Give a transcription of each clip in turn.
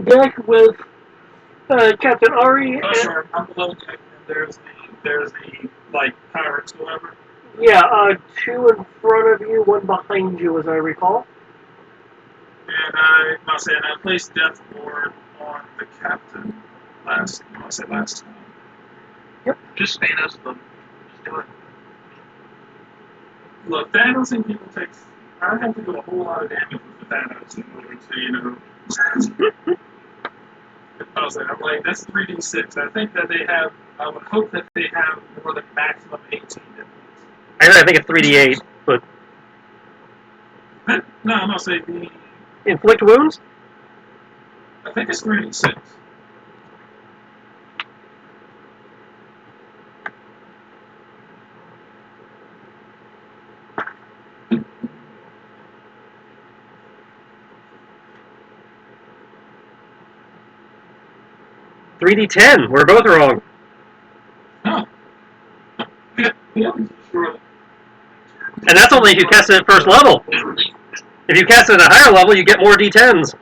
deck with Captain Ari. Oh, sorry, I'm below deck, and there's the like pirates, whoever. Yeah, two in front of you, one behind you, as I recall. And I placed Death Ward on the captain last time. Yep. Just Thanos them. Just do it. Look, Thanos and people takes. I have to do a whole lot of damage with the Thanos in order to, I'm like, that's 3d6. I think that they have. I would hope that they have more than maximum 18 damage. I think it's 3d8, but No, I'm not saying the. Inflict wounds? I think it's 3d6. $3d10. We're both wrong. Oh. Yeah, sure. And that's only if you cast it at first level. If you cast it at a higher level, you get more d10s.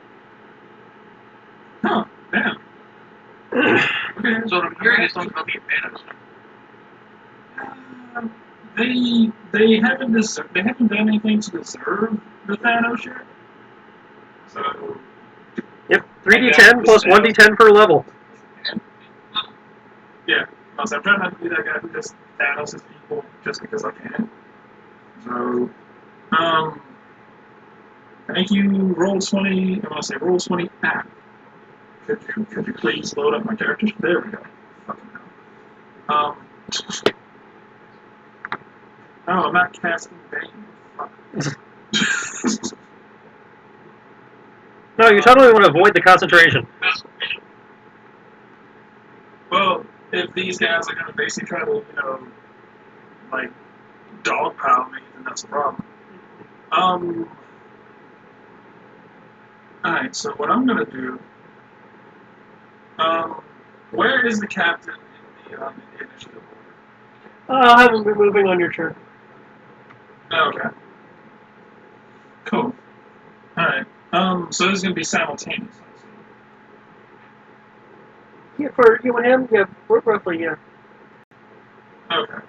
Oh, damn. Okay, so what I'm hearing is something about the Thanos. They haven't done anything to deserve the Thanos shit. So. Yep, 3d10 plus 1d10 per level. Yeah, I'm trying not to be that guy who just Thanos' people just because I can. So, thank you, Roll20. I'm gonna say Roll20 app. Could you please load up my characters? There we go. Fucking hell. Oh, I'm not casting Bane. Fuck. No, you totally want to avoid the concentration. Well, if these guys are gonna basically try to, like, dogpile me, then that's a problem. Alright, so what I'm gonna do, where is the captain in the initiative order? I'll have him be moving on your turn. Okay. Cool. Alright, so this is gonna be simultaneous, I see. Yeah, for you and him, yeah, roughly, yeah. Okay.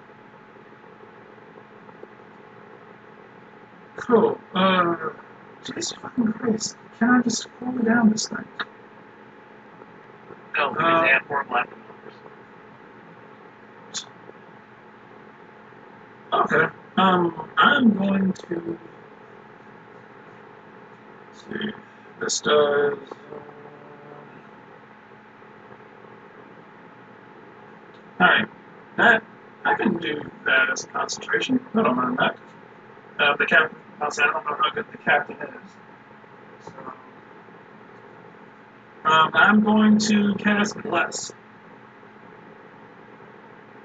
Cool. Jesus fucking Christ. Can I just scroll down this thing? No, because they have more black numbers. Okay. I'm going to see. This does. Alright. That I can do that as a concentration. I don't mind that. The captain. I'll say I don't know how good the captain is. So, I'm going to cast Bless.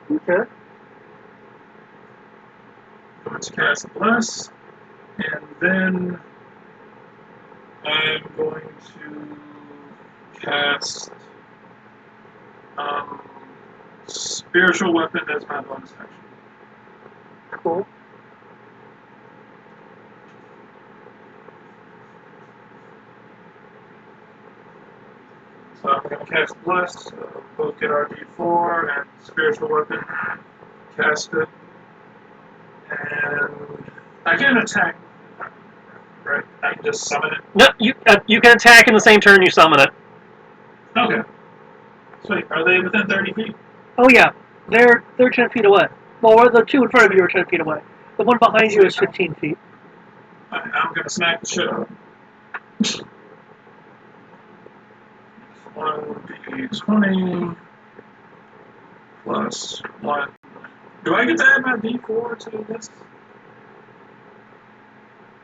Okay. I'm going to cast Bless, and then I'm going to cast Spiritual Weapon as my bonus action. Cool. So I'm going to cast Bless, so both get our D4 and Spiritual Weapon, cast it, and I can attack, right? I can just summon it. No, you can attack in the same turn you summon it. Okay. Sweet. Are they within 30 feet? Oh yeah, they're 10 feet away. Well, the two in front of you are 10 feet away. The one behind you is 15 feet. I'm going to smack the shit out of them. 1d20 plus 1. Do I get to add my d4 to this?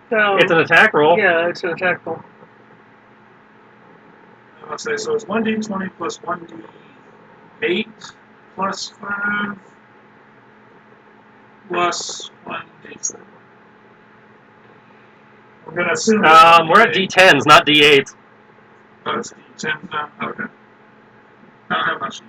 It's an attack roll. Yeah, it's an attack roll. I'm going to say, so it's 1d20 plus 1d8 plus 5 plus 1d4. I'm going to assume. We're at d10s, not d8s. Oh, it's d10 now? Okay. I don't have much d4.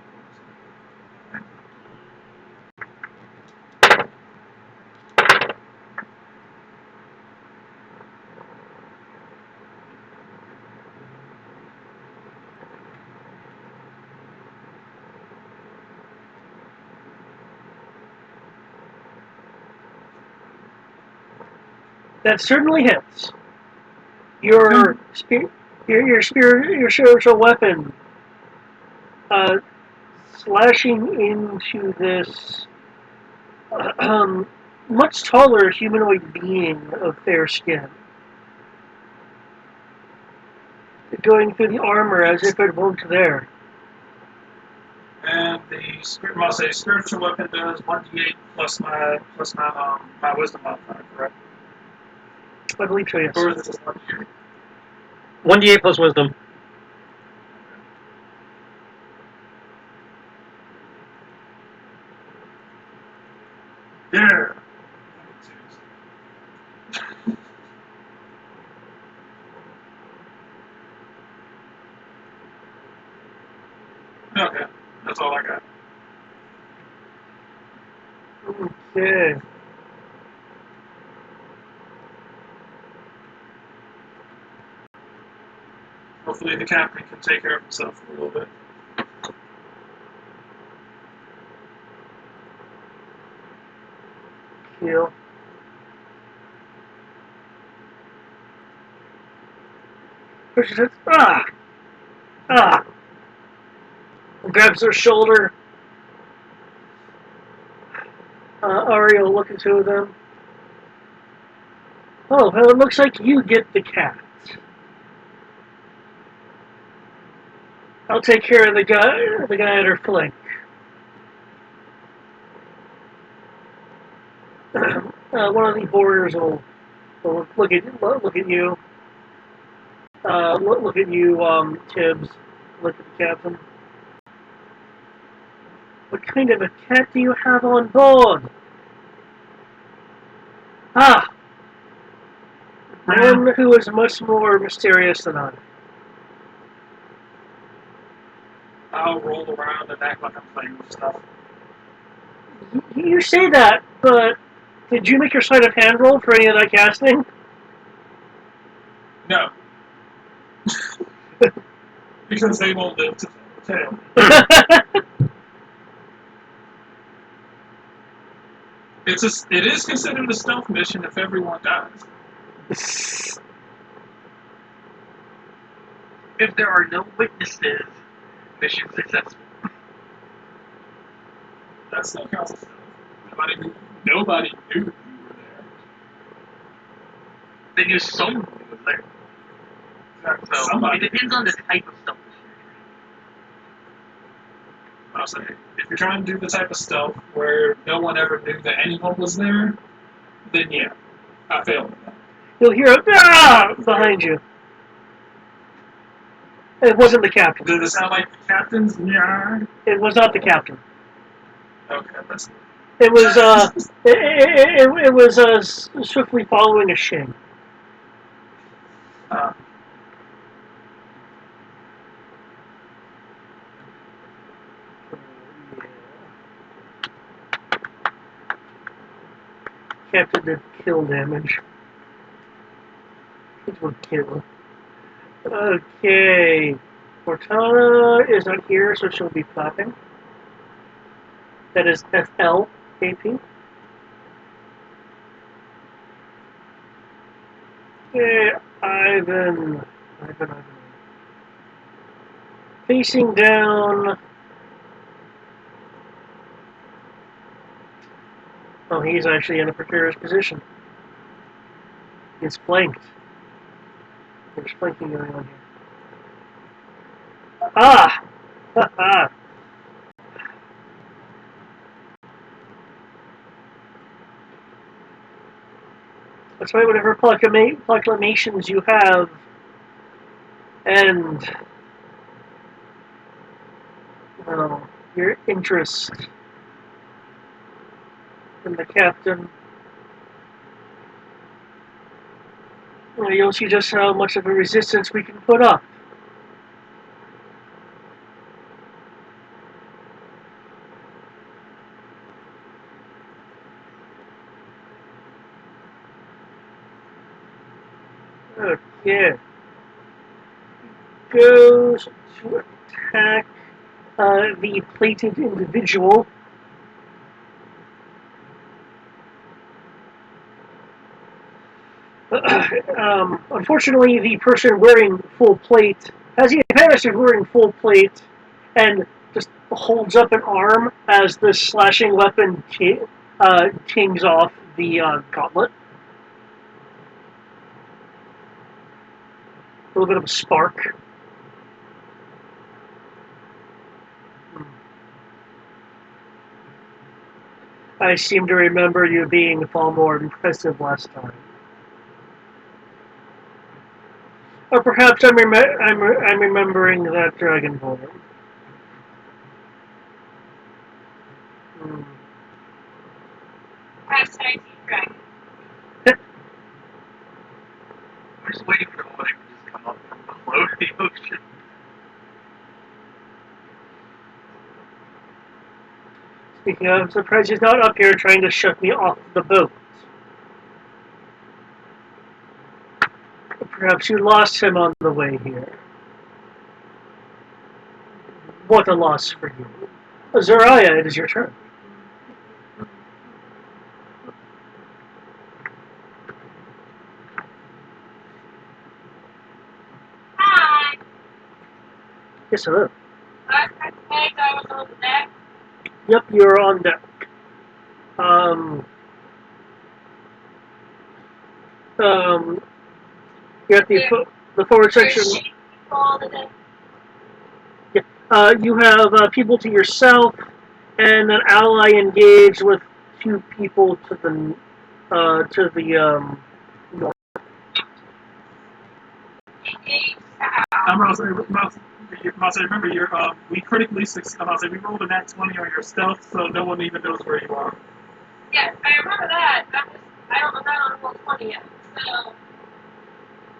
That certainly hits. Your spiritual weapon slashing into this much taller humanoid being of fair skin, going through the armor as if it weren't there. And I'll say spiritual weapon does 1d8 plus my wisdom modifier, correct? I believe so, yes. Or is it just 1d8? 1d8 plus wisdom. Yeah. Okay, that's all I got. Okay. Hopefully the captain can take care of himself for a little bit. Heal. Pushes it. Grabs her shoulder. Ariel looking to them. Oh, well, it looks like you get the cat. I'll take care of the guy at her flank. One of the boarders will look at you. Look at you, Tibbs. Look at the captain. What kind of a cat do you have on board? Ah! One who is much more mysterious than I. I'll roll around and act like I'm playing with stuff. You say that, but did you make your sleight of hand roll for any of that casting? No. Because they won't live to tell. It is considered a stealth mission if everyone dies. If there are no witnesses, mission successful. That's no count as stealth. Nobody knew you were there. They knew someone was there. Exactly. So Somebody. it depends on the type of stealth mission. I'll say, if you're trying to do the type of stealth where no one ever knew that anyone was there, then yeah, I failed at that. You'll hear a behind you. It wasn't the captain. Does it sound like the captain's? Yeah. It was not the captain. Okay, that's. It was it was swiftly following a shame. Captain did kill damage. It would kill. Okay. Cortana is not here, so she'll be clapping. That is FL AP. Okay, Ivan. Facing down. Oh, he's actually in a precarious position. He's flanked. There's flanking going on here. Ah! Ha. That's why whatever proclamations you have, and your interest in the captain, you'll see just how much of a resistance we can put up. Okay. Goes to attack the plated individual. Unfortunately, the person wearing full plate has the advantage of wearing full plate and just holds up an arm as the slashing weapon kings off the gauntlet. A little bit of a spark. I seem to remember you being far more impressive last time. Or perhaps I'm remembering that Dragonborn. Hmm. Perhaps I do dragon. I'm just waiting for the water to just come up from below the ocean. Speaking of, I'm surprised he's not up here trying to shut me off the boat. Perhaps you lost him on the way here. What a loss for you. Zariah, it is your turn. Hi. Yes, hello. Last time I was on the deck. Yep, you're on deck. You're at the forward section. There's shitty people on the deck. You have people to yourself and an ally engaged with two people to the north. Engaged. I'm about to say, remember, we critically succeeded. I'm about to say, we rolled a nat 20 on your stealth, so no one even knows where you are. Yes, I remember that. I don't know that on roll 20 yet. So,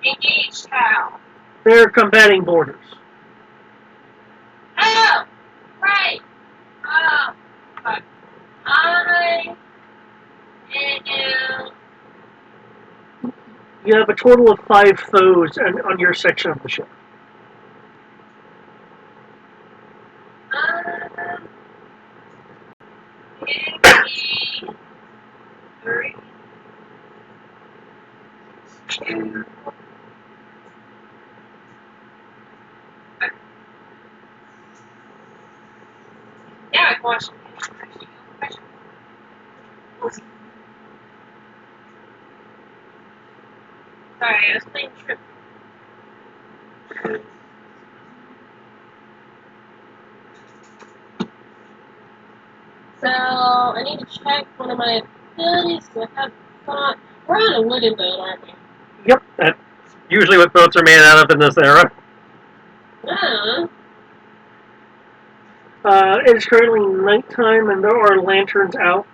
engaged how? They're combating borders. Oh! Right! Fuck. I am. You have a total of 5 foes on your section of the ship. Give me 3, 2. Yeah, I can watch it. Sorry, I was playing Trip. So, I need to check one of my abilities, so I have thought. We're on a wooden boat, aren't we? Yep, that's usually what boats are made out of in this era. It is currently nighttime and there are lanterns out.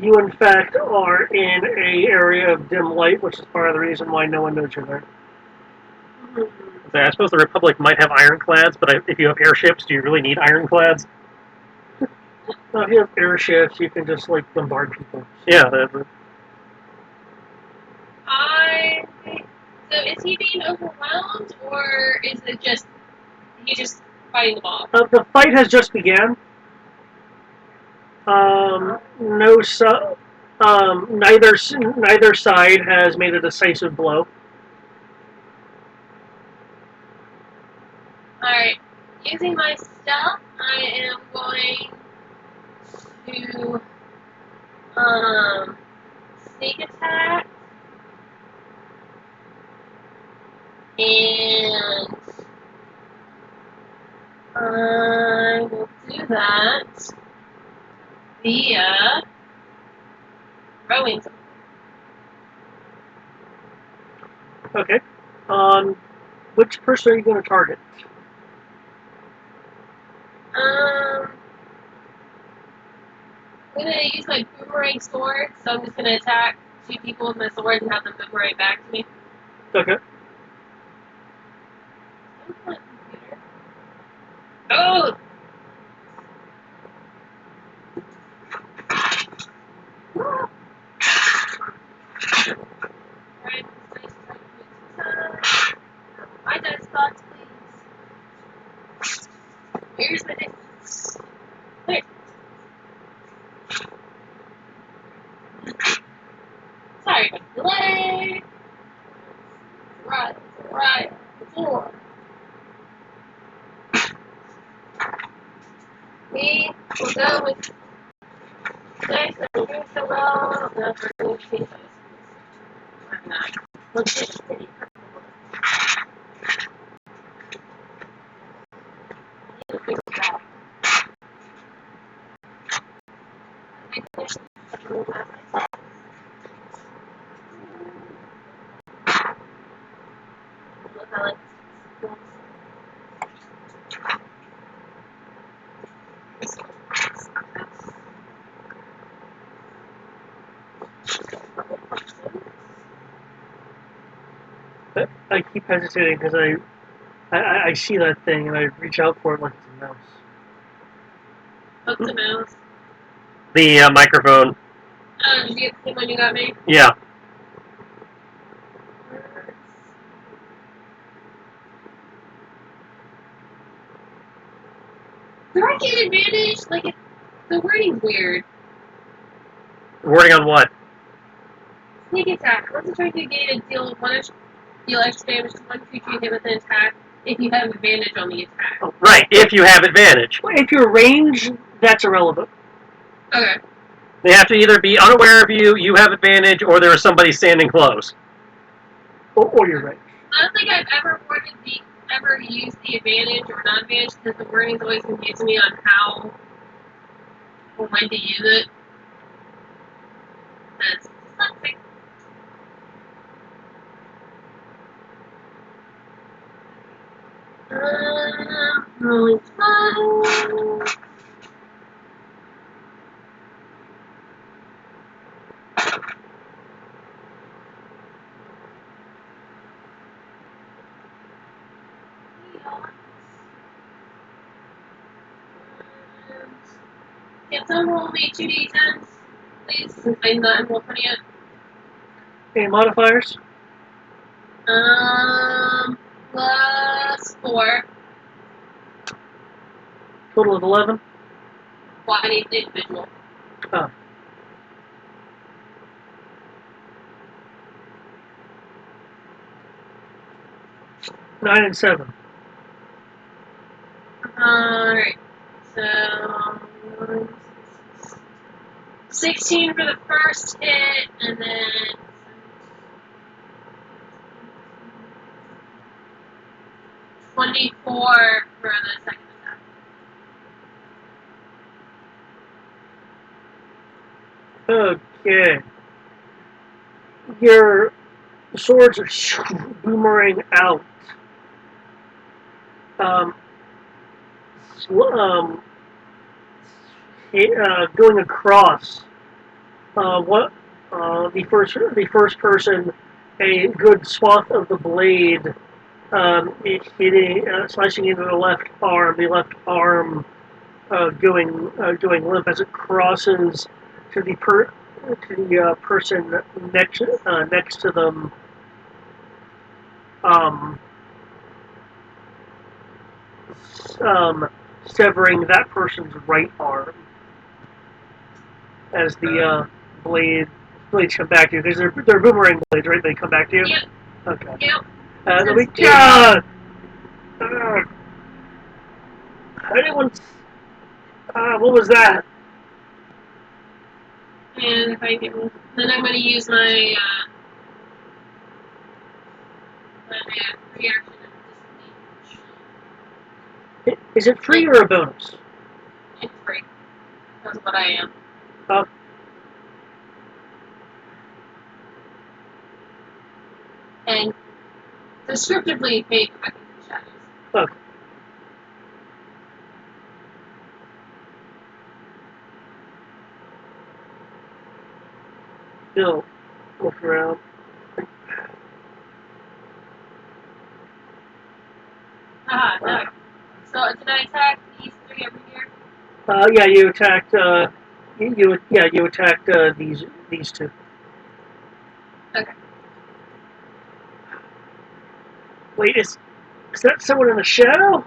You, in fact, are in a area of dim light, which is part of the reason why no one knows you're there. So I suppose the Republic might have ironclads, but if you have airships, do you really need ironclads? If you have airships, you can just bombard people. Yeah. So is he being overwhelmed, or is it just he just fighting them off? The fight has just began. Neither side has made a decisive blow. Alright, using my stealth, I am going to sneak attack, and I will do that via rowing. Okay. Which person are you going to target? I'm gonna use my boomerang sword, so I'm just gonna attack 2 people with my sword and have them boomerang back to me. Okay. Oh! Alright, my dice box, please. Here's my dice. There. Sorry about the delay. We will go with nice that we're doing so well. No, we'll change those. I'm not. Let's just city purple. I need to figure it out. I think I should remove that. Look, I like this. I keep hesitating because I see that thing and I reach out for it like it's a mouse. What's the mouse? The microphone. Oh, did you get the same one you got me? Yeah. Do I get advantage? Like, the wording's weird. Wording on what? Sneak attack. Once a target gain a deal extra damage to one creature you hit with an attack if you have advantage on the attack. Oh, Right, if you have advantage. if you're ranged, that's irrelevant. Okay. They have to either be unaware of you, you have advantage, or there is somebody standing close. Or you're ranged. I don't think I've ever used the advantage or non-advantage because the wording's always confusing me on how or when to use it. That's something. Rolling time. Can someone roll me 2d10s, please, since I'm not in roll 20 yet? Any modifiers? Plus 4. Total of 11? Well, I need the individual. Oh. Nine and 7. Alright. So 16 for the first hit, and then 24 for the second attack. Okay. Your swords are boomerang out. Going across. The first person, a good swath of the blade, hitting, slashing into the left arm. The left arm going limp as it crosses to the person next to them. Um, Severing that person's right arm as the blades come back to you because they're boomerang blades, right? They come back to you. Yep. Okay. Yep. Let me God. Anyone? What was that? And if I can, then I'm going to use my reaction of disengage. Is it free or a bonus? It's free. That's what I am. Oh. And descriptively paid for the shadows. Okay. Still look around. Haha, no. So did I attack these 3 over here? Yeah, you attacked. You attacked these two. Okay. Wait, is that someone in the shadow?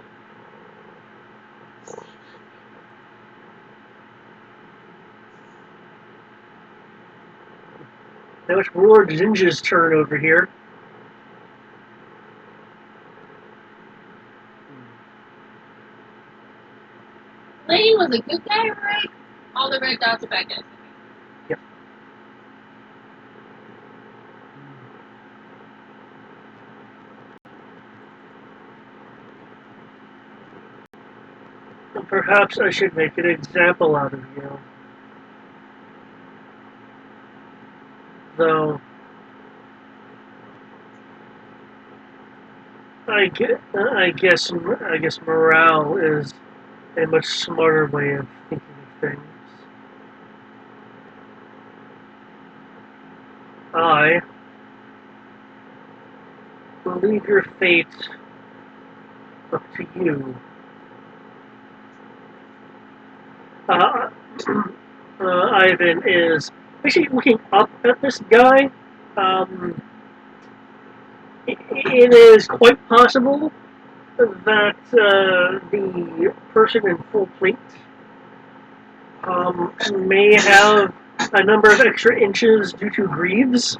Now it's Lord Zinja's turn over here. Lane was a good guy, right? All the red dots are bad guys. Yep. Perhaps I should make an example out of you. Though, I guess morale is a much smarter way of thinking of things. I will leave your fate up to you. Uh, Ivan is actually looking up at this guy. It is quite possible that the person in full plate may have a number of extra inches due to greaves.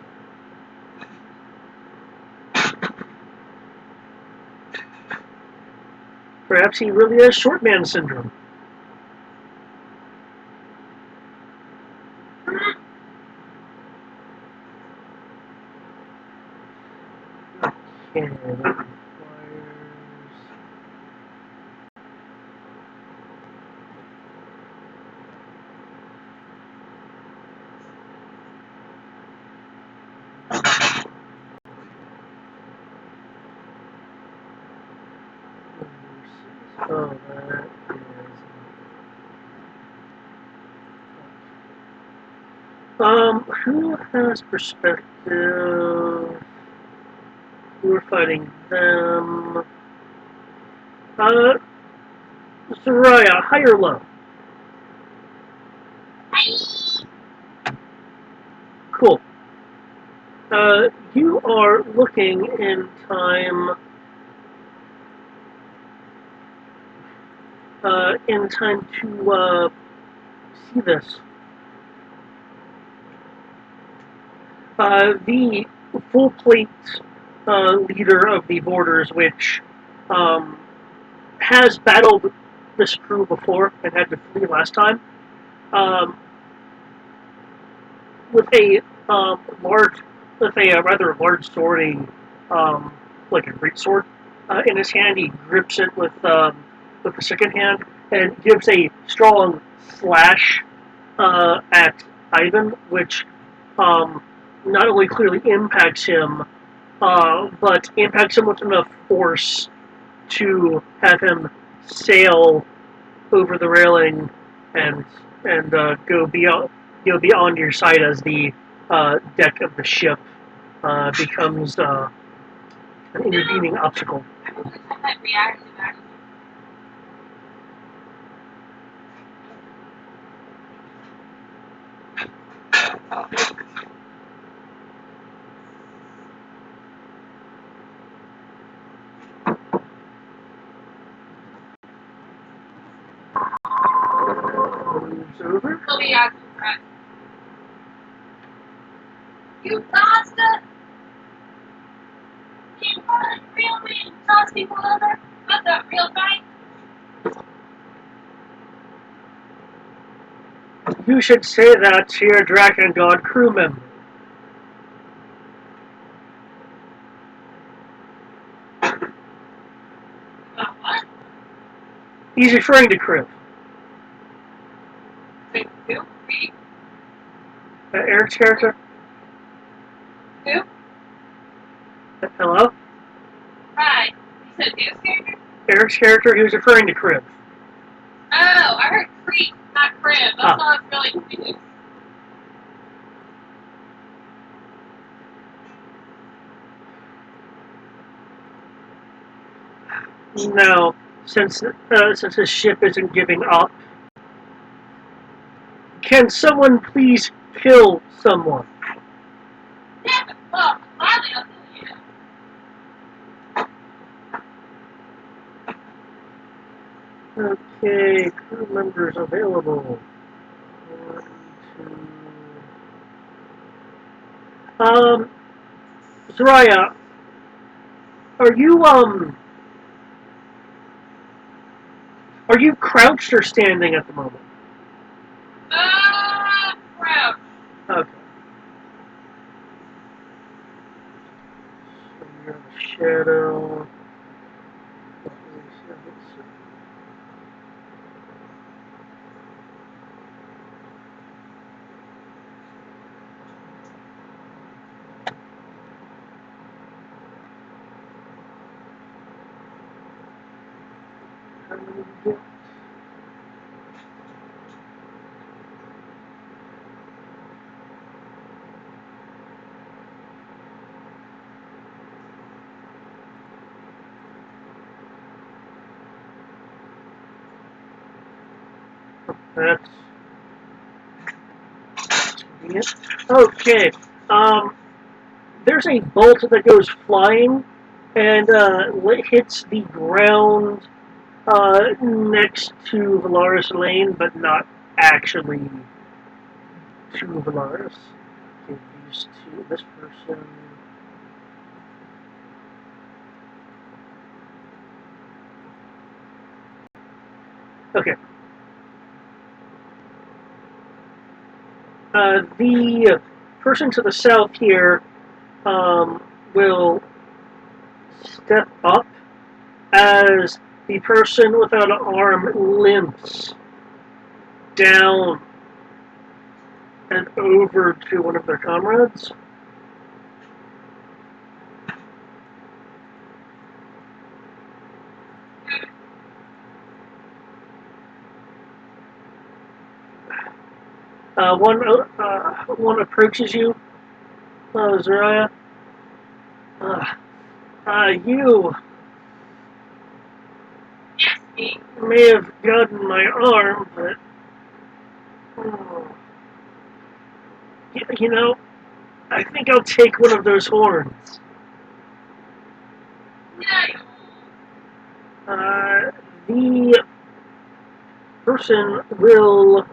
Perhaps he really has short man syndrome. Okay, that requires... Oh, that is... Who has perspective? Who are fighting them? Soraya, high or low? Cool. You are looking in time... to, see this. The full plate leader of the borders, which has battled this crew before and had to flee last time, with a rather large sword, like a great sword, in his hand. He grips it with the second hand and gives a strong slash at Ivan, which not only clearly impacts him, but impacts him with enough force to have him sail over the railing and go beyond your sight as the deck of the ship becomes an intervening obstacle. I wish I had reactive action. Moves over. Let me ask you, Brett. You bastard! You want a real man toss people over? That's not real fight. You should say that to your Dragon God crew member. What? He's referring to Crib. Wait, who? Me? Eric's character. Who? Hello? Hi. You said whose character? Eric's character, he was referring to Crib. Oh, I heard Creep, not Crib. That's why I was really confused. Now, since his ship isn't giving up, can someone please kill someone? Damn it, well, finally I'll kill you. Okay, crew members available. 1, 2. Soraya, are you Are you crouched or standing at the moment? Crouch. Okay. So you're in the shadow. That's convenient. Okay. There's a bolt that goes flying and hits the ground next to Valaris Lane, but not actually to Valaris. Okay, these two, this person. Okay. The person to the south here will step up as the person without an arm limps down and over to one of their comrades. One approaches you, Zariah. You Yes, me. may have gotten my arm, but oh, you know, I think I'll take one of those horns. No. The person will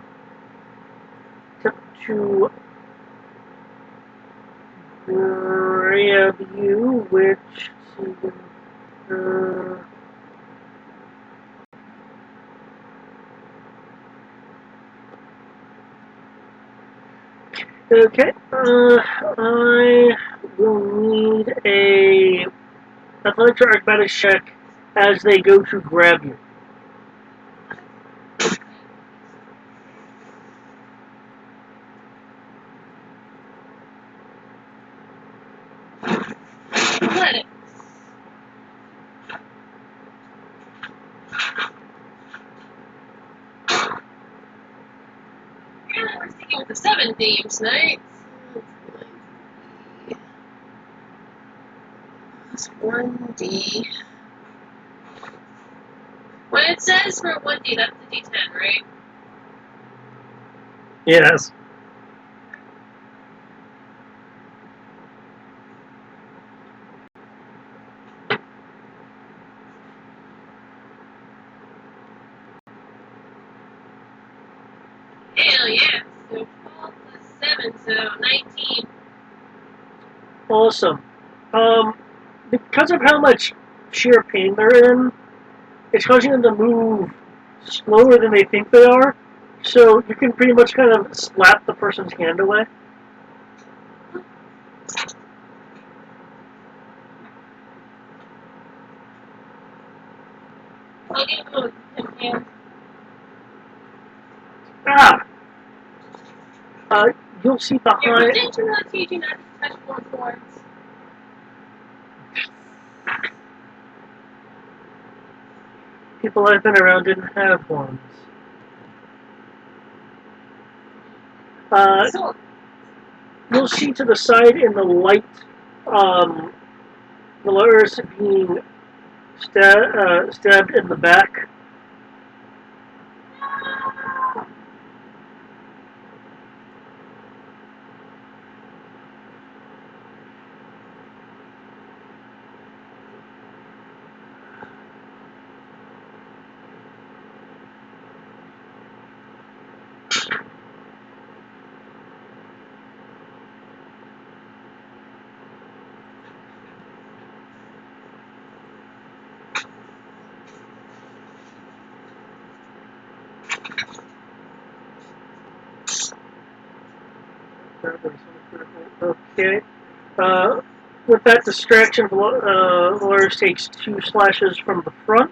attempt to grab you, which okay. I will need a athletic or acrobatics check as they go to grab you. Athletics. Yeah, we're sticking with the 7 theme tonight. That's 1D. When it says for 1D, that's the D10, right? Yes. Hell yeah. So 12 plus 7, so 19. Awesome. Because of how much sheer pain they're in, it's causing them to move slower than they think they are. So you can pretty much kind of slap the person's hand away. I'll give him a hand. Ah! You'll see Your behind. potential will teach you not to touch more cords. People I've been around didn't have ones. So, You'll see to the side in the light, Valaris being stabbed in the back. Okay. With that distraction, Valores takes 2 slashes from the front.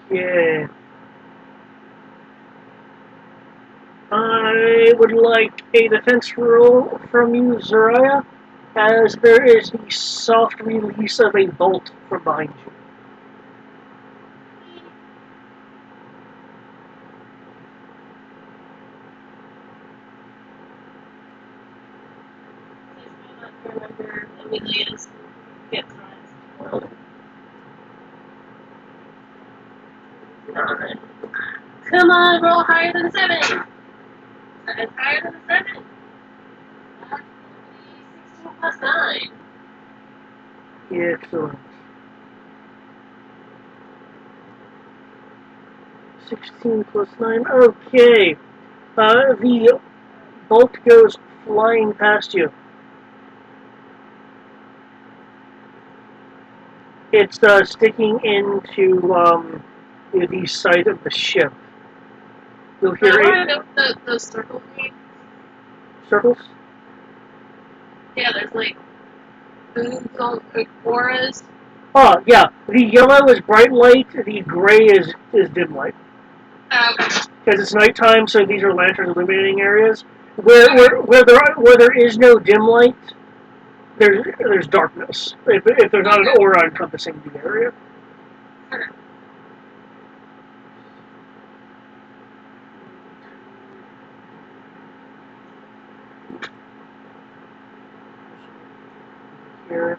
Okay. I would like a defense roll from you, Zariah, as there is the soft release of a bolt from behind you. Remember Amelia's get caught. Come on, roll higher than 7. It's higher than 7. That will be 16 plus 9. Excellent. 16 plus 9. Okay. The bolt goes flying past you. It's sticking into the side of the ship. You'll I hear want it. to know what those circles mean. Circles? Yeah, there's like moons on like auras. Oh, yeah. The yellow is bright light. The gray is dim light. Because it's nighttime, so these are lanterns illuminating areas. Where there is no dim light, there's darkness. If there's not an aura encompassing the area. Here.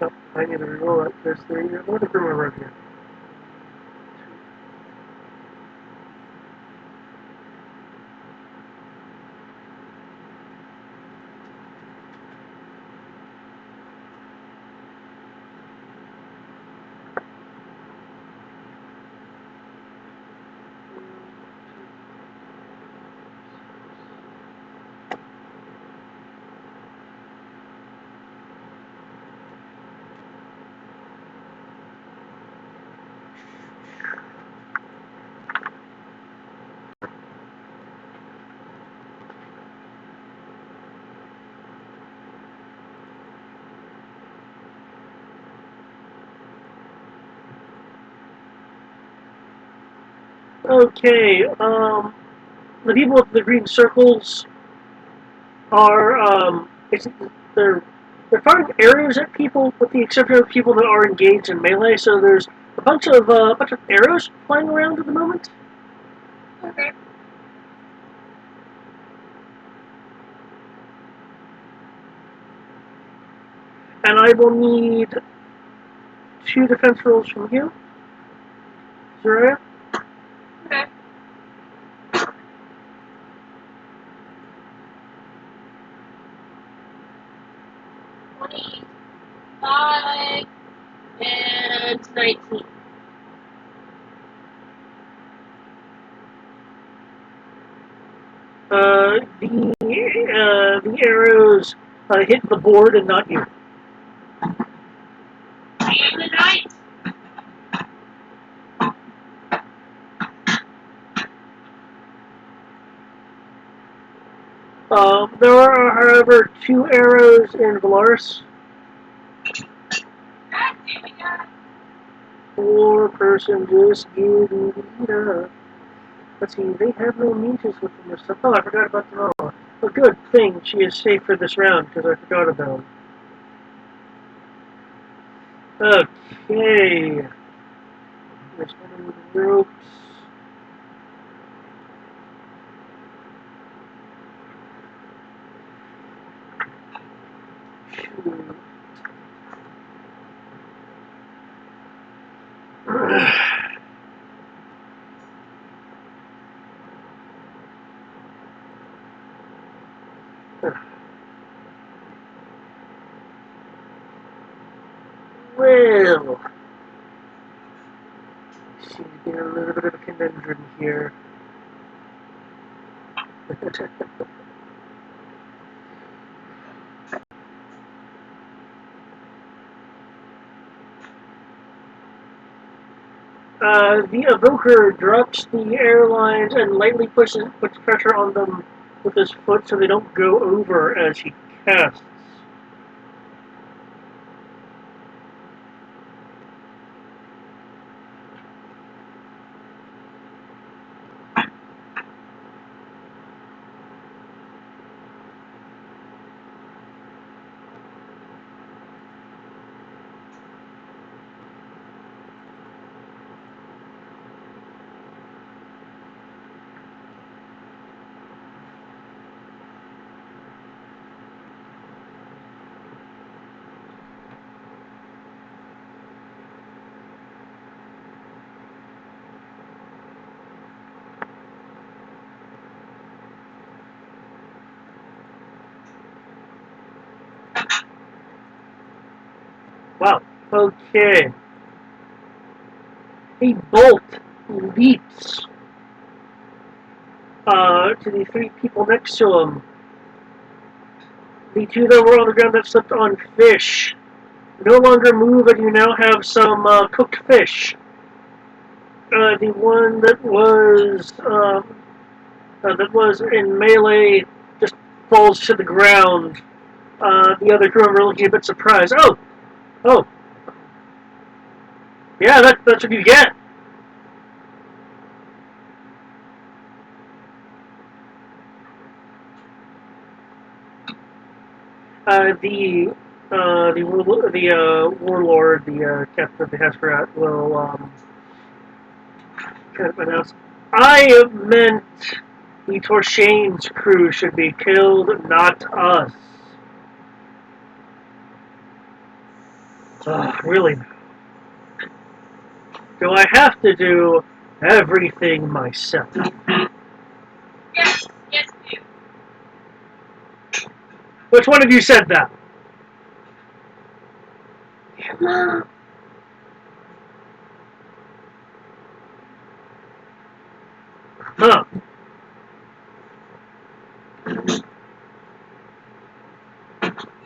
Oh, I need to reroll it because there's another criminal right here. Okay, the people with the green circles are, they're firing arrows at people, with the exception of people that are engaged in melee. So there's a bunch of arrows flying around at the moment. Okay. And I will need 2 defense rolls from you, Zuriah. Okay. $25 and 19. The arrows hit the board and not you. And the night. There are, however, 2 arrows in Valaris. God damn it, guys. 4-person just getting beat up. Let's see, they have no niches with them or stuff. Oh, I forgot about them all. A good thing she is safe for this round, because I forgot about them. Okay. There's one of the ropes. Shoot. Well, she's getting a little bit of a conundrum here. The evoker drops the airlines and lightly puts pressure on them with his foot so they don't go over as he casts. Wow. Okay. A bolt leaps to the 3 people next to him. The 2 that were on the ground that slipped on fish no longer move, and you now have some cooked fish. The one that was in melee just falls to the ground. The other crew are looking a bit surprised. Oh, yeah, that's what you get. The warlord, the captain of the Hesperat, will kind of announce, I meant the Torshane's crew should be killed, not us. Really? Do I have to do everything myself? Yes, yes, you. Which one of you said that? Your mom. Huh.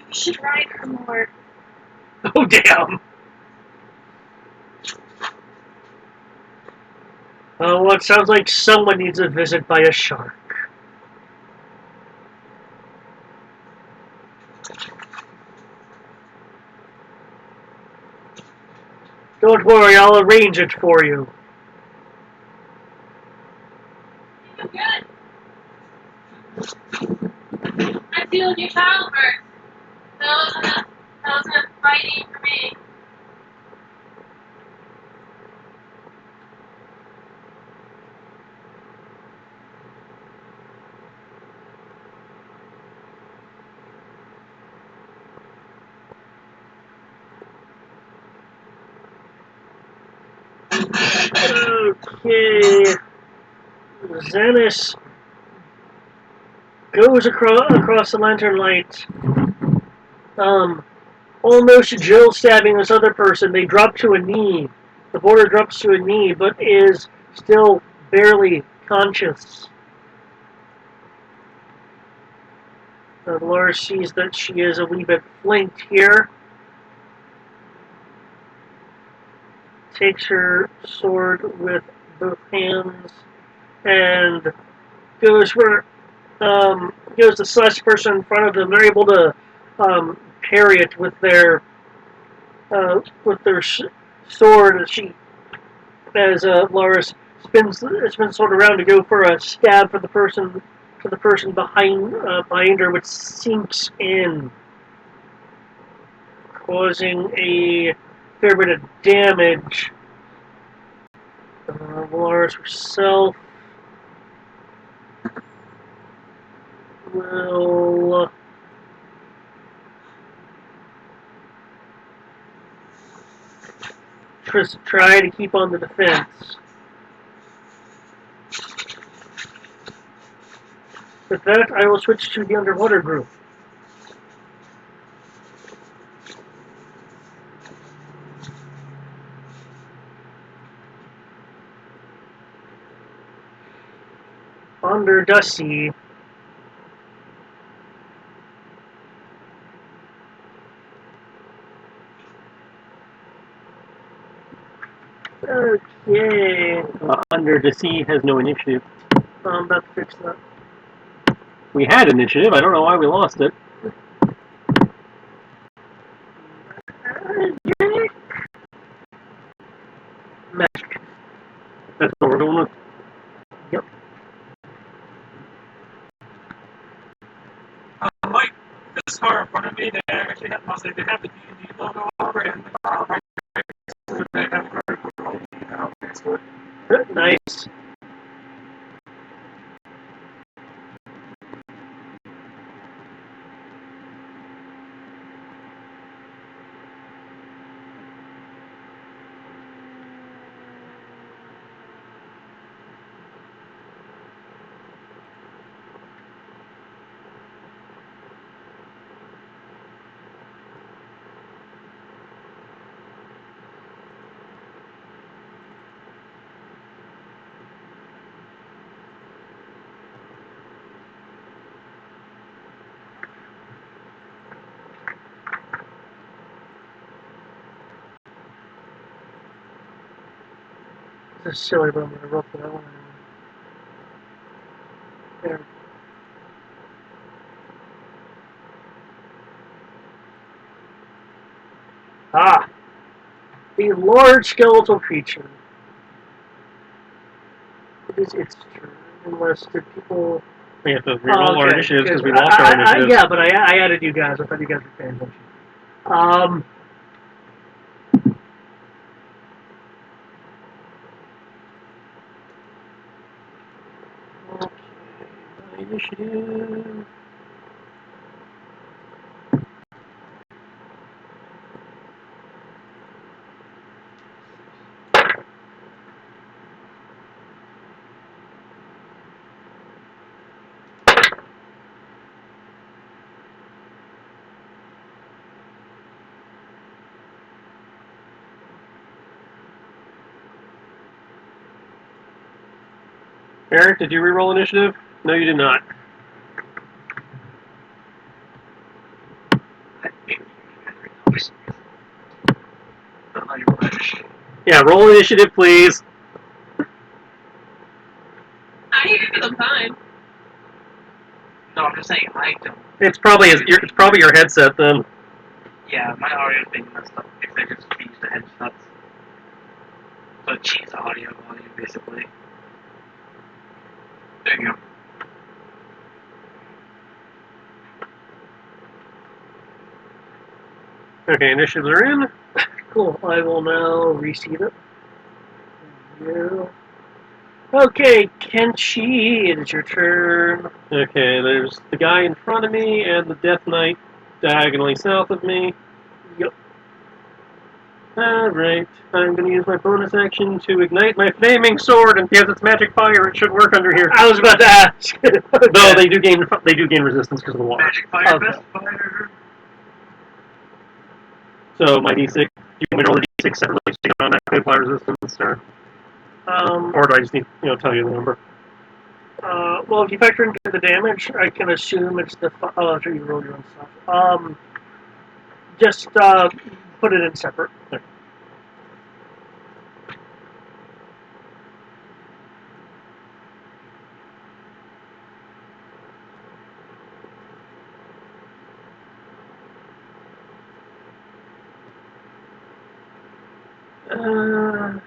You should ride her more. Oh, damn. Oh, well, it sounds like someone needs a visit by a shark. Don't worry, I'll arrange it for you. You good? I'm dealing with your childbirth. That wasn't fighting for me. Okay. Xenis goes across the lantern light. Almost Jill stabbing this other person. They drop to a knee. The border drops to a knee, but is still barely conscious. Laura sees that she is a wee bit flanked here. Takes her sword with both hands and goes for goes to slash the person in front of them. They're able to parry it with their sword as Loris spins sword around to go for a stab for the person behind her, which sinks in, causing a fair bit of damage. Loris herself will try to keep on the defense. With that, I will switch to the underwater group. Under Dusty. Okay. Under the Sea has no initiative. I'm about to fix that. We had initiative. I don't know why we lost it. Magic. That's what we're going with. Yep. Like this car in front of me, they actually have, they have the D&D logo over it, and the car right there. They have a very good Nice. This is silly, but I'm going to roll for that one. There. Ah! The large skeletal creature. It is its turn, unless the people... We have to reroll our initiatives because we good. lost our initiatives. Yeah, but I added you guys. I thought you guys were paying attention. Okay, initiative. Eric, did you reroll initiative? No, you did not. Yeah, roll initiative, please. I hear them fine. No, I'm just saying I don't. It's probably your headset then. Yeah, my audio's being messed up because I just changed the headsets. So it cheats the audio volume, basically. There you go. Okay, initiatives are in. Cool. I will now reseed it. You. Okay, Kenshi, it is your turn. Okay, there's the guy in front of me and the Death Knight diagonally south of me. Yep. Alright, I'm going to use my bonus action to ignite my flaming sword, and because it's magic fire, it should work under here. I was about to ask. Okay. Though they do gain resistance because of the water. Magic fire, Okay. best fire. So my D6, do you want me to roll the D6 separately so you don't have that fire resistance, or do I just need tell you the number? Well, if you factor into the damage, I can assume it's the. Oh, after you roll your own stuff. Just put it in separate. Okay. I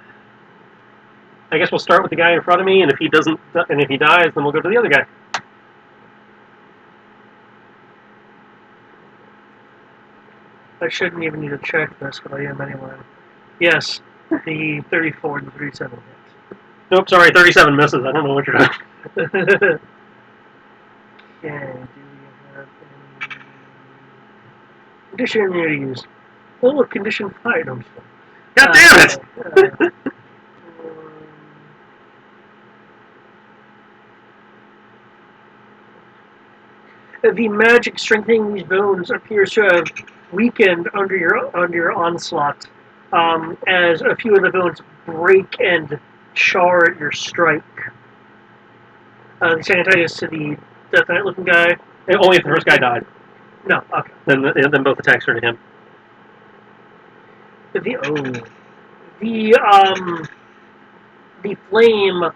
guess we'll start with the guy in front of me, and if he doesn't, and if he dies, then we'll go to the other guy. I shouldn't even need to check this, but I am anyway. Yes, the 34 and the 37 hits. Nope, sorry, 37 misses. I don't know what you're doing. Okay, do we have any condition immunities? Oh, look, condition items. God damn it! The magic strengthening these bones appears to have weakened under your onslaught, as a few of the bones break and char at your strike. The second attack is to the Death Knight looking guy. Only if the first guy died. No, okay. Then both attacks are to him. The flame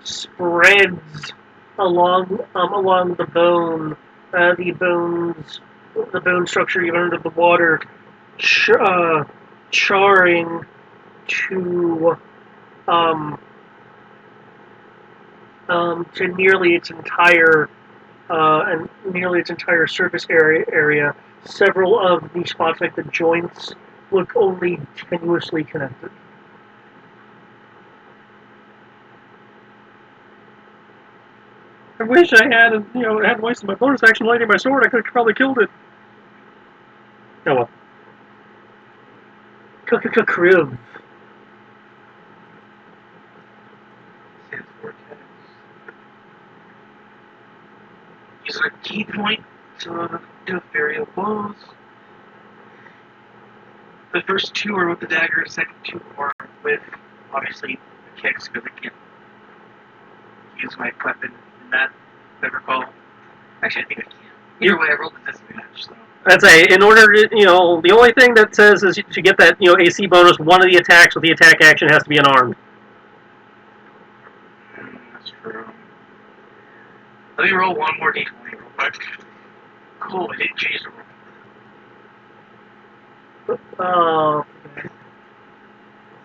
spreads along the bone. The bone structure even under the water, charring to nearly its entire surface area. Several of the spots, like the joints, look only tenuously connected. I wish I hadn't wasted my bonus action lighting my sword. I could have probably killed it. Oh well. Crib. Use a key point to do various blows. The first two are with the dagger, the second two are with, obviously, the kicks, because I can't use my weapon in that, if I recall. Actually, I think I can. Either way, I rolled a disadvantage, so. I'd say, in order to, the only thing that says is to get that, AC bonus, one of the attacks with the attack action has to be unarmed. That's true. Let me roll one more d20 real quick. Cool, I didn't change the roll. Oh.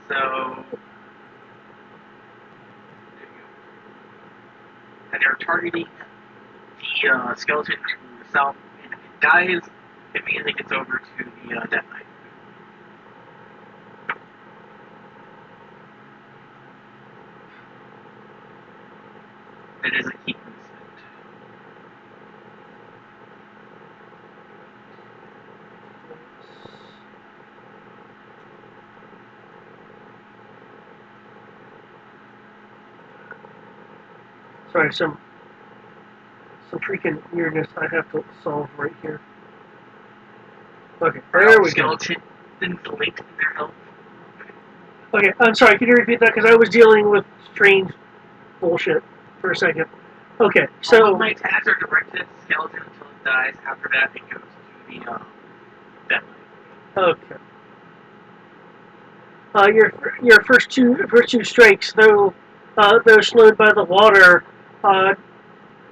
So, and they're targeting the skeleton to the south, and if it dies, it immediately gets over to the Death Knight. It is a key movement. Sorry, some freaking weirdness I have to solve right here. Okay, there we go. Skeleton linked in their health. Okay, I'm sorry, can you repeat that? Because I was dealing with strange bullshit for a second. Okay, so... All of my attacks are directed at the skeleton until it dies. After that, it goes to the Death Knight. Okay. Your first two strikes, though slowed by the water,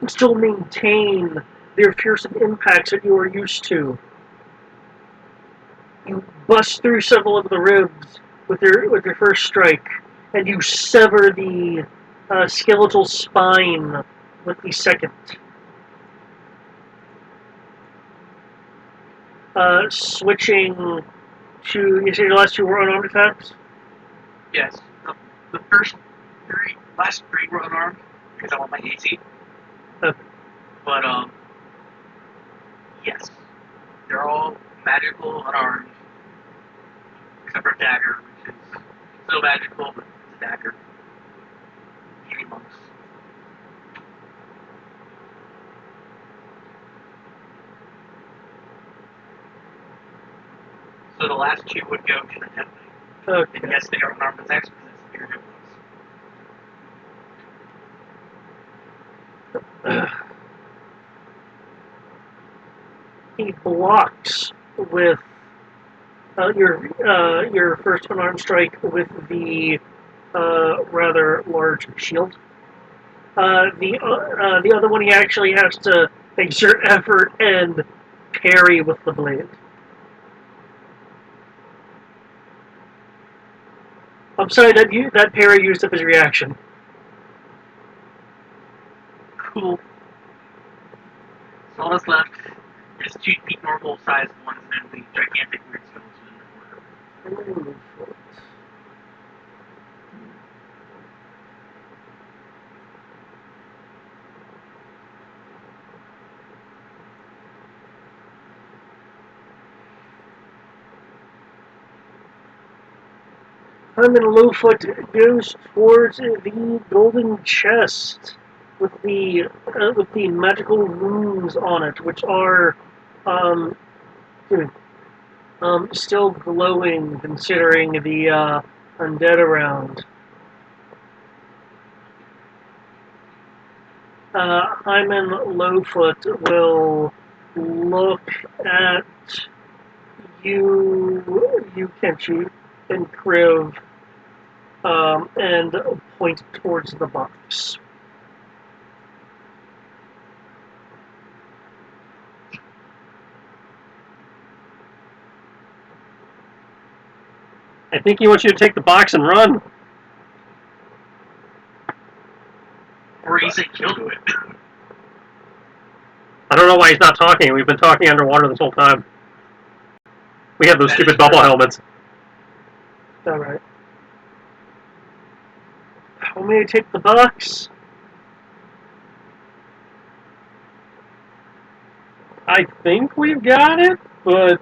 still maintain their fearsome impacts that you are used to. You bust through several of the ribs with your first strike, and you sever the skeletal spine with the second. Switching to, you say your last two were unarmed attacks? Yes. The last three were unarmed because I want my AC. Okay. But yes, they're all magical, unarmed, except for dagger, which is still magical, but it's a dagger. Any monks. So the last two would go to the Death Knight. Okay. And yes, they are unarmed attacks because it's bigger difference. He blocks with your first unarmed strike with the rather large shield. The other one he actually has to exert effort and parry with the blade. I'm sorry that parry used up his reaction. Cool. So all that's left is 2 normal sized ones and then the gigantic weird skeleton in the corner. Herman Lowfoot goes towards the golden chest with the magical runes on it, which are still glowing considering the undead around. Hyman Lowfoot will look at you Kenchi, and Kriv, and point towards the box. I think he wants you to take the box and run. Or he said kill to it. I don't know why he's not talking. We've been talking underwater this whole time. We have those stupid bubble helmets. Alright. Want me to take the box? I think we've got it, but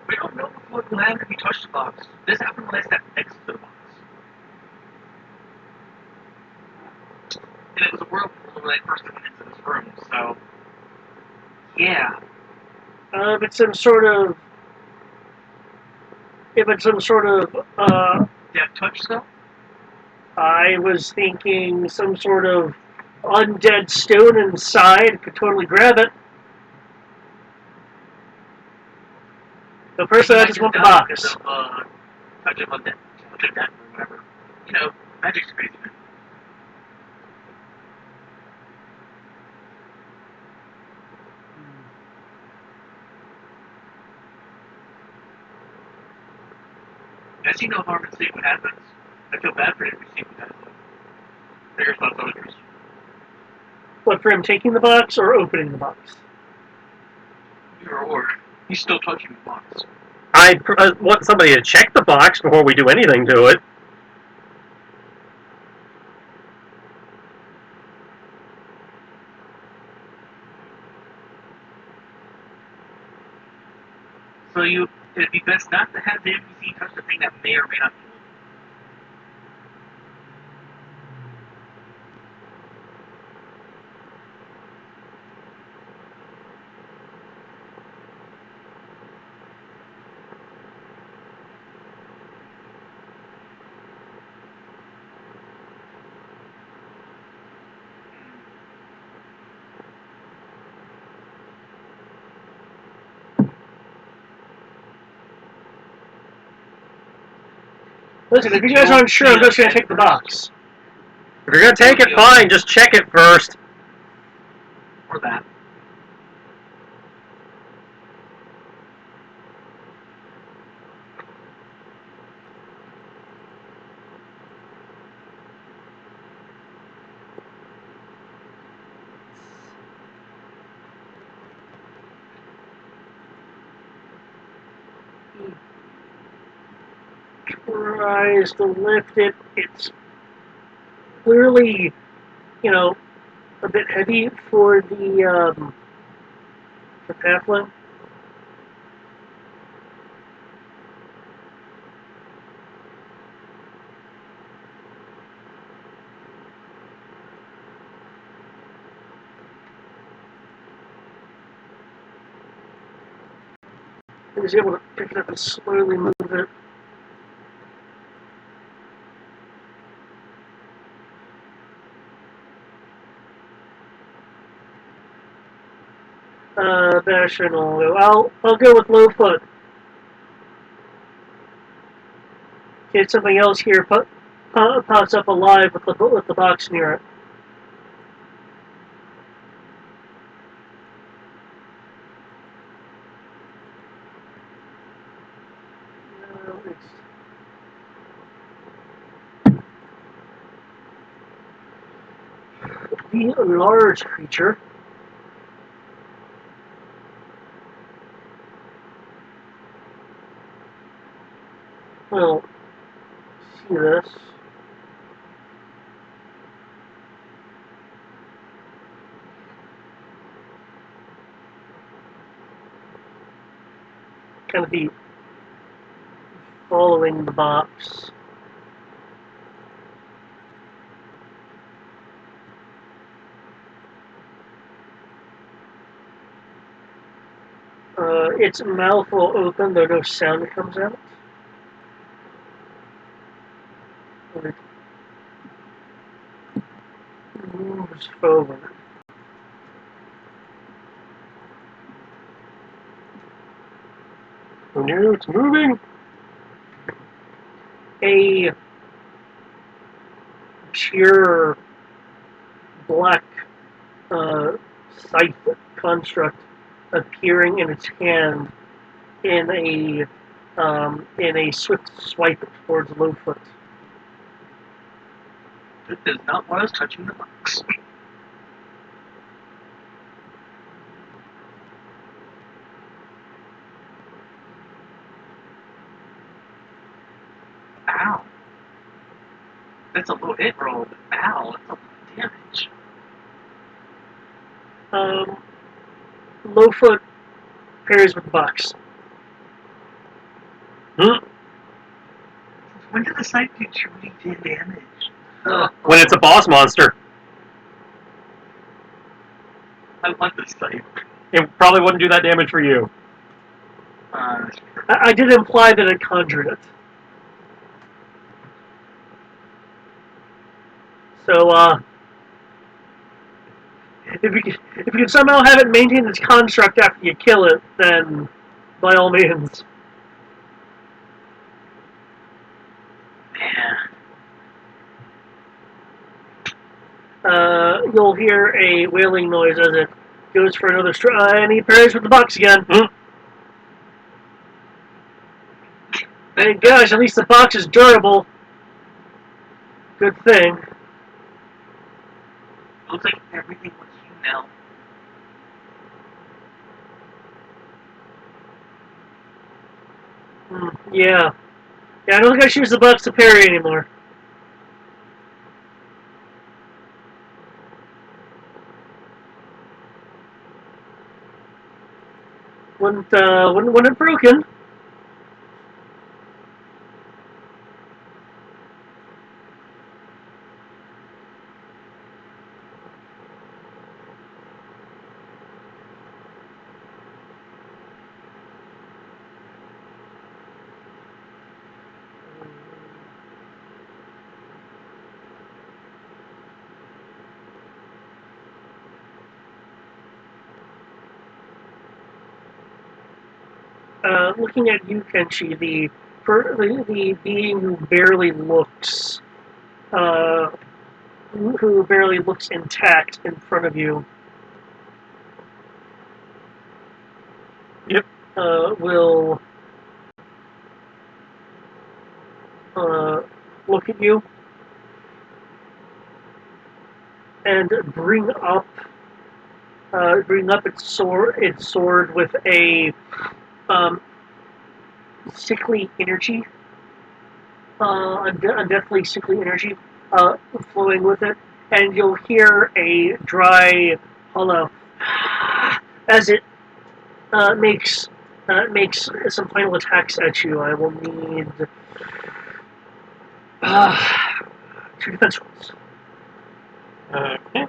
We don't know what will happen if you touch the box. This happened when I stepped next to the box. And it was a whirlpool when I first went into this room, so yeah. If it's some sort of Death touch stuff? I was thinking some sort of undead stone inside. Could totally grab it. But first, I just want the box. Touch of undead, touch of death or whatever. You know, magic's crazy, man. I see no harm in seeing what happens. I feel bad for him if we see what happens. Figures about voters. What, for him taking the box or opening the box? Either or. He's still touching the box. I want somebody to check the box before we do anything to it. So it'd be best not to have the NPC touch the thing that may or may not kill him. Listen, if you guys aren't sure, I'm just going to take the box. If you're going to take it, fine. Just check it first. Or that. Tries to lift it. It's clearly, a bit heavy for the halfling. He was able to pick it up and slowly move it. Bastion will go. I'll go with Lowfoot. In case something else here pops up alive with the box near it. The large creature will see this. Kind of be following the box. Its mouth will open, though no sound comes out. And it moves forward. Oh no, it's moving! A pure black scythe construct appearing in its hand in a swift swipe towards Lowfoot. It does not want us touching the box. Ow. That's a low hit roll, but ow, that's a lot of damage. Lowfoot parries with the box. When did the scythe do 2d10 damage? When it's a boss monster. I want this scythe. It probably wouldn't do that damage for you. I did imply that it conjured it. So, if you can somehow have it maintain its construct after you kill it, then by all means. You'll hear a wailing noise as it goes for another strike, and he parries with the box again. Thank gosh, at least the box is durable. Good thing. Looks like everything was you now. Yeah. Yeah, I don't think I should use the box to parry anymore. Wouldn't it broken? Looking at you, Kenshi, the being who barely looks intact in front of you. Yep. Will look at you and bring up its sword with a sickly energy, definitely sickly energy, flowing with it, and you'll hear a dry, hollow as it makes some final attacks at you. I will need 2 defense rolls. Okay.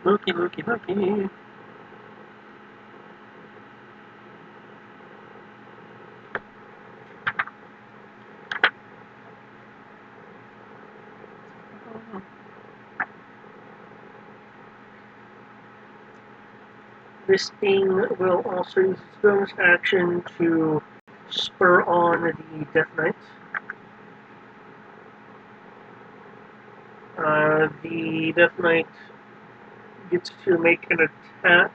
Looky. This thing will also use its bonus action to spur on the Death Knight. The Death Knight gets to make an attack.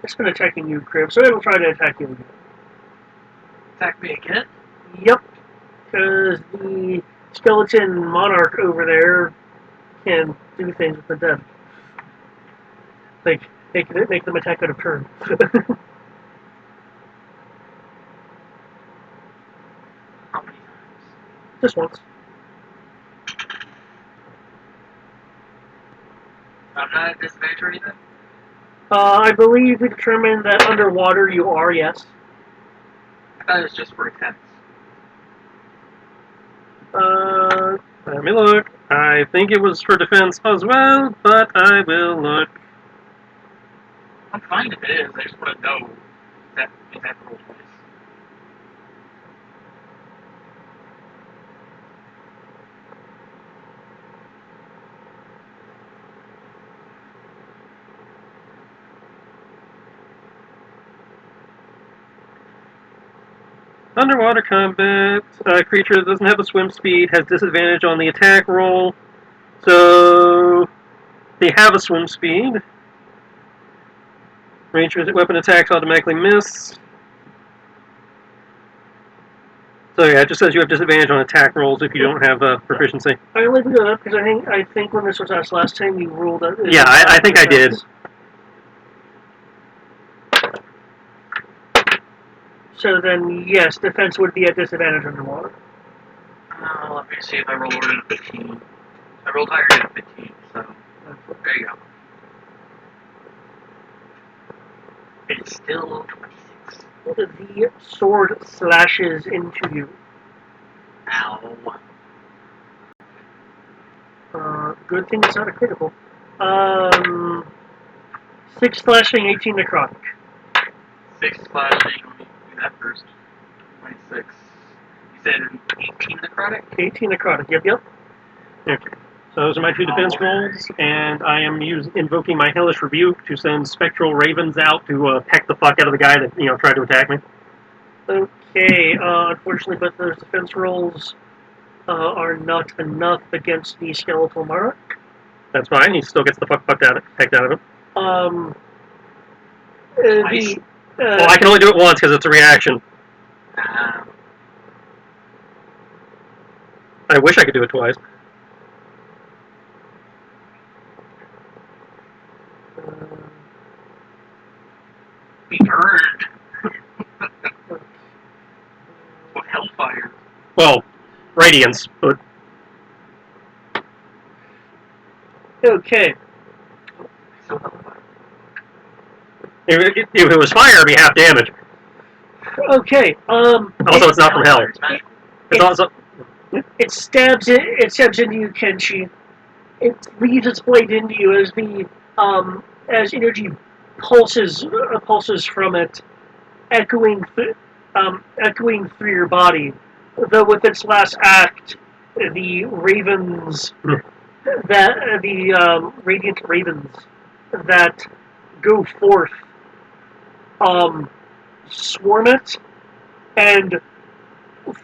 It's been attacking you, Crib, so it'll try to attack you again. Attack me again? Yep, because the skeleton monarch over there can do things with the dead. Like, make them attack out of turn. How many times? Just once. I'm not at disadvantage or anything? I believe we determined that underwater you are, yes. I thought it was just for attacks. Let me look. I think it was for defense as well, but I will look. I'm fine if it is. I just want to know that if that roll twice. Underwater combat, creature that doesn't have a swim speed has disadvantage on the attack roll. So they have a swim speed. Range weapon attacks automatically miss. So yeah, it just says you have disadvantage on attack rolls if you don't have proficiency. I only put it up because I think when this was asked last time, you ruled that. Yeah, I think I did. So then, yes, defense would be at disadvantage underwater. Let me see if I roll lower than a 15. I rolled higher than a 15, so there you go. It's still 26. The sword slashes into you. Ow. Good thing it's not a critical. 6 slashing, 18 necrotic. 6 slashing. Let me do that first. 26. You said 18 necrotic? 18 necrotic, yep. Okay. So those are my 2 defense rolls, and I am invoking my Hellish Rebuke to send spectral ravens out to peck the fuck out of the guy that tried to attack me. Okay, unfortunately, both those defense rolls are not enough against the skeletal monarch. That's fine. He still gets the pecked out of him. Nice. Well, I can only do it once because it's a reaction. I wish I could do it twice. Be burned. With hellfire. Well, radiance, but Okay. So hellfire. if it was fire, it'd be half damage. Okay. Also, it's not from hell. It's also. It stabs into you, Kenshi. It leaves its blade into you as energy pulses from it, echoing through your body. Though with its last act, the ravens radiant ravens that go forth swarm it and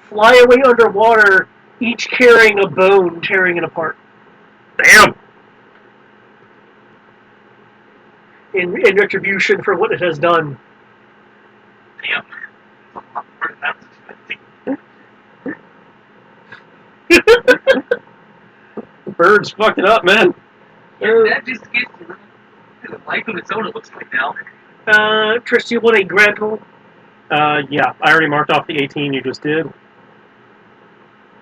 fly away underwater, each carrying a bone, tearing it apart. Damn! In retribution for what it has done. Damn. That was expecting. Birds fucking up, man. Yeah, that just gets a life of its own, it looks like now. Tris, you want a grand roll? Yeah, I already marked off the 18 you just did.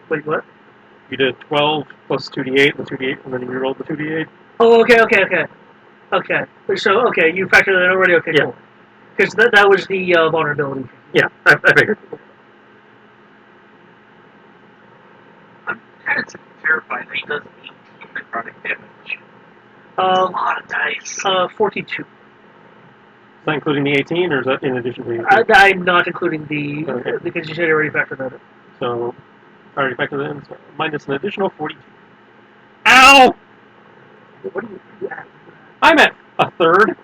Wait, what? You did 12 plus 2d8, the 2d8, and then you rerolled the 2d8. Oh, okay. So, okay, you factored that already? Okay, Yeah. cool. Because that was the vulnerability. Yeah, I figured. I'm kind of terrified that he does 18 necrotic damage. That's a lot of dice. 42. Is that including the 18, or is that in addition to the 18? I'm not including the... Okay. Because you said you already factored that in. So, Alright, back to the end. So minus an additional 42. Ow! What do you have? I'm at a third.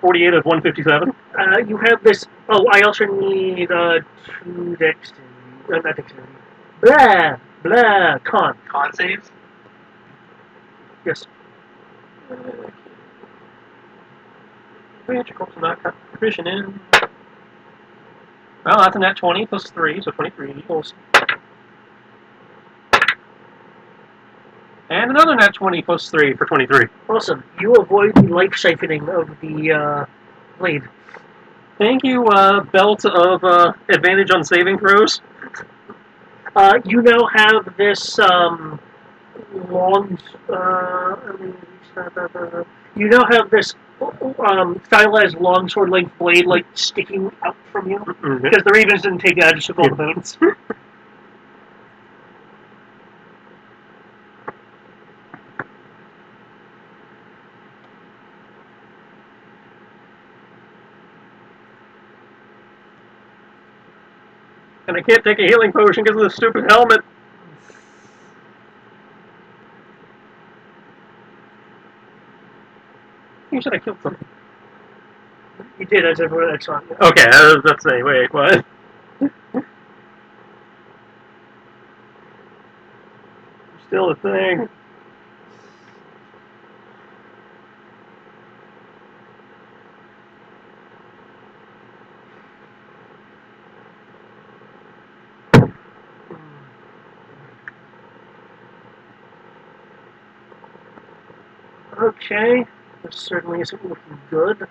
48 of 157. You have this. Oh, I also need 2 dexterity. Not dexterity. Blah, blah, con. Con saves? Yes. Which, of course, not got proficient in. Well, that's a net 20 plus 3, so 23 equals. And another net 20 plus 3 for 23. Awesome. You avoid the life siphoning of the blade. Thank you, belt of advantage on saving throws. You now have this long. You now have this stylized longsword length blade like sticking out from you Mm-hmm. because the Ravens didn't take it. I just took all the bones. And I can't take a healing potion because of the stupid helmet. You said I killed something. You did as everyone I saw. Okay, let's say, wait, what? Still a thing. Okay, this certainly isn't looking good.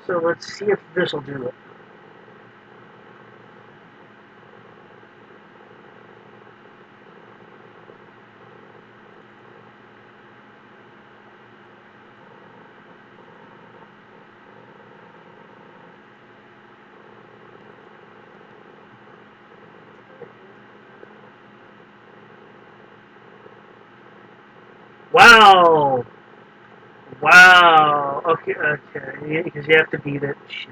So let's see if this will do it. Wow! Wow! Okay, because you have to beat it. Shit.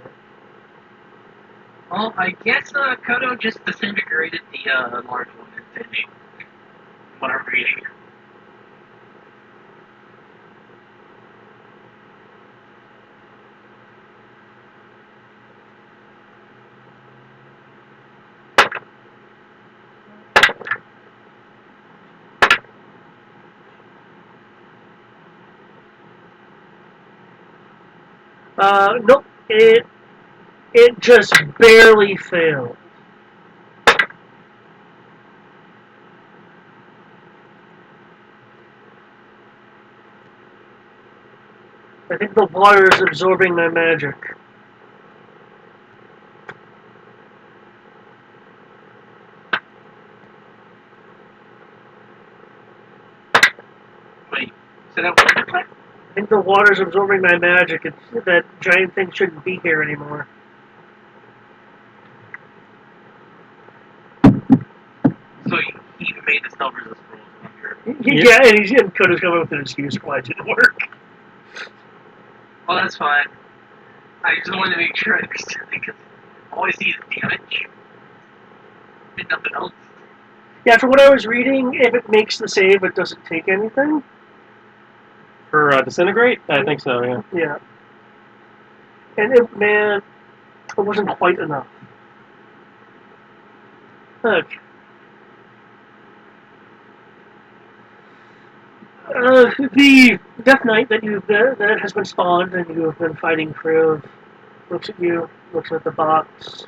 Well, I guess Kodo just disintegrated the large one, didn't he? What I'm reading. Nope. It just barely failed. I think the water is absorbing my magic. Wait, so that was the I think the water's absorbing my magic. That giant thing shouldn't be here anymore. So he made the spell resist rolls. Yeah, and Koda's coming up with an excuse for why it didn't work. Well, that's fine. I just wanted to make sure I understood because all I see is damage and nothing else. Yeah, from what I was reading, if it makes the save, it doesn't take anything. For disintegrate? I think so, yeah. Yeah. And man, it wasn't quite enough. Okay. The Death Knight that has been spawned and you have been fighting through looks at you, looks at the box,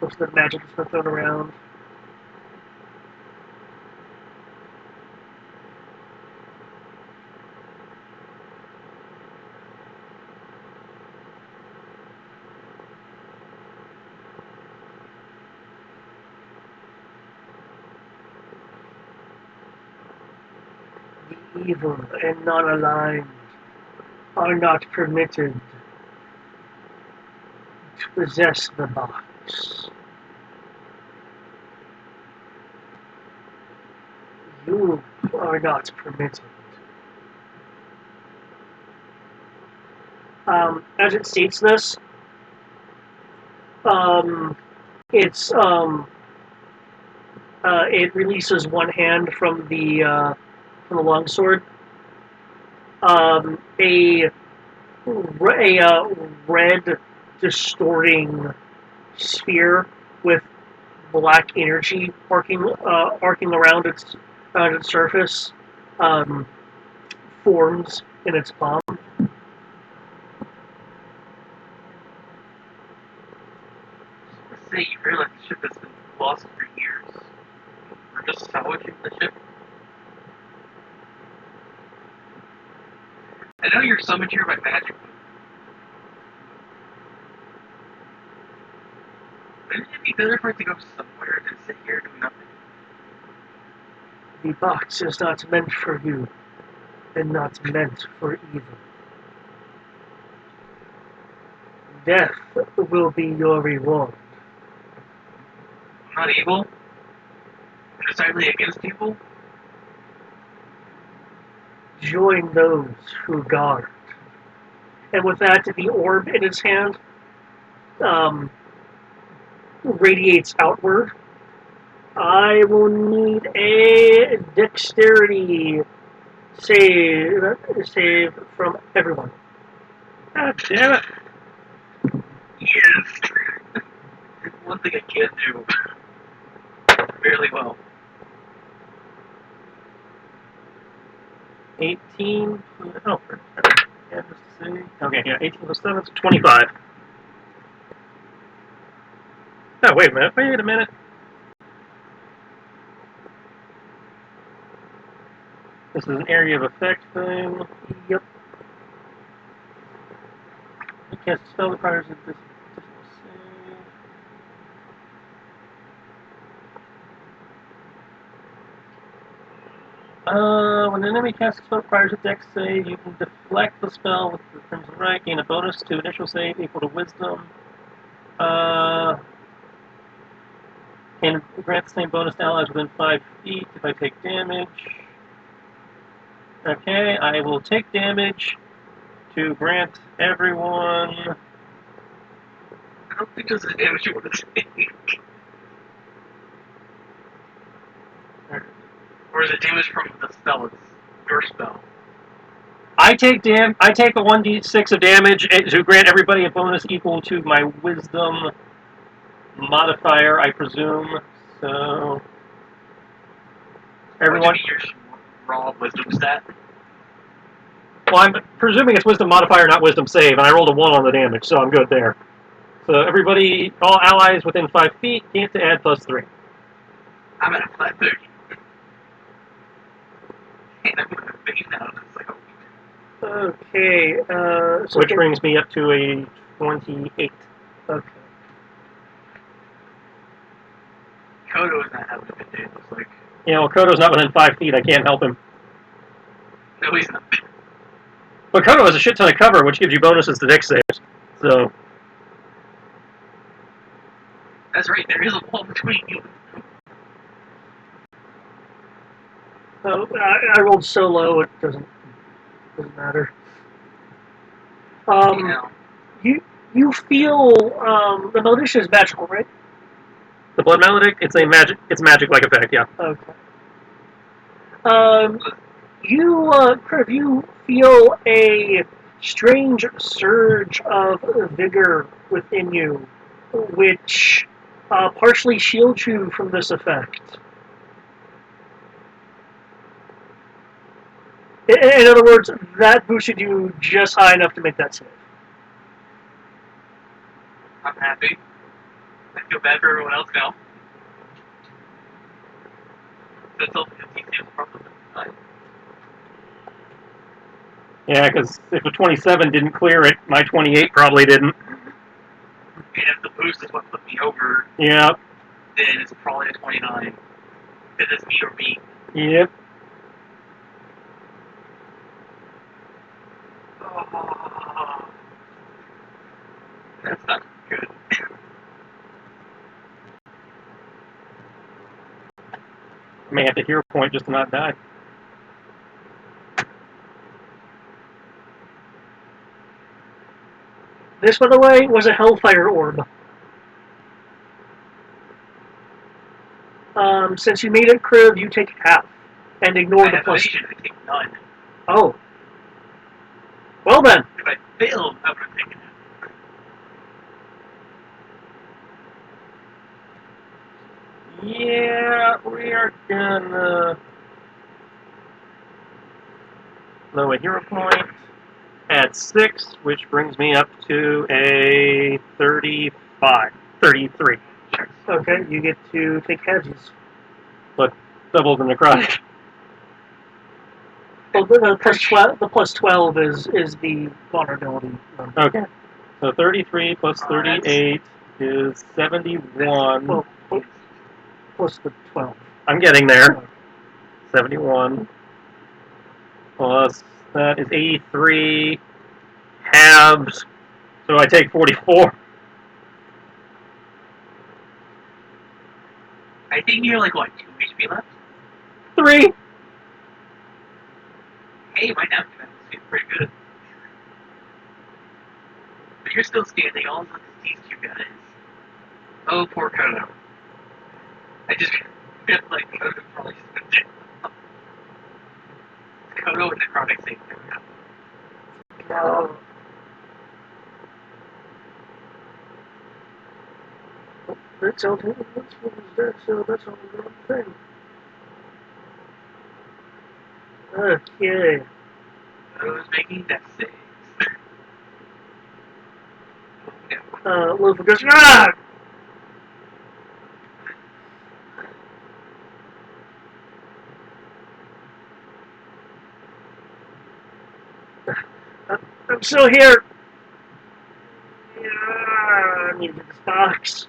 looks at the magic that's been thrown around. The evil and non-aligned are not permitted to possess the box. You are not permitted. As it states this, it's it releases one hand from the longsword. A red distorting sphere with black energy arcing around its surface forms in its palm. Let's say you realize the ship has been lost for years. We're just salvaging the ship. I know you're summoned here by magic, but wouldn't it be better for it to go somewhere than sit here doing nothing? The box is not meant for you, and not meant for evil. Death will be your reward. I'm not evil. I'm decidedly against evil. Join those who guard. And with that, the orb in his hand radiates outward. I will need a dexterity save from everyone. God damn it. Yes. One thing I can't do fairly well. 18. Oh, yeah, just to see. Okay, yeah, 18 plus 7 is 25. Oh, wait a minute. This is an area of effect thing. Yep. You cast a spell that requires a additional save. When an enemy casts a spell that requires a dex save, you can deflect the spell with the Crimson Right, gain a bonus to initial save equal to Wisdom. And grant the same bonus to allies within 5 feet if I take damage. Okay, I will take damage to grant everyone. I don't think there's a damage you want to take. Or is it damage from the spell? It's your spell. I take a 1d6 of damage to grant everybody a bonus equal to my Wisdom modifier, I presume. So everyone. What your raw wisdom stat? Well, I'm presuming it's Wisdom modifier, not Wisdom save, and I rolled a 1 on the damage, so I'm good there. So everybody, all allies within 5 feet, get to add +3. I'm at a flat 30. And I'm going to base now. It's like, Okay. So Which brings me up to a 28. Okay. Kodo is not having a good day, it looks like. Yeah, well, Kodo's not within 5 feet. I can't help him. No, he's not. But Kodo has a shit ton of cover, which gives you bonuses to dex saves. So, That's right, there is a wall between you. I rolled so low it doesn't matter. You feel the malediction is magical, right? the Blood Maledict, it's magic-like effect, yeah. Okay. Criv, you feel a strange surge of vigor within you, which partially shields you from this effect. In other words, that boosted you just high enough to make that save. I'm happy. I feel bad for everyone else now. That's all because he feels probably fine. Yeah, because if a 27 didn't clear it, my 28 probably didn't. And if the boost is what put me over, Yeah. then it's probably a 29. Because it's me or me. Yep. Oh, that's not good. I may have to hero point just to not die. This, by the way, was a Hellfire Orb. Since you made it crib, you take half. And ignore I the have plus. evasion, I take none. Oh. Well then. If I failed, I would have taken it. Yeah, we are gonna lower a hero point at 6, which brings me up to a 33. Sure. Okay, you get to take hedges. But double the necrotic. Well, the plus 12 is the vulnerability number. Okay. So 33 plus 38 is 71. Well, plus the 12. I'm getting there. 71 plus that is 83 halves. So I take 44. I think you're like, what, 2 HP left? 3. Hey, my nap seems pretty good. But you're still standing, all of these two guys. Oh, poor Kodo. I just feel like Kodo probably stood down. Kodo and Necrotic same thing. No. That's all. So that's all the wrong thing. Okay. Kodo's making death saves. Luffy goes, ah! I'm still here. Yeah, I need this box.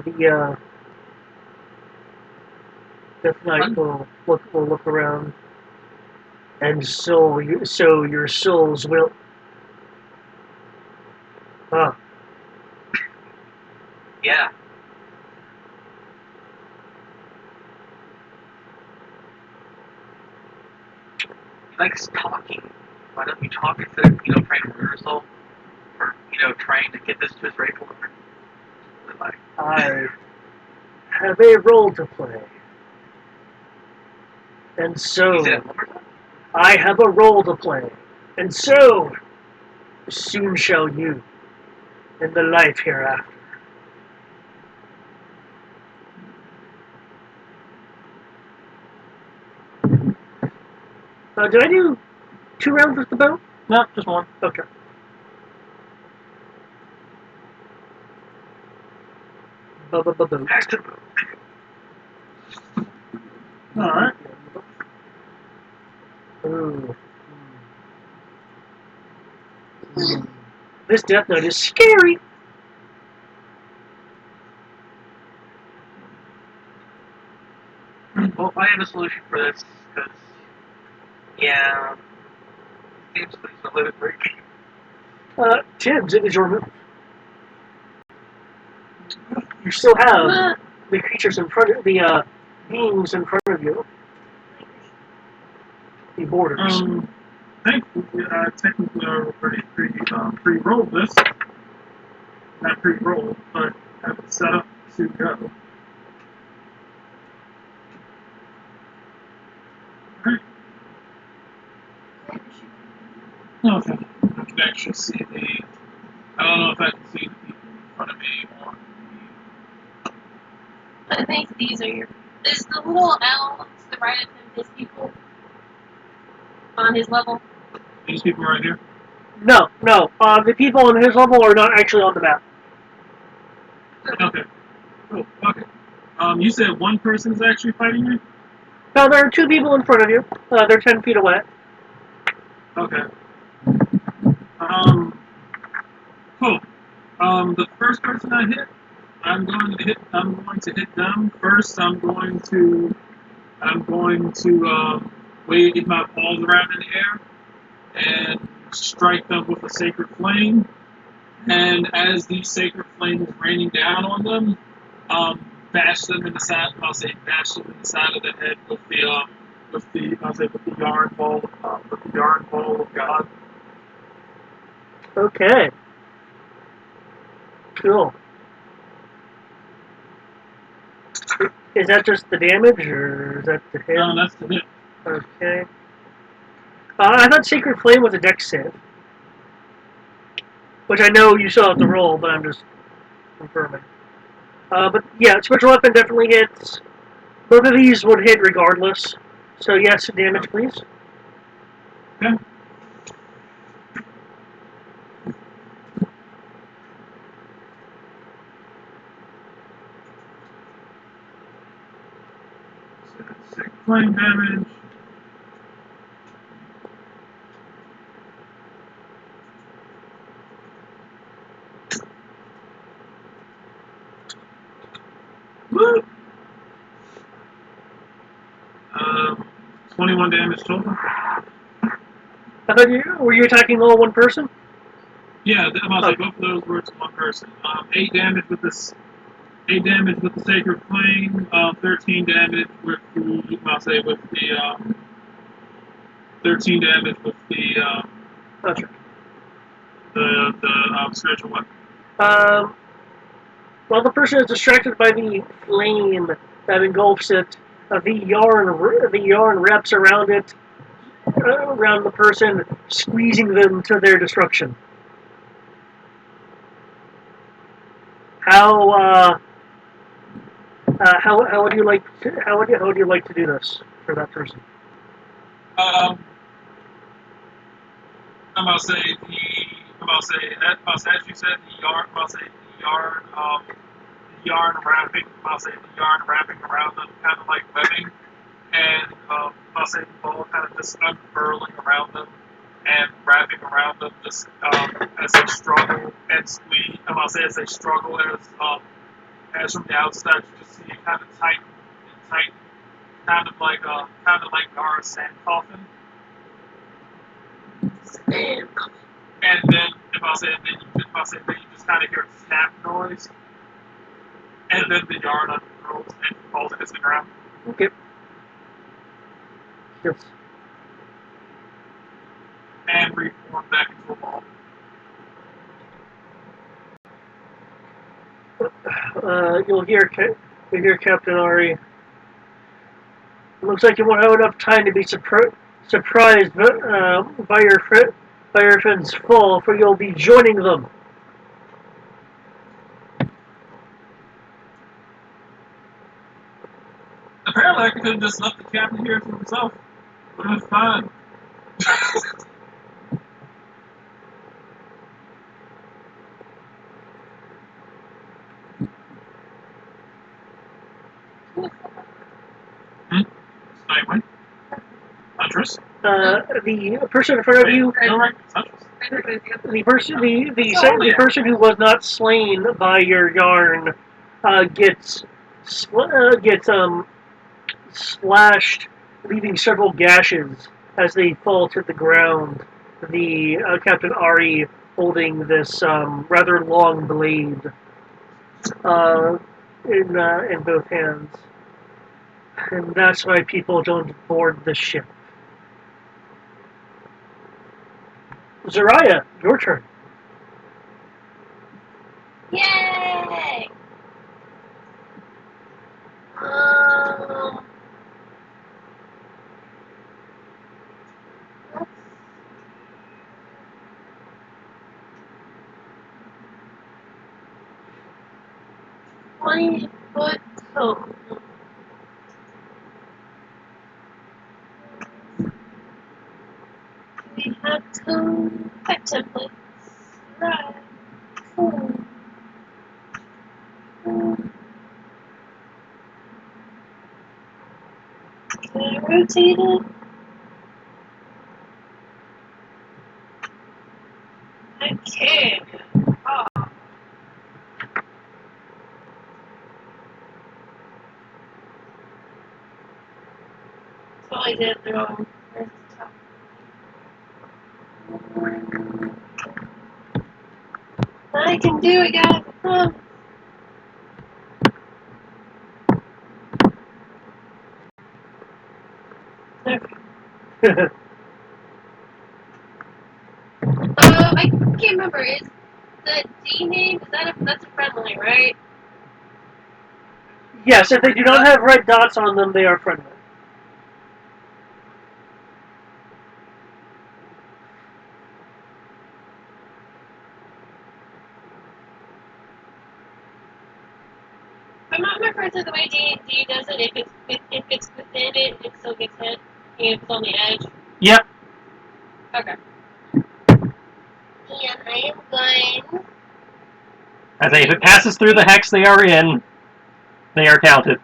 The Death Knight will look around, and so your souls will. Ah, Yeah. He likes talking. Why don't you talk instead of, trying to rehearsal? Or, trying to get this to his rightful owner? Like, I have a role to play, and so you said it one more time? I have a role to play, and so soon shall you in the life hereafter. Did I do 2 rounds with the bow? No, just 1. Okay. Boom. Back to the Alright. Ooh. This Death Note is scary. Well, I have a solution for this, because, yeah, game's please don't let it break. Tibbs, it is your move. You still have the creatures in front of the beings in front of you. The borders. Thankfully, I technically already pre-rolled this. Not pre-rolled, but have it set up to go. Alright. Okay. I can actually see the. I don't know if I can see the people in front of me on I think these are your. Is the little owl to the right of him his people on his level? these people right here. No. The people on his level are not actually on the map. Okay. Cool. Okay. You said one person is actually fighting me? No, there are 2 people in front of you. They're 10 feet away. Okay. Cool. The first person I hit, I'm going to hit them first. I'm going to wave my paws around in the air and strike them with a sacred flame. and as the sacred flame is raining down on them, bash them in the side. I'll say bash them in the side of the head with the yarn ball of God. Okay. Cool. Is that just the damage, or is that the hit? That's the hit. Okay. I thought Sacred Flame was a dex save. Which I know you still have to roll, but I'm just confirming. But yeah, Spiritual Weapon definitely hits. Both of these would hit regardless. So yes, damage please. Okay. So that's 6 flame damage. Woo! 21 damage total. I thought were you attacking all one person? Yeah, both of those were to one person. 8 damage with this. 8 damage with the Sacred Flame. 13 damage with the. 13 damage with the. Gotcha. The spiritual weapon. While the person is distracted by the flame that engulfs it, the yarn wraps around it, around the person, squeezing them to their destruction. How would you like to do this for that person? I'm gonna say as you said, the yarn wrapping around them, kind of like webbing, and I'll say the ball kind of just unfurling around them and wrapping around them, just as they struggle and squeeze. As they struggle, as from the outside you just see it kind of tighten and tighten, kind of like Gar's sand coffin. And then then you just kind of hear a snap noise, and then the yarn unfurls and falls against the ground. Okay. Yes. And reform back into a ball. You'll hear Captain Ari. Looks like you won't have enough time to be surprised by your friend's fall, for you'll be joining them. Apparently, I could have just left the captain here to himself. Would have been fine. Nightwing. Huntress. The person in front of you. No, right. Huntress. The person who was not slain by your yarn gets splashed, leaving several gashes as they fall to the ground. The Captain Ari holding this rather long blade in both hands, and that's why people don't board the ship. Zariah, your turn. Yay! Let's 20-foot total. We have 2 quick templates. Right. Cool. Can I rotate it? I can. Oh. So I did it wrong. Where's the top? I can do it, guys. Oh. I can't remember. Is the D name? That's a friendly, right? Yes, if they do not have red dots on them, they are friendly. I'm not referring to the way D does it. If it's within it, it still gets hit. If it's on the edge. Yep. Okay. And I am going. I say if it passes through the hex they are in, they are counted.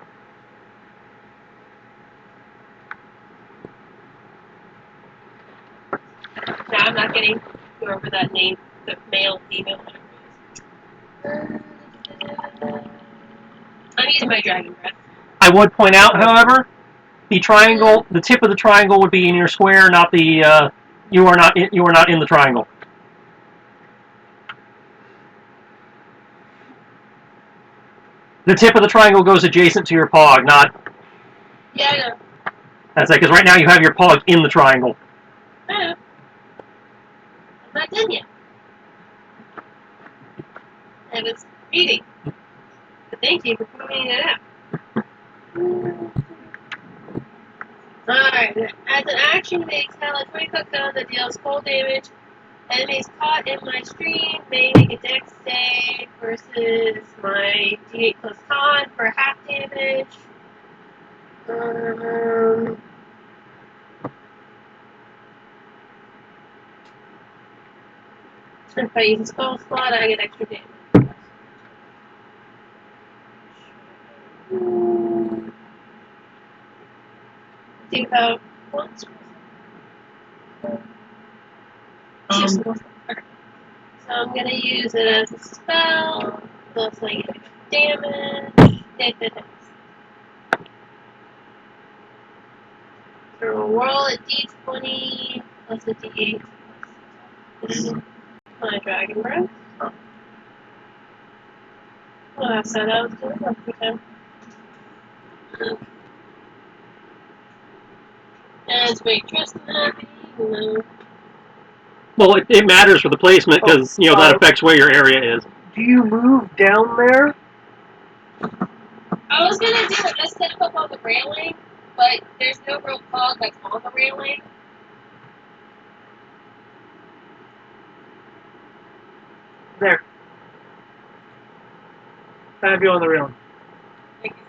No, I'm not getting whoever that name, the male, female, whatever it is. I'm using my dragon breath. I would point out, however, the triangle, the tip of the triangle would be in your square, not the. You are not in the triangle. The tip of the triangle goes adjacent to your pog, not. Yeah, I know. That's like, because right now you have your pog in the triangle. I know. I'm not done yet. I was reading. But thank you for pointing it out. Alright, as an action, may exhale a 20-foot gun that deals cold damage. Enemies caught in my stream may make a dex save versus my D8 plus con for half damage. If I use a spell slot, I get extra damage. Do you have one spell slot? Two spell slots. Okay. So I'm going to use it as a spell. Plus I get damage. Hit. So we'll roll a d20 plus a d8. This is my dragon breath. Oh, I said I was doing that for time. As make Tristan happy. No. Well, it matters for the placement because that affects where your area is. Do you move down there? I was gonna do a step up on the railing, but there's no real fog that's on the railing. There. I have you on the railing. Thank you.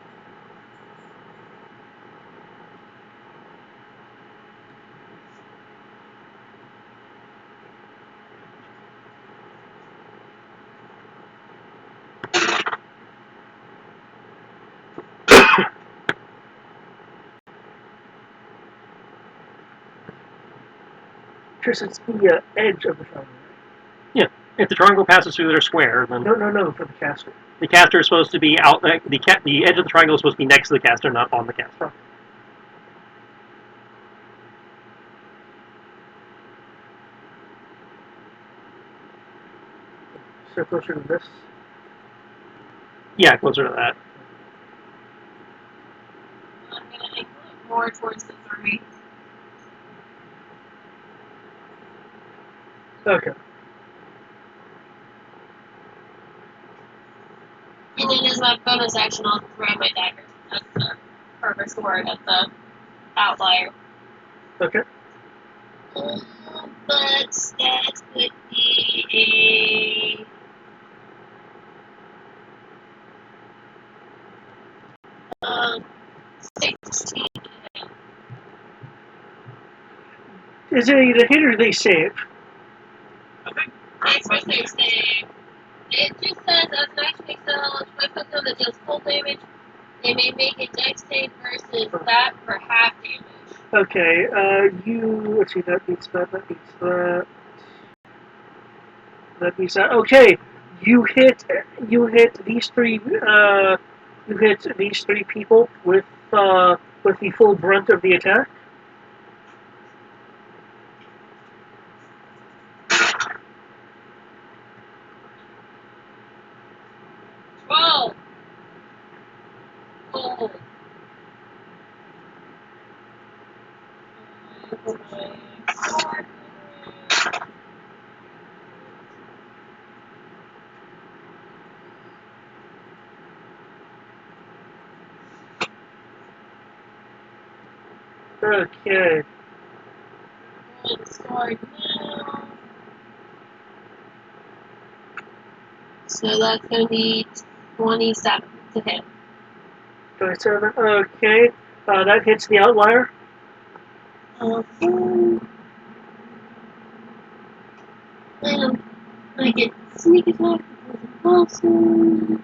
Tristan's the edge of the triangle. Yeah. If the triangle passes through their square, then No, for the caster. the caster is supposed to be out. The edge of the triangle is supposed to be next to the caster, not on the caster. So closer to this. Yeah, closer to that. I'm gonna make it more towards the 3. Okay. And then as my bonus action, I'll throw my dagger at the purpose sword at the outlier. Okay. But that would be a 16. Is it either hit or they save? It's my save. It just says as an action excel, if I put them that deals full damage, they may make a dex save versus that for half damage. Okay, let's see, that beats that, that beats that. Okay, you hit these three, you hit these three people with the full brunt of the attack. good. Okay. Let's start now. So that's going to be 27 to hit. 27. Okay. That hits the outlier. And I get sneak attack because awesome.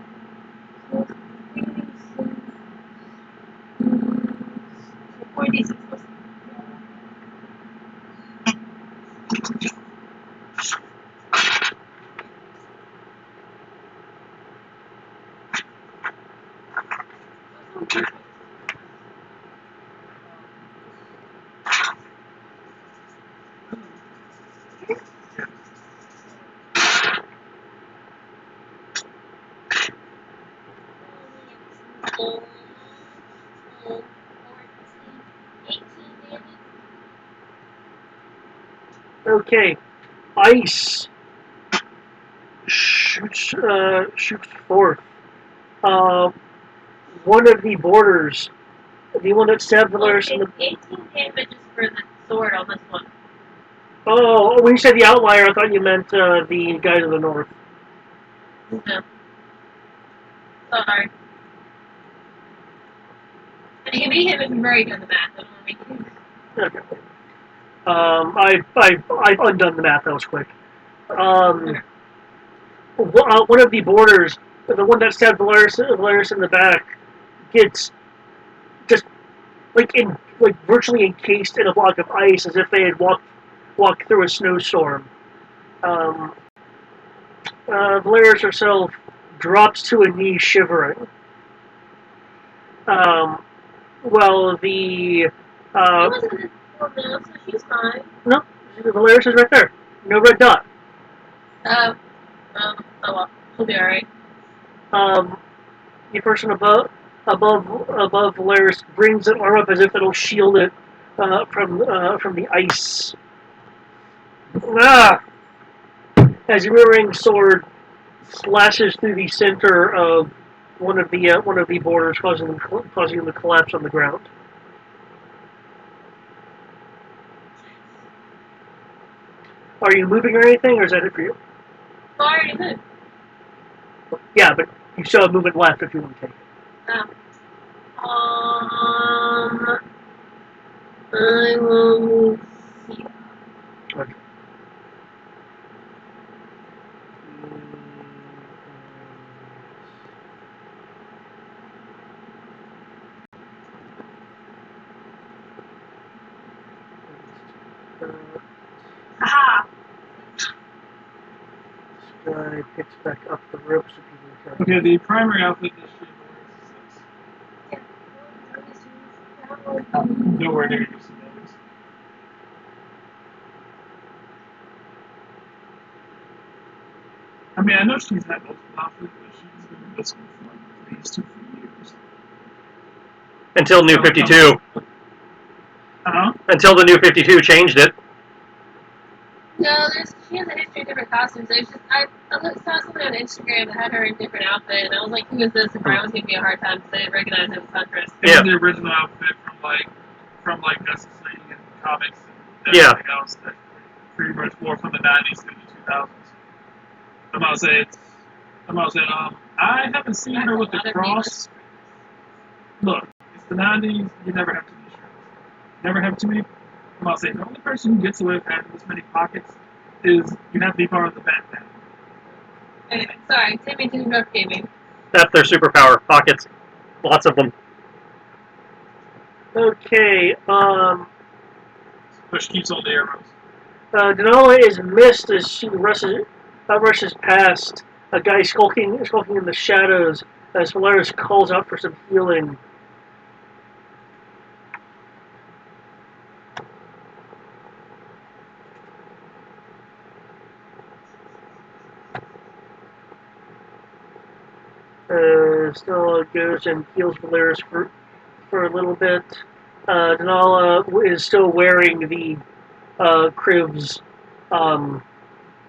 46. Okay. Ice shoots forth. One of the borders, the one that stabbed Valeris in the. 18 damages for the sword on this one. Oh, when you said the outlier, I thought you meant the guy to the north. No. Sorry. And you can beat him if you're very good at the math. I don't want to make it. Okay. I've undone the math. That was quick. One of the borders, the one that stabbed Valeris in the back, gets just virtually encased in a block of ice, as if they had walked through a snowstorm. Valeris herself drops to a knee, shivering. Well, the She wasn't in the full now, so she's fine. no, Valeris is right there. No red dot. Oh well, she'll be alright. The person above Valeris brings an arm up as if it'll shield it from the ice. Ah! As your mirroring sword slashes through the center of one of the borders, causing them to collapse on the ground. Are you moving or anything, or is that it for you? Oh, I already moved. Yeah, but you still have movement left if you want to take it. I will see. Okay. Aha! This guy picks back up the ropes of people. Okay, the primary outfit that she wears is nowhere near your civilians. I mean, I know she's had multiple outfits, but she's been in this one for like these 2 years. Until New 52. Until the New 52 changed it. No, she has a history of different costumes. I saw something on Instagram that had her in a different outfit, and I was like, who is this? And Brian was giving me a hard time because I didn't recognize it was Huntress. It was the original outfit from Justice League and comics and everything else that pretty much wore from the 90s through the 2000s. I'm about to say, I haven't seen her with the cross. Look, it's the 90s, you never have too many shirts. Never have too many. I'm about to say, the only person who gets away with having this many pockets is you have to be part of the Batman. Anyway, sorry, Timmy to interrupt gaming. That's their superpower. Pockets. Lots of them. Okay, But she keeps all the arrows. Denala is missed as she rushes past a guy skulking in the shadows as Valeris calls out for some healing. Still goes and heals Valeris for a little bit. Denala is still wearing the Crib's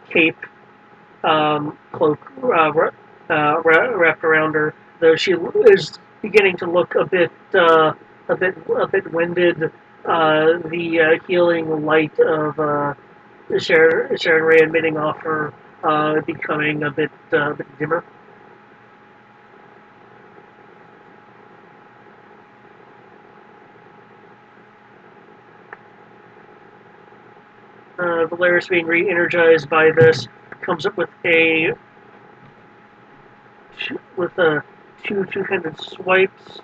cape, cloak wrapped around her, though she is beginning to look a bit winded. The healing light of Sharon Ray emitting off her becoming a bit dimmer. Valeris, being re-energized by this, comes up with a two-handed swipes.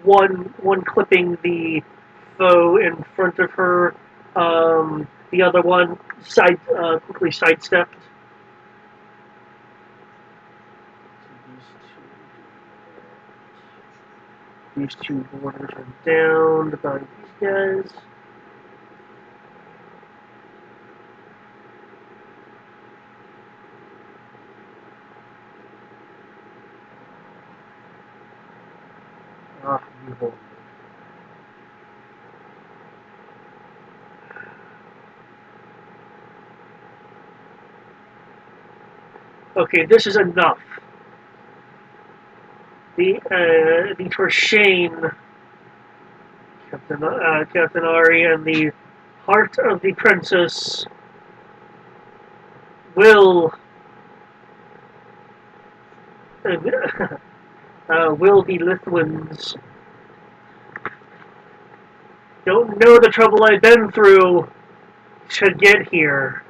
One clipping the foe in front of her. The other one quickly sidestepped. These two borders are downed by these guys. Evil. Okay, this is enough. The Torshane, Captain Ari, and the heart of the princess will be Lithuans. Don't know the trouble I've been through to get here.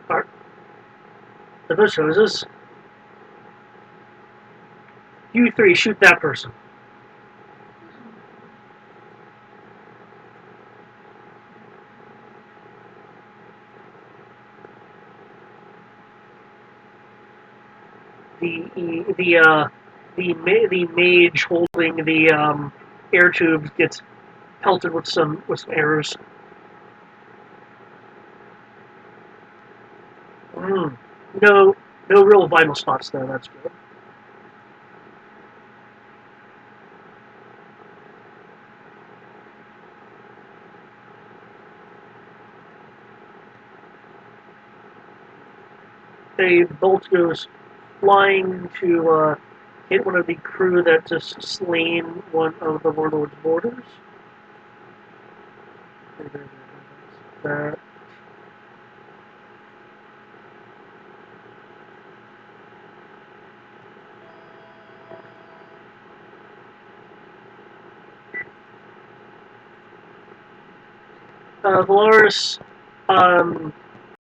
Are those hoses? You three, shoot that person. The mage holding the air tubes gets pelted with some arrows. No real vital spots though. That's good. A bolt goes flying to hit one of the crew that just slain one of the warlord's boarders. That. Valeris,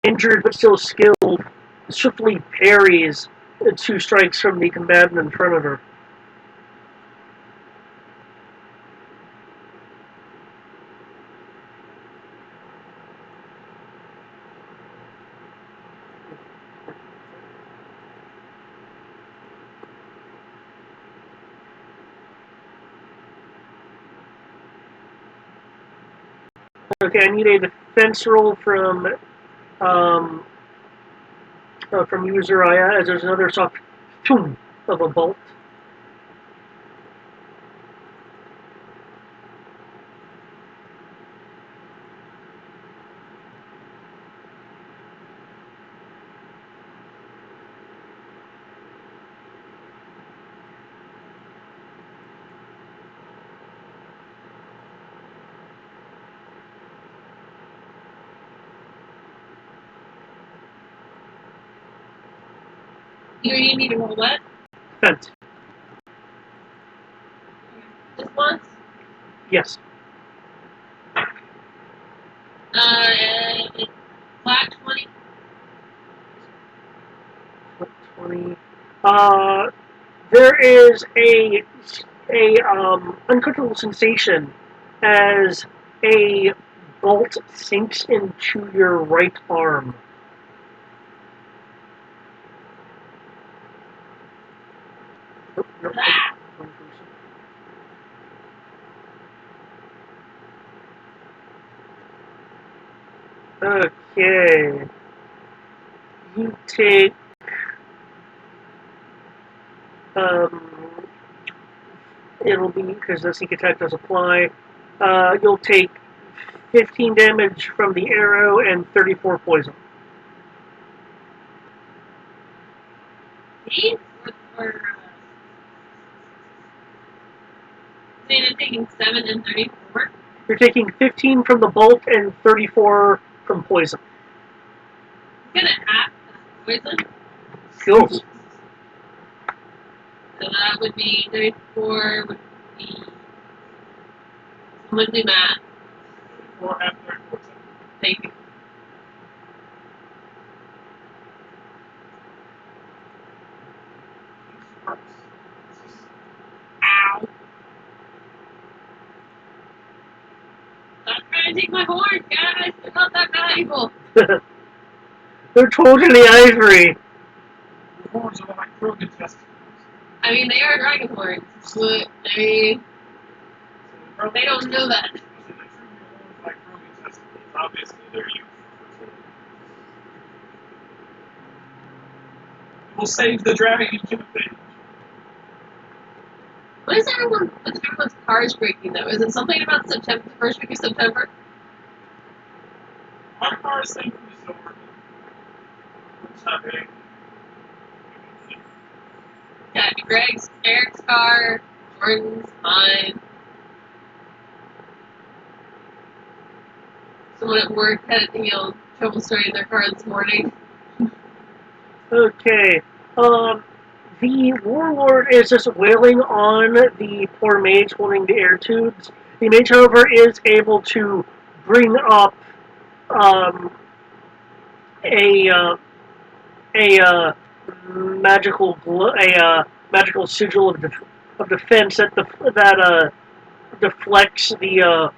injured but still skilled, swiftly parries two strikes from the combatant in front of her. Okay, I need a defense roll from Uzuriah, as there's another soft boom of a bolt. You need to roll what? Defense. Just once? Yes. It's flat 20. 20. There is a uncomfortable sensation as a bolt sinks into your right arm. Nope, nope, Ah! one person. Okay. You take it'll be because the sneak attack does apply. You'll take 15 damage from the arrow and 34 poison. Me? Saying I'm taking 7 and 34. You're taking 15 from the bolt and 34 from poison. I'm gonna half that poison. Cool. So that would be 34 would be. Someone do math. 4 half 34 seconds. Thank you. Ow. Stop trying to take my horn, guys. They're not that valuable. They're totally ivory. The horns are like Krogan testicles. I mean, they are dragon horns, but they don't know that. So they treat your horns like Krogan testicles. Obviously, they're used for fertility. It will save the dragon advantage. What is everyone's cars breaking though? Is it something about September, the first week of September? My car is thankfully still working. It's not big. Yeah, Greg's, Eric's car, Jordan's, mine. Someone at work had trouble starting their car this morning. Okay. The warlord is just wailing on the poor mage holding the air tubes. The mage, however, is able to bring up a magical sigil of defense that deflects the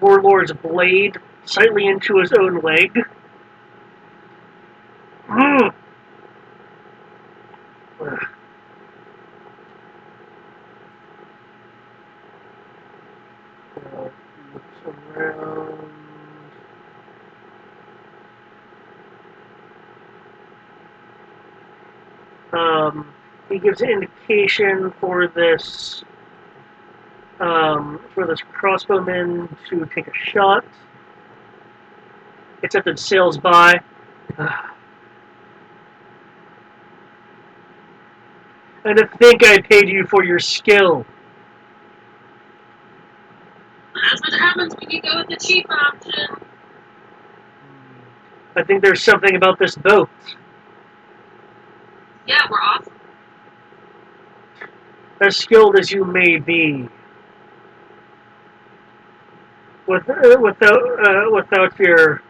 warlord's blade slightly into his own leg. Mm. Looks around. He gives an indication for this crossbowman to take a shot. Except it sails by. And to think I paid you for your skill. That's what happens when you go with the cheap option. I think there's something about this boat. Yeah, we're awesome. As skilled as you may be, without your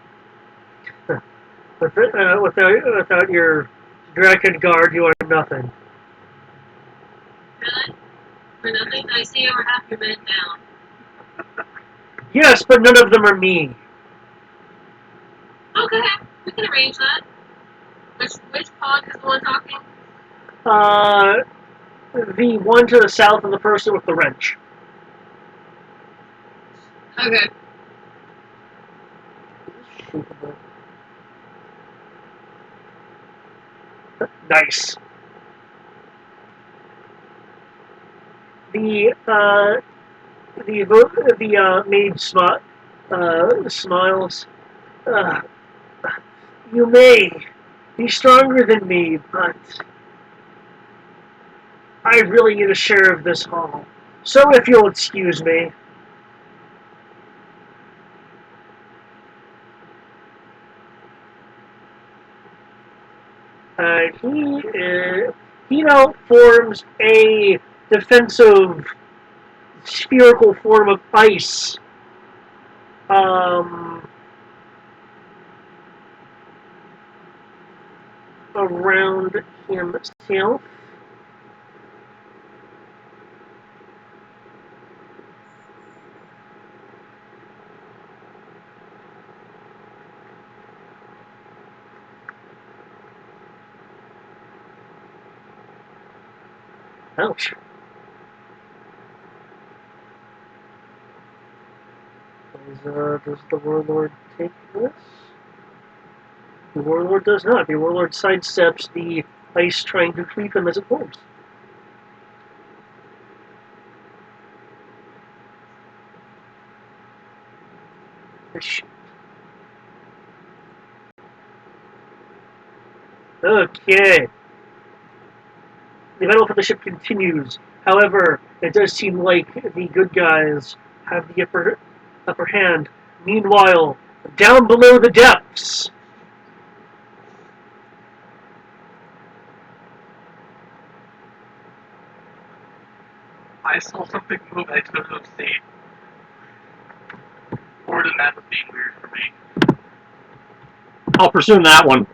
without your dragon guard, you are nothing. Really? For nothing? I see over half your men down. Yes, but none of them are me. Okay, we can arrange that. Which pod is the one talking? The one to the south and the person with the wrench. Okay. Nice. The maid smiles. You may be stronger than me, but I really need a share of this haul. So if you'll excuse me. He now forms a defensive spherical form of ice. Around himself. Ouch. Does the warlord take this? The Warlord does not. The Warlord sidesteps the ice trying to creep him as it forms. Okay. The battle for the ship continues. However, it does seem like the good guys have the upper hand. Meanwhile, down below the depths, I saw something move. I took a see. Or the map was being weird for me. I'll presume that one.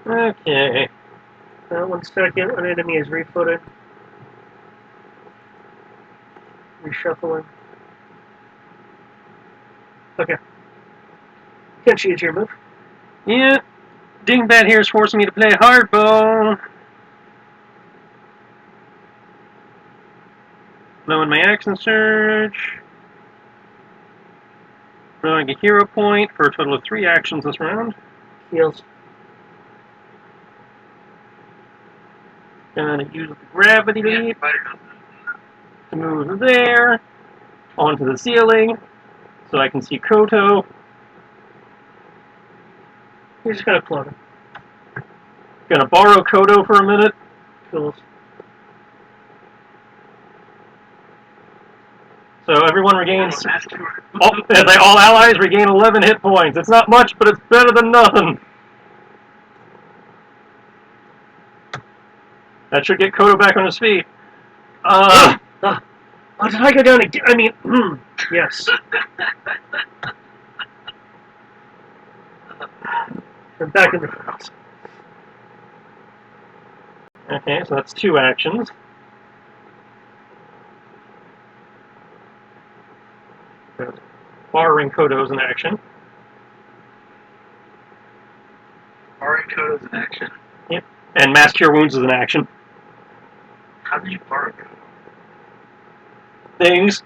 Okay. 1 second. An enemy is refooted. Reshuffling. Okay. Kenshi, it's your move. Yeah. Dingbat here is forcing me to play hardball. Blowing my action surge. Throwing a hero point for a total of 3 actions this round. Heals. Gonna use the gravity leap to move there, onto the ceiling, so I can see Koto. He's just gonna float him. Gonna borrow Koto for a minute. Heals. So everyone regains, Oh, all allies regain 11 hit points. It's not much, but it's better than nothing. That should get Koto back on his feet. Oh, did I go down again? I mean, yes. I'm back in the house. Okay, so that's 2 actions. Borrowing Koto's an action. Borrowing Koto's an action. Yep. And Mass Cure Wounds is an action. How did you borrow Koto? Things.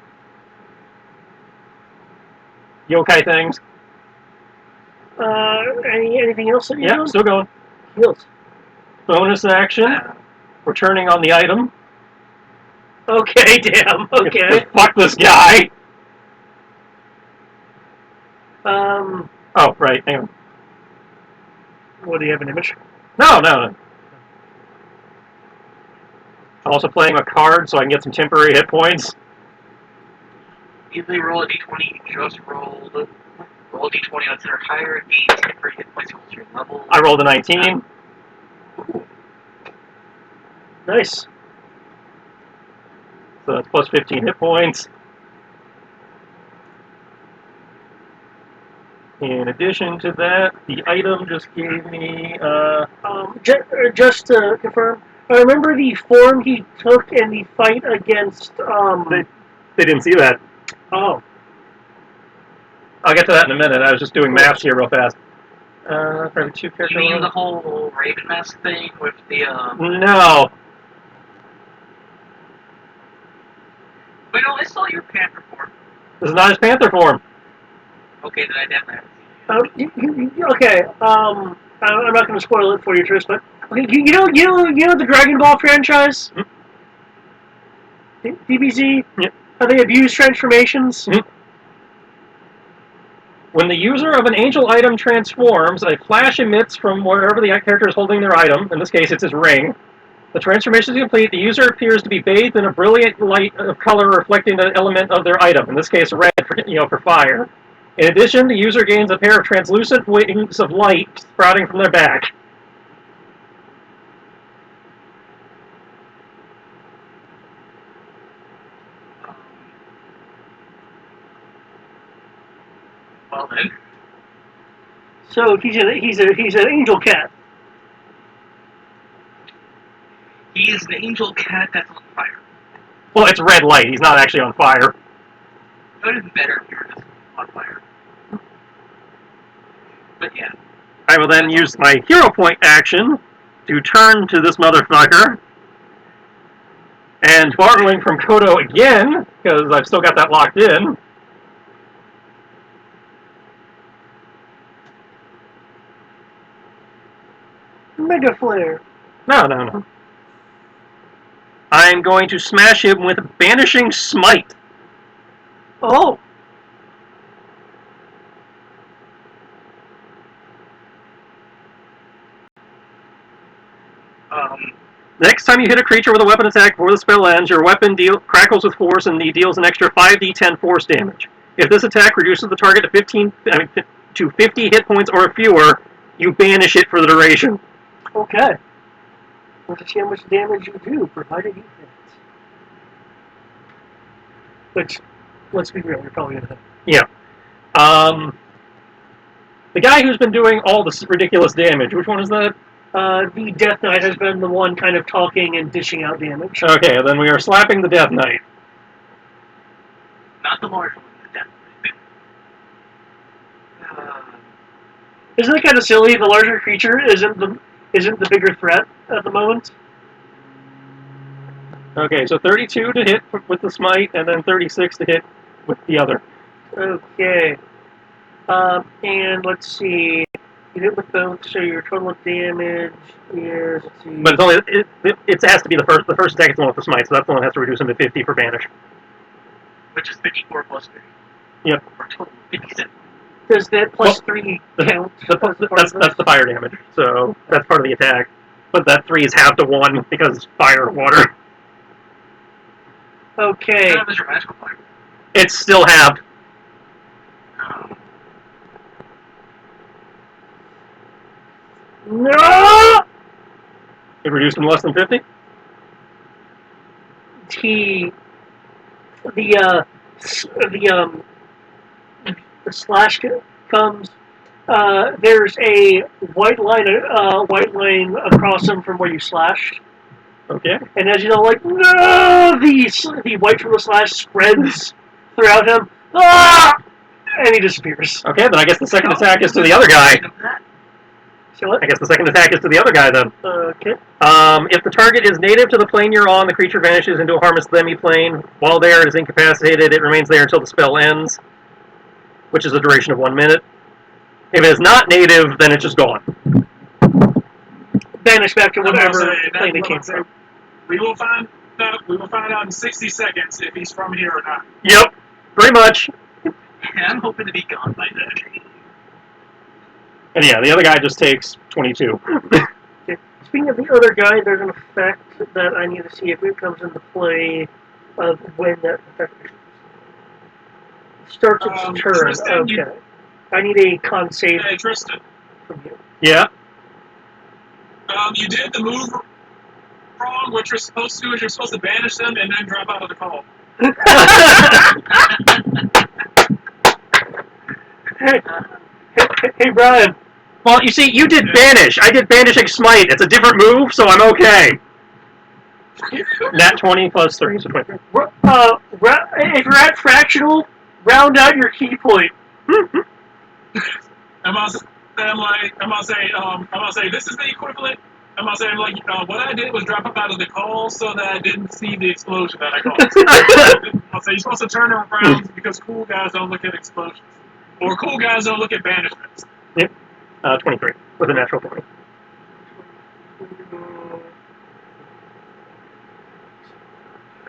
Yokai things. Anything else that you Yeah, do? still going. Heals. Bonus action. Returning on the item. Okay, damn. Okay. Fuck this guy. Oh, right. Hang on. What, do you have an image? No. I'm also playing a card so I can get some temporary hit points. Easily roll a d20. Just rolled. Roll a d20 on center higher. Gain temporary hit points equal to your level. I rolled a 19. Nice. So that's plus 15 hit points. In addition to that, the item just gave me, just to confirm, I remember the form he took in the fight against, They didn't see that. Oh. I'll get to that in a minute. I was just doing maths here real fast. Probably 2 character. You mean the whole Raven Mask thing with the, No. Wait, no, I saw your Panther form. This is not his Panther form. Okay, then I definitely haven't seen it. Okay, I'm not going to spoil it for you, Tris, but okay, you know the Dragon Ball franchise, DBZ. Yep. How they abuse transformations. Mm-hmm. When the user of an angel item transforms, a flash emits from wherever the character is holding their item. In this case, it's his ring. The transformation is complete. The user appears to be bathed in a brilliant light of color reflecting the element of their item. In this case, red for fire. In addition, the user gains a pair of translucent wings of light sprouting from their back. Well then. So he's an angel cat. He is an angel cat that's on fire. Well, it's red light. He's not actually on fire. It would have been better if you were just on fire. But yeah. I will then use my hero point action to turn to this motherfucker And borrowing from Kodo again, because I've still got that locked in. Mega Flare. No. I'm going to smash him with Banishing Smite. Oh. Next time you hit a creature with a weapon attack before the spell ends, your weapon crackles with force and deals an extra 5d10 force damage. If this attack reduces the target to 50 hit points or fewer, you banish it for the duration. Okay. Let's see how much damage you do, provided you hit. Which, let's be real, you're probably gonna hit. Yeah. The guy who's been doing all this ridiculous damage, which one is that? The Death Knight has been the one kind of talking and dishing out damage. Okay, then we are slapping the Death Knight. Not the large one, the Death Knight. Isn't it kind of silly? The larger creature isn't the bigger threat at the moment. Okay, so 32 to hit with the smite, and then 36 to hit with the other. Okay. And let's see. You hit with both, so your total damage is. Let's see. But it's only it has to be the first attack is the one with the smite, so that's the one that has to reduce him to 50 for banish. Which is 54 plus 50. Yep. For a total of 57. Does that plus 3 count? That's the fire damage, so that's part of the attack. But that 3 is halved to 1 because fire and water. Okay. How does your magical fire? It's still halved. No! It reduced him to less than 50? The slash comes. There's a white line across him from where you slashed. Okay. And as you know, like, no! The white from the slash spreads throughout him. Ah! And he disappears. Okay, then I guess the second attack is to the other guy. So what? I guess the second attack is to the other guy, then. Okay. If the target is native to the plane you're on, the creature vanishes into a harmless demi-plane. While there, it is incapacitated. It remains there until the spell ends, which is a duration of 1 minute. If it is not native, then it's just gone. Vanish back to whatever plane it came from. We will find out. We will find out in 60 seconds if he's from here or not. Yep, pretty much. Yeah, I'm hoping to be gone by then. And yeah, the other guy just takes 22. Okay. Speaking of the other guy, there's an effect that I need to see if it comes into play of when that effect starts its turn. Tristan, Okay. I need a con save Hey, Tristan. from you. Yeah. You did the move wrong. What you're supposed to do is you're supposed to banish them and then drop out of the call. Hey, Brian. Well, you see, you did Banish. I did Banishing Smite. It's a different move, so I'm okay. Nat 20 plus 3, so 23. If you're at fractional, round out your key point. I'm gonna say this is the equivalent. I'm gonna say what I did was drop up out of the call so that I didn't see the explosion that I caused. I'll say you're supposed to turn around because cool guys don't look at explosions, or cool guys don't look at banishments. Yep. 23 with a natural 20.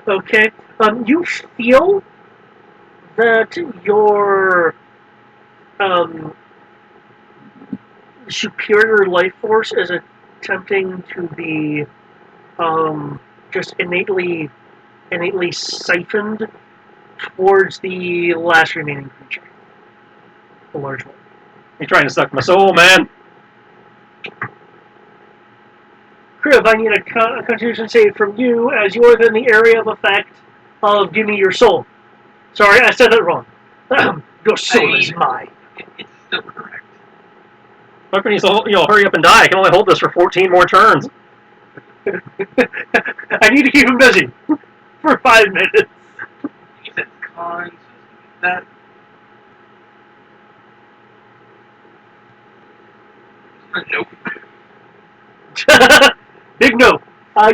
Okay. You feel that your superior life force is attempting to be just innately siphoned towards the last remaining creature, the large one. You're trying to suck my soul, man. Crib, I need a constitution save from you, as you are within the area of effect of give me your soul. Sorry, I said that wrong. Your soul is mine. It's still correct. Fuck when you'll hurry up and die. I can only hold this for 14 more turns. I need to keep him busy for 5 minutes. You said con, so that. Nope. Big no.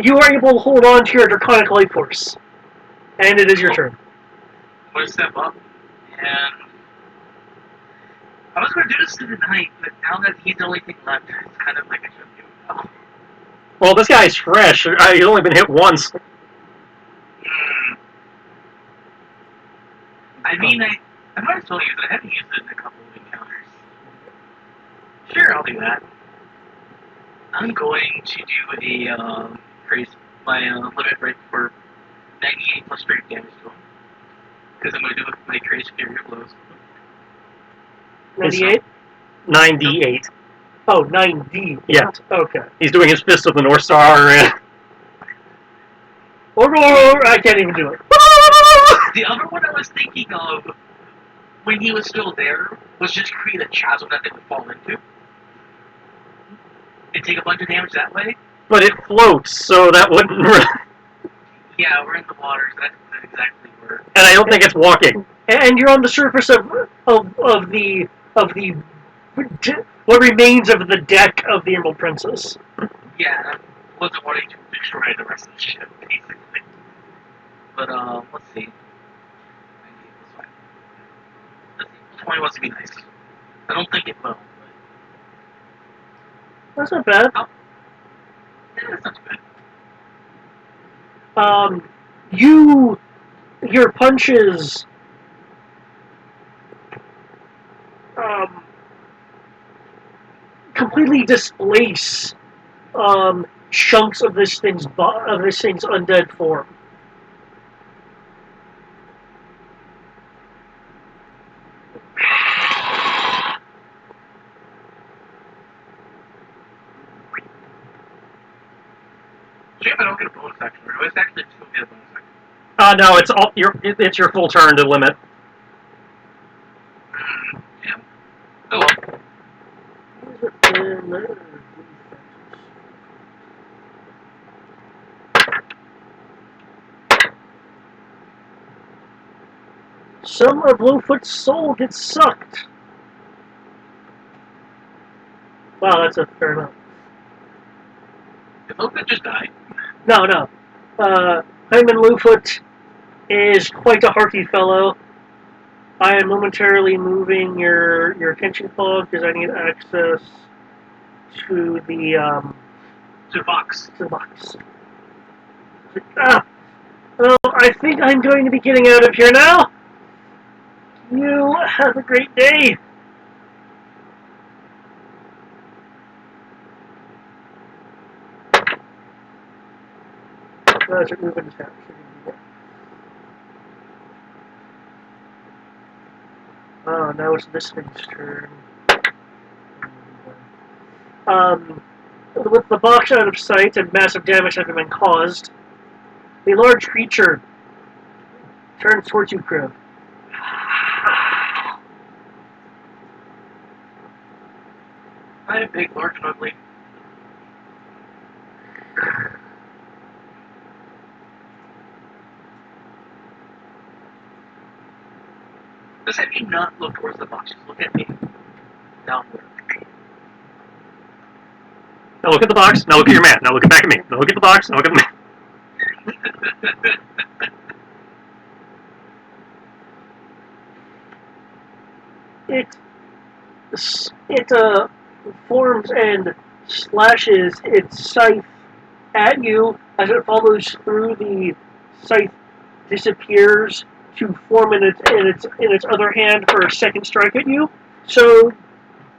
You are able to hold on to your draconic life force, and it is your turn. I'm going to step up, and I was going to do this through the night, but now that he's the only thing left, it's kind of like I shouldn't do it now. Well, this guy's fresh. He's only been hit once. I mean, I might as well use it. I haven't used it in a couple of encounters. Sure, I'll do that. I'm going to do a increase my limit break for 98 plus straight damage to him. Because I'm going to do it with my trace superior blows. 98? 9d8. Oh, 9D. Yeah. Okay. He's doing his Fist of the North Star. Or I can't even do it. The other one I was thinking of, when he was still there, was just create a chasm that they would fall into. And take a bunch of damage that way. But it floats, so that wouldn't... Yeah, we're in the water, so that doesn't exactly work. And I don't think it's walking. And you're on the surface of the what remains of the deck of the Emerald Princess. Yeah, I wasn't wanting to destroy the rest of the ship, basically. But, let's see. 20 wants to be nice. I don't think it will, but... That's not bad. Yeah, that's not too bad. Your punches completely displace chunks of this thing's undead form. See if I don't get a bonus action, or do I actually still get a bonus action? No, it's your full turn to limit. Yeah. Oh well. Some of Bluefoot's soul gets sucked. Wow, that's a fair amount. If Loka just died. No. Hyman Bluefoot is quite a hearty fellow. I am momentarily moving your attention fog because I need access to the To Vox. to the box. Well, I think I'm going to be getting out of here now. You have a great day. Magic movement attack. Oh, now it's this thing's turn. With the box out of sight and massive damage having been caused, the large creature turns towards you, Crib. I am big, large, and ugly. Does that mean not look towards the box? Just look at me. Downward. Now look at the box. Now look at your man. Now look back at me. Now look at the box. Now look at the man. It forms and slashes its scythe at you as it follows through. The scythe disappears to form in its other hand for a second strike at you. So,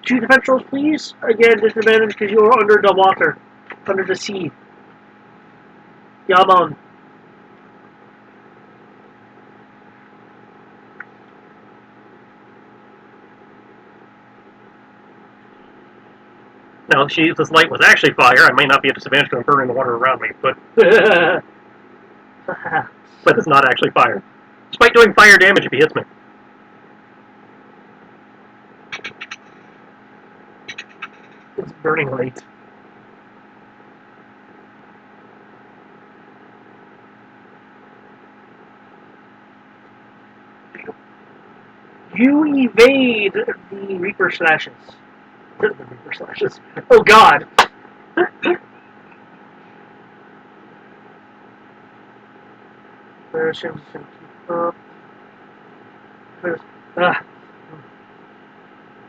two defense rolls, please. Again, disadvantage because you are under the water, under the sea. Yaman. Now, if this light was actually fire, I might not be at disadvantage because I'm burning the water around me, but it's not actually fire. Despite doing fire damage if he hits me. It's burning light. You evade the Reaper slashes. The Reaper slashes. Oh God! Versions and keep up. Ah,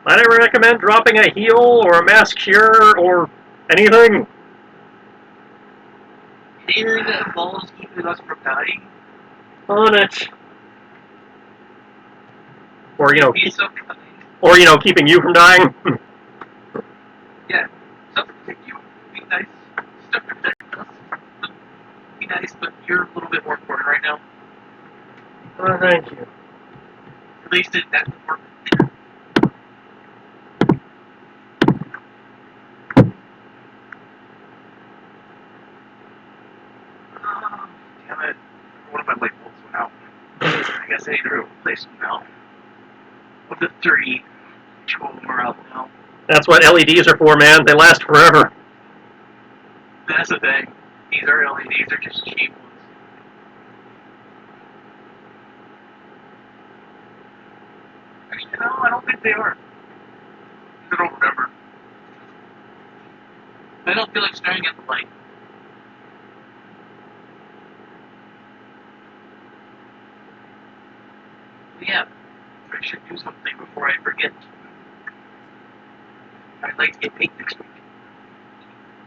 Might I recommend dropping a heal or a mass cure or anything? Anything that involves keeping us from dying. on it. Or, you know, Be so kind. or, you know, keeping you from dying? Yeah. Stuff to protect you. Be nice. Stuff to protect us. Be nice, but you're a little bit more important right now. Oh, thank you. At least in that department. Oh, damn it. One of my light bulbs went out. I guess I need to replace them now. Of the 3, 2 of them are out now. That's what LEDs are for, man. They last forever. That's the thing. These are LEDs, they're just cheap ones. Actually, no, I don't think they are. I don't remember. I don't feel like staring at the light. But yeah, I should do something before I forget. I'd like to get paid next week.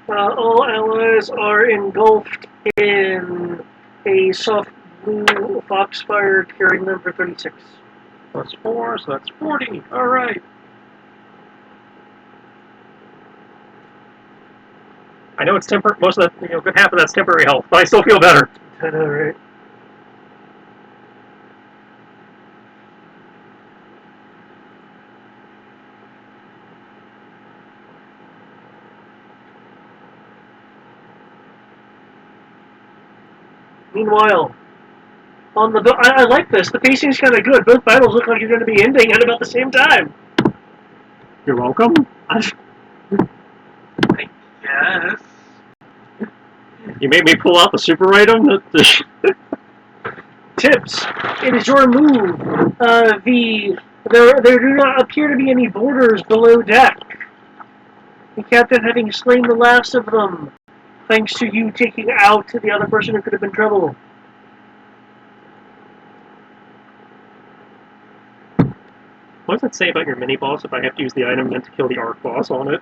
All allies are engulfed in a soft blue foxfire carrying number 36. Plus 4, so that's 40. Alright. I know it's most of that, you know, good half of that's temporary health, but I still feel better. I know, right? Meanwhile, I like this. The pacing's kind of good. Both battles look like you're going to be ending at about the same time. You're welcome. I guess. You made me pull out the super item? Tips. It is your move. There do not appear to be any borders below deck. The captain having slain the last of them, thanks to you taking out the other person who could have been trouble. What does it say about your mini boss if I have to use the item meant to kill the arc boss on it?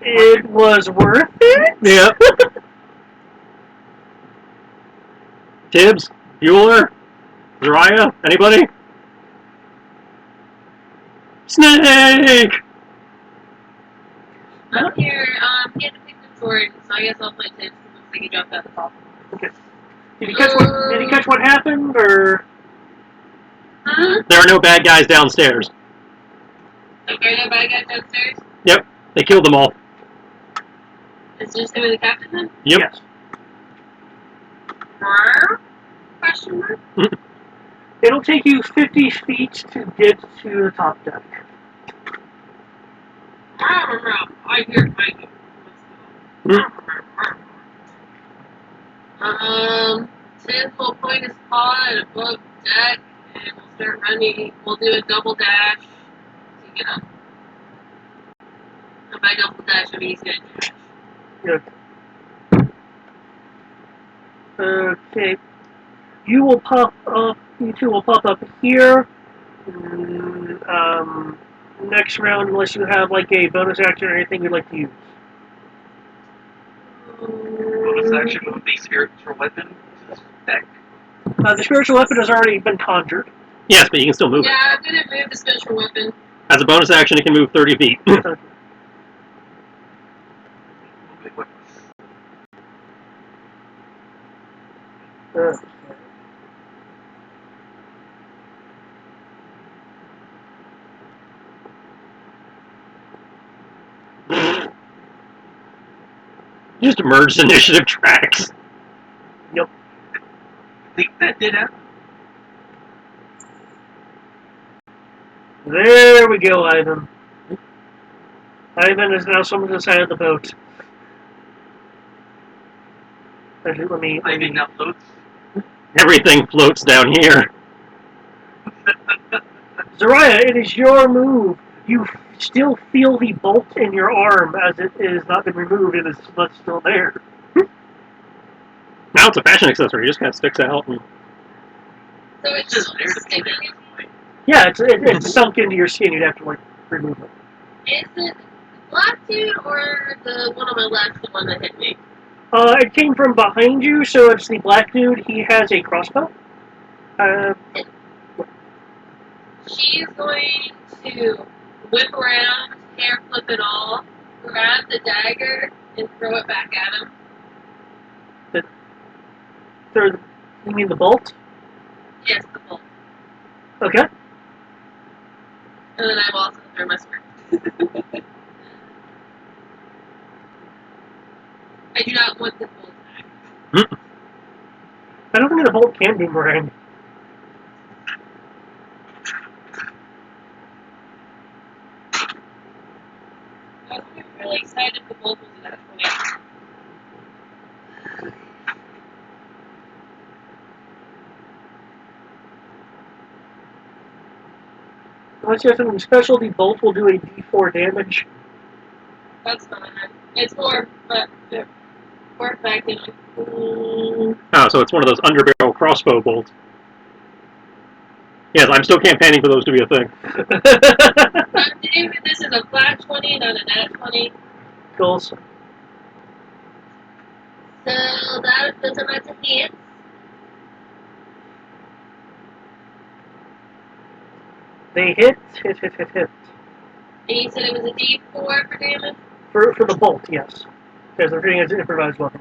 It was worth it? Yeah. Tibbs? Bueller? Zariah? Anybody? Snake! I'm here. He had to pick the sword, so I guess I'll play Tips because looks like he dropped at the top. Okay. Did you catch what happened, or? Huh? There are no bad guys downstairs. Okay, no bad guys downstairs? Yep. They killed them all. It's just him and the captain then? Yep. Yes. Question mark? It'll take you 50 feet to get to the top deck. I hear fighting. Tibbs will point his paw at above deck and we'll start running. We'll do a double dash to get up. And by double dash, I mean he's gonna dash. Good. Okay. You will pop up. You two will pop up here. Next round, unless you have like a bonus action or anything you'd like to use. Bonus action would be spiritual weapon to this deck. The spiritual weapon has already been conjured. Yes, but you can still move it. Yeah, I'm gonna move the special weapon. As a bonus action, it can move 30 feet. Just merged initiative tracks. Yep. I think that did happen. There we go, Ivan. Ivan is now someone's side of the boat. Actually, let me. Ivan now floats. Everything floats down here. Zariah, it is your move. You still feel the bolt in your arm as it is not been removed. It is still there. Now it's a fashion accessory. It just kind of sticks out. And... So it's Just there to sticking. Yeah, it's sunk into your skin. You'd have to like remove it. Is it the black dude or the one on my left, the one that hit me? It came from behind you, so it's the black dude. He has a crossbow. She's going to whip around, hair flip it all, grab the dagger, and throw it back at him. You mean the bolt? Yes, the bolt. Okay. And then I will also throw my sword. I do not want the bolt back. I don't think the bolt can boomerang. I was really excited if the bolt was at 20. Unless you have something special, the bolt will do a D4 damage. That's fine. It's more effective. Oh, so it's one of those underbarrel crossbow bolts. Yes, I'm still campaigning for those to be a thing. I'm doing this is a flat 20, not a nat 20. Cool. So that those are my two hands. They hit. And you said it was a D4 for damage? For the bolt, yes. Because they're treating it as an improvised weapon.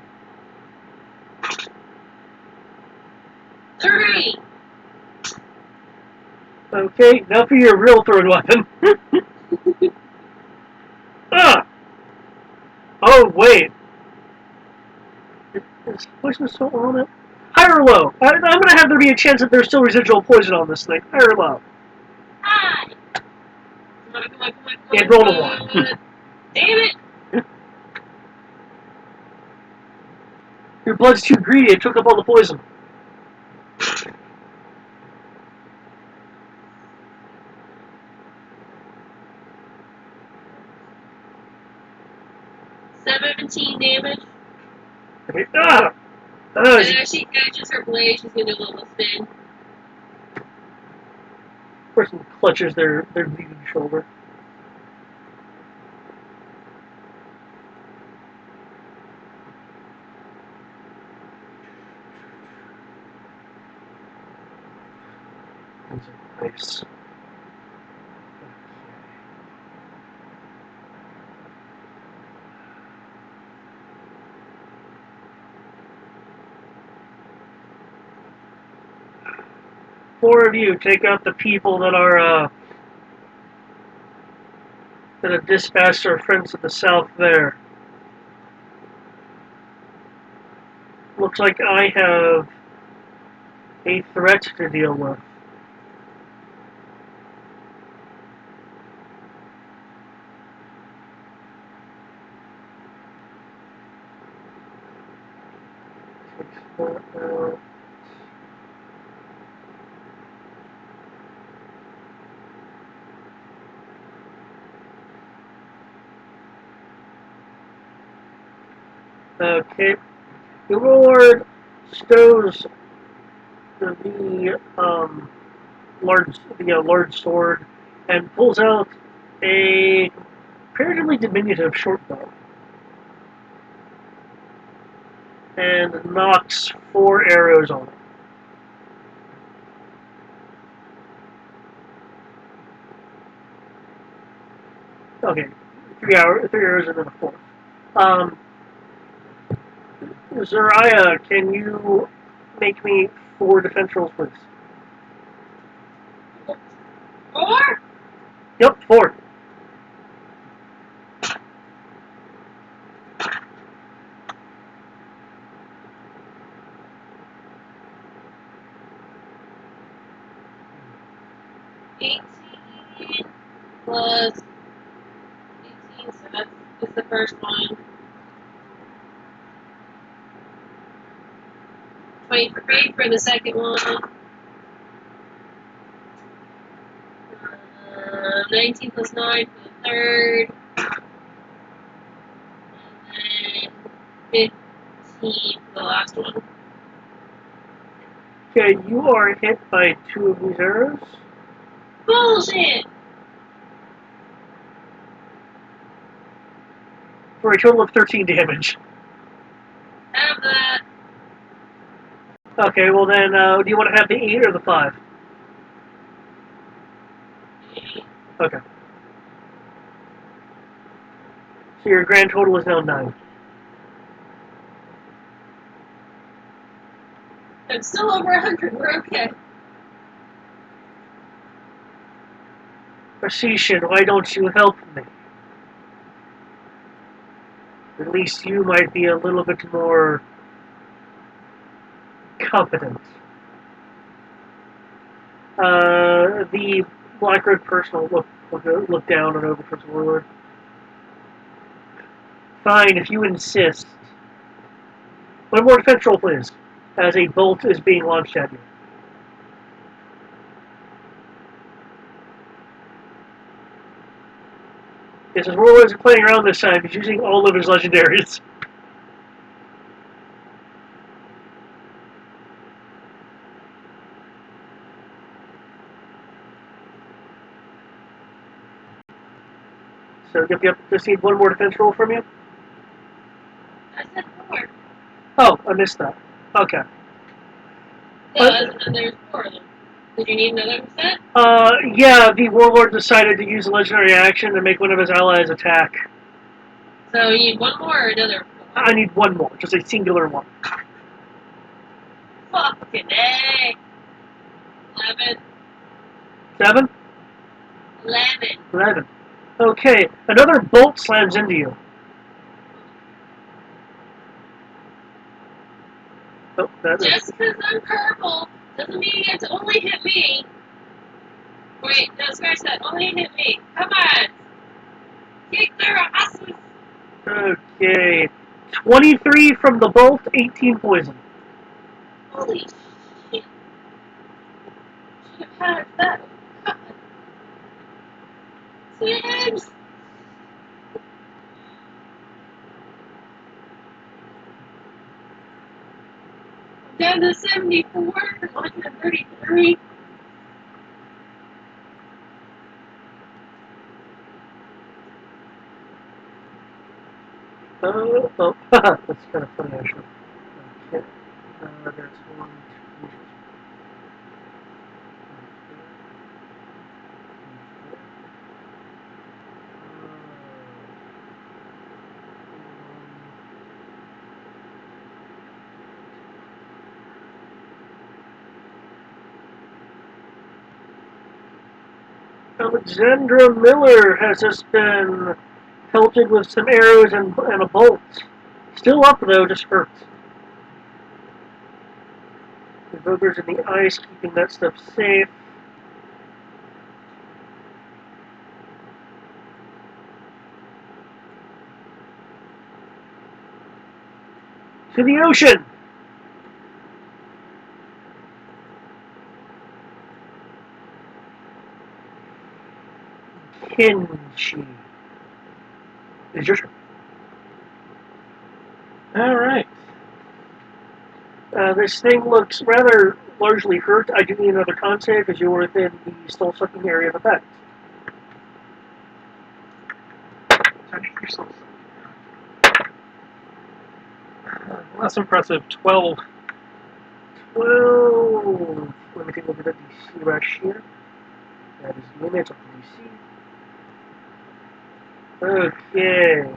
3! Okay, now for your real thrown weapon. Ah! Oh, wait. Is poison still on it? High or low? I'm going to have there be a chance that there's still residual poison on this thing. High or low? Hi! Come on. And roll a 1. Damn it! Your blood's too greedy. It took up all the poison. $17 damage. Okay. Ah! And as she catches her blade, she's going to do a little spin. Person clutches their bleeding shoulder. Nice. Four of you take out the people that are that have dispatched our friends to the south there. Looks like I have a threat to deal with. Okay. The Lord stows the large sword and pulls out a comparatively diminutive short bow and knocks 4 arrows on it. Okay, 3 arrows and then a 4th. Zariah, can you make me 4 defense rolls, please? 4? Yep, 4. Plus 18, so that's the first one. 23 for the second one. 19 plus 9 for the third. And then 15 for the last one. Okay, you are hit by 2 of these arrows. Bullshit! For a total of 13 damage. Have that. Okay, well then, do you want to have the 8 or the 5? Okay. So your grand total is now 9. I'm still over 100. We're okay. Precision, why don't you help me? At least you might be a little bit more competent. The black-robed person will look down and over towards Warlord. Fine, if you insist. One more defense roll, please, as a bolt is being launched at you. Yes, as Warlord isn't playing around this time, he's using all of his legendaries. So, yep, just need one more defense roll from you. I said 4. Oh, I missed that. Okay. No, and there's 4 of them. Did you need another set? Yeah, the Warlord decided to use a legendary action to make one of his allies attack. So you need one more or another 4? I need one more, just a singular one. Fucking A. 11. 7? 11. 11. Okay, another bolt slams into you. Oh, that is... Just because I'm purple doesn't mean you get to only hit me. Wait, no, scratch that. Only hit me. Come on. Kick their asses. Okay. 23 from the bolt, 18 poison. Holy shit. Should have had that. God. Sibs. Down to 74. 133. Oh, that's kind of funny, actually. Okay. There's 1, 2, Alexandra Miller has just been pelted with some arrows and a bolt. Still up, though, just hurt. The Vogler's in the ice, keeping that stuff safe. To the ocean! Kinchi. Is your turn. Alright. This thing looks rather largely hurt. I do need another con save because you're within the soul-sucking area of effect. Less impressive, 12. 12. Let me take a look at the DC right here. That is the image of the DC. Okay.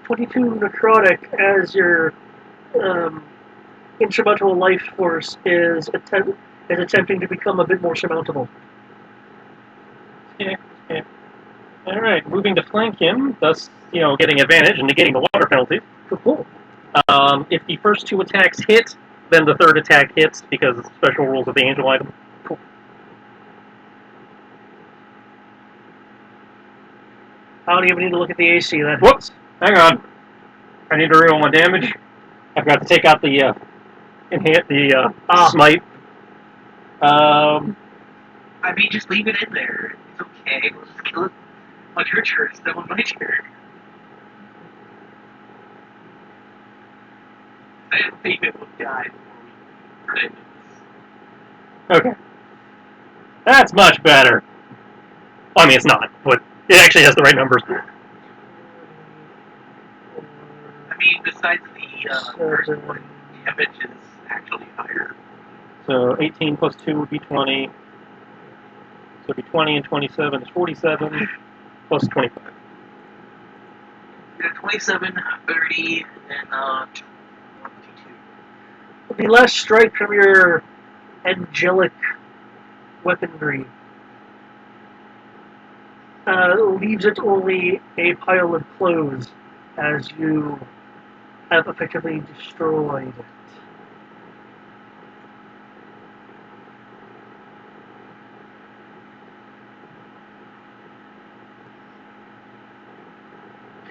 .22 necrotic as your instrumental life force is attempting to become a bit more surmountable. Okay. Alright, moving to flank him, thus, getting advantage and negating the water penalty. Cool. If the first 2 attacks hit, then the third attack hits because it's special rules of the angel item. Cool. I don't even need to look at the AC. That Whoops! Hang on. I need to reroll my damage. I've got to take out the smite. I mean, just leave it in there. It's okay. We'll just kill it on your turn instead of my turn. I didn't think it would die before we did this. Okay. That's much better. Well, I mean, it's not, but it actually has the right numbers. I mean, besides the first one, damage is actually higher. So 18 plus 2 would be 20. So it'd be 20 and 27 is 47 plus 25. We got 27, 30, and 22. the last strike from your angelic weaponry leaves it only a pile of clothes as you have effectively destroyed it.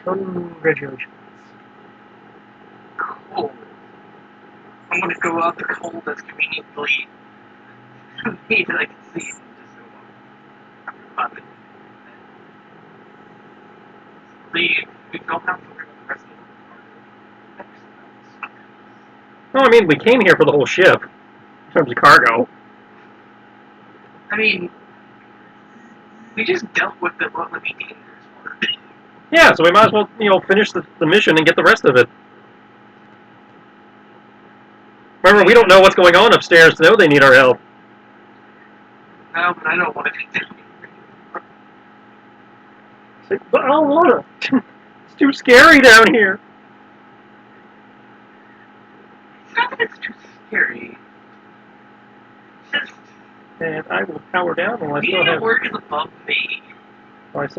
Congratulations. Cold. I'm gonna go out the cold that's conveniently made that I can see and just go on. We don't have to worry about the rest of the Well, I mean, we came here for the whole ship in terms of cargo. I mean, we just dealt with the what would be dangerous part. Yeah, so we might as well, finish the mission and get the rest of it. Remember, we don't know what's going on upstairs to know they need our help. No, but I don't want to continue. But I don't want to. It's too scary down here. It's not that it's too scary. It's just And I will power down while I being still at have, work is above me. time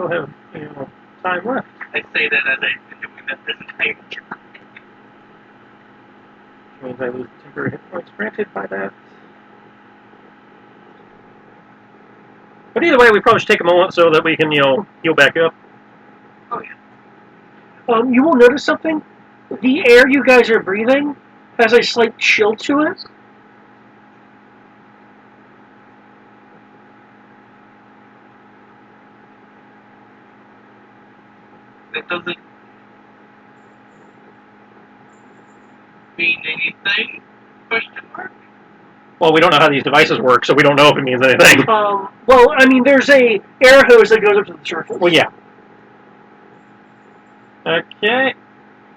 left. I say that as I've been doing that this entire time. Which means I lose temporary hit points granted by that. But either way, we probably should take a moment so that we can, heal back up. Oh yeah. You will notice something. The air you guys are breathing has a slight chill to it. That doesn't mean anything? Question mark? Well, we don't know how these devices work, so we don't know if it means anything. Well, I mean, there's a air hose that goes up to the surface. Well, yeah. Okay.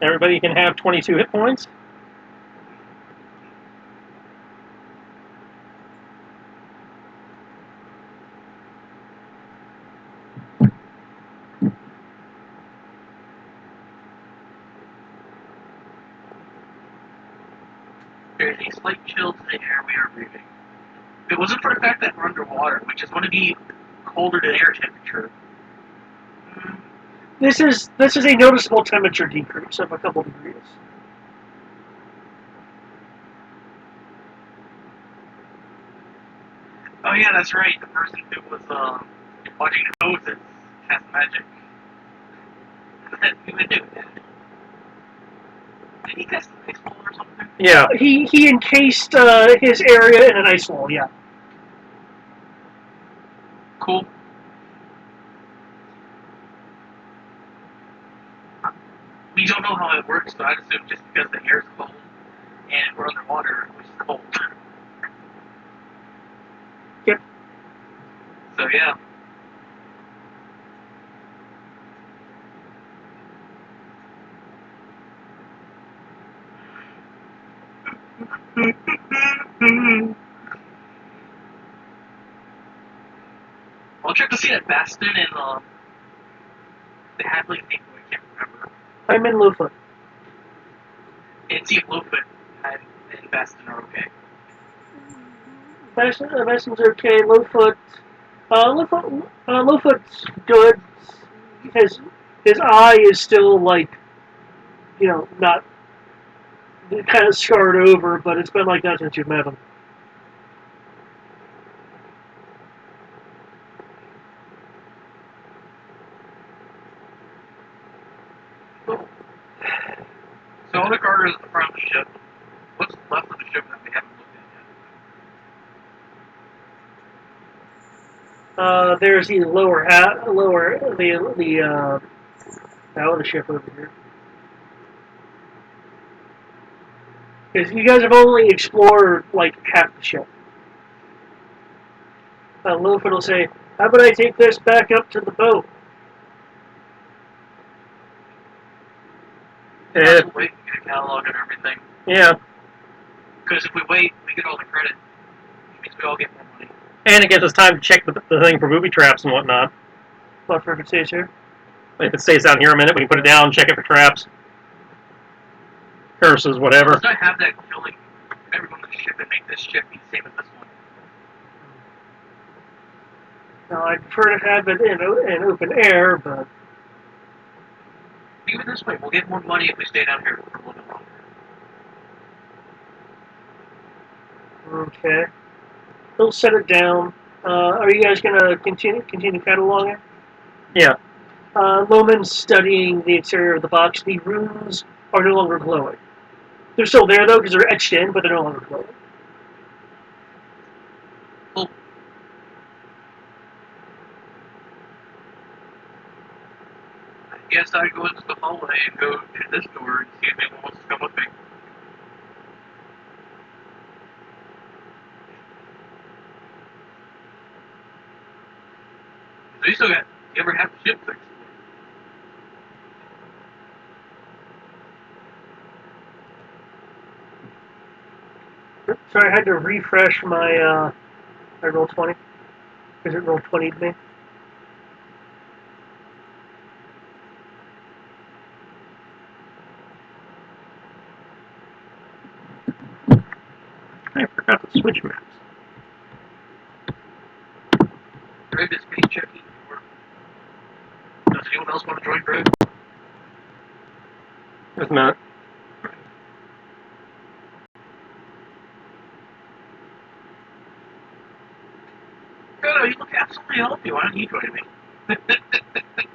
Everybody can have 22 hit points. There's a slight chill to the air we are breathing. If it wasn't for the fact that we're underwater, which is going to be colder than air temperature. This is a noticeable temperature decrease of a couple degrees. Oh yeah, that's right. The person who was watching the hoses has magic. He would do it. Did he cast an ice wall or something? Yeah. He encased his area in an ice wall. Yeah. Cool. We don't know how it works, so I'd assume just because the air's cold and we're underwater, which is cold. Yep. So yeah. I'll check to see that Bastion and the Hadley thing, I can't remember. I'm in Lufa. And see if Lowfoot and Bastion are okay. Bastion's okay. Lowfoot's good. His eye is still not kind of scarred over, but it's been like that since you've met him. all the cargoes at the front of the ship. What's left of the ship that we haven't looked at yet? There's the lower out of the ship over here. Because you guys have only explored like half the ship. Lilford will say, "How about I take this back up to the boat?" Let's wait and get a catalog and everything. Yeah. Because if we wait, we get all the credit. Which means we all get more money. And it gives us time to check the thing for booby traps and whatnot. What for if it stays here? If it stays down here a minute, we can put it down, check it for traps. Curses, whatever. Let's not have that killing everyone on the ship and make this ship be the same as this one. Now, I'd prefer to have it in open air, but Even this way, we'll get more money if we stay down here for a little bit longer. okay. He'll set it down. Are you guys gonna continue cataloging? Yeah. Loman's studying the exterior of the box. The runes are no longer glowing. They're still there though because they're etched in, but they're no longer glowing. Cool. I guess I'd go into the hallway and go to this door and see if anyone wants to come with me. So you still got, you ever have the ship fixed? Sorry, I had to refresh my roll 20 because it rolled 20'd me. I forgot to switch maps. Greg is getting checking. Does anyone else want to join Greg? Just a minute. No, you look absolutely healthy. Why don't you join me?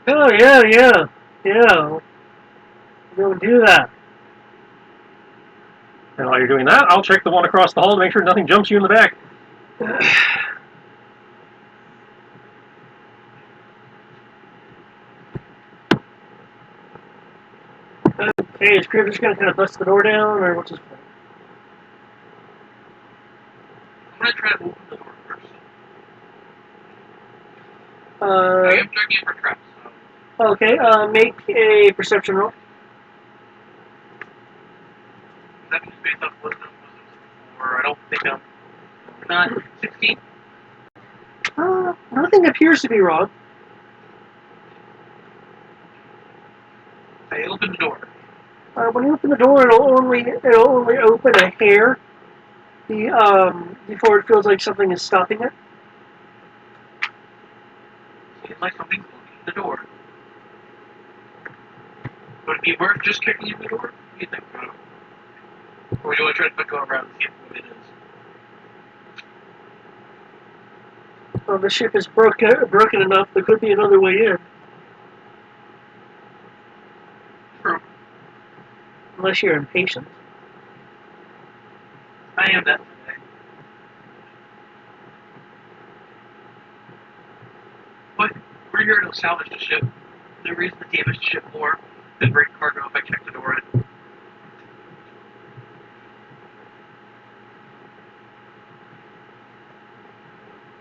Oh yeah. We'll do that. And while you're doing that, I'll check the one across the hall to make sure nothing jumps you in the back. Okay, is Crib just gonna kind of bust the door down, or what's his plan? I'm going to try to open the door first. I Uh, am checking for traps, so. okay, make a perception roll. That means based off wisdom, or I don't think I'm not 16. Nothing appears to be wrong. I open the door. When you open the door, it'll only open a hair. Before it feels like something is stopping it. Seems like something's blocking the door. Would it be worth just kicking in the door? What do you think, bro? Or do you want to try to go around and see what it is? Well, the ship is broken enough. There could be another way in, True. unless you're impatient. I am that today. But we're here to salvage the ship. No reason to damage the ship more than break cargo if I check the door in.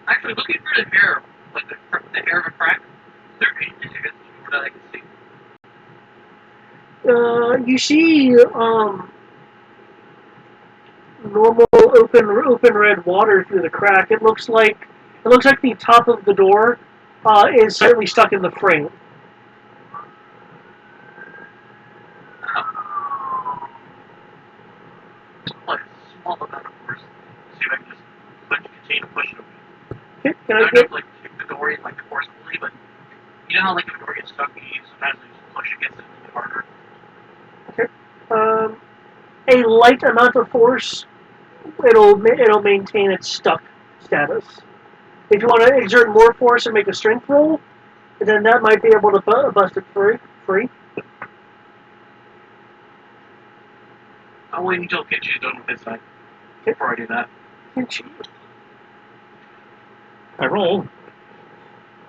Actually, looking through the hair, like the hair of a crack, is there anything against the door that I can see? You see, normal open red water through the crack. It looks like the top of the door is slightly stuck in the frame. Like a small amount of force. See if I can just continue to push it away. Okay, can I I don't get? like kick the door in like forcefully, but you know how like if the door gets stuck, you sometimes just push against it a little bit harder. Okay. A light amount of force, it'll maintain its stuck status. If you want to exert more force and make a strength roll, then that might be able to bust it free. I'll wait until Kitchy's done with his side Okay. before I do that. I rolled.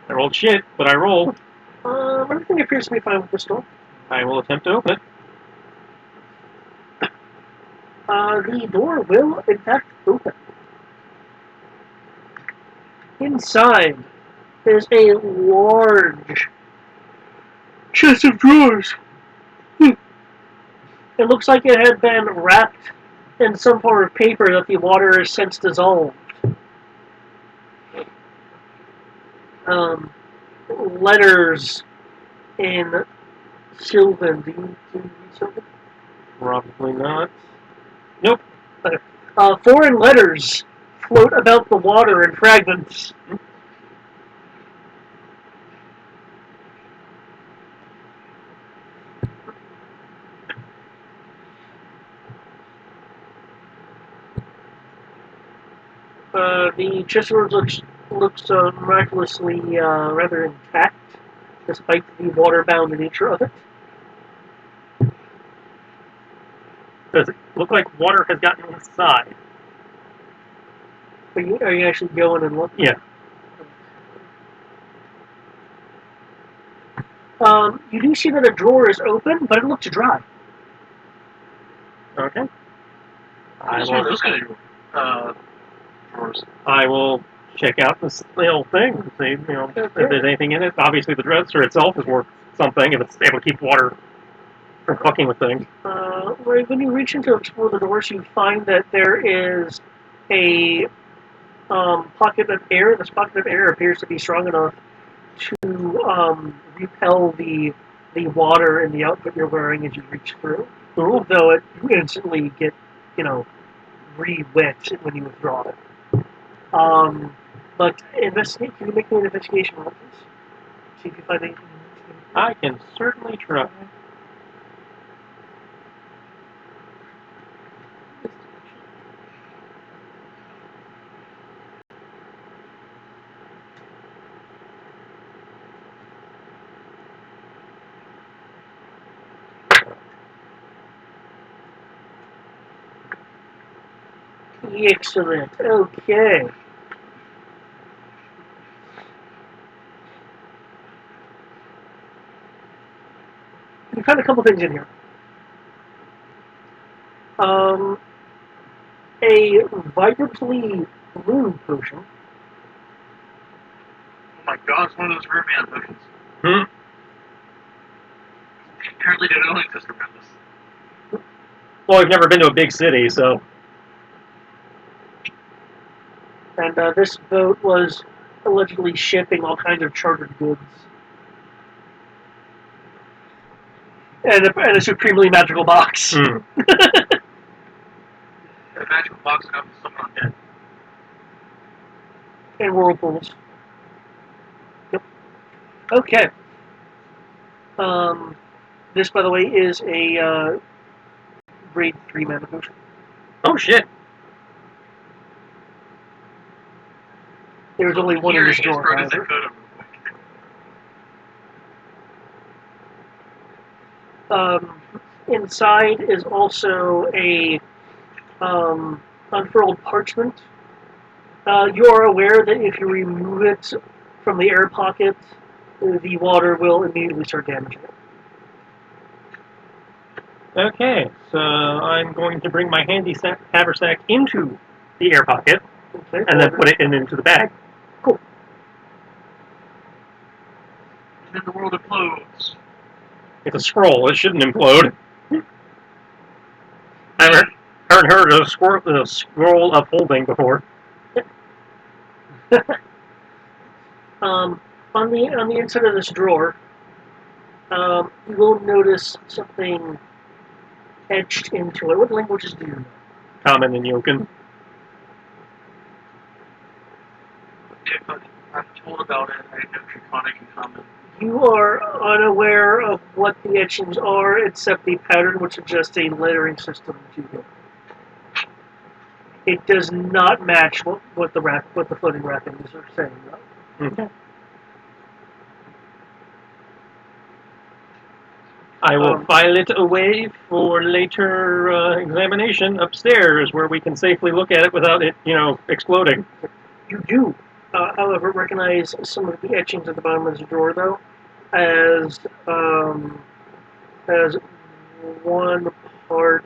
I rolled shit, but I rolled. Everything appears to be fine with this door. I will attempt to open it. The door will, in fact, open. Inside is a large chest of drawers. It looks like it had been wrapped in some form of paper that the water has since dissolved. Letters in Sylvan. Do you read Sylvan? Probably not. Nope. Foreign letters float about the water in fragments. The chest of drawers looks miraculously rather intact, despite the water-bound nature of it. Does it look like water has gotten inside? Are you actually going and looking? Yeah. You do see that a drawer is open, but it looks dry. Okay. What's one of those kind of drawers? I will check out this little thing and see, if there's anything in it. Obviously, the dresser itself is worth something if it's able to keep water from fucking with things. When you reach in to explore the doors, you find that there is a pocket of air. This pocket of air appears to be strong enough to repel the water in the outfit you're wearing as you reach through. Ooh. Though it instantly get re-wet when you withdraw it. But investigate. Can you make me an investigation roll, please? See if you find anything. I can certainly try. Excellent. Okay. You found a couple things in here. A vibrantly blue potion. Oh my god, it's one of those rare man potions. Hmm. Apparently they don't exist around us. Well, I've never been to a big city, so. And this boat was allegedly shipping all kinds of chartered goods. And a supremely magical box. Hmm. The magical box comes with someone undead. And whirlpools. Yep. Okay. This, by the way, is a grade 3 mana potion. Oh, shit. There's only one in this drawer, Started however. that photo real quick. Inside is also a unfurled parchment. You are aware that if you remove it from the air pocket, the water will immediately start damaging it. Okay, so I'm going to bring my handy haversack into the air pocket Okay, and then put it into the bag. Cool. And then the world implodes. It's a scroll. It shouldn't implode. I haven't heard of a scroll upholding before. On the inside of this drawer, you will notice something etched into it. What languages do you know? Common and Yoken. If I'm told about it, I know Draconic and Common. You are unaware of what the etchings are, except the pattern would suggest a lettering system to you. It does not match what the floating wrappings are saying, though. Okay. I will file it away for later examination upstairs, where we can safely look at it without it, exploding. You do, however, recognize some of the etchings at the bottom of the drawer, though, as one part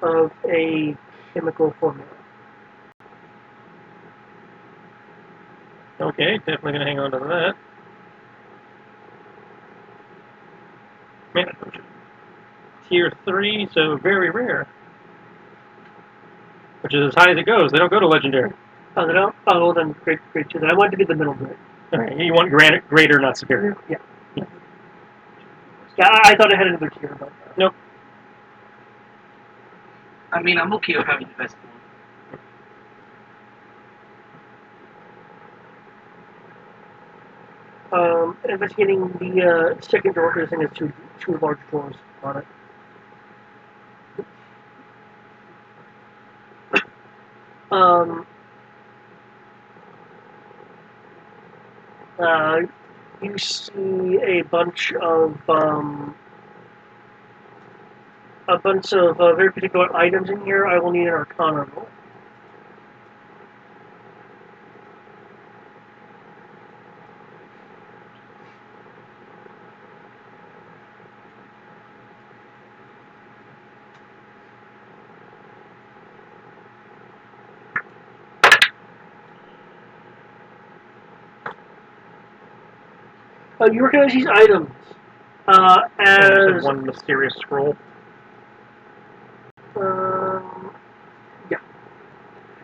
of a chemical formula. Okay, definitely going to hang on to that. Tier 3, so very rare. Which is as high as it goes. They don't go to legendary. Oh, they don't? Oh, well, then great too. I wanted to be the middle grade. Alright, you want greater, not superior. Yeah. Yeah, I thought I had another tier, but nope. I mean, I'm okay with having the best one. Investigating the second door, because I think it's two large doors on it. You see a bunch of very particular items in here. I will need an Arcana roll. You recognize these items as one mysterious scroll. Yeah.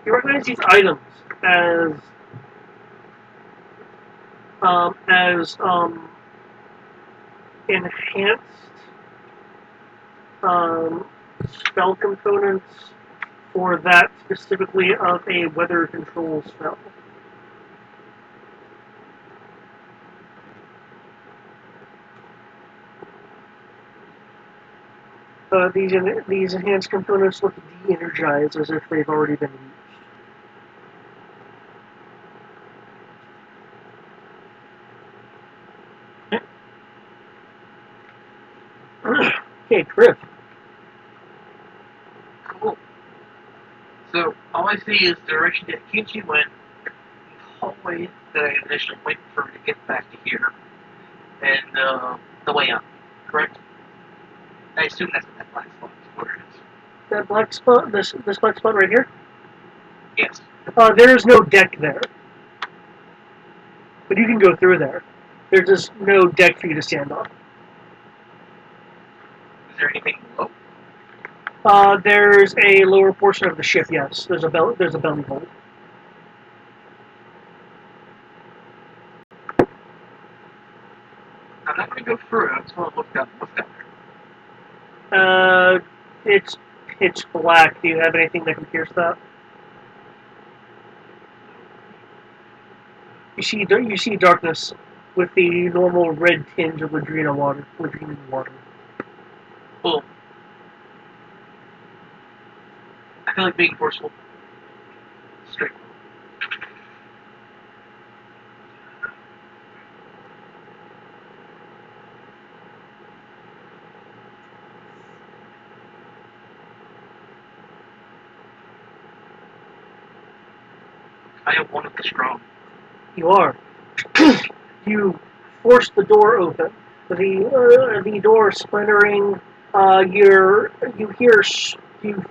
You recognize these items as enhanced spell components for that specifically of a weather control spell. These enhanced components look de-energized as if they've already been used. Okay, Griff. Cool. So, all I see is the direction that Kichi went, the hallway that I initially went for to get back to here, and the way up, correct? I assume that's what that black spot is, where it is. That black spot, this black spot right here? Yes. There is no deck there. But you can go through there. There's just no deck for you to stand on. Is there anything below? There's a lower portion of the ship, yes. There's a belly hold. I'm not going to go through it. I just want to look down there. It's pitch black. Do you have anything that can pierce that? You see darkness with the normal red tinge of Ladrina water. Cool. I feel like being forceful. Straight. I am one of the strong. You are. You force the door open. The door splintering. You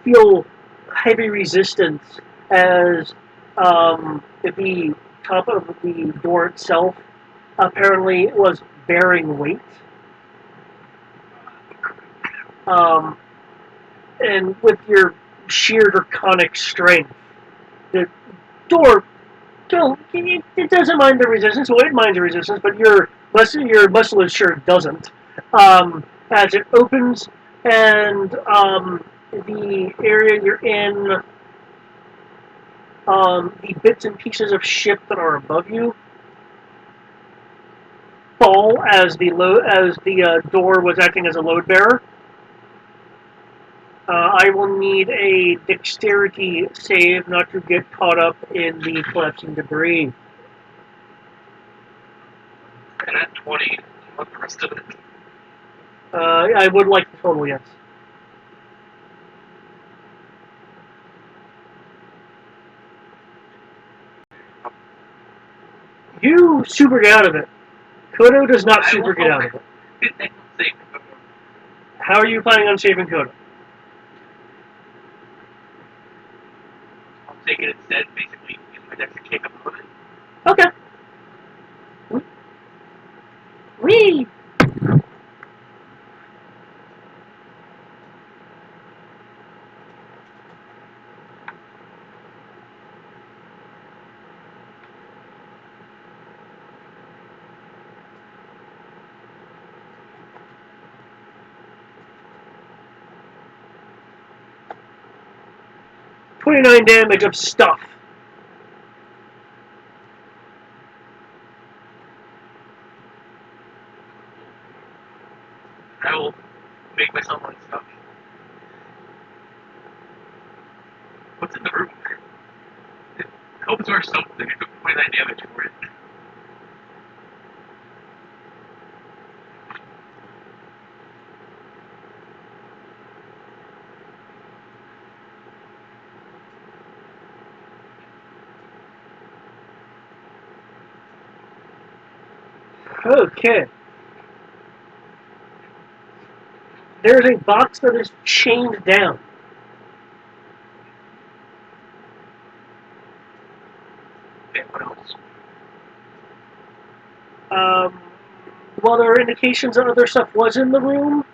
feel heavy resistance as the top of the door itself apparently was bearing weight. And with your sheer draconic strength, the door it doesn't mind the resistance. Well, it minds the resistance, but your muscle sure doesn't. As it opens, and the area you're in, the bits and pieces of ship that are above you fall as the door was acting as a load bearer. I will need a dexterity save not to get caught up in the collapsing debris. And at 20, what the rest of it? I would like the total, yes. You super get out of it. Kodo does not super get out of it. How are you planning on saving Kodo? I'll take it instead, basically, use my deck to kick him out of it. Okay. Whee! .29 damage of stuff. I will make myself unstuck. What's in the room? I hope it's worth something. I took 29 damage for it. Okay. There's a box that is chained down. Okay, what else? While there are indications that other stuff was in the room,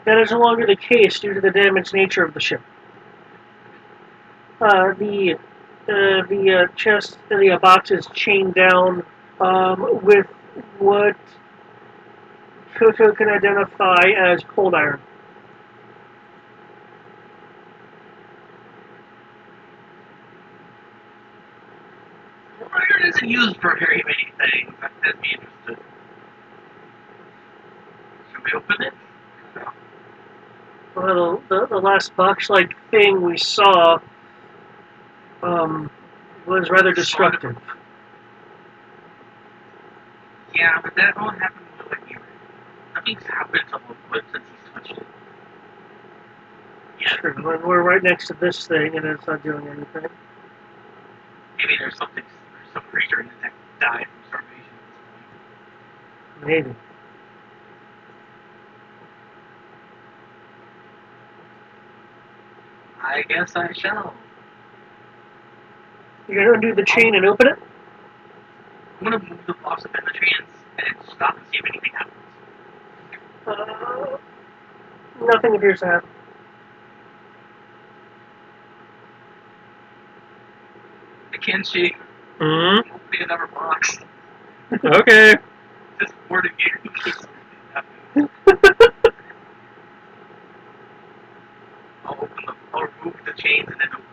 that is no longer the case due to the damaged nature of the ship. The chest, the box is chained down with what Koto can identify as cold iron. Iron isn't used for very many things. That has me interested. Should we open it? No. Well, the last box-like thing we saw was rather destructive. Yeah, but that won't happen when we were. Nothing's happened to Lovewood since he's touched it. Yeah. Sure, when we're right next to this thing and it's not doing anything. Maybe there's some creature in it that died from starvation at this point. Maybe. I guess I shall. You're gonna undo the chain and open it? I'm gonna move the box up in the trans and stop and see if anything happens. Nothing appears to happen. I can't see. Mm-hmm. Opening another box. Okay. Just warning you in case something happens. I'll remove the chains and then open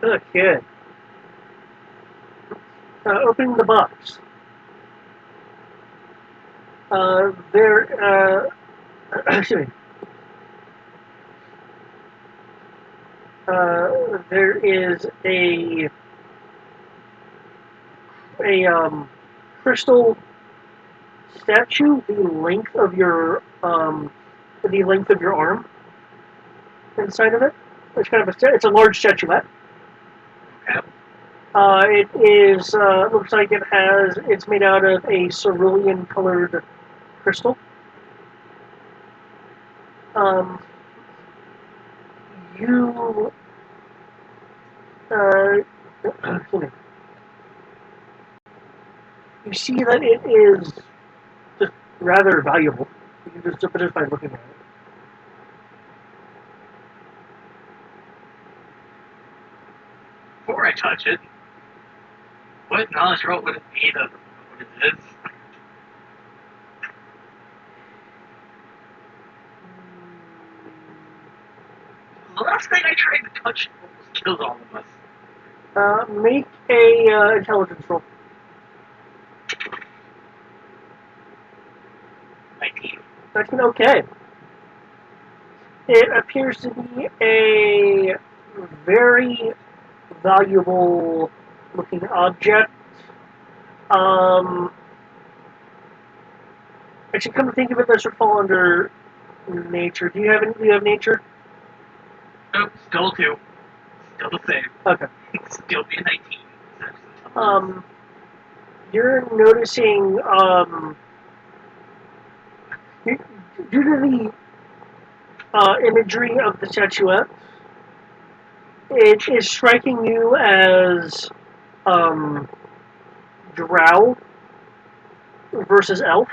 the box. Okay. Opening the box. Excuse me. There is a crystal statue the length of your arm inside of it. It's a large statuette. Okay. It is looks like it's made out of a cerulean colored crystal. You excuse me. You see that it is just rather valuable. You can just by looking at it. Before I touch it, what knowledge roll would it be of what it is? The last thing I tried to touch almost killed all of us. Make a intelligence roll. 19. 19, okay. It appears to be a very valuable looking object. actually, come to think of it, those would fall under nature. Do you have nature? Nope, still 2. Still the same. Okay. Still be a 19. You're noticing, due to the imagery of the statuette, it is striking you as drow versus elf.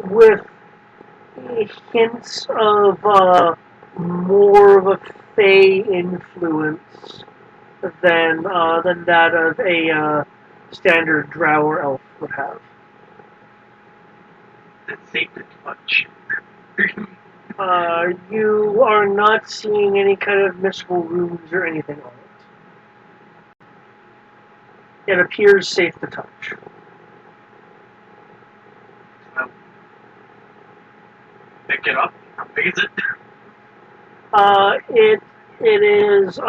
With hints of more of a fey influence than that of a standard drow or elf would have. It's safe to touch. You are not seeing any kind of mystical runes or anything on it. It appears safe to touch. Well, pick it up. How big is it? It is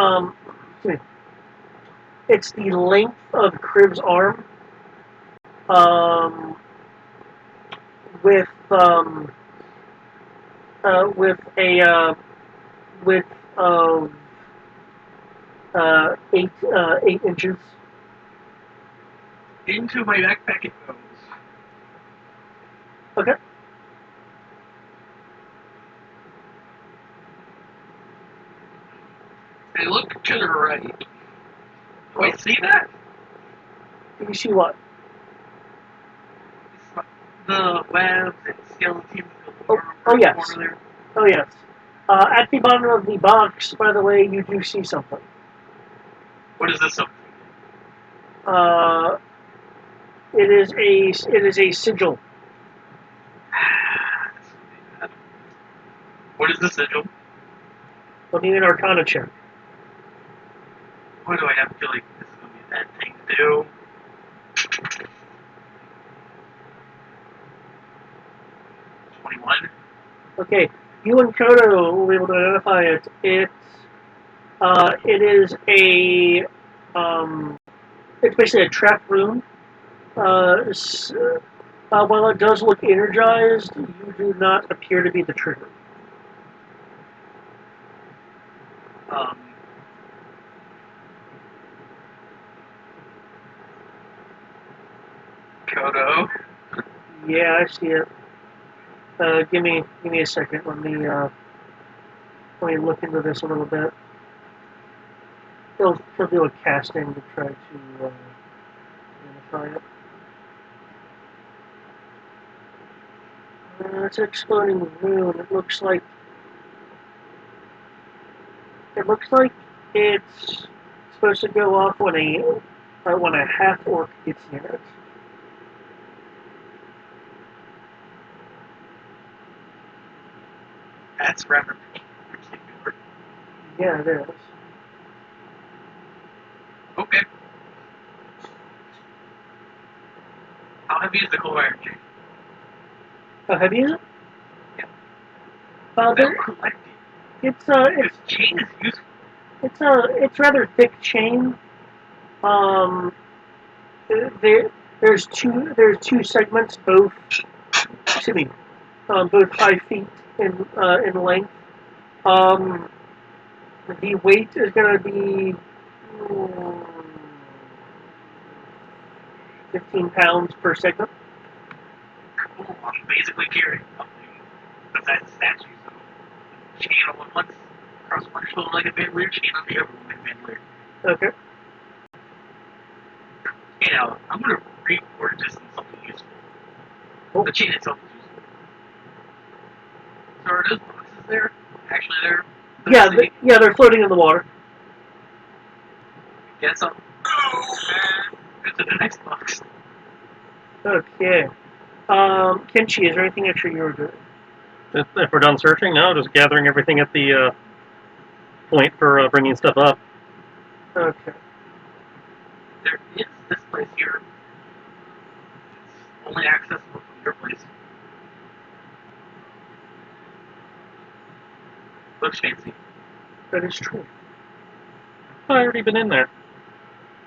it's the length of Crib's arm. With a width of 8 inches. Into my backpack it goes. Okay. I look to the right. Do I see that? You see what? The webs and skeletons. Oh yes. There. Oh yes. At the bottom of the box, by the way, you do see something. What is this something? It is a sigil. What is the sigil? Let me an Arcana check. Why do I have to feel like this is going to be a bad thing to do? 21. Okay, you and Kodo will be able to identify it. It is it's basically a trap room. While it does look energized, you do not appear to be the trigger. Kodo. Yeah, I see it. Give me a second. Let me look into this a little bit. He'll do a casting to try to identify it. It's an exploding rune. It looks like it's supposed to go off when a half orc gets near it. That's rather particular. Yeah, it is. Okay. How heavy is the cold iron chain? How heavy is it? Yeah. It's chain is useful. It's rather thick chain. There's two segments, both both 5 feet in length. The weight is going to be 15 pounds per segment. Cool. I'm basically carrying something besides statues. So chain on one across one shoulder like a bandolier, chain on the other one like a bandolier. Okay. I'm going to reword this in something useful. Cool. The chain itself is useful. So are those boxes there? Actually there? Yeah, they're floating in the water. Get some. Go to the next box. Okay. Kenshi, is there anything extra you're doing? If we're done searching, no, just gathering everything at the point for bringing stuff up. Okay. There is this place here. It's only accessible from your place. Looks fancy. That is true. I've already been in there.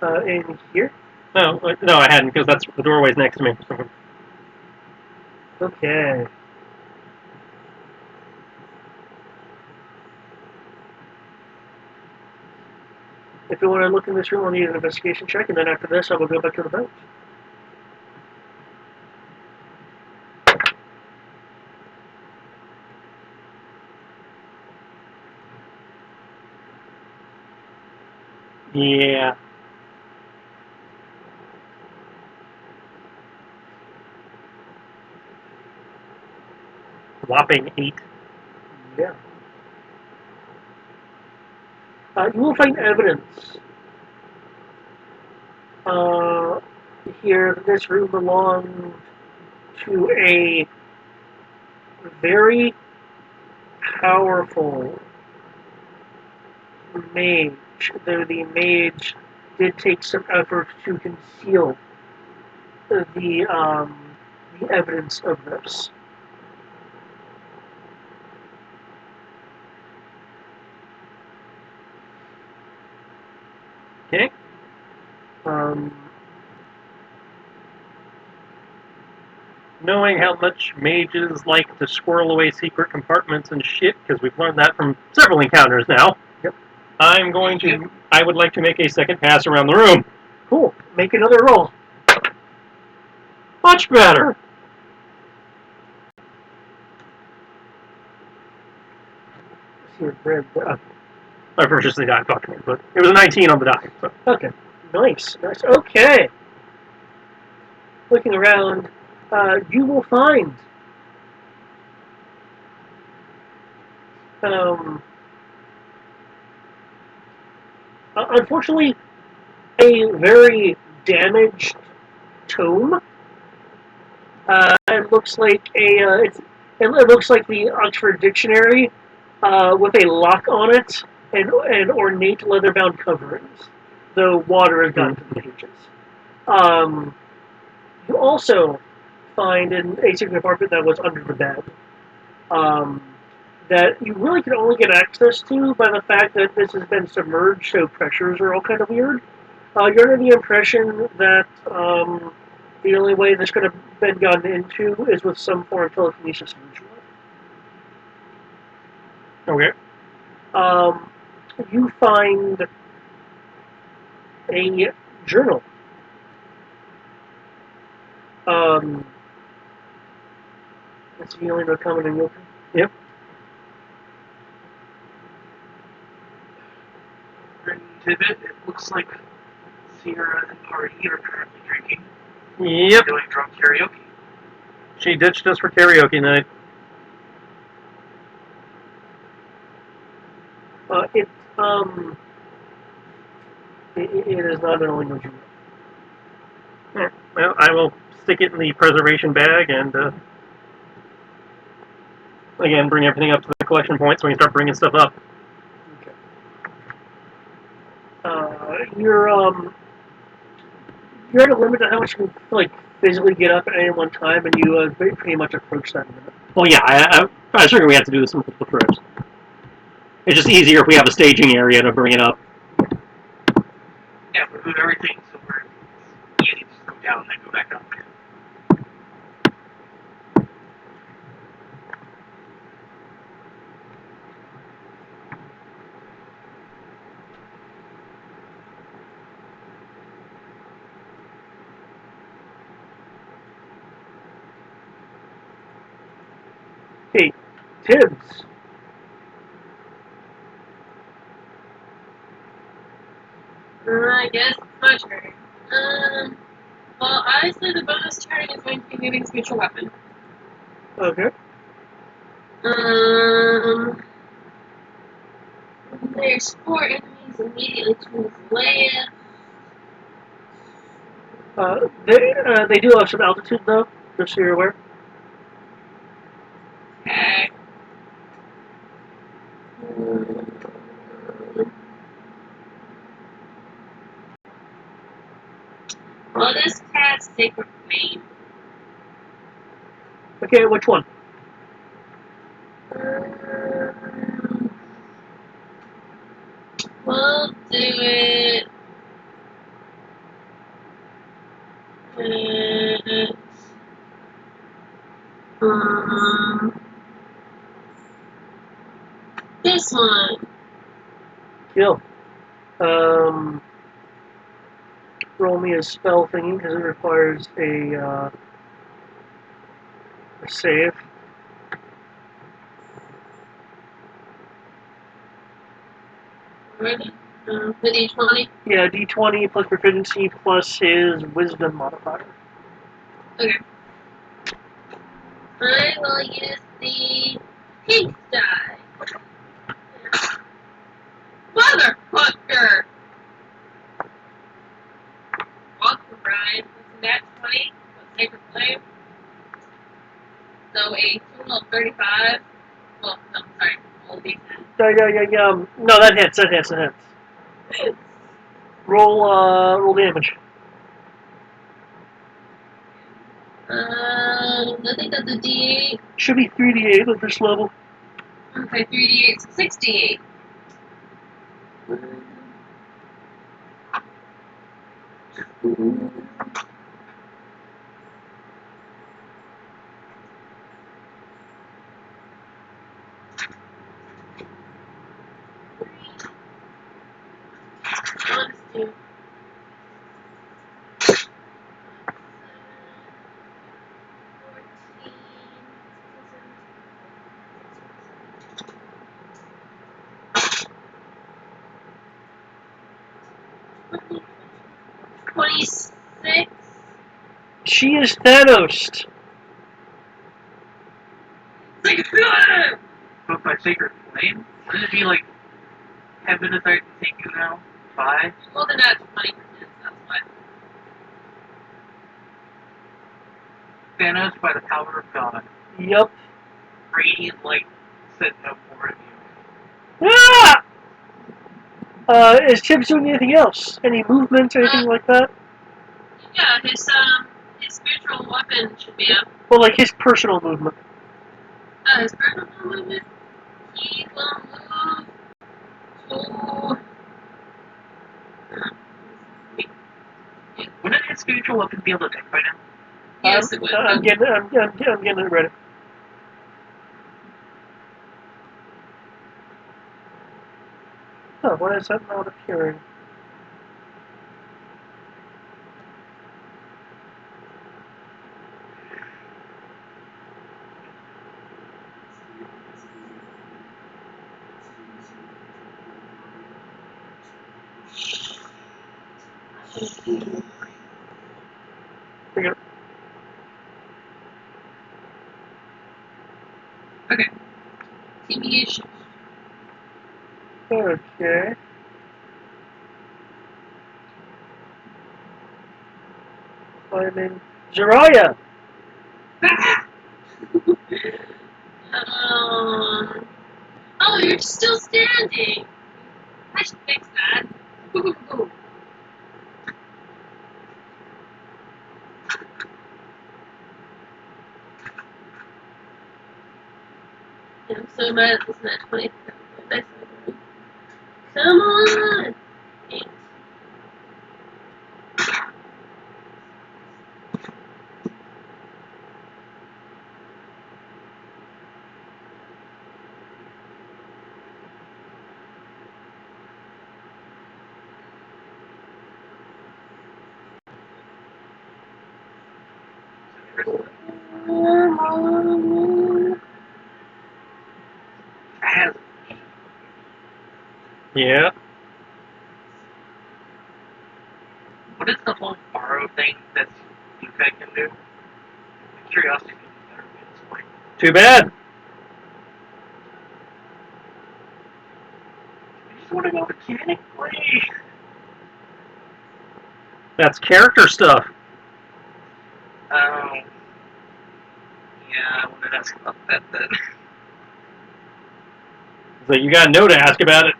In here. No, no, I hadn't because that's the doorway's next to me. Okay. If you want to look in this room, I'll need an investigation check, and then after this, I will go back to the boat. Yeah. Whopping 8. Yeah. You will find evidence here that this room belonged to a very powerful mage, though the mage did take some effort to conceal the evidence of this. Okay. Knowing how much mages like to squirrel away secret compartments and shit, because we've learned that from several encounters now. Yep. I would like to make a second pass around the room. Cool. Make another roll. Much better. Here, Brad. I purchased the die, fuck me, but it was a 19 on the die. So. Okay. Nice. Okay. Looking around, you will find unfortunately a very damaged tome. It looks like it looks like the Oxford Dictionary with a lock on it and ornate leather-bound coverings, though water has gotten to the pages. You also find in a secret compartment that was under the bed that you really can only get access to by the fact that this has been submerged, so pressures are all kind of weird. You're under the impression that the only way this could have been gotten into is with some form of telekinesis ritual. Okay. You find a journal. It's the only note common in Yoka. Yep. Tidbit, it looks like Sierra and Party are currently drinking. Yep. Doing drunk karaoke. She ditched us for karaoke night. It is not an only language you know. Yeah. Well, I will stick it in the preservation bag and again bring everything up to the collection point so we can start bringing stuff up. Okay. You're at a limit to how much you can like physically get up at any one time, and you pretty much approach that limit. Well, yeah, I was figuring we have to do this multiple trips. It's just easier if we have a staging area to bring it up. Yeah, we move everything so we're easy to just go down and then go back up. Hey, Tibbs. I guess it's my turn. Well, obviously the bonus turn is going to be moving spiritual weapon. Okay. There's 4 enemies immediately to his left. They do have some altitude though, just so you're aware. Okay. Well, this cast Sacred Flame. Okay, which one? We'll do it. skill. Roll me a spell thingy because it requires a save. Ready? The D20? Yeah, D20 plus proficiency plus his wisdom modifier. Okay. I will use the pink die. Motherfucker! Welcome, Brian. That's a nat 20. Sacred Flame. So a total of 35. Well, no, sorry. All these. No, that hits. Roll damage. I think that's a D8. Should be 3d8 at this level. Okay, 3D8, so 68. Honest to 14, 26. She is Thanos. Like, good! But by Sacred Flame? Wouldn't it be like heaven is starting to take you now? 5? Well, then that's 20%, that's why. Thanos by the power of God. Yep. Radiant light said no more of you. Ah! Is Tibbs doing anything else? Any movement or anything like that? Yeah, his spiritual weapon should be up. Well, like his personal movement. His spiritual movement, he will move to... Wouldn't his spiritual weapon be able to attack by now? Yes, it would. I'm getting it ready. Oh, why is that not appearing? Here Okay. TBH. we go. Okay. I'm in Jiraiya. Oh, you're still standing. I should fix that. I'm so mad at this match. 20. Come on! Yeah. What is the whole borrow thing that Luca can do? Curiosity would be better at this point. Too bad. I just want to go mechanically. That's character stuff. Yeah, I wanted to ask about that then. So you got to know to ask about it.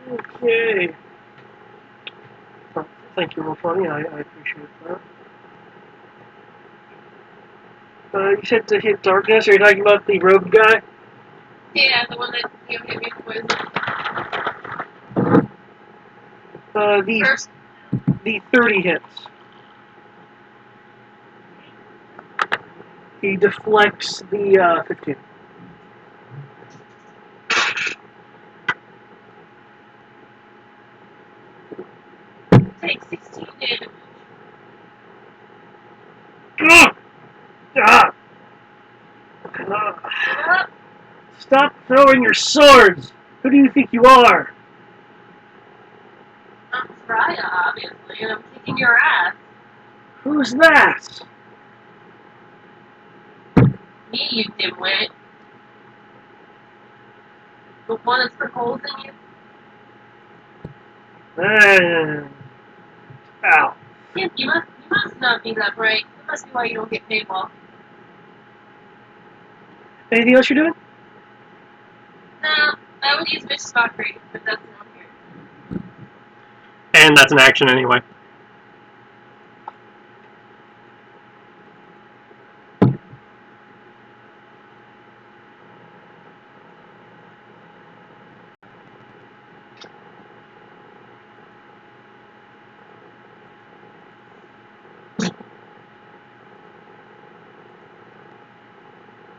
Okay. Oh, thank you, Roll20. I appreciate that. You said to hit darkness. Are you talking about the rogue guy? Yeah, the one that you hit me. What is it? The the 30 hits. He deflects the 15. Take 16 damage. Ah! Stop throwing your swords! Who do you think you are? I'm Raya, obviously, and I'm kicking your ass. Who's that? Me, you dimwit. The one that's put holes in you. Ow. Yeah, you must not be that bright. That must be why you don't get paid well. Anything else you're doing? No, I would use Vicious Mockery, but that's not here. And that's an action anyway.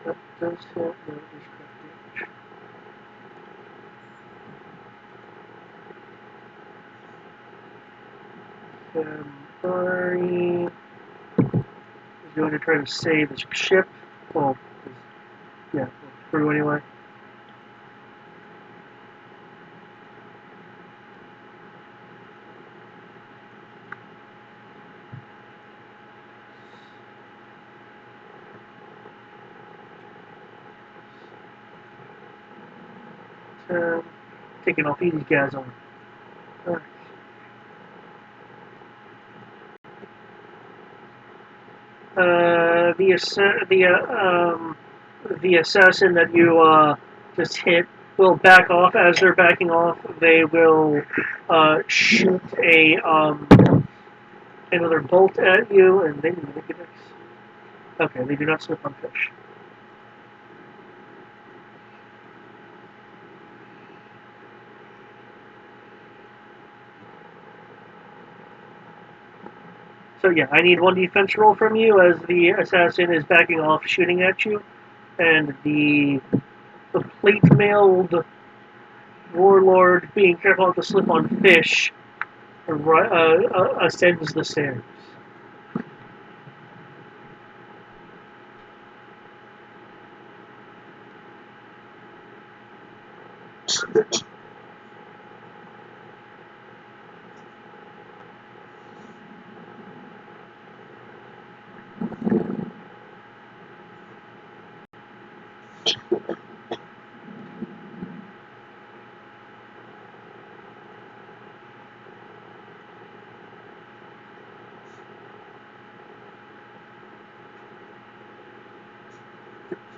That does hit. No, witchcraft damage. Barry is going to try to save his ship. Well, yeah, through anyway. Taking off these guys on. Alright. The assassin that you just hit will back off. As they're backing off, they will shoot another bolt at you, and they need to make a dex. Okay, they do not slip on fish. So yeah, I need one defense roll from you as the assassin is backing off, shooting at you, and the plate-mailed warlord, being careful not to slip on fish, ascends the stairs.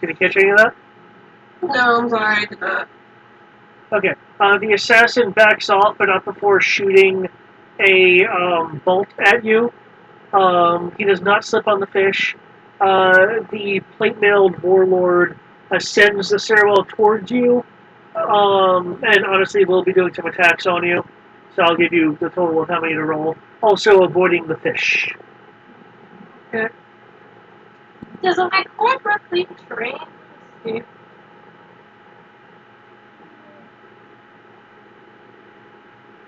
Did you catch any of that? No, I'm sorry, I did not. Okay. The assassin backs off, but not before shooting a bolt at you. He does not slip on the fish. The plate-mailed warlord ascends the stairwell towards you, and honestly will be doing some attacks on you. So I'll give you the total of how many to roll. Also avoiding the fish. Okay. Does my corporately train? Let's see.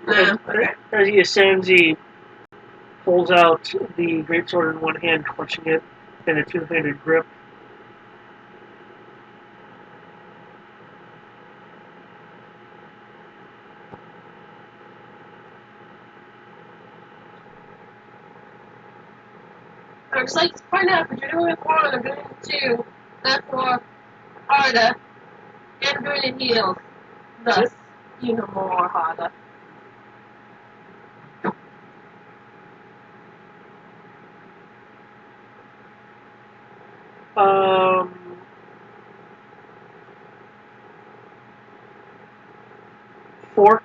No, okay. As he ascends, he pulls out the greatsword in one hand, clutching it in a two-handed grip. I would just like to point out that you're doing it one, I'm doing it two. Therefore, harder. And I'm doing it heals. Thus, even more harder. Four.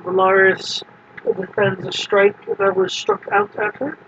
Valaris defends a strike that was struck out at her.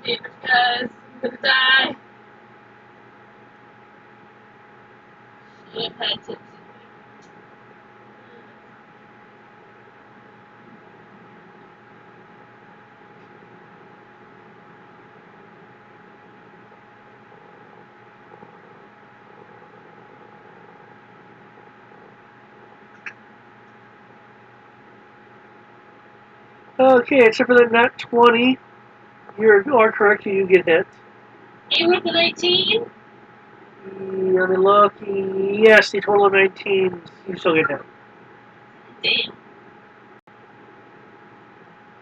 damage, guys. I'm gonna die. Shit, I had tips. Okay, except for the nat 20, you are correct, you get hit. Even with the 19? Let me look. Yes, the total of 19, you still get hit. Damn.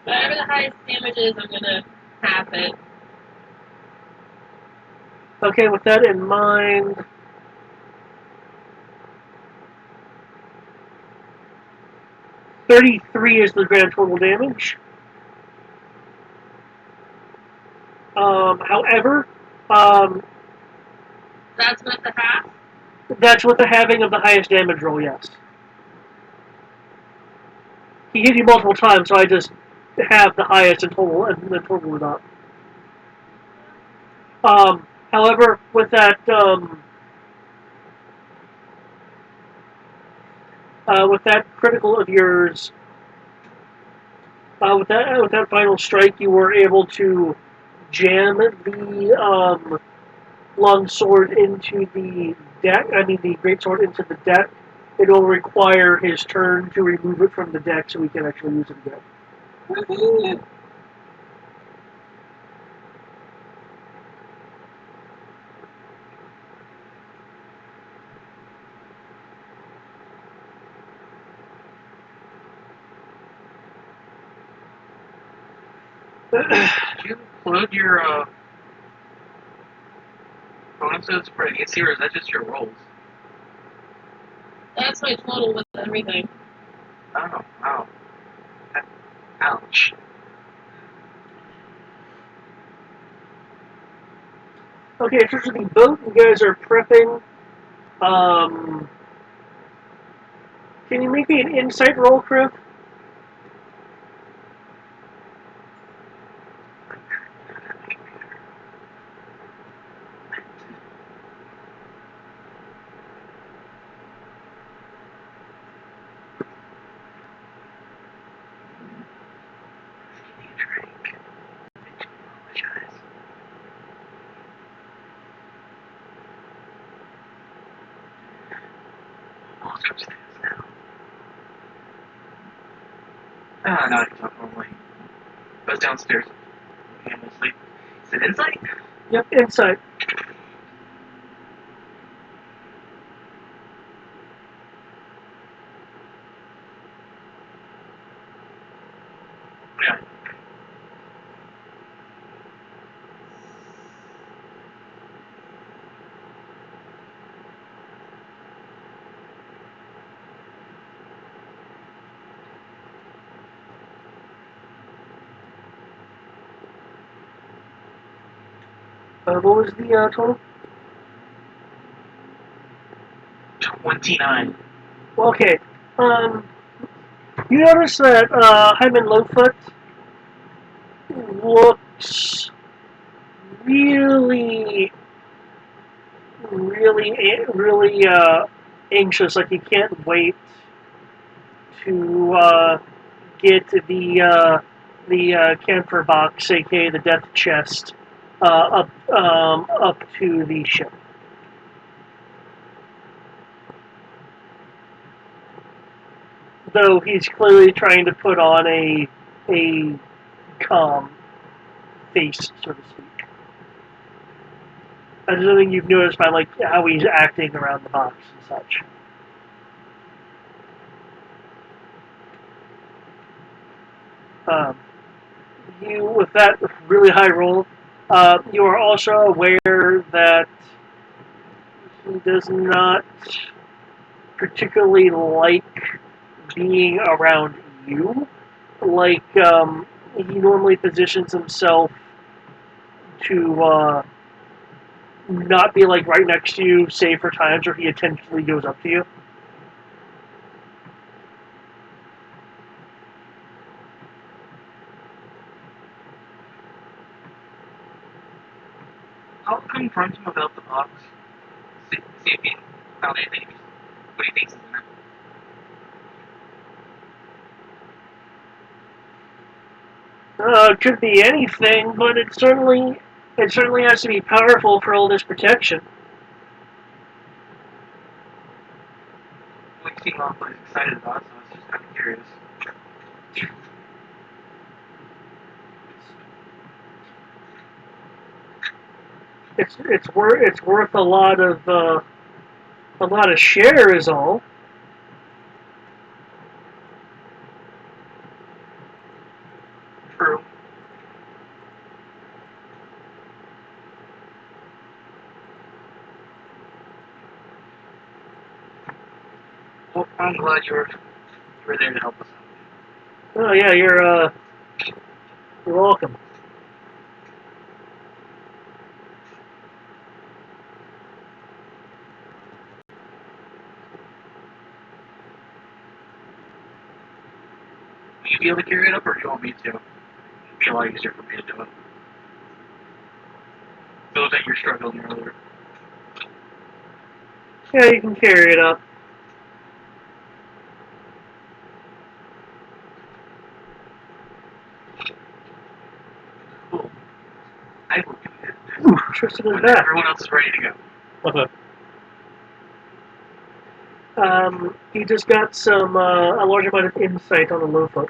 Whatever the highest damage is, I'm gonna have it. Okay, with that in mind, $33 is the grand total damage. However, That's with the half? that's with the halving of the highest damage roll, yes. He hit you multiple times, so I just have the highest and total, and then total it up. However, with that, with that critical of yours, with that final strike, you were able to jam the long sword into the deck. I mean, the great sword into the deck. It will require his turn to remove it from the deck, so we can actually use it again. Woohoo! Did you include your bonuses for AC, or is that just your rolls? That's my total with everything. Oh, wow. Ouch. Okay, in terms of the boat, you guys are prepping. Can you make me an insight roll, Chris? Ah, no, I can talk normally. I was downstairs. I'm asleep. Is it insight? Yep, insight. Yeah. What was the total? 29. Okay. You notice that Hyman Lowfoot looks really, really anxious. Like he can't wait to get the camphor box, aka the death chest, up to the ship. Though he's clearly trying to put on a calm face, so to speak. That's something you've noticed by like how he's acting around the box and such. You, with that really high roll, you are also aware that he does not particularly like being around you. Like, he normally positions himself to not be like right next to you, save for times where he intentionally goes up to you. I'll confront him about the box. See if he found anything. What he thinks is in it. It could be anything, but it certainly has to be powerful for all this protection. Well, you seem awfully excited about it, so I was just kind of curious. It's worth a lot of share is all. True. Well, I'm glad you were there to help us out. Oh yeah, you're welcome. Will you be able to carry it up, or do you want me to? It'd be a lot easier for me to do it. Feels like you're struggling earlier. Yeah, you can carry it up. Cool. I will do that. Tristan is When back. everyone else is ready to go. What's up? He just got a large amount of insight on the Lowfoot.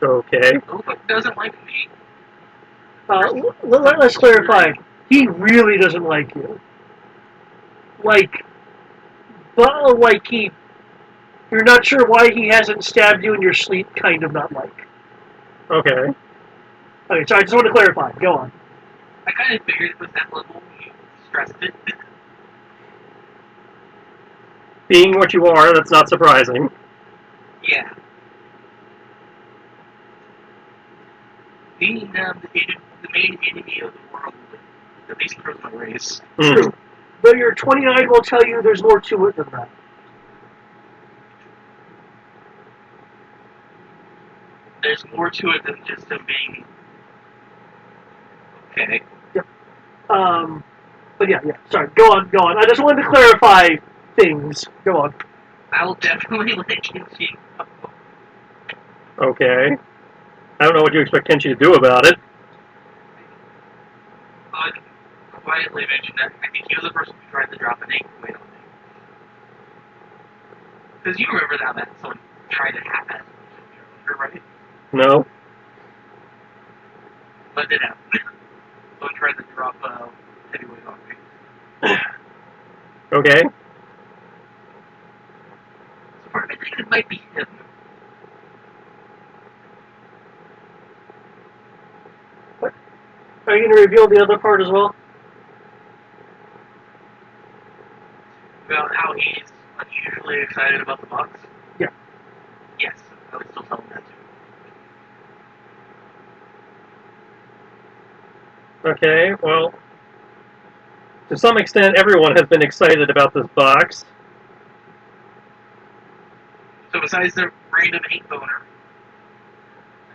Okay. Lowfoot doesn't like me. Let's clarify. He really doesn't like you. You're not sure why he hasn't stabbed you in your sleep. Kind of not like. Okay. Okay, so I just want to clarify. Go on. I kind of figured it was that level. You stressed it. Being what you are, that's not surprising. Yeah. Being the main enemy of the world, at least for the race. True. But your 29 will tell you there's more to it than that. There's more to it than just him being okay. Yep. But yeah. Sorry. Go on. I just wanted to clarify things. Go on. I'll definitely let Kenshi know. Okay. I don't know what you expect Kenshi to do about it. I'd quietly mention that I think he was the person who tried to drop an weight on me. Because you remember that someone tried to happen, right? No? But did happen. Someone tried to drop heavyweight on me. Okay. So part of me thinks it might be him. Are you going to reveal the other part as well? About how he's unusually excited about the box? Yeah. Yes, I would still tell him that too. Okay, well, to some extent, everyone has been excited about this box. So besides the random 8-boner,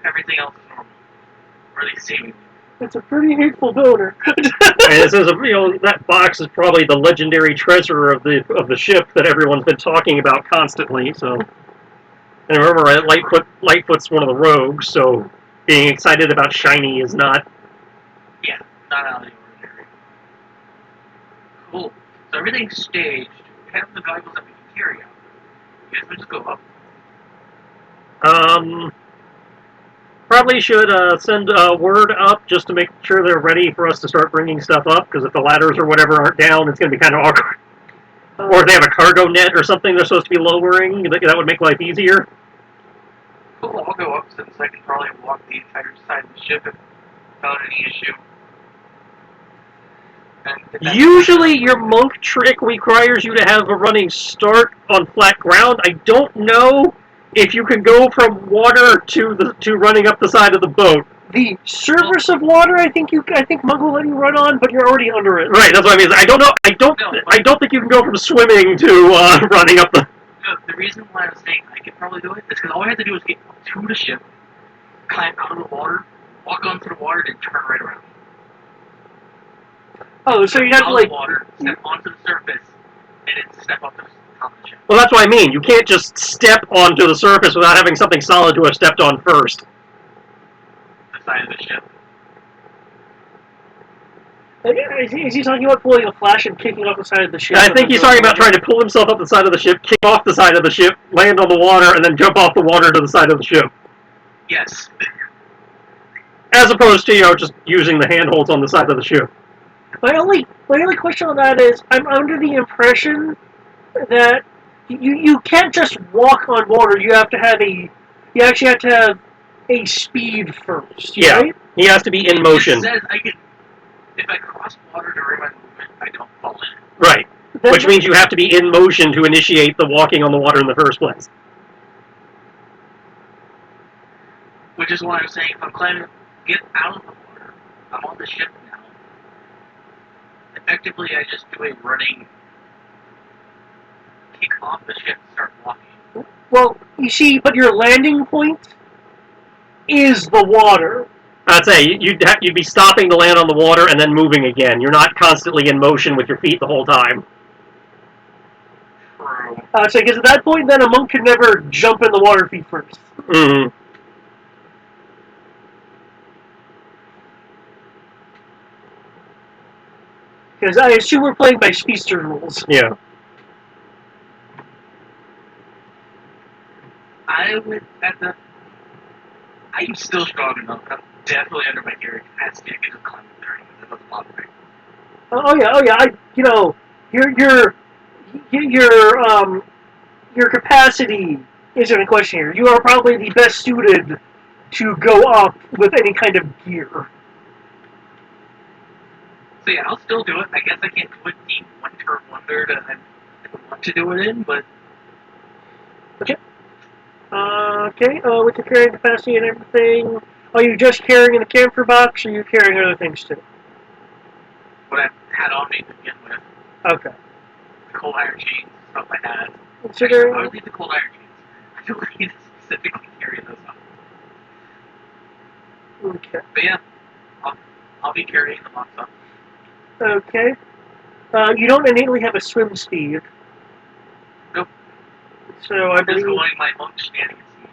everything else is normal. Or at least seemingly. It's a pretty hateful donor. And it says, that box is probably the legendary treasure of the ship that everyone's been talking about constantly. So, and remember, Lightfoot's one of the rogues, so being excited about shiny is not. Yeah, not out of the ordinary. Cool. So everything's staged. We have the valuables that we can carry out. You guys would just go up. Probably should send word up just to make sure they're ready for us to start bringing stuff up, because if the ladders or whatever aren't down, it's going to be kind of awkward. Or if they have a cargo net or something they're supposed to be lowering, that would make life easier. Cool, I'll go up since I can probably walk the entire side of the ship without any issue. Usually your monk trick requires you to have a running start on flat ground. I don't know if you can go from water to running up the side of the boat. The surface of water, I think Mug will let you run on, but you're already under it. Right, that's what I mean. I don't know. I don't think you can go from swimming to running up the. No, the reason why I was saying I could probably do it is because all I had to do was get to the ship, climb out of the water, walk onto the water, and turn right around. Oh, so you have to out like. of the water, step onto the surface, and then step off the top of the ship. Well, that's what I mean. You can't just step onto the surface without having something solid to have stepped on first. The side of the ship. Is he talking about pulling a flash and kicking off the side of the ship? I think he's talking about trying to pull himself up the side of the ship, kick off the side of the ship, land on the water, and then jump off the water to the side of the ship. Yes. As opposed to, just using the handholds on the side of the ship. My only question on that is, I'm under the impression that you can't just walk on water. You actually have to have a speed first. Yeah. Right? He has to be in motion. It says if I cross water during my movement, I don't fall in. Right. Which means you have to be in motion to initiate the walking on the water in the first place. Which is why I'm saying if I'm climbing, get out of the water. I'm on the ship now. Effectively, I just do a running kick off the ship and start walking. Well, you see, but your landing point is the water. I'd say you'd be stopping to land on the water and then moving again. You're not constantly in motion with your feet the whole time. True. So because at that point, then a monk could never jump in the water feet first. Mm-hmm. Because I assume we're playing by speedster rules. Yeah. I'm still strong enough. I'm definitely under my carry capacity. I can just climb 30. That doesn't bother me. Oh yeah. Your capacity isn't a question here. You are probably the best suited to go up with any kind of gear. So yeah, I'll still do it. I guess I can't do it deep one turn wonder that I want to do it in, but Okay. With your carrying capacity and everything, are you just carrying in the camphor box, or are you carrying other things too? what I had on me to begin with, Okay. the cold iron chains, stuff I had. Actually, Considering. I would leave the cold iron chains. I don't need to specifically carry those up. Okay. But yeah, I'll be carrying the box up. Okay. You don't innately have a swim speed. Nope. So I I'm just believe. going my monk shenanigans speed.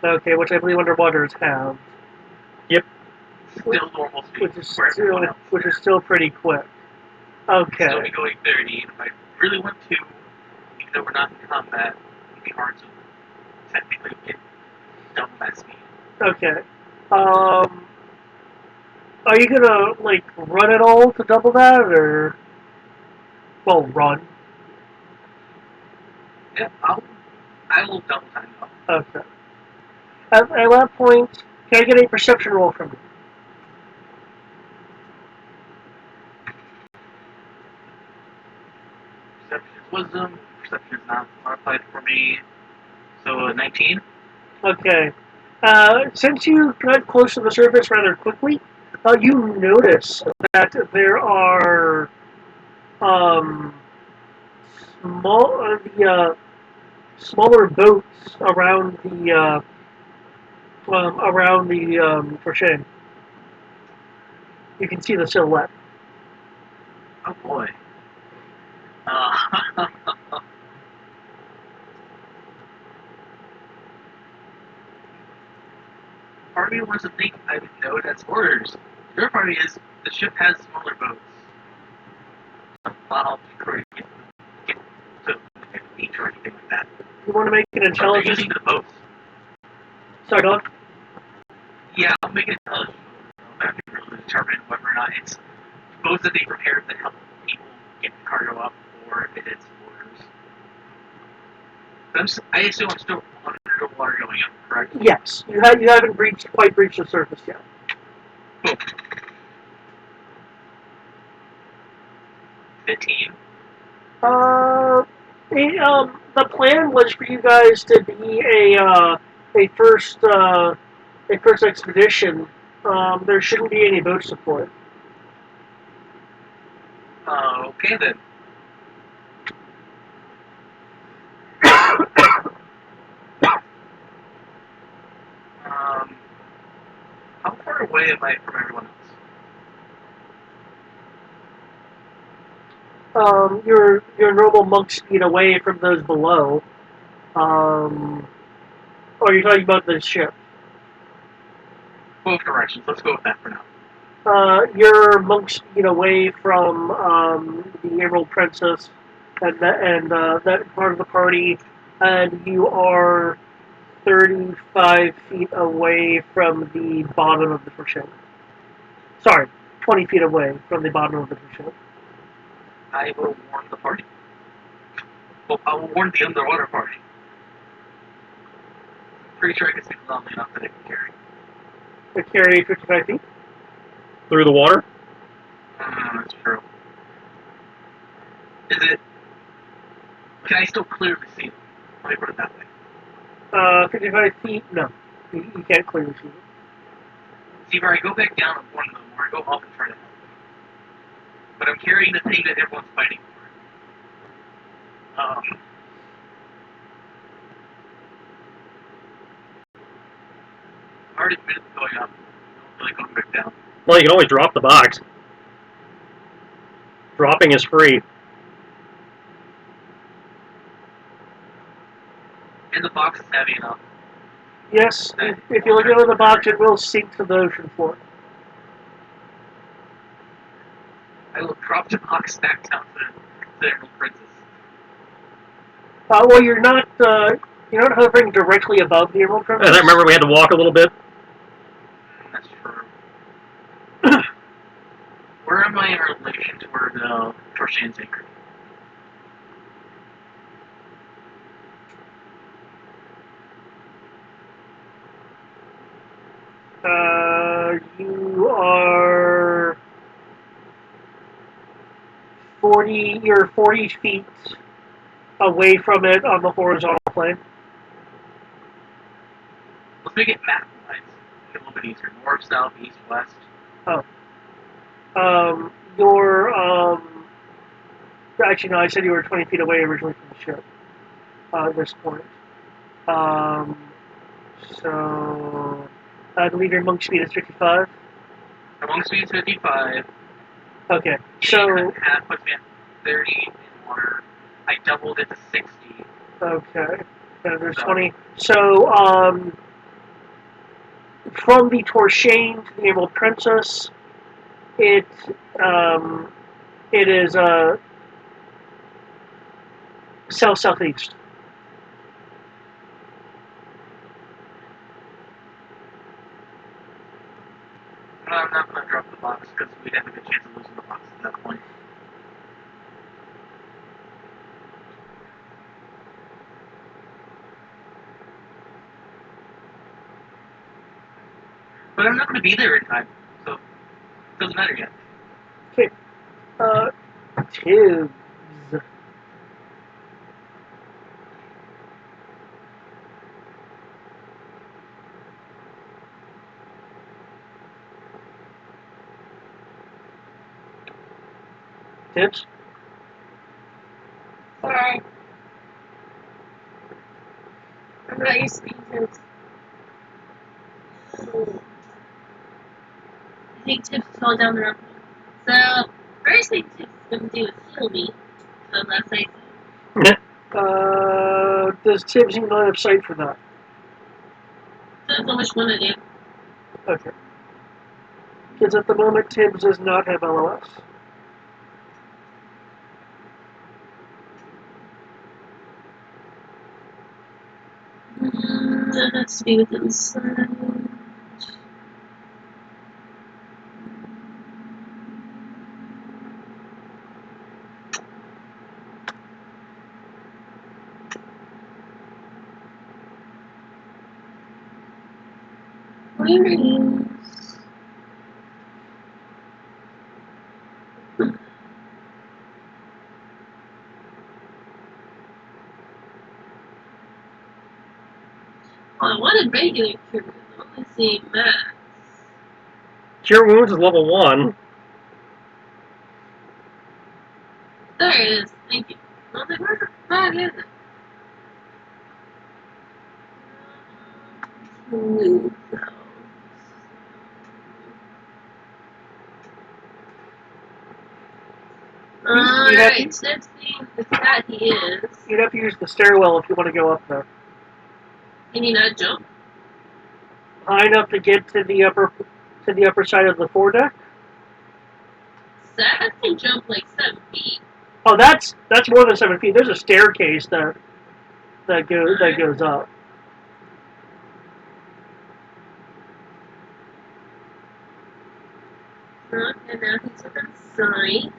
Okay, which I believe underwaters have. Yep. Still normal speed for everyone else. Which is still pretty quick. Okay. Still be going 30, and if I really want to, even though we're not in combat, it'd be hard to technically get double that speed. Okay. Are you gonna run it all to double that, or run? Yeah, I will double time up. Okay. At that point, can I get a perception roll from you? Perception is wisdom. Perception is not modified for me. So 19. Okay. Since you got close to the surface rather quickly, you notice that there are smaller boats around the crochet. You can see the silhouette. Oh boy. Part of me wants to think I would know that's orders. The other part is the ship has smaller boats. I'll get to the beach or anything like that. You want to make an So intelligence? using the boats. Sorry, go on. Yeah, I'll make an intelligence. That'd be really determine whether or not it's boats that they prepared that help people get the cargo up, or if it is orders. I assume I'm still underwater going up, correct? Yes, you haven't quite breached the surface yet. Cool. 15. The plan was for you guys to be a first expedition. There shouldn't be any boat support. Okay then. How far away am I from everyone else? your normal monk speed away from those below. Or you're talking about the ship. Both directions. Let's go with that for now. Your monk speed away from the Emerald Princess and that part of the party, and you are 35 feet away from the bottom of the ship. Sorry, 20 feet away from the bottom of the ship. I will warn the party. Well, I will warn the underwater party. Pretty sure I can stick loudly enough that it can carry. They carry 55 feet. Through the water? That's true. Is it... Can I still clearly see them? Let me put it that way. 55 feet? No. You can't clearly see it. See, where I go back down and warn them, or I go up and try to help. But I'm carrying the thing that everyone's fighting for. I already admitted to going up. I don't really going back down. Well, you can always drop the box. Dropping is free. And the box is heavy enough. Yes, if you look into the box, it will sink to the ocean floor. I will drop the box back down to the Emerald Princess. Well, you're not hovering directly above the Emerald Princess. And I remember we had to walk a little bit. That's true. Where am I in relation to where the Torshan's anchored? You are 40. You're 40 feet away from it on the horizontal plane. Let's make it map-wise. Make it a little bit easier. North, south, east, west. You're actually no, I said you were 20 feet away originally from the ship. At this point. So I believe your monk speed is 55. My monk speed is 55. Okay, so half puts me at 30 in water. I doubled it to 60. Okay, and there's 20. So from the Torshane to the Emerald Princess, it is south-southeast. I'm not going to drop the box because we'd have a good chance of losing the box at that point. But I'm not going to be there in time, so it doesn't matter yet. Okay, Tibbs. Tibbs? Sorry. I'm not used to being Tibbs. I think Tibbs fell down the road. So, first thing Tibbs is going to do is heal me. So let's say so. Does Tibbs need line of sight for that? Depends on which one I do. Okay. Because at the moment, Tibbs does not have LOS. That has to be with inside. Where is... Well, I wanted regular cure, but I'm only seeing max. Cure Wounds is level 1. There it is. Thank you. Well, then where the fuck is it? Move those. Alright, so next thing is that he is. You'd have to use the stairwell if you want to go up there. Can you not jump? High enough to get to the upper side of the foredeck. Seth can jump like 7 feet. Oh, that's more than 7 feet. There's a staircase that goes up. And now he's within sight.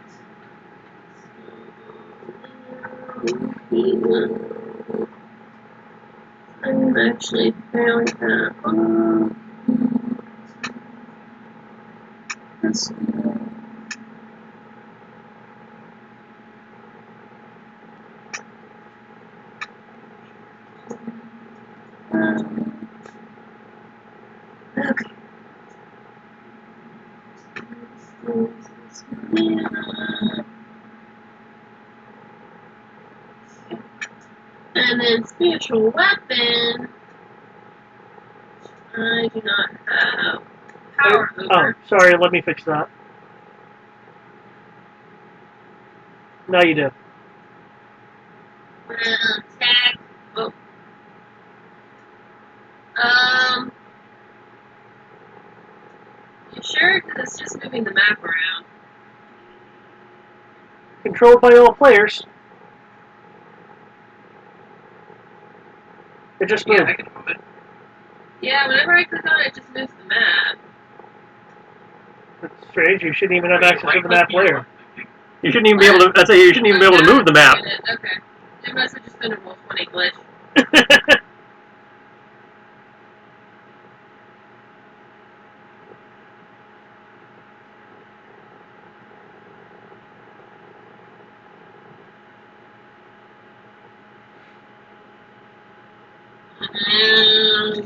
I'm actually fairly that on. Okay. And then spiritual weapon, I do not have power Oh, over. sorry. Let me fix that. Now you do. Attack. Oh. You sure? Because it's just moving the map around. Controlled by all players. It just moved. Yeah, I can move it. Yeah, whenever I click on it, it just moves the map. It's strange. You shouldn't even have access to the map layer. You shouldn't even be able to. I'd say you shouldn't even be able to move the map. Okay. It must have just been a Roll20 glitch.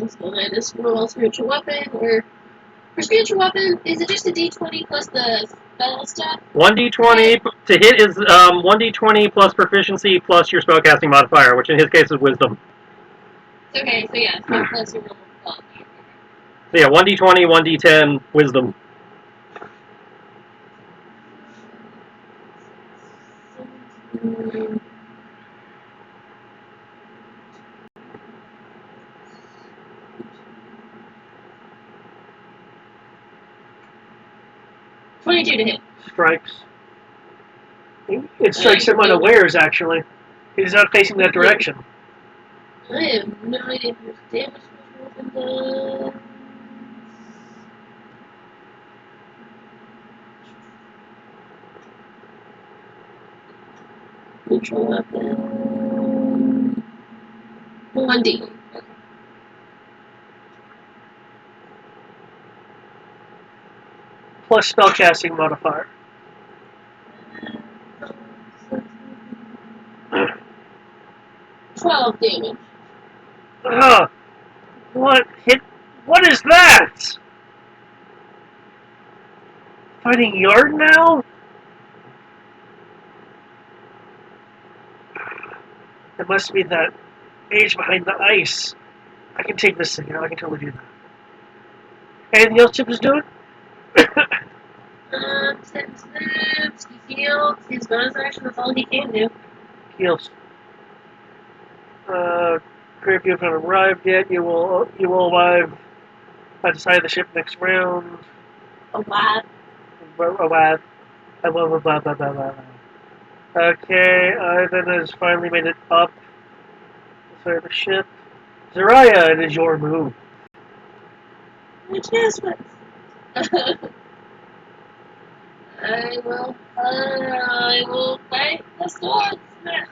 So I just roll spiritual weapon, or for spiritual weapon, is it just a d20 plus the spell stuff? 1d20 to hit is 1d20 plus proficiency plus your spellcasting modifier, which in his case is wisdom. Okay, so yeah, so plus your roll. Oh, okay. So yeah, 1d20, 1d10, wisdom. Mm. $22 to hit. Strikes. It strikes him unawares, actually. He's not facing that direction. I have no idea how much damage spiritual weapon does. Neutral weapon. 1d. Plus spellcasting modifier. 12 damage. Ugh. What hit? What is that? Fighting Yard now? It must be that age behind the ice. I can take this thing. I can totally do that. Anything else Chip is doing? Since moves, he heals. His bonus action, that's all he can do. Heals. If you haven't arrived yet, you will arrive at the side of the ship next round. Alive. Arrive. Blah, blah, blah, blah, blah, blah. Okay, Ivan has finally made it up the side of the ship. Zariah, it is your move. Which is what? I will fight the swordsmith.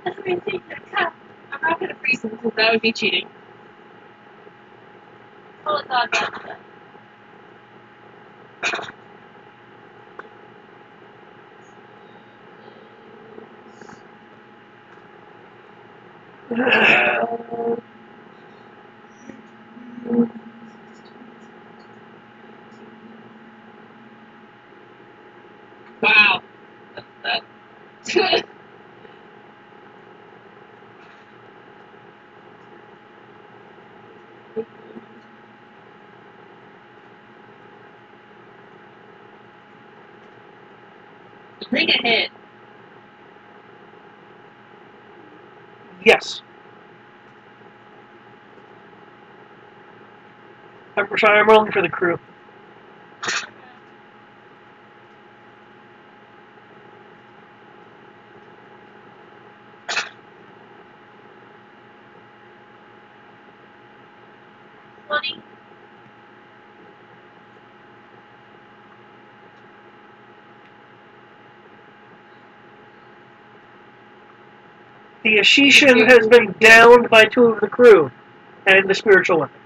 I'm not gonna freeze him because that would be cheating. Oh, it's not that. Wow. That. Take a hit. Yes. I'm sorry, I'm rolling for the crew. Funny. The Ashishin has been downed by 2 of the crew and the spiritual weapon.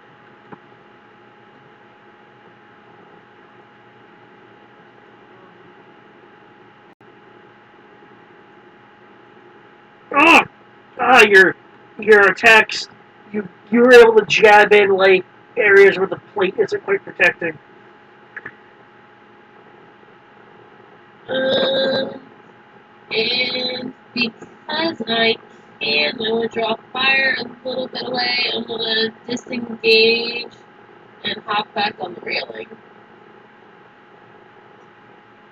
Your attacks, you were able to jab in like areas where the plate isn't quite protecting. And because I can, I'm going to draw fire a little bit away. I'm going to disengage and hop back on the railing.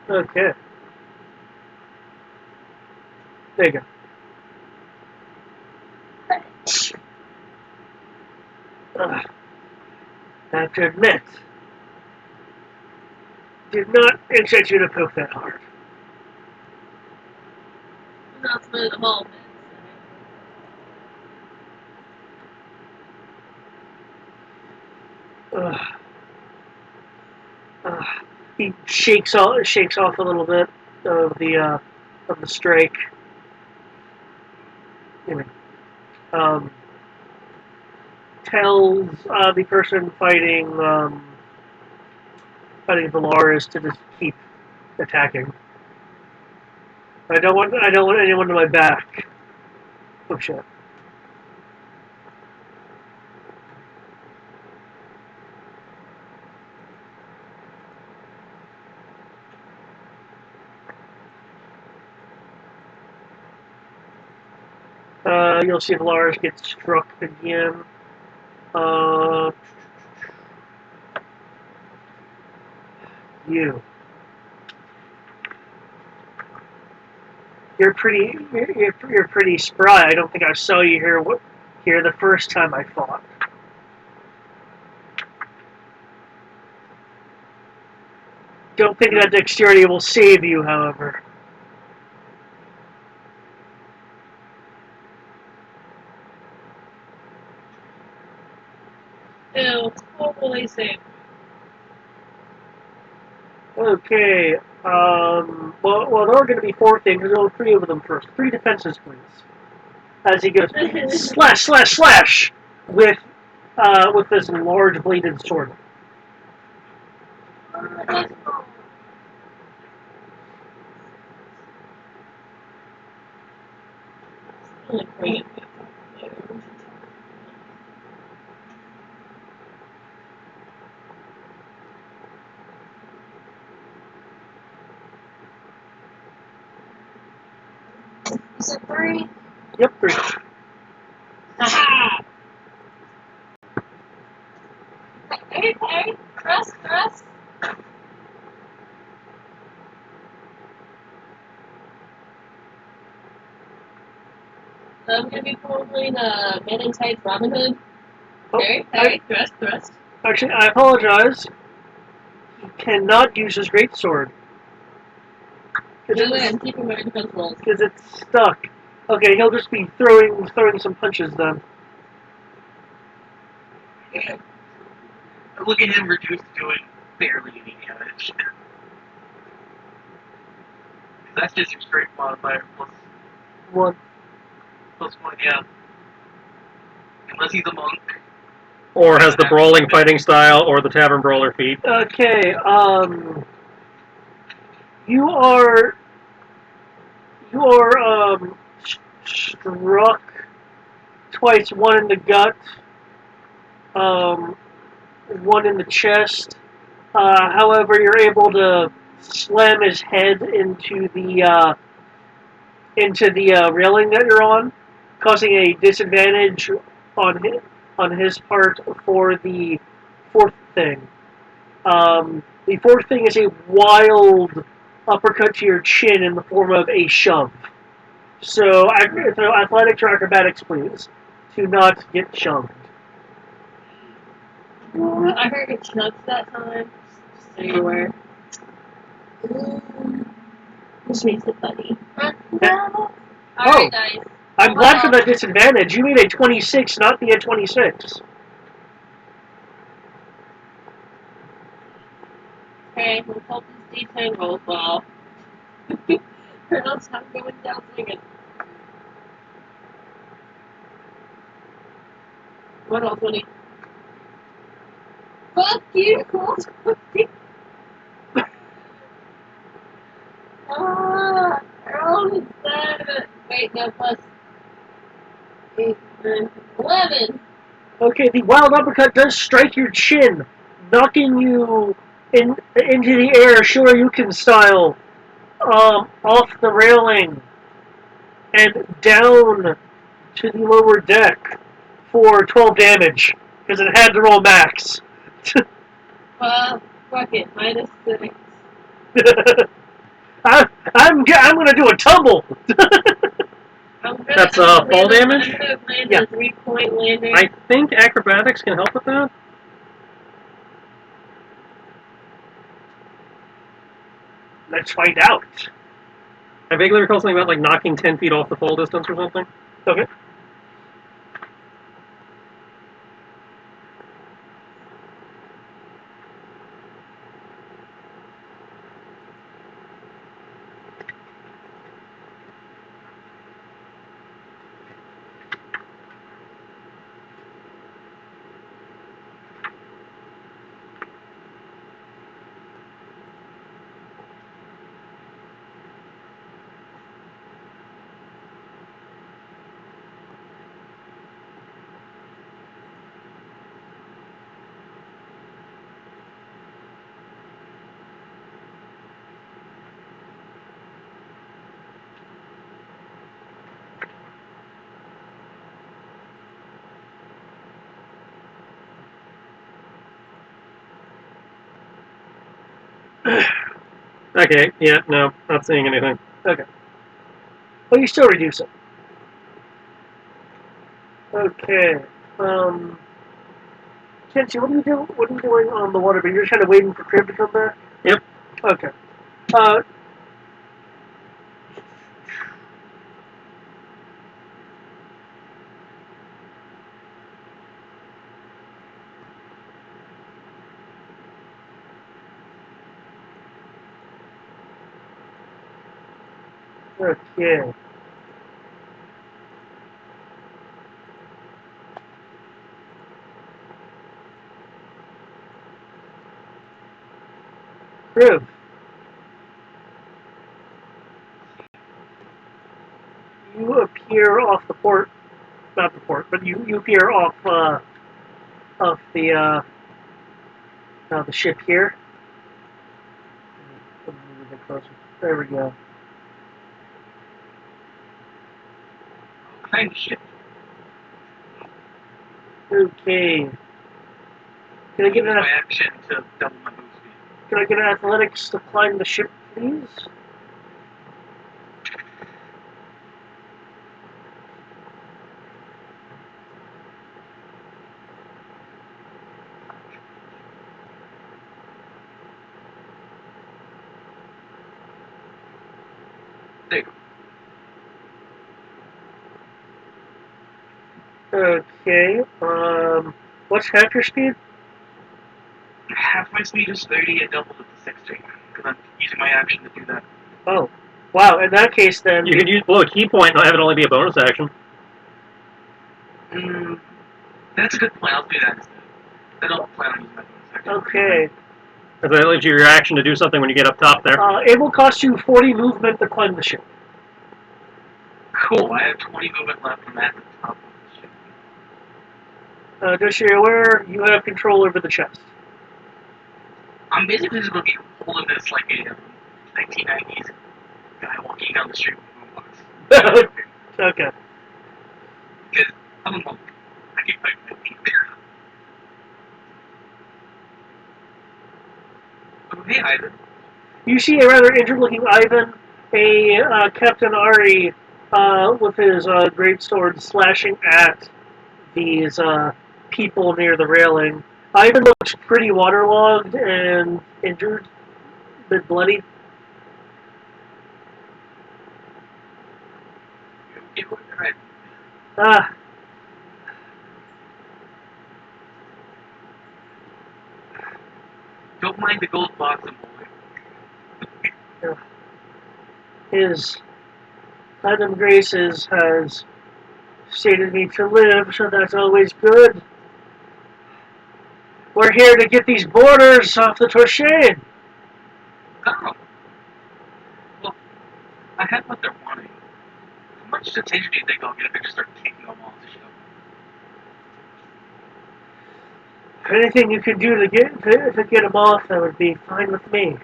Okay. There you go. I have to admit, did not expect you to poke that hard. That's what the ball He shakes off a little bit of the strike. Tells the person fighting Valaris to just keep attacking. I don't want anyone to my back. Oh shit. You'll see Valaris get struck again. You. You're pretty spry. I don't think I saw you here the first time I fought. Don't think that dexterity will save you, however. It'll totally save. Okay. Well, there are going to be 4 things. We'll go 3 of them first. 3 defenses, please. As he goes slash with this large bladed sword. Is it 3? Yep, 3. Aha! Hey, trust. I'm gonna be pulling Men in Tights Robin Hood. Parry, thrust. Actually, I apologize. He cannot use his greatsword. No way, I'm keeping my defense rolls. Because it's stuck. Okay, he'll just be throwing some punches then. Look at him reduced to doing barely any damage. That's just your straight modifier plus 1. yeah. Unless he's a monk. Or has the brawling fighting style or the tavern brawler feat. Okay, you are struck twice, 1 in the gut, 1 in the chest. However, you're able to slam his head into the railing that you're on, causing a disadvantage on his part for the 4th thing. The 4th thing is a wild uppercut to your chin in the form of a shove. So athletics or acrobatics, please, to not get shoved. I heard it snubbed that time. Just so you're aware. Which makes it funny. No. Alright, guys. I'm glad for the disadvantage. You need a 26, not the 26. Okay, let's hope this D10 rolls well. Or else I'm going down swinging. What else, Woody? Fuck you, cool. Ah, roll is 7. Wait, no, plus 8, 9, 11. Okay, the wild uppercut does strike your chin, knocking you into the air, Shoryuken style, off the railing and down to the lower deck for 12 damage because it had to roll max. Fuck it, -6. I'm gonna do a tumble. That's fall damage? I'm gonna land Yeah. a 3-point landing. I think acrobatics can help with that. Let's find out. I vaguely recall something about like knocking 10 feet off the fall distance or something. Okay. Okay, yeah, no, not seeing anything. Okay. But you still reduce it. Okay. Kenshi, what are you doing? What are you doing on the water? But you're just kind of waiting for Crib to come back. Yep. Okay. Okay. Crib. You appear off the port, not the port, but you appear off the ship here. Put it a little bit closer. There we go. Kind of shit. Okay. Can I get Use an my action to double my move speed. Can I get an athletics to climb the ship, please? There you go. Okay. What's half your speed? Half my speed is 30 and doubled it to 60. Because I'm using my action to do that. Oh, wow. In that case, then You could use blow a key point and have it only be a bonus action. That's a good point. I'll do that instead. I don't plan on using my bonus action. okay. Because that leaves you your action to do something when you get up top there. It will cost you 40 movement to climb the ship. Cool. I have 20 movement left from at the top of the ship. Just so you're aware, you have control over the chest. I'm basically just going to be holding this like a 1990s guy walking down the street with a boombox. Okay. Because I'm a monk. I can fight my feet. Oh, hey, Ivan. You see a rather injured-looking Ivan, a Captain Ari with his great sword slashing at these people near the railing. Ivan looks pretty waterlogged and injured, a bit bloody. Right. Ah, Don't mind the gold box and boy. his Madam Graces has stated me to live, so that's always good. We're here to get these borders off the Torshade. Oh. Well, I have what they're wanting. How much attention do you think I'll get if I just start kicking them off the show? Anything you can do to get them off, that would be fine with me.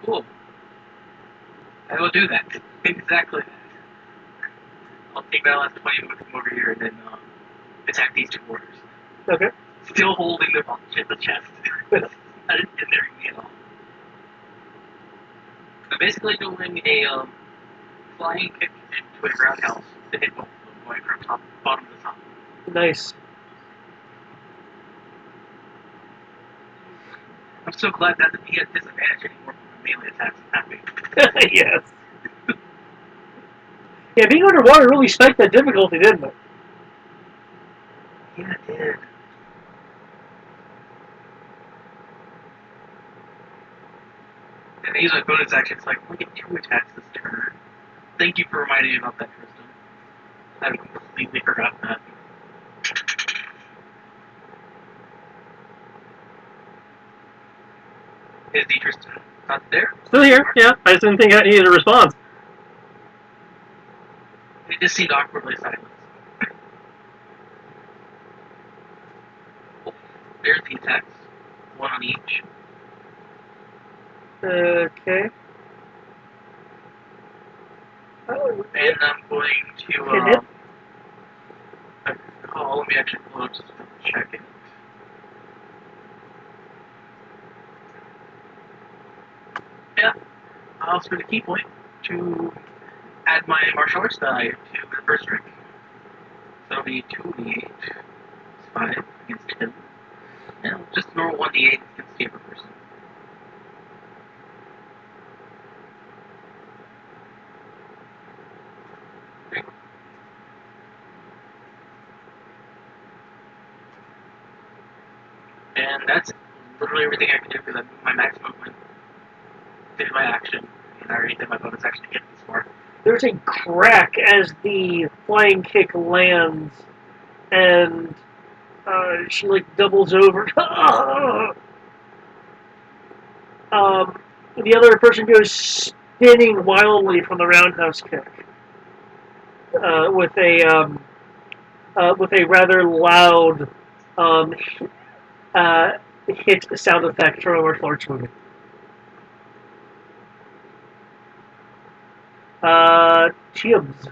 Cool. I will do that. Exactly that. I'll take that last 20 minutes from over here and then attack these two borders. Okay. Still holding the chest. I didn't get there at all. I'm basically doing a flying kick into a roundhouse to hit both of them, going from bottom to top. Nice. I'm so glad that he has disadvantage anymore from the melee attacks and happening. Yes. Yeah, being underwater really spiked that difficulty, didn't it? Yeah, it did. And I use my bonus action, it's like, we get 2 attacks this turn. Thank you for reminding me about that, Tristan. I completely forgot that. Is the Tristan not there? Still here, yeah. I just didn't think I needed a response. It just seemed awkwardly silent. Oh, there's the attacks. 1 on each. Okay. And I'm going to, Hit it. let me actually pull up just to check it. Yeah, I'll spend a key point to add my martial arts die to the first rank. So it'll be 2d8. 5 against 10. And just normal 1d8 against the other person. And that's literally everything I can do because I moved my max movement, did my action, and I already did my bonus action to get this far. There's a crack as the flying kick lands, and she doubles over. The other person goes spinning wildly from the roundhouse kick with a rather loud hit sound effect from a martial arts movie. Chibbs.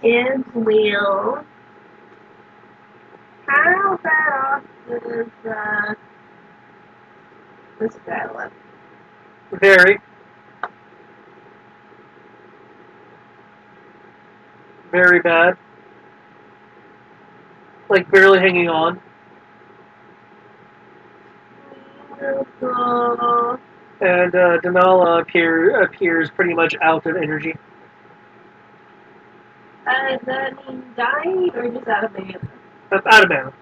And wheel. How far off does this guy look? Very. Very bad. Like barely hanging on. Beautiful. And Denala appears pretty much out of energy. Does that mean dying or just out of mana? Out of mana.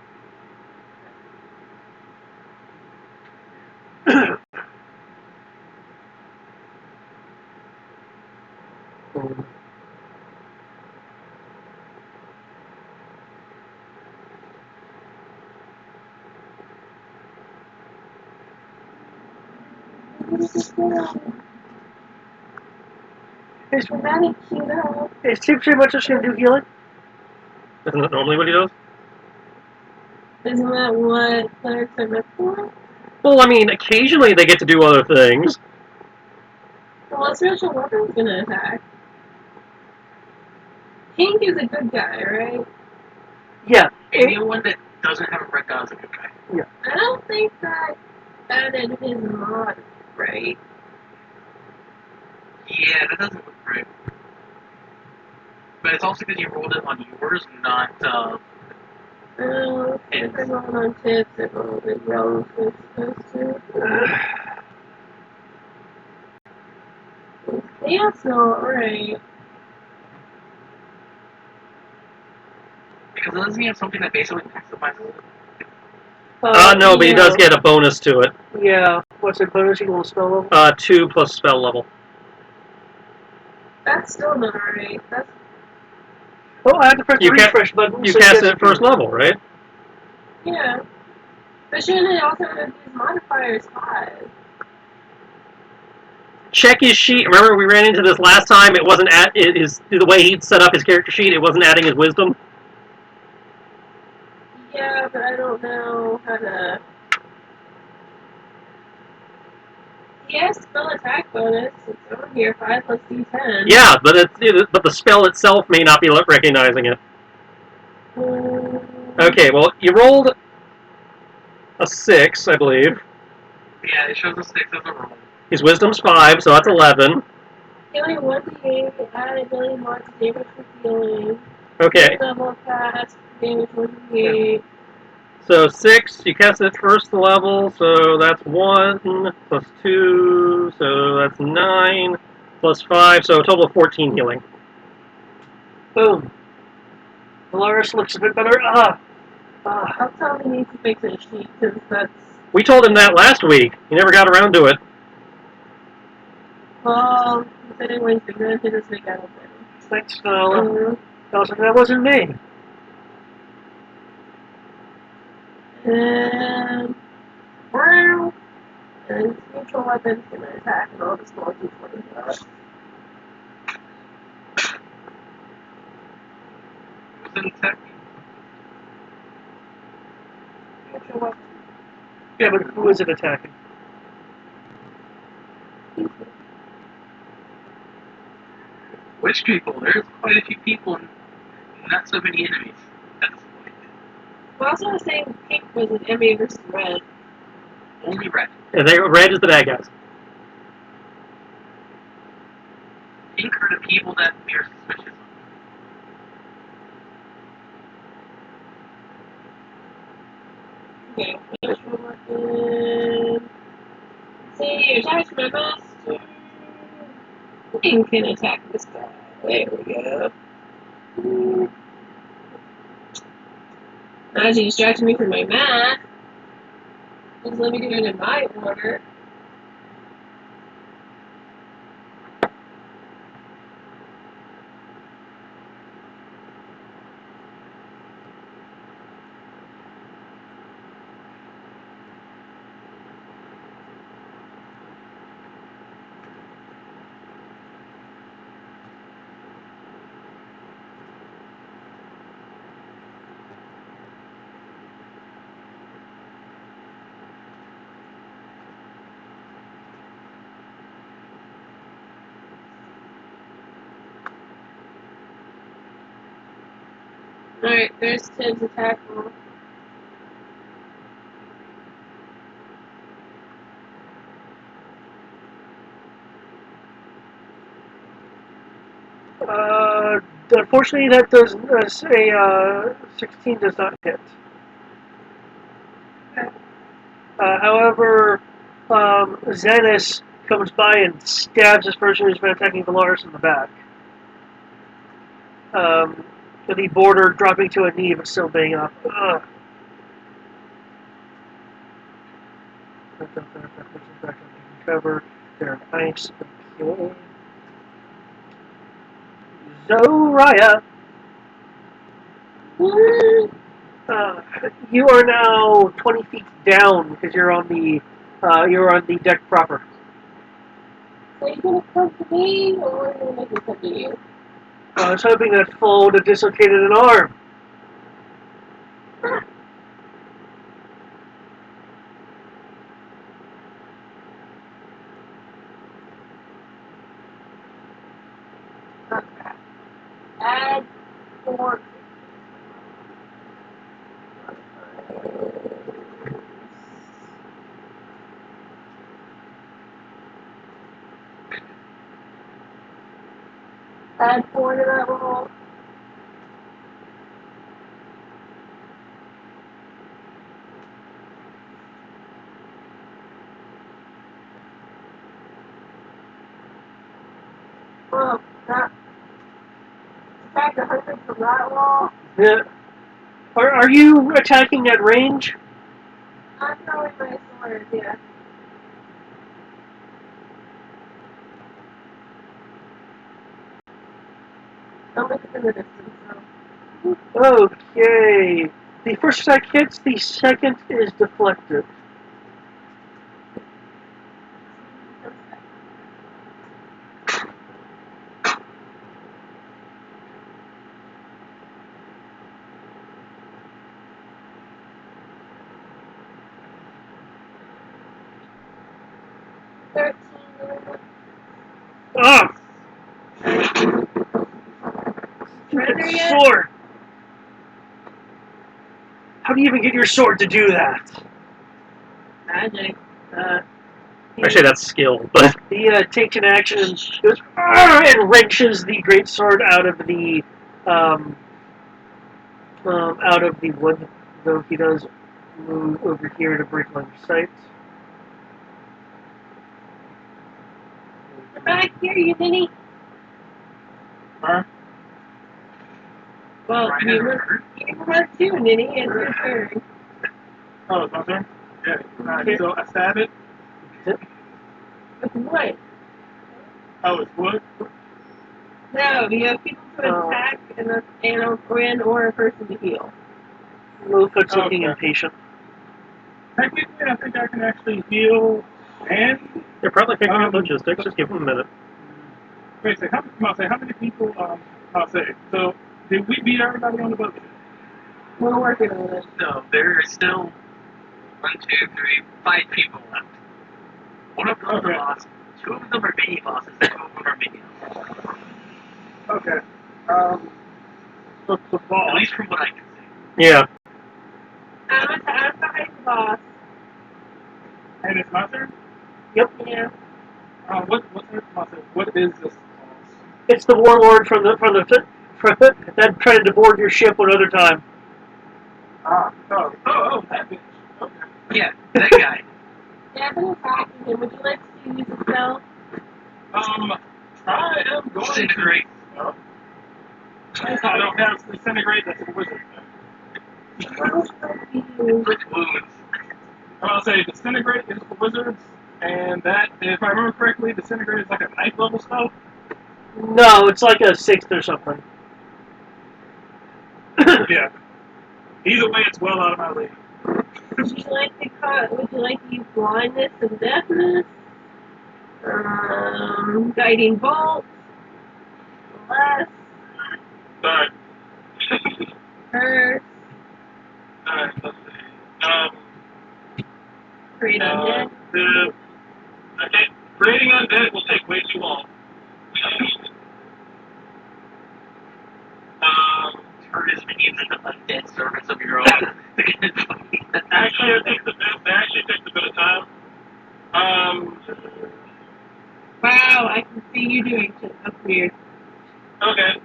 It's dramatic, you know. Is Tip pretty much just going to do healing? Isn't that normally what he does? Isn't that what clerics are meant for? Well, I mean, occasionally they get to do other things. Well, a spiritual weapon's gonna attack. Pink is a good guy, right? Yeah. Anyone that doesn't have a red dot is a good guy. I don't think that added his mod, right? Yeah, that doesn't look right. But it's also because you rolled it on yours, not Oh, if I roll on tips, I roll it rolls with supposed to. That's not right. because doesn't he have something that basically maximizes it? No, but he yeah. does get a bonus to it. Yeah. What's it? Bonus equal to spell level? 2 plus spell level. That's still not right. That's Oh, I have to press the You can't- refresh button. You so cast yes, it at first level, right? yeah. But shouldn't it also have his modifiers 5? Check his sheet. Remember, we ran into this last time. It wasn't the way he'd set up his character sheet. It wasn't adding his wisdom. Yeah, but I don't know how to. He has spell attack bonus. It's on here 5 plus D10. Yeah, but but the spell itself may not be recognizing it. Okay, well, you rolled a 6, I believe. Yeah, it shows a 6 as a roll. His wisdom's 5, so that's 11. Healing 1d8, add ability mod to damage for healing. Okay, Level cast, damage 1d8. so 6, you cast it at first level, so that's 1 plus 2, so that's 9 plus 5, so a total of 14 healing. Boom. Valaris looks a bit better. I'll tell him he needs to fix his sheet, because that's. We told him that last week. He never got around to it. Well, considering when he's been granted this week, I don't know. Thanks, Fowler. That wasn't me. Wow. And his neutral weapon's gonna attack and all the small d20s. Wasn't tech. Neutral weapon. Yeah, but who is it attacking? Which people? There's quite a few people and not so many enemies at this point. Well, I was gonna say pink was an enemy versus red. Only red. Yeah, red is the bad guys. Pink are the people that we are suspicious of. Okay, neutral weapon. See, attack my master. Pink can attack this guy. There we go. Now she distracted me from my math. Just let me do it in my order. Alright, there's Tim's attack roll. Unfortunately, that does say 16 does not hit. However, Xenis comes by and stabs this person who's been attacking Valaris in the back. With the border dropping to a knee but still being up. Cover. They're nice. Okay. Zoraya. You are now 20 feet down because you're on the deck proper. So you gonna come to me, or are you gonna make me come to you? I was hoping that fall would have dislocated an arm. Add 4. Add 4 to that roll. Well, that. Subtract 100 from that roll. Yeah. Are you attacking at range? I'm throwing my sword, yeah. Don't look at the distance, so. Okay. The first attack hits, the second is deflected. Ah! Surrender yet? Sword! How do you even get your sword to do that? Magic. Actually, that's skill, but He takes an action and goes and wrenches the great sword out of the wood. Though he does move over here to break line of sight. You're back here, you ninny. Huh? Well, you were too, ninny. It's your turn. Oh, it's my turn? Yeah. Alright, so I stab it. With what? Oh, it's wood? No, you have people to attack and a friend or a person to heal. Lilliputt's looking Okay. impatient. Technically, I think I can actually heal and... they're probably picking up logistics. Just give them a minute. Wait a second, how many people, so, did we beat everybody on the boat? We're working on it. No, there are still 1, 2, 3, 5 people left. One of them is the Okay. boss. 2 of them are mini bosses. 2 of them are minions. Okay. What's the At boss? least from what I can see. Yeah. I'm behind the boss. And it's my turn? Yep. Yeah. What is this boss? It's the warlord from that tried to board your ship one other time. That bitch. Okay. Yeah, that guy. Yeah, I've been attacking him. Would you like to use a spell? I am going Disintegrate. to... I don't have disintegrate, that's a wizard. Inflict wounds. I'll say disintegrate is for wizards, and that, if I remember correctly, disintegrate is like a 9th level spell. No, it's like a 6th or something. Yeah. Either way, it's well out of my league. Would you like to use blindness and deafness? Guiding bolt. Less. Sorry. Curse. Alright, let's see. Create undead. Okay, creating undead will take way too long. Turn his minions into undead servants of your own. Actually, it takes a bit of time. Wow, I can see you doing shit. That's weird. Okay.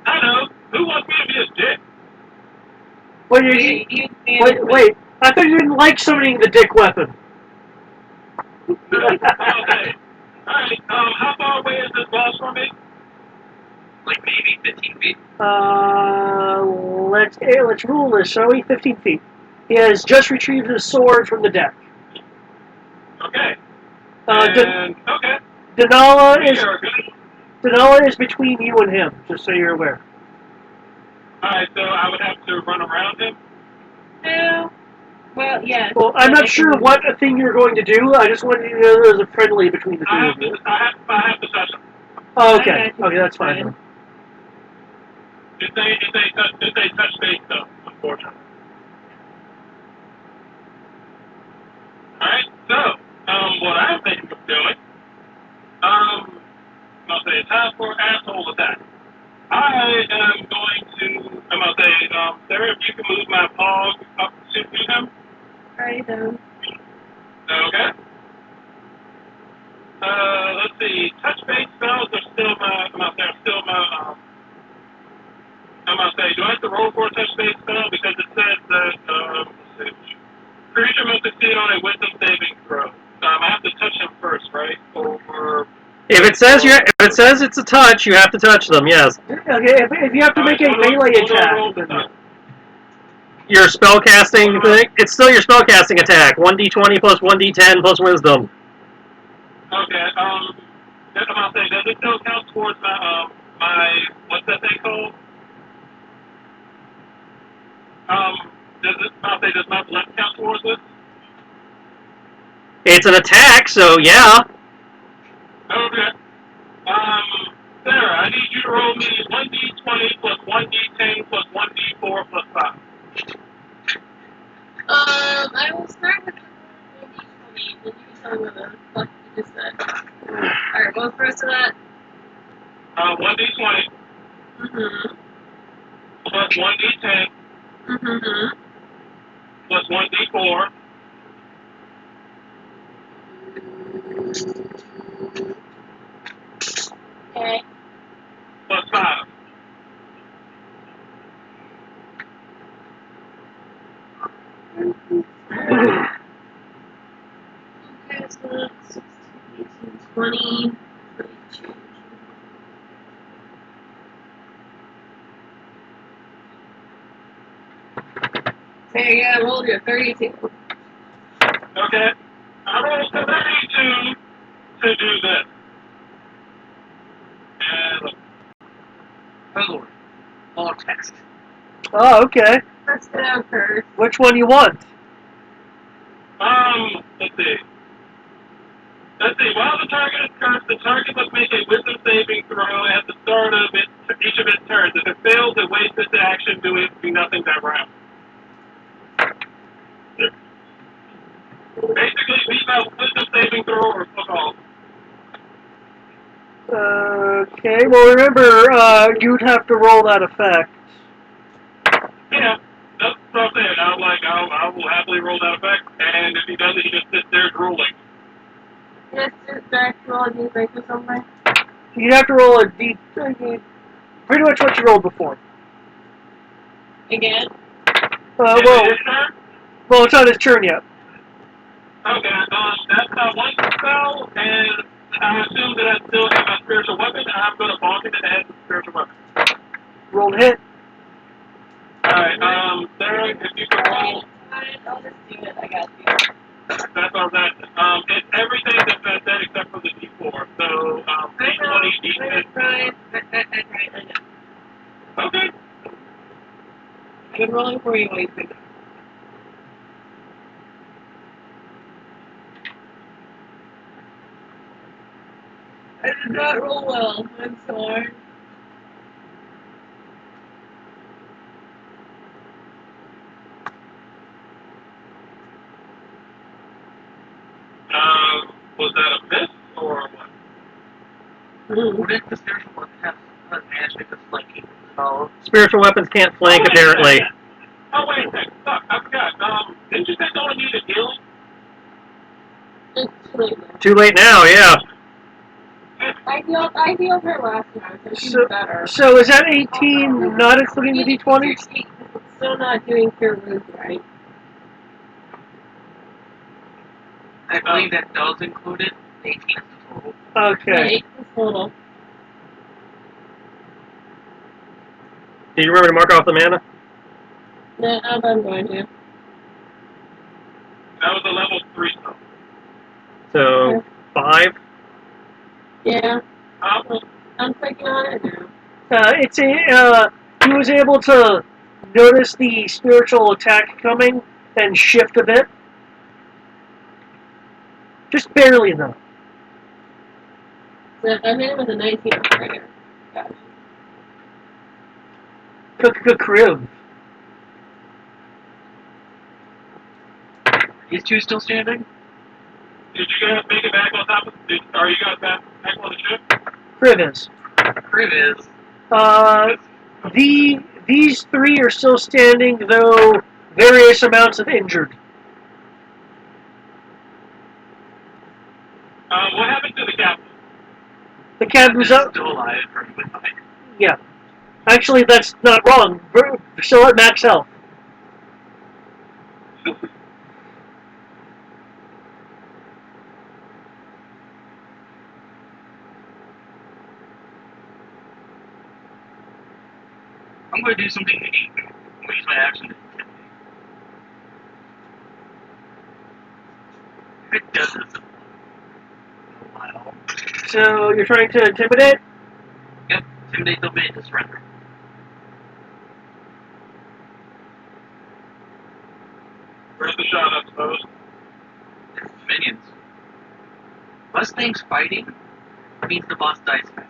I know. Who wants me to be a dick? Wait. I thought you didn't like summoning the dick weapon. Okay. Alright, how far away is this boss from me? Like maybe 15 feet. Let's rule this, shall we? 15 feet. He has just retrieved his sword from the deck. Okay. Okay. Denala is between you and him, just so you're aware. Alright, so I would have to run around him? No. Well, yeah. Well, I'm not sure what thing you're going to do. I just wanted you to know there's a friendly between the two of you. I have to touch him. Oh, okay. Okay, that's fine. If they touch base, though, unfortunately. Alright, so, what I'm thinking of doing, I'll say time for asshole attack. I am going to. I'm gonna say, Sarah, if you can move my pog up to him. Alright then. Okay. Let's see. Touch base spells are still my. I'm gonna say, do I have to roll for a touch base spell because it says that let's see. Creature must succeed on a wisdom saving throw. I have to touch him first, right? Or If it says it's a touch, you have to touch them. Yes. Okay, if you have to make a melee attack, then Your spellcasting thing. It's still your spellcasting attack. 1d20 plus 1d10 plus wisdom. Okay. I'm gonna say, does it still count towards my what's that thing called? Does my blood count towards this? It's an attack, so yeah. Okay. Sarah, I need you to roll me 1d20 plus 1d10 plus 1d4 plus 5. I will start with the 1d20, then you can tell me what the fuck you just said. Alright, what's the rest of that? 1d20 Mm-hmm. plus 1d10 Mm-hmm. plus 1d4 Okay. plus 5. Okay, so that's 16, 18, 20, 22. There you go, roll your 32. Okay. I rolled a 32 to do this. And look, Oh Lord. All text. oh, okay. Let's get out first. Which one you want? let's see. While the target is cursed, the target must make a wisdom saving throw at the start of each of its turns. If it fails, it wastes its action doing nothing that round. Basically, beat my wisdom saving throw or fuck off. Okay, well remember, you'd have to roll that effect. Yeah, that's what I'm saying. I will happily roll that effect, and if he doesn't, he just sits there drooling. Yes, just back roll a d6 or something. You'd have to roll a d... Pretty much what you rolled before. Again? Is Well, it his turn? well, it's not his turn yet. Okay, that's one spell, and I assume that I still have my spiritual weapon. I'm going to bonk it in the head with the spiritual weapon. Roll to hit. Alright, Sarah, if you could roll. Alright, I'll just do it. I got you. That's what I was asking. It's everything that I said except for the D4. So, D20, D10. I know. Okay. I've been rolling for you while you I did not roll well. I'm sorry. Was that a miss or what? What if the spiritual weapon has magic that's flanking spells? Spiritual weapons can't flank, apparently. Oh, wait a second. Fuck, I forgot. Didn't you say someone needed healing? It's too late now. Too late now, yeah. I healed her last time, so she's better. So is that 18 not including the d20? It's still not doing cure wounds, right? I believe that does include it. 18 is the total. Okay. Yeah, 8 total. Do you remember to mark off the mana? No, I'm going to. That was a level 3 spell. So, 5? Yeah. I'm clicking on it It's now. he was able to notice the spiritual attack coming and shift a bit. Just barely, though. So I'm in with a 19 right Gotcha. Crib. These two still standing? Did you guys make it back on top of are you guys back on the ship? Crib is. Crib is. These three are still standing, though various amounts of injured. What happened to the captain? The captain's up. Still alive, perfectly fine. Yeah. Actually, that's not wrong. We're still at max health. I'm going to do something unique. I'm going to use my action to intimidate. If it does this in a while. So you're trying to intimidate? Yep, intimidate the man to surrender. Where's the shot, I suppose? It's minions. Mustangs fighting means the boss dies fast.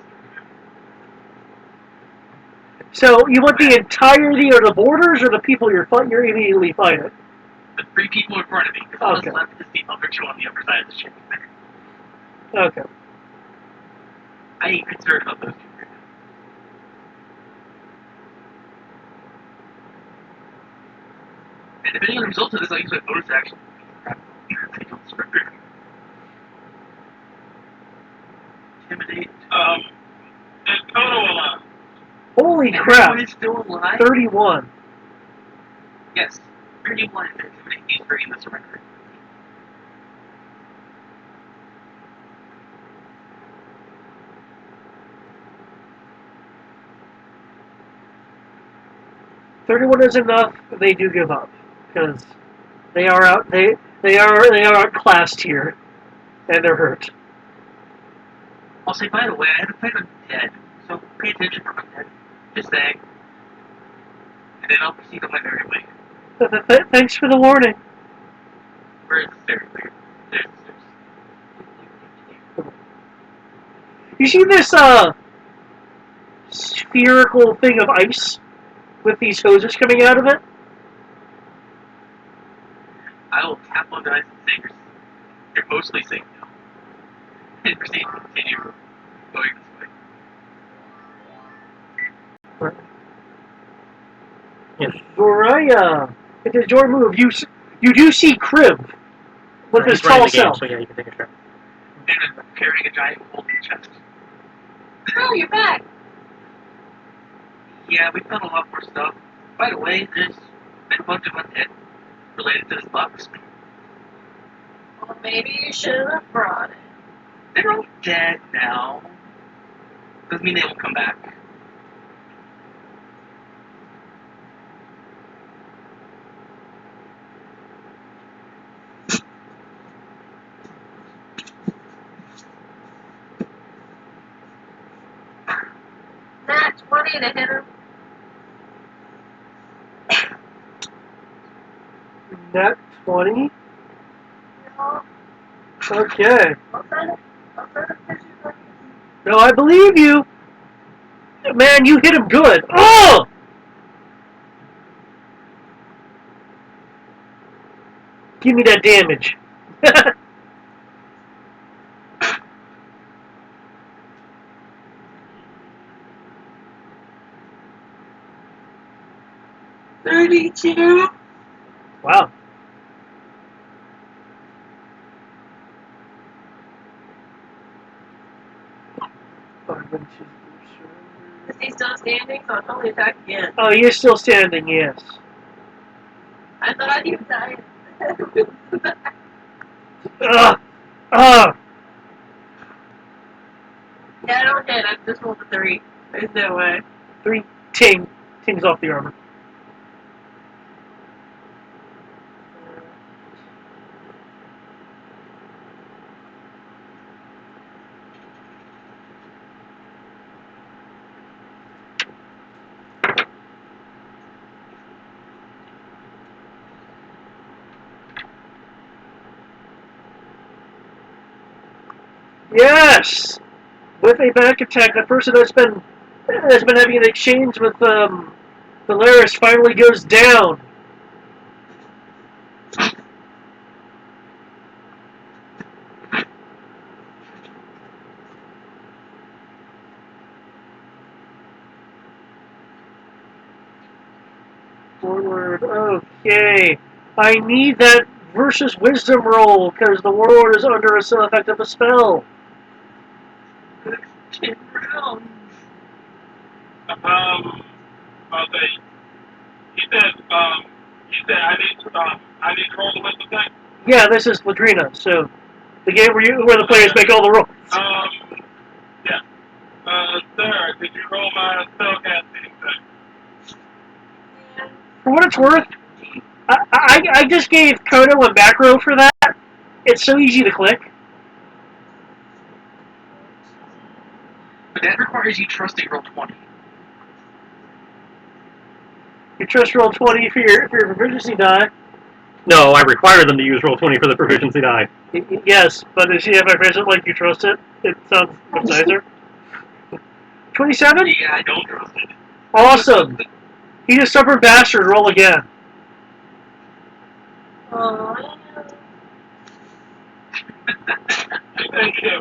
So you want the entirety of the borders, or the people you're immediately fighting? The three people in front of me, because all Okay. that's left is the other two on the upper side of the ship. Okay. I ain't concerned about those two right now. And depending on the results of this, I'll use my bonus action. Crap. I don't surrender. Intimidate. Is Toto alive? Holy crap! Everyone is still alive? 31. Yes. 31 to intimidate these three in the surrender. $31 is enough. They do give up because they are out. They are outclassed here, and they're hurt. I'll say, by the way, I had a fight on dead, so pay attention for undead. Just saying. And then I'll proceed on my merry way. Thanks for the warning. Where is the stairs? There's the stairs. You see this spherical thing of ice with these hoses coming out of it? I will tap on guys and say, you're mostly safe now. And proceed to continue going this way. Yes. Zoraya, it is your move. You do see Crib with his He's running tall the game, self. so yeah, you can take a shot. And I'm carrying a giant hole in the chest. Oh, you're back. Yeah, we've done a lot more stuff. By the way, there's been a bunch of undead related to this box. Well, maybe you should have brought it. They're all dead now. Doesn't mean they won't come back. Nat 20 to hit him. Net 20. No, Okay. I'll try to push you. No, I believe you. Man, you hit him good. Oh! Give me that damage. $32. Wow. Is he still standing? So I'll only attack again. Oh, you're still standing, yes. I thought he was dying. Ugh. Ugh. Yeah, I don't hit. I just rolled a 3. There's no way. 3 tings off the armor. Yes! With a back attack, the person has been having an exchange with Valeris finally goes down. Warlord. Okay. I need that versus wisdom roll because the warlord is under a still effect of a spell. 10 rounds. I'll say, he said, I need to roll the wisdom thing. Yeah, this is Ladrina, so the game where the players make all the rolls. Yeah. Sir, could you roll my spellcasting thing? For what it's worth, I just gave Kodo a macro for that. It's so easy to click. But that requires you trust a roll 20. You trust roll 20 for your proficiency die. No, I require them to use roll 20 for the proficiency die. Yes, but if I phrase it like you trust it, it sounds much nicer. 27? Yeah, I don't trust it. Awesome. He's a stubborn bastard. Roll again.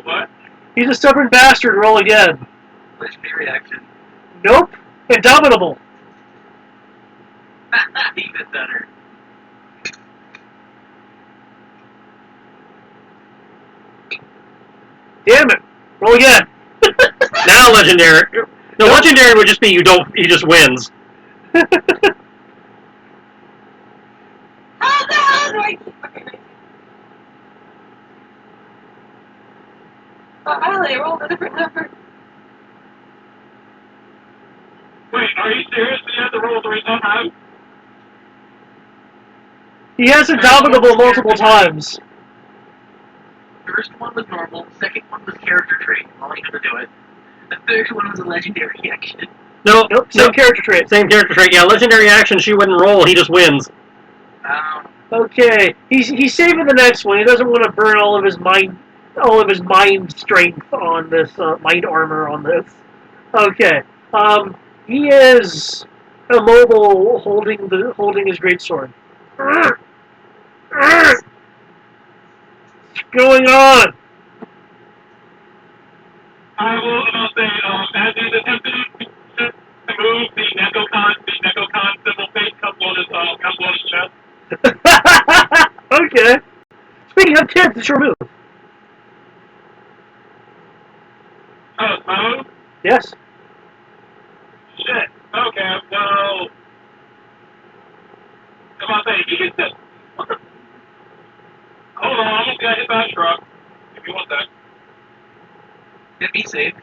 What? He's a stubborn bastard. Roll again. Legendary action. Nope. Indomitable. Even better. Damn it. Roll again. Now legendary. No, Nope. legendary would just be he just wins. How the hell do I keep fucking I rolled a different number. Wait, are you serious? You have to roll 3 times? He has Indomitable multiple times. First one was normal, second one was character trait, allowing him to do it. The third one was a legendary action. No, Nope, same character trait. Same character trait. Yeah, legendary action. She wouldn't roll. He just wins. Okay, he's saving the next one. He doesn't want to burn all of his mind strength on this mind armor on this. Okay, he is immobile, holding his greatsword. What's going on? I will say, as he's attempting to move, the Necocon symbol face comes on his chest. Okay. Speaking of kids, it's your move. Oh, move? Yes. Shit. Okay, well. Come on, say, you can sit. Hold on, I almost got hit by a truck. If you want that. Get me safe.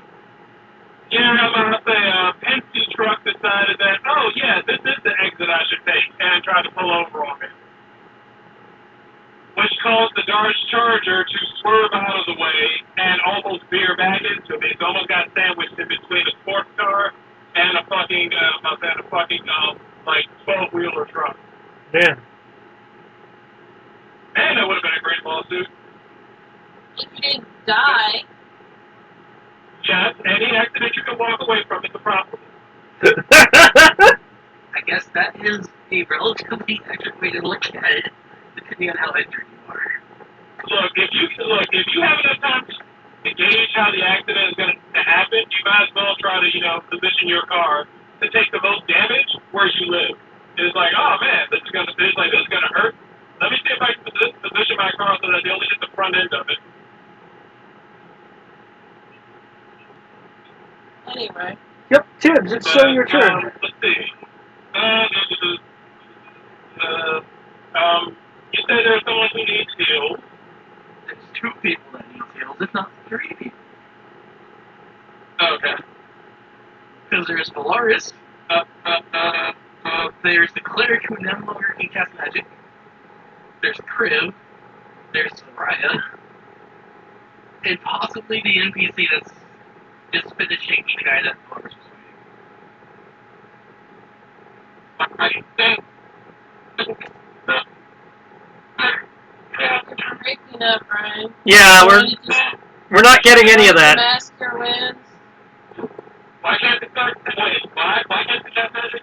Yeah, I'm gonna say, empty truck decided that, oh yeah, this is the exit I should take, and tried to pull over on me. Which caused the Dodge Charger to swerve out of the way and almost veer back into me. It almost got sandwiched in between a sports car and a fucking, like 12-wheeler truck. Man. Man, that would have been a great lawsuit. If you didn't die. Yes, any accident you can walk away from is a problem. I guess that is a relatively accurate way to look at it, depending on how injured you are. Look, if you have enough time to gauge how the accident is going to happen, you might as well try to, position your car to take the most damage where you live. It's like, oh man, this is gonna hurt. Let me see if I can position my car so that they only hit the front end of it. Anyway. Yep, Tibbs, it's so your turn. Let's see. You said there's someone who needs heals. There's 2 people that need heals, if not 3 people. Okay. Because there's Valaris, there's the cleric who no longer can cast magic, there's Crib, there's Soraya, and possibly the NPC that's just finishing the guy that Valaris was fighting. You're breaking up, Brian. Yeah, we're not getting any of that. Master wins. Why can't the clerk why can't the cast magic?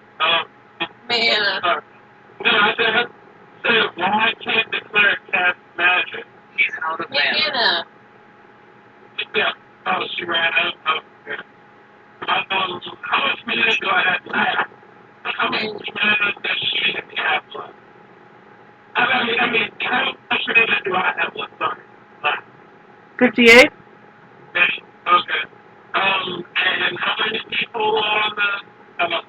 Mana. No, I said why can't the cleric cast magic? He's out of mana. Mana. Yeah. Oh, she ran out. Oh, okay. How much mana do I have left? how much mana does she have left? I mean, how much mana do I have left? Sorry. Left. 58? Okay. And how many people on the, alright,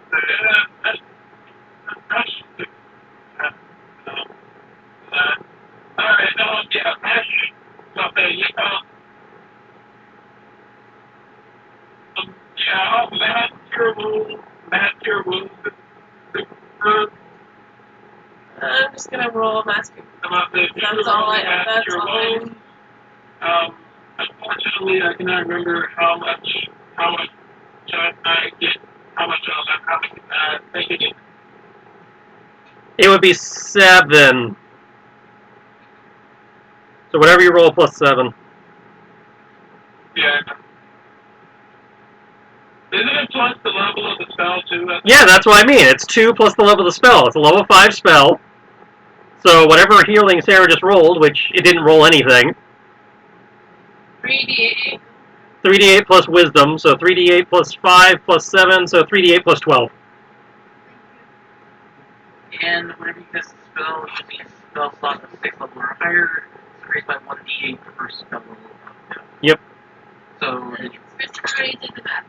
yeah, yeah, I'll match your wounds, I'm just gonna roll master. That's all I. Unfortunately, I cannot remember how much I get, how much I get. It would be 7. So whatever you roll plus 7. Yeah. Isn't it plus the level of the spell too? Yeah, that's what I mean. It's 2 plus the level of the spell. It's a level 5 spell. So whatever healing Sarah just rolled, which it didn't roll anything. 3d8. 3d8 plus wisdom, so 3d8 plus 5 plus 7, so 3d8 plus 12. And whenever you cast a spell using a spell slot of 6 level or higher, it's increased by 1d8 per spell level. Yep. So Already did the math.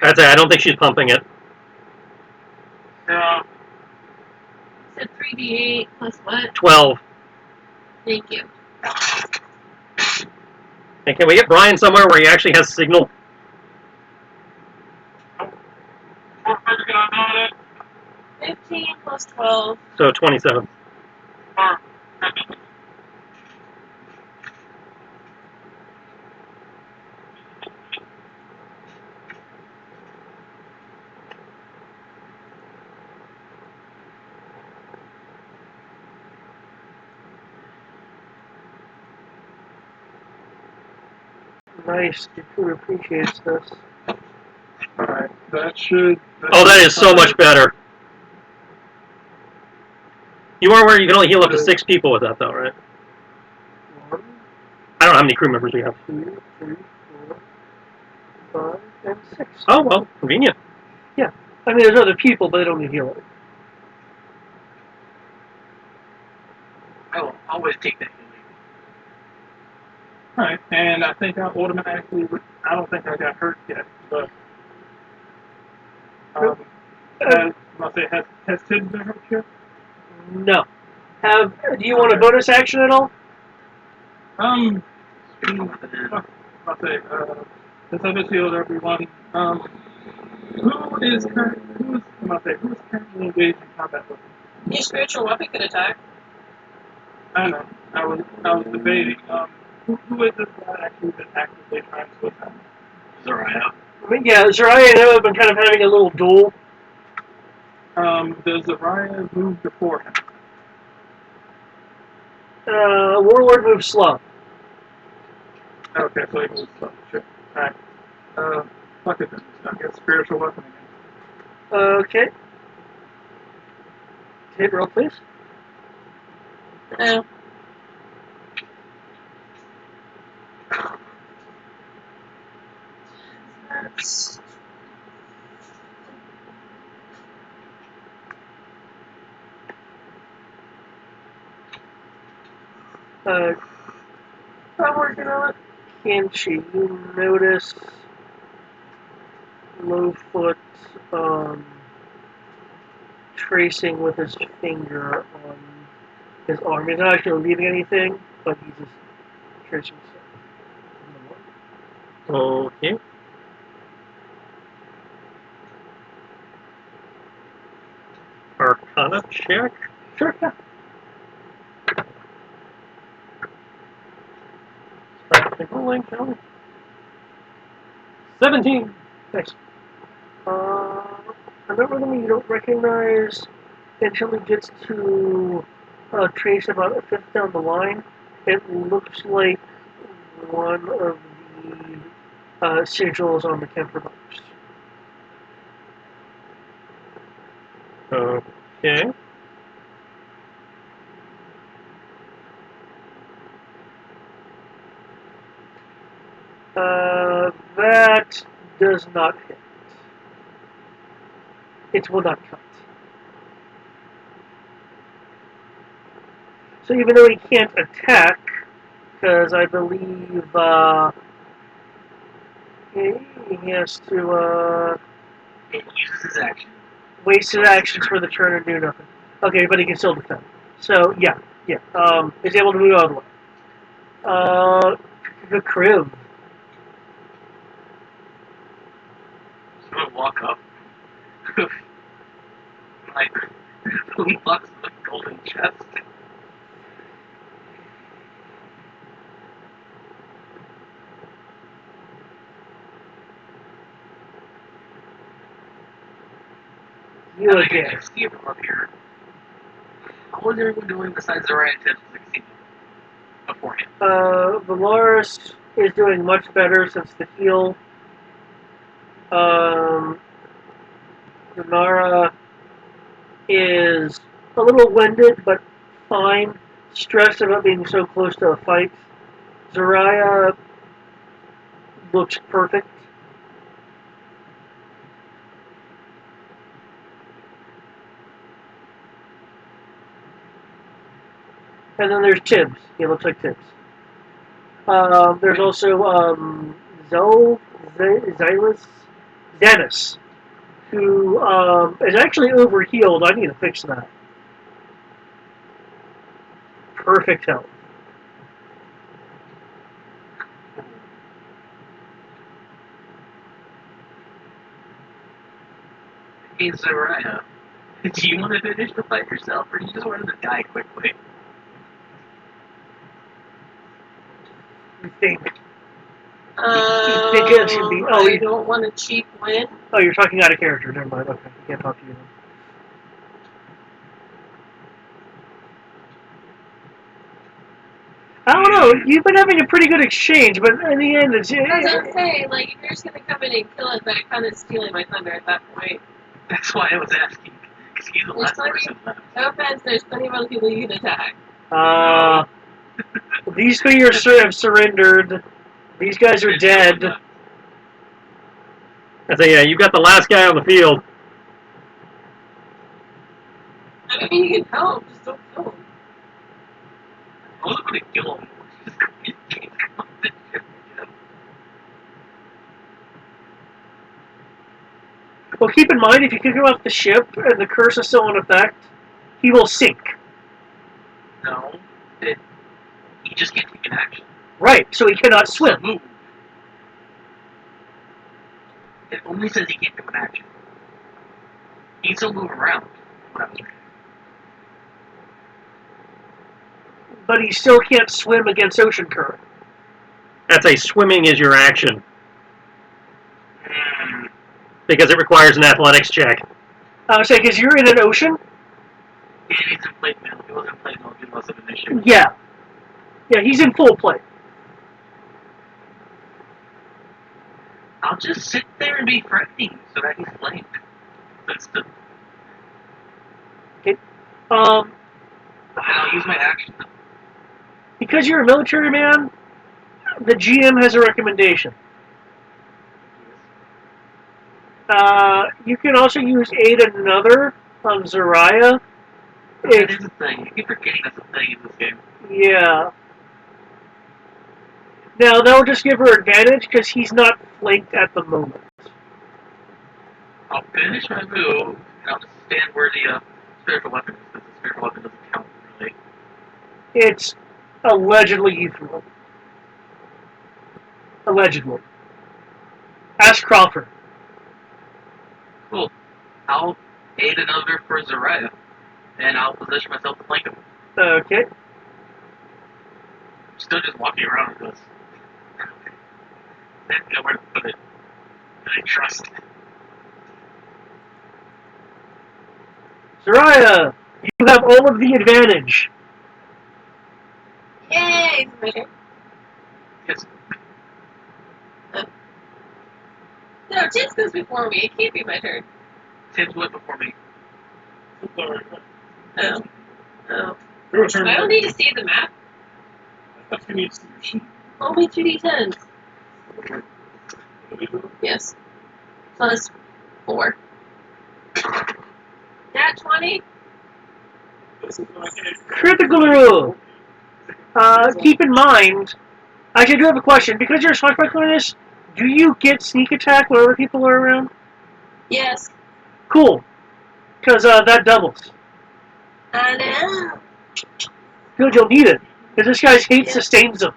That's it. I don't think she's pumping it. Yeah. Said 3d8 plus what? 12. Thank you. And can we get Brian somewhere where he actually has signal? 15 plus 12. So 27. Nice. Dude appreciates this. Alright, that should. Oh, that is so much better. You are where you can only heal up to 6 people with that, though, right? 1, I don't know how many crew members we have. 2, 3, 4, 5, and 6. Oh, well, convenient. I mean, there's other people, but they don't need healing. I will always take that healing. Alright, and I think I automatically, I don't think I got hurt yet, but. Has Sid been hurt yet? No. Do you want a bonus action at all? Since I just healed everyone, who's currently engaged in combat with me? Your spiritual weapon could attack. I know. I was debating. Who is this guy actually that's actively trying to attack? Zariah. Yeah, Zariah and him have been kind of having a little duel. Does Zariah move before him? Warlord moves slow. Okay, so he moves slow. Sure. Alright. Fuck it then. I guess spiritual weapon again. Okay. Hit roll, please. No. I'm working on it. Kimchi, you notice Lowfoot tracing with his finger on his arm. He's not actually leaving anything, but he's just tracing stuff. Okay. Arcana check. Sure, yeah. Rolling, shall we? 17. Nice. Another enemy you don't recognize until it gets to trace about a fifth down the line. It looks like one of the sigils on the Kemper box. Okay. That does not hit. It will not cut. So even though he can't attack, because I believe he has to It uses his action. waste his actions for the turn and do nothing. Okay, but he can still defend. So yeah. He's able to move out of the way. The crib. I'm gonna walk up. Like, who bucks the golden chest? You I again. can see him up here. What was everyone doing besides the right to succeed beforehand? Valaris is doing much better since the heal. Renara is a little winded, but fine. Stressed about being so close to a fight. Zariah looks perfect. And then there's Tibbs. He looks like Tibbs. There's also Xylus Dennis, who is actually overhealed. I need to fix that. Perfect health. Hey, Zariah, do you want to finish the fight yourself, or do you just wanted to die quickly? You think? I should be- oh, you- don't want a cheap win. Oh, you're talking out of character. Never mind. Okay, I can't talk to you then. I don't know. You've been having a pretty good exchange, but in the end, it's. As I'm saying, like, if you're just gonna come in and kill it, then kind of stealing my thunder at that point. That's why I was asking. Because he's the last person left. No offense, there's plenty of other people you can attack. These three have surrendered. These guys are dead. I say, yeah, you've got the last guy on the field. I mean, you can help, just don't kill him. I wasn't going to kill him. Well, keep in mind, if you kick him off the ship and the curse is still in effect, he will sink. No, he just can't take an action. Right, so he cannot swim. Move. It only says he can't do an action. He can still move around. But he still can't swim against ocean current. That's a swimming is your action. Because it requires an athletics check. I was saying, because you're in an ocean? Yeah, he's in plate mail. He wasn't playing mail. He wasn't an issue. Yeah. Yeah, he's in full play. I'll just sit there and be threatening so that he's flanked. That's the. Okay. And I'll use my action. Because you're a military man, the GM has a recommendation. You can also use aid another on Zariah. That is a thing. I keep forgetting that's a thing in this game. Yeah. Now, that'll just give her advantage because he's not flanked at the moment. I'll finish my move, and I'll just stand where the spiritual weapon is, because the spiritual weapon doesn't count, really. It's allegedly useful. Allegedly. Ask Crawford. Cool. I'll aid another for Zariah, and I'll position myself to flank him. Okay. I'm still just walking around with this. I didn't know where to put it. I trust it. Zariah, you have all of the advantage. Yay! My turn. Yes. No, Tibbs goes before me. It can't be my turn. Tibbs went before me. Oh. Oh. Your turn. I don't need to see the map. I thought you need to see your sheet. Only 2d10s. Yes. Plus 4. Nat 20. This is going to Critical rule. Keep in mind, actually, I do have a question. Because you're a sniper class, do you get sneak attack whenever people are around? Yes. Cool. Because that doubles. I know. Good, you'll need it. Because this guy's hate Yeah. sustains them.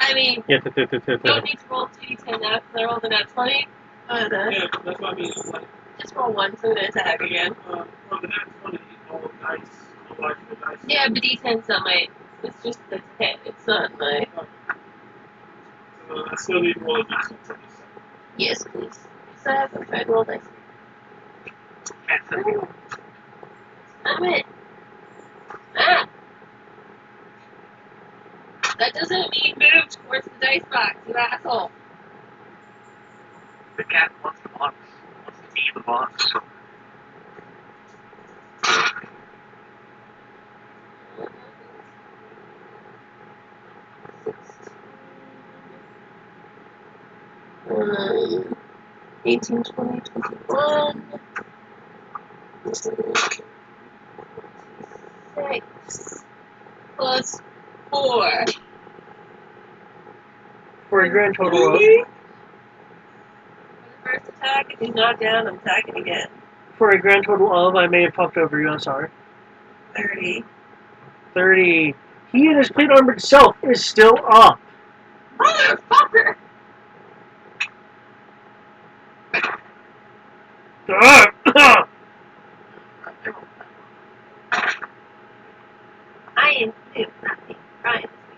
I mean, Yeah, you don't need to roll 2d10 now because I rolled a nat 20. But, yeah, that's what I mean. Like, just roll 1 so to attack again. for the next 20, all nice, all logical dice. Yeah, but d10's not my. It's just the hit. It's not my. So I still need to roll a d6 for this. Yes, please. So I haven't tried to roll dice. Damn it. Ah! That doesn't mean move towards the dice box, you asshole. The cat wants the box. Wants to eat the box. Um, 18, 20, 21. 6 plus 4. For a grand total of. For the first attack, if he's knocked down, I'm attacking again. For a grand total of, I may have talked over you, I'm sorry. 30. 30. He and his plate armored self is still up. Motherfucker! I am new, not me. Ryan is me.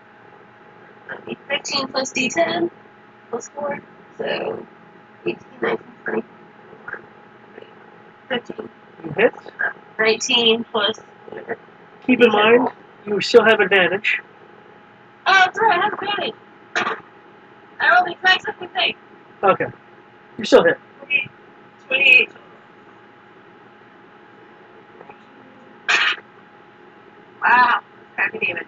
That'd be 15 plus d10 plus 4. So 18, 19, 20. 15. You hit. 19 plus. Keep in mind, you still have advantage. Oh, that's right, I have advantage. I rolled the exact same thing. Okay. You still hit. 28. Wow. Happy David.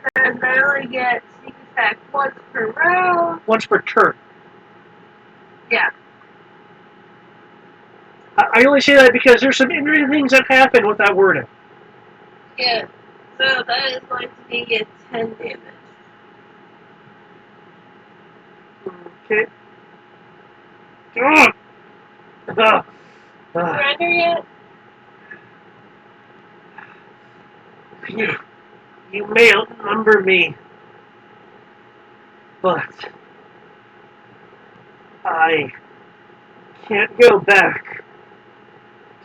Because I only get sneak attack once per round. Once per turn. Yeah. I only say that because there's some interesting things that happen with that wording. Yeah. So that is going to be a 10 damage. Okay. Ah. Surrender yet? You may outnumber me, but I can't go back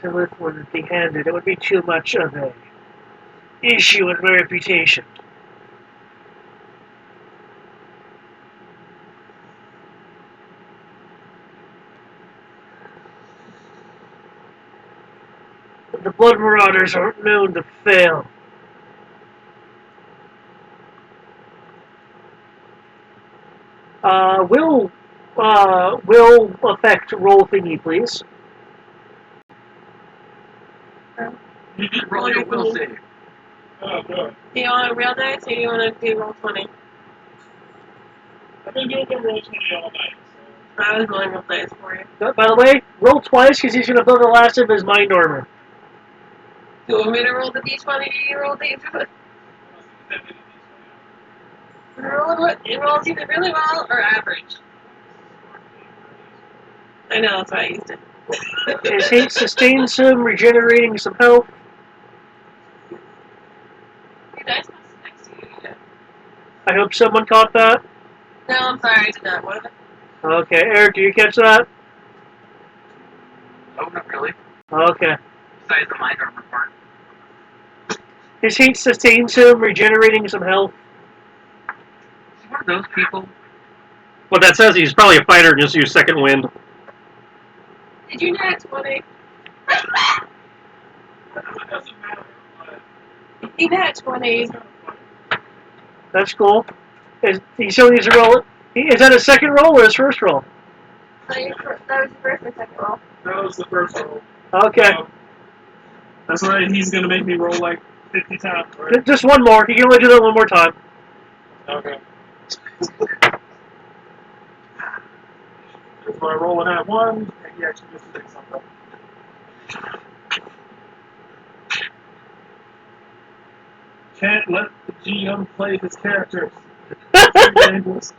to live with empty-handed. It would be too much of a issue with my reputation. The Blood Marauders aren't known to fail. Will affect roll thingy, please. You just roll your will save. Oh, good. Do you want a real dice or do you want to do roll 20? I've been doing the roll 20 all night. So. I was rolling roll dice for you. By the way, roll twice because he's going to build the last of his mind armor. Do you want me to roll the d20 or do you roll the d20? It rolls either really well or average. I know, that's why I used it. His hate sustains him, regenerating some health. Your dice box is next to you. Yeah. I hope someone caught that. No, I'm sorry, I did not. What is it? Okay, Eric, do you catch that? Oh, not really. Okay. Besides the mind armor part. His hate sustains him, regenerating some health. Is one of those people? Well, that says he's probably a fighter and just use second wind. Did you nat 20? It doesn't matter. But He nat 20. it's kind of funny. That's cool. He still needs to roll it. Is that his second roll or his first roll? That was your first or second roll? That was the first roll. Okay. That's right. He's gonna make me roll like 50 times, right? Just one more. You can only do that one more time. Okay. So I roll an at 1, he actually gets to do something. Can't let the GM play his characters. Dangerous.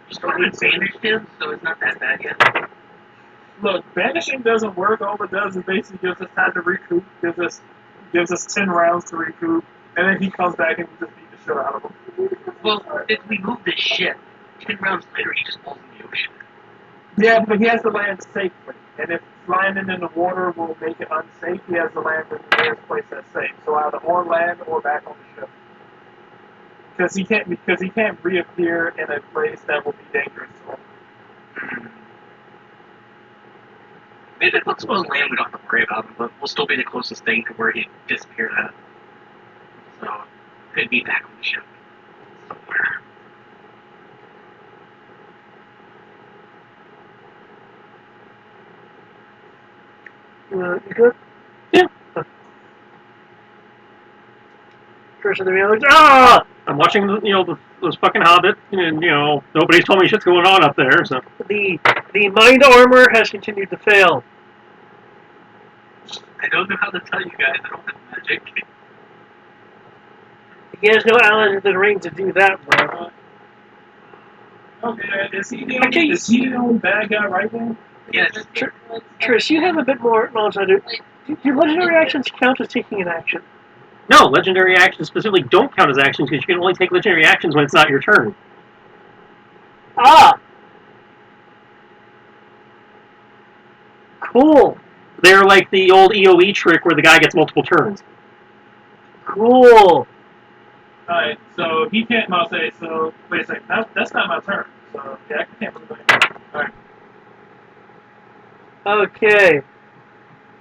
You still haven't banished him, so it's not that bad yet. Look, banishing doesn't work. All it does is basically gives us time to recoup. Gives us 10 rounds to recoup, and then he comes back and we just beat the shit out of him. Well, if we move this ship, 10 rounds later he just falls in the ocean. Yeah, but he has to land safely, and if landing in the water will make it unsafe, he has to land in the nearest place that's safe. So either on land or back on the ship. Because he can't reappear in a place that will be dangerous to him. Maybe if it's on land, we don't have to worry about him, but we'll still be the closest thing to where he disappeared at. So, could be back on the ship somewhere. You good? Yeah. First of the real, ah! I'm watching, those fucking Hobbit, and, nobody's told me shit's going on up there, so. The mind armor has continued to fail. I don't know how to tell you guys, I don't have magic. He has no allies within range to do that, bro. Okay, is he the only bad guy right there? Yes. Trish, you have a bit more knowledge than I do. Do legendary actions count as taking an action? No, legendary actions specifically don't count as actions because you can only take legendary actions when it's not your turn. Ah! Cool. They're like the old EOE trick where the guy gets multiple turns. Cool. Alright, so he can't say, so wait a second, that's not my turn. So yeah, I can't move anything. Alright. Okay.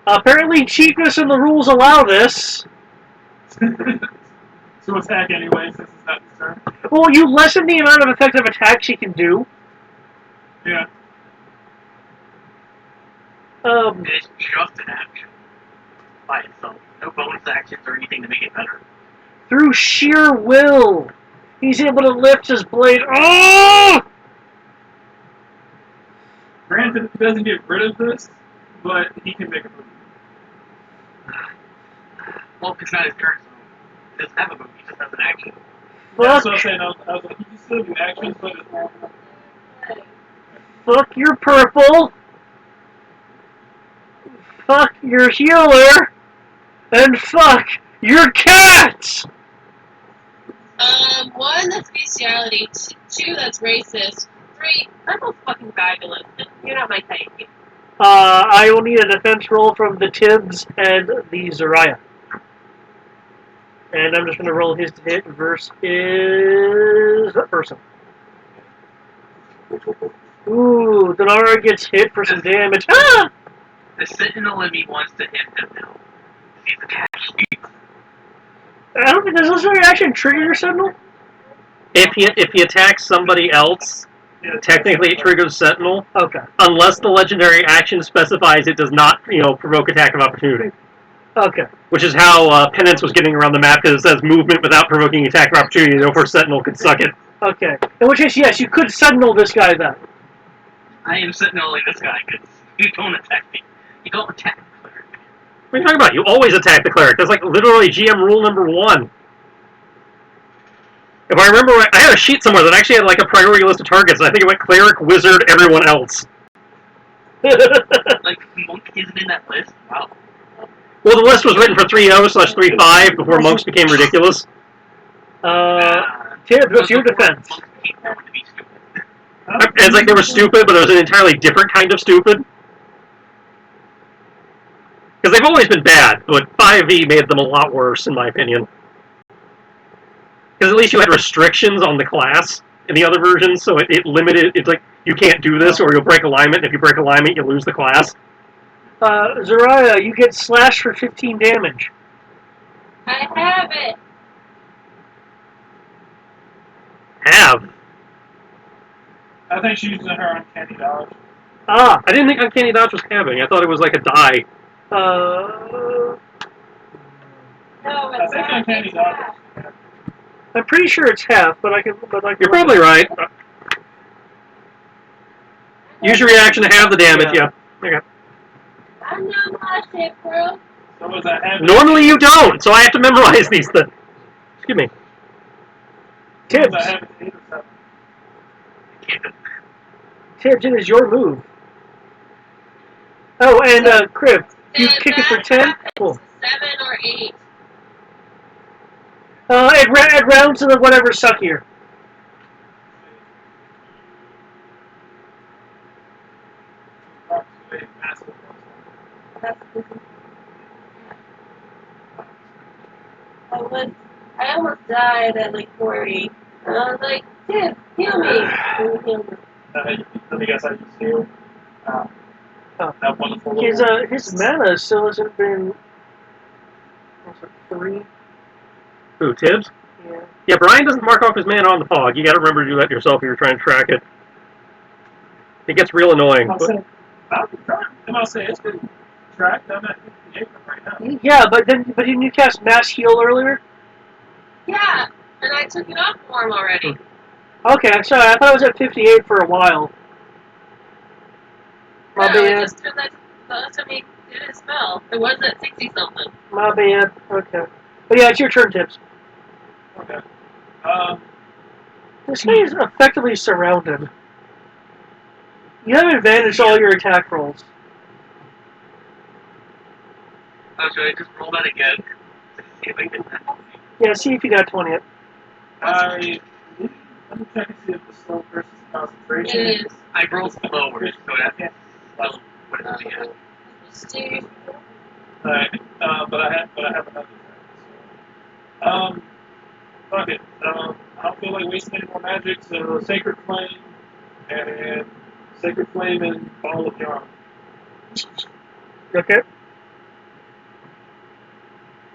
Apparently cheapness and the rules allow this. To attack anyway, since it's not his turn. Well, you lessen the amount of effective attacks he can do. Yeah. It's just an action by itself. No bonus actions or anything to make it better. Through sheer will, he's able to lift his blade. Oh! Granted, he doesn't get rid of this, but he can make a move. Well, it's not his turn, so he doesn't have a move, he just has an action. That's what I'm saying. I was like, he can still do actions, but Fuck your purple. Fuck your healer. And fuck your cat! One, that's bestiality. Two, that's racist. Three, I'm a fucking fabulous. You're not my type. I will need a defense roll from the Tibbs and the Zariah. And I'm just going to roll his to hit versus that person. Ooh, Denara gets hit for some damage. Ah! The Sentinel in me wants to hit him now. He's attached. I don't think, does legendary action trigger your Sentinel? If he attacks somebody else, technically it triggers Sentinel, Okay. unless the legendary action specifies it does not, provoke attack of opportunity. Okay. Which is how Penance was getting around the map, because it says movement without provoking attack of opportunity, therefore Sentinel could suck it. Okay. In which case, yes, you could Sentinel this guy then. I am Sentineling this guy, because you don't attack me. You don't attack the cleric. What are you talking about? You always attack the cleric. That's like literally GM rule number 1. If I remember right, I had a sheet somewhere that actually had like a priority list of targets, and I think it went cleric, wizard, everyone else. Like, Monk isn't in that list? Wow. Well, the list was written for 3.0/3.5 before monks became ridiculous. Tibbs, what's your defense? Monks became known to be stupid. It's like they were stupid, but it was an entirely different kind of stupid. Because they've always been bad, but 5e made them a lot worse, in my opinion. Because at least you had restrictions on the class in the other versions, so it limited, it's like, you can't do this or you'll break alignment, and if you break alignment, you lose the class. Zariah, you get slashed for 15 damage. I have it. Have. I think she's using her uncanny dodge. Ah. I didn't think Uncanny Dodge was having. I thought it was like a die. No, I it's think not. uncanny It's dodge. half. I'm pretty sure it's half, but I can. You're probably right. Use your reaction to have the damage. Yeah. Okay. I'm not watching, bro. So was I having? Normally you don't, so I have to memorize these things. Excuse me. So was Tibbs. I having 8 or 7? Tibbs, it is your move. Oh, and Crib, you kick it for 10? Cool. 7 or 8. It rounds to the whatever suckier. Approximately massive. That's I almost died at like 40. And I was like, Tim, heal me. And he healed me. Let me guess how you feel. That wonderful His little. his mana still hasn't been. What's it, 3? Who, Tibbs? Yeah. Yeah, Brian doesn't mark off his mana on the pog. You gotta remember to do that yourself if you're trying to track it. It gets real annoying. I'll say it's been tracked. I'm at 58 right now. Yeah, but didn't you cast Mass Heal earlier? Yeah, and I took it off for him already. Okay, sorry, I thought it was at 58 for a while. My No, it bad. just turned that the last time he did his spell. It was at 60 something. My bad. Okay. But yeah, it's your turn, Tibbs. Okay. This guy is effectively surrounded. You have advantage to all your attack rolls. Oh, should I just roll that again? See if I get that. Yeah, see if you got 20 it. Let me check and see if the slow versus concentration. It is. I rolled lower, so that's well, what is it? Yeah. Steve. Alright, but I have another thing. Fuck it. I don't feel like wasting any more magic, so Sacred Flame and Ball of Yarn. Okay.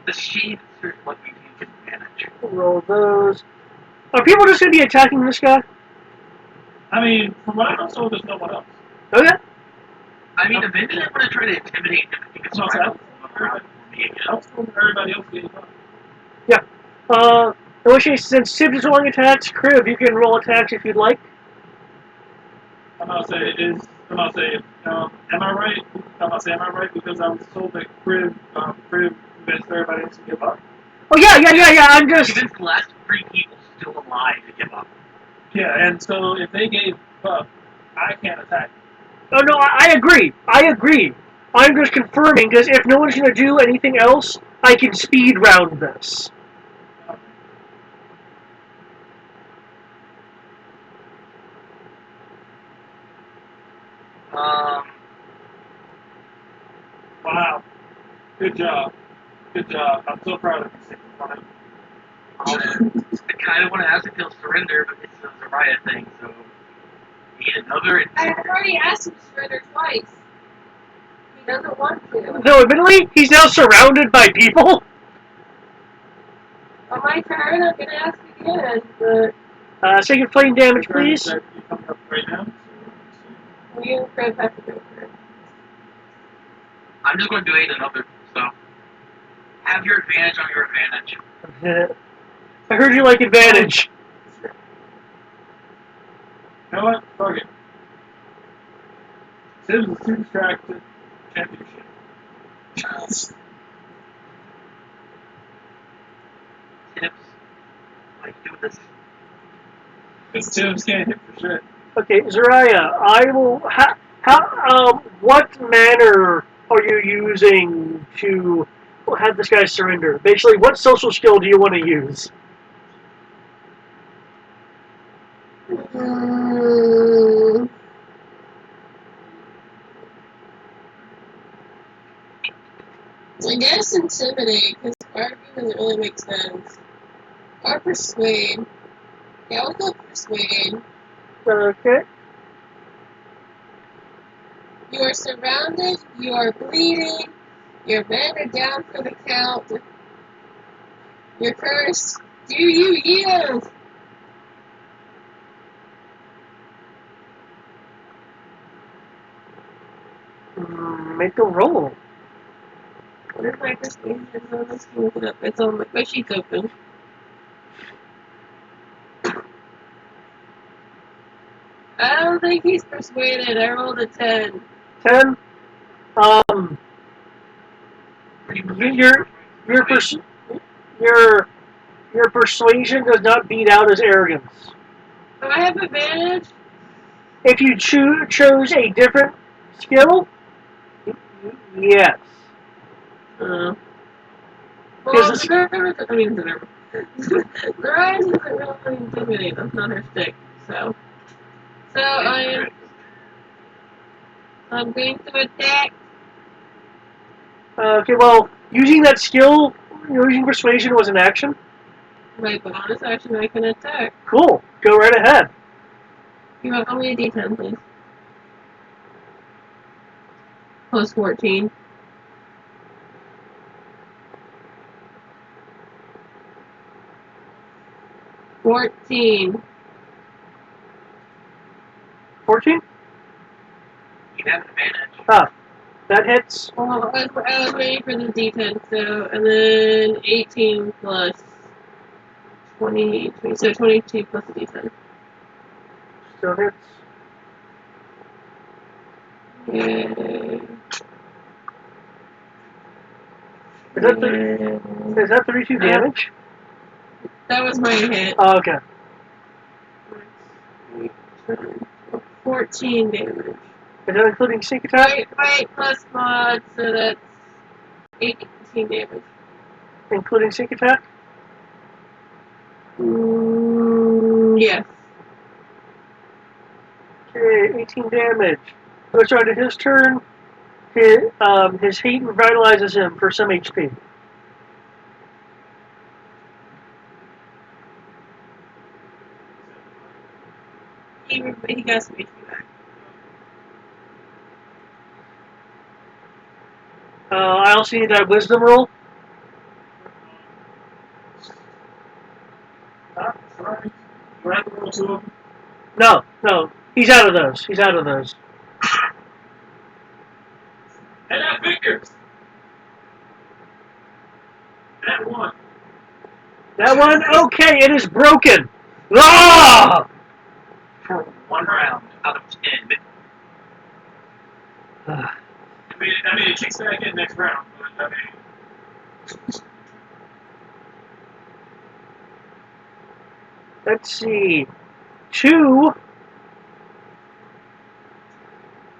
The sheet is what we can manage. Roll those. Are people just going to be attacking this guy? I mean, from what I know, so there's no one else. Okay. I mean, eventually I'm going to try to intimidate him if he can survive around for me again. Everybody else getting up. Yeah. In which case, since Tibbs is rolling attacks, Crib, you can roll attacks if you'd like. Am I right? Am I right? Because I was told that Crib convinced everybody else to give up. Oh, yeah. I'm just. Even the last 3 people still alive to give up. Yeah, and so if they gave up, I can't attack. Oh, no, I agree. I'm just confirming, because if no one's going to do anything else, I can speed round this. Wow. Good job. I'm so proud of you, Sacred Flame. I kind of want to ask if he'll surrender, but it's the Zariah thing, so we need another. I've already asked him to surrender twice. He doesn't want to. Though, admittedly, he's now surrounded by people. On my turn, I'm going to ask again, but Sacred Flame damage, please. You're coming up right now. we and Fred have to go for it. I'm just going to do another, so have your advantage on your advantage. I heard you like advantage. You know what? Fuck it. Tibbs is too distracted. Championship. Tips. Like, do this. Because Tibbs can't hit for shit. Okay, Zariah, I will. What manner are you using to have this guy surrender? Basically, what social skill do you want to use? I guess intimidate, because argue doesn't really make sense. Or persuade. Yeah, we'll go persuade. Okay. You are surrounded, you are bleeding, your men are down for the count. You're cursed. Do you yield? Make a roll. What is my persuasion? Let's look it up. It's on my sheet's open. don't think he's persuaded. I rolled a 10. 10. Your your persuasion does not beat out his arrogance. Do I have advantage? If you chose a different skill, yes. Well, Because the rise isn't really intimidating. That's not her stick. So I'm going to attack. okay, well, using that skill, using persuasion was an action. My bonus action, I can attack. Cool. Go right ahead. You have only a D10, please. Plus 14. 14. 14? You have advantage. Ah, that hits. Well, I was waiting for the D10, so, and then 18 plus 20, so 22 plus the D10. Still hits. Yay. Is that 32 damage? That was my hit. Oh, okay. 14 damage. Is that including sneak attack? Wait, plus mod, so that's 18 damage. Including sneak attack? Yes. Okay, 18 damage. Goes on to his turn. His heat revitalizes him for some HP. He got some HP back. I also need that wisdom roll. Sorry. Do I have to roll 2 of them? No. He's out of those. And that figures. That one. That one? Okay, it is broken. Ah! For 1 round out of 10. I mean, it kicks back in next round. But, I mean, Let's see. Two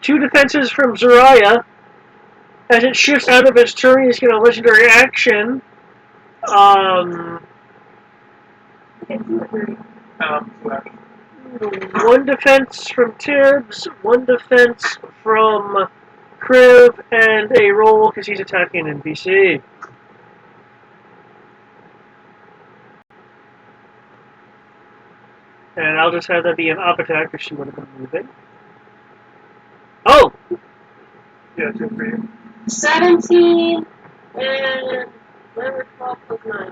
defenses from Zariah. As it shifts out of its turn, he's going to legendary action. One defense from Tibbs, one defense from Crib, and a roll because he's attacking NPC. And I'll just have that be an up attack because she would have been moving. Oh! yeah, 2 for you. 17 and whatever 12 plus 9.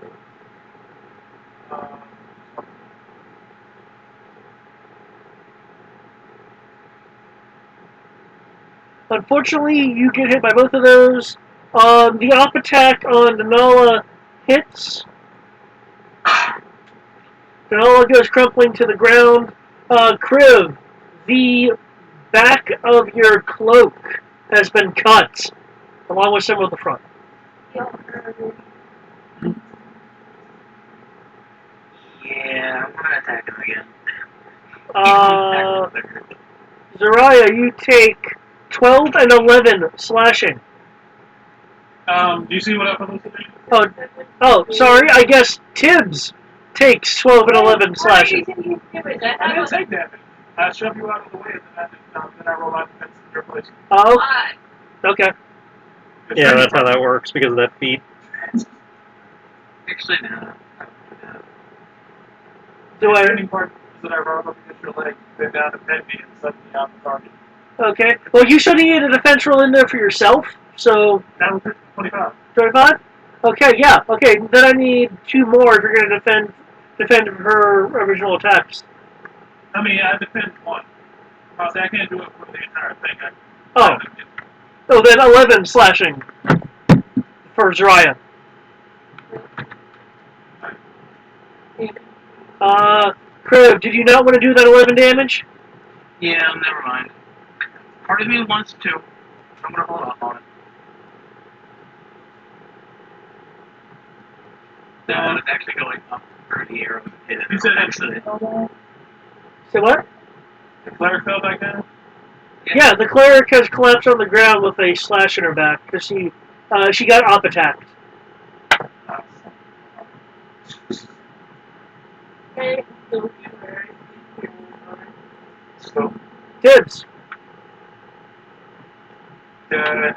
Unfortunately, you get hit by both of those. The up attack on Denala hits. Denala goes crumpling to the ground. Kriv, the back of your cloak has been cut, along with some of the front. Yeah, I'm gonna attack him again. Zariah, you take 12 and 11 slashing. Do you see what I'm supposed to do? Oh, sorry, I guess Tibbs takes 12 and 11 slashing. I didn't take that. I shoved you out of the way, and then I roll out defense in your place. Oh, okay. Yeah, that's how that works because of that feat. Actually, no. Do The I? ending part is that I roll up against your leg, bend down to pet me, and suddenly I'm the target. Okay. Well, you still need a defense roll in there for yourself, so... That was 25. 25? Okay, yeah. Okay, then I need 2 more if you're going to defend her original attacks. I mean, I defend 1. I can't do it for the entire thing. Oh, then 11 slashing for Zariah. Crib, did you not want to do that 11 damage? Yeah, never mind. Part of me wants to. I'm gonna hold off on it. No, it's actually going up through the arrow. You said actually. So what? The player fell back down? Yeah, the cleric has collapsed on the ground with a slash in her back because she got op attacked. Okay. So, Dibs. good.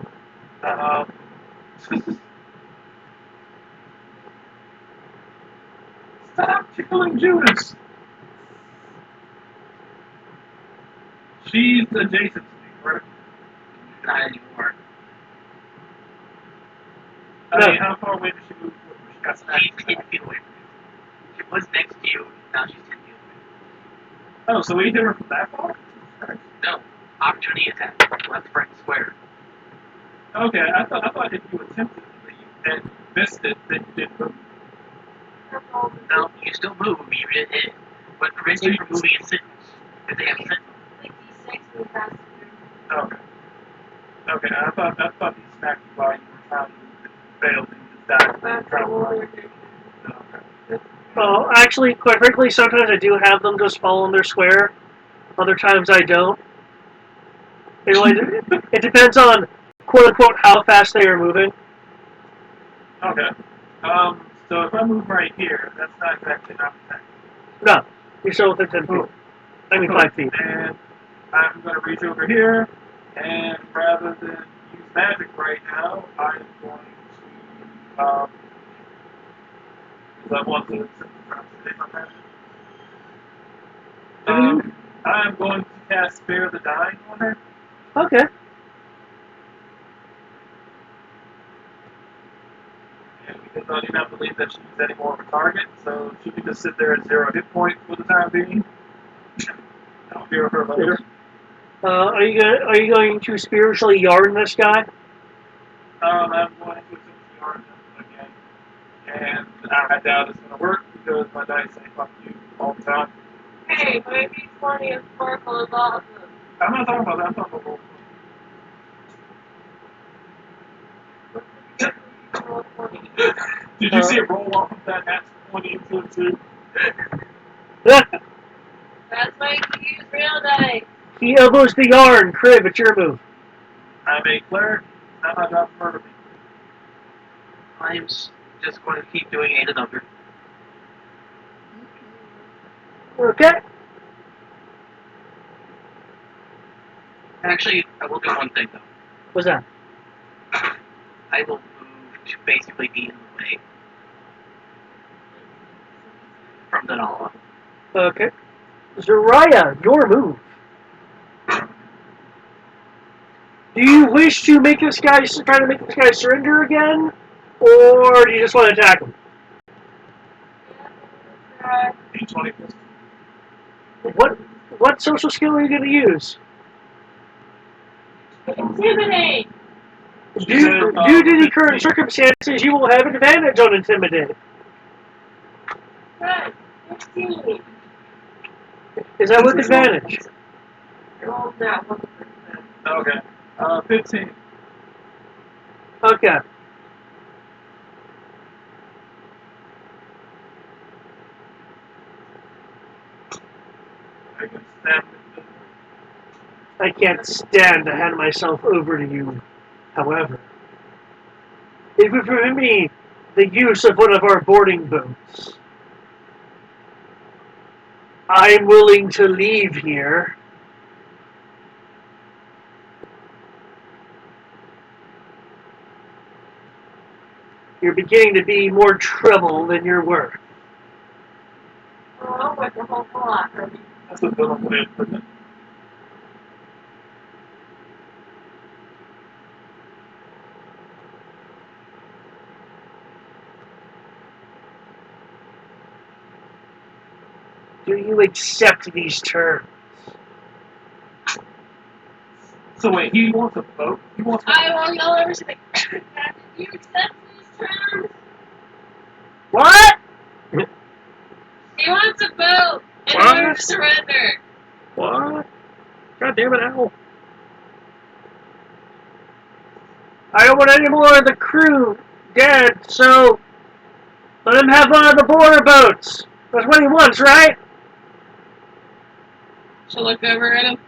Stop killing Judas! She's adjacent to me, right? Not anymore. I mean, how far away did she move before she got smacked? She's 10 feet away from you. She was next to you, now she's 10 feet away. Oh, so we hit her from that far? No. Opportunity attack. Left, right, square. Okay, I thought if you attempted to leave and missed it, then you didn't move. No, you still move, you didn't hit. What prevents you from moving in sentinels? If they have sentinels. 56 we passed through. Okay. Okay, I thought he smacked you while you were trying to move and failed and you just died. That's Trying to all. Okay. Well, actually, quite frankly, sometimes I do have them just fall in their square. Other times I don't. It depends on quote unquote how fast they are moving. Okay. So if I move right here, that's not exactly an attack. No, you're still within 10 feet. I mean 5 feet. And I'm going to reach over here, and rather than use magic right now, I'm going to because I want to save my magic. I'm going to cast Spare the Dying on her. Okay. And because I do not believe that she's any more of a target, so she can just sit there at 0 hit points for the time being. I'll hear her later. Are you going to spiritually yarn this guy? I'm going to attempt to yarn him again. And I doubt it's going to work because my dice say fuck you all the time. Hey, maybe 20 of sparkle is awesome. I'm not talking about that. I'm talking about roll. Roll 20. Did you see it roll off of that at 20 into a 2? That's why you use real dice. He elbows the yarn. Crib, it's your move. I'm a cleric. Not my job to murder me. I'm just going to keep doing a number. Okay. Actually, I will do one thing though. What's that? I will move to basically be in the way from the Nala. Okay. Zariah, your move. Do you wish to make this guy try to make this guy surrender again, or do you just want to attack him? Yeah, D20 plus. What social skill are you going to use? intimidate. Due to the current circumstances, you will have an advantage on intimidate. Right. 15. Is that with advantage? Roll that 1%. Okay. 15. Okay. I can snap it. I can't stand to hand myself over to you. However, it would permit me the use of one of our boarding boats. I'm willing to leave here. You're beginning to be more trouble than you're worth. Well, I'll work a whole lot. That's a villain way of putting it. Do you accept these terms? So wait, he wants a boat? He wants I will yell everything. Captain, do you accept these terms? What? He wants a boat and What? a move surrender. What? God damn it, Owl. I don't want any more of the crew dead, so let him have one of the border boats. That's what he wants, right? She'll look over at him.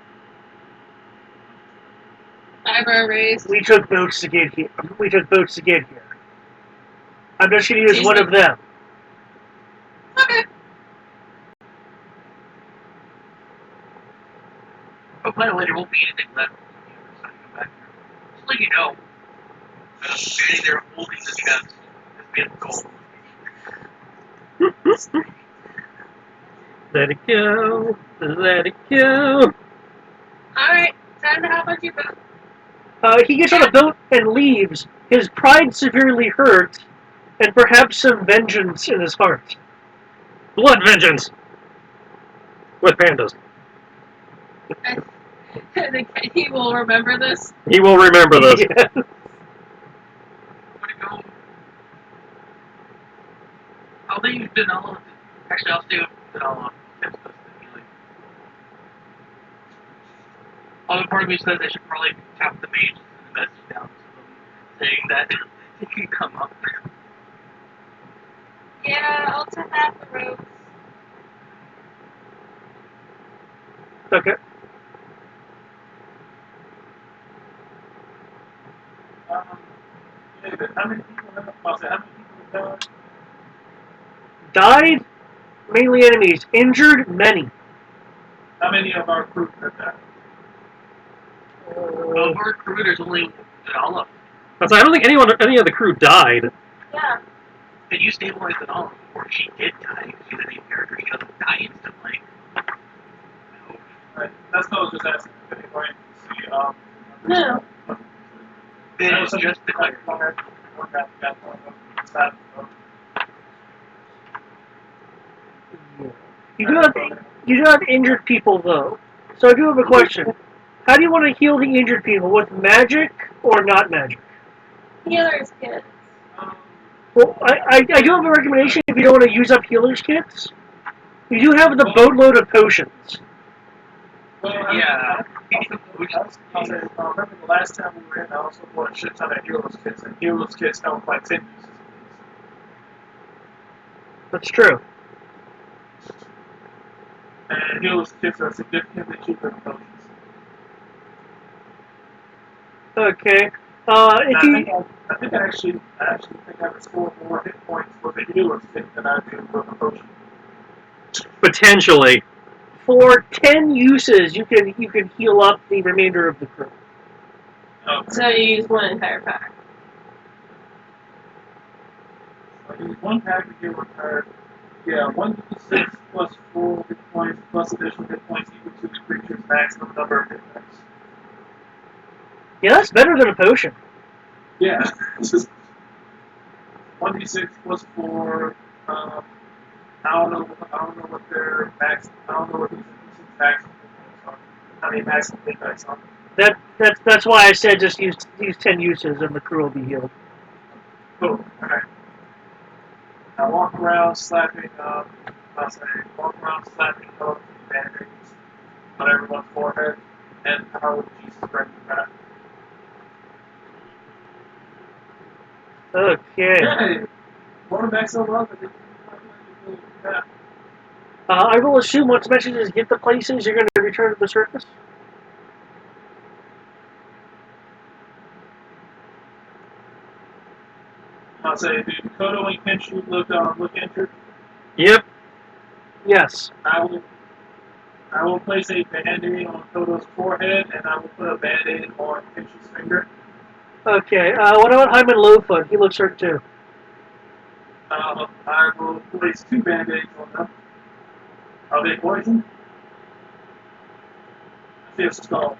Eyebrow raised. We took boats to get here. I'm just going to use one of them. Okay. But by the way, there won't be anything left when the other side come back here. Just let you know. Standing there holding the chest is being gold. Let it go. Let it go. Alright, time to hop on your boat. He gets on a boat and leaves, his pride severely hurt, and perhaps some vengeance in his heart. Blood vengeance. With pandas. I think he will remember this. He will remember this. Yeah. I'm gonna go. I'll leave Denala. Actually, I'll stay with Denala. Since that's the healing. Although part of me says I should probably tap the mage and the message down, saying that he can come up. Yeah, I'll tap out the ropes. Okay. David, how many people have died? Died? Mainly enemies. Injured? Many. How many of our crew have died? Of our crew, there's only Denala. I don't think any of the crew died. Yeah. And you stabilized Denala before she did die, because she's a main character. She doesn't die instantly. Right. That's what I was just asking if anybody can see. No. It is just the clear. You do have injured people, though. So I do have a question. How do you want to heal the injured people? With magic or not magic? Healer's kits. Well, I do have a recommendation if you don't want to use up healer's kits. You do have the boatload of potions. Yeah. Remember the last time we were in, I also bought a shit ton of heroes kits, and heroes kits help like 10 uses. That's true. And heroes kits are significantly cheaper than potions. Okay. I think I actually think I restored more hit points with a heroes kit than I do with a potion. Potentially. For 10 uses, you can heal up the remainder of the crew. So you use one entire pack. I use one pack to heal her. Yeah, 1d6 plus 4 hit points plus additional hit points equal to the creature's maximum number of hit points. Yeah, that's better than a potion. Yeah, it's just 1d6 plus 4. I don't know what their max. I don't know what these maximum hit points are. How many maximum hit points are? That's why I said just use 10 uses and the crew will be healed. Cool. Alright. I walk around slapping, walk around slapping band-aids on everyone's forehead, and how would Jesus bring that? Okay. Hey! More max over up, yeah. I will assume once messages get the places, you're going to return to the surface. I'll say, do Kodo and Kenshu look injured? Yep. Yes. I will place a band-aid on Kodo's forehead, and I will put a band-aid on Kenshu's finger. Okay. What about Hyman Lowfoot? He looks hurt too. I will place 2 band-aids on them. Are they poisoned? I see a skull.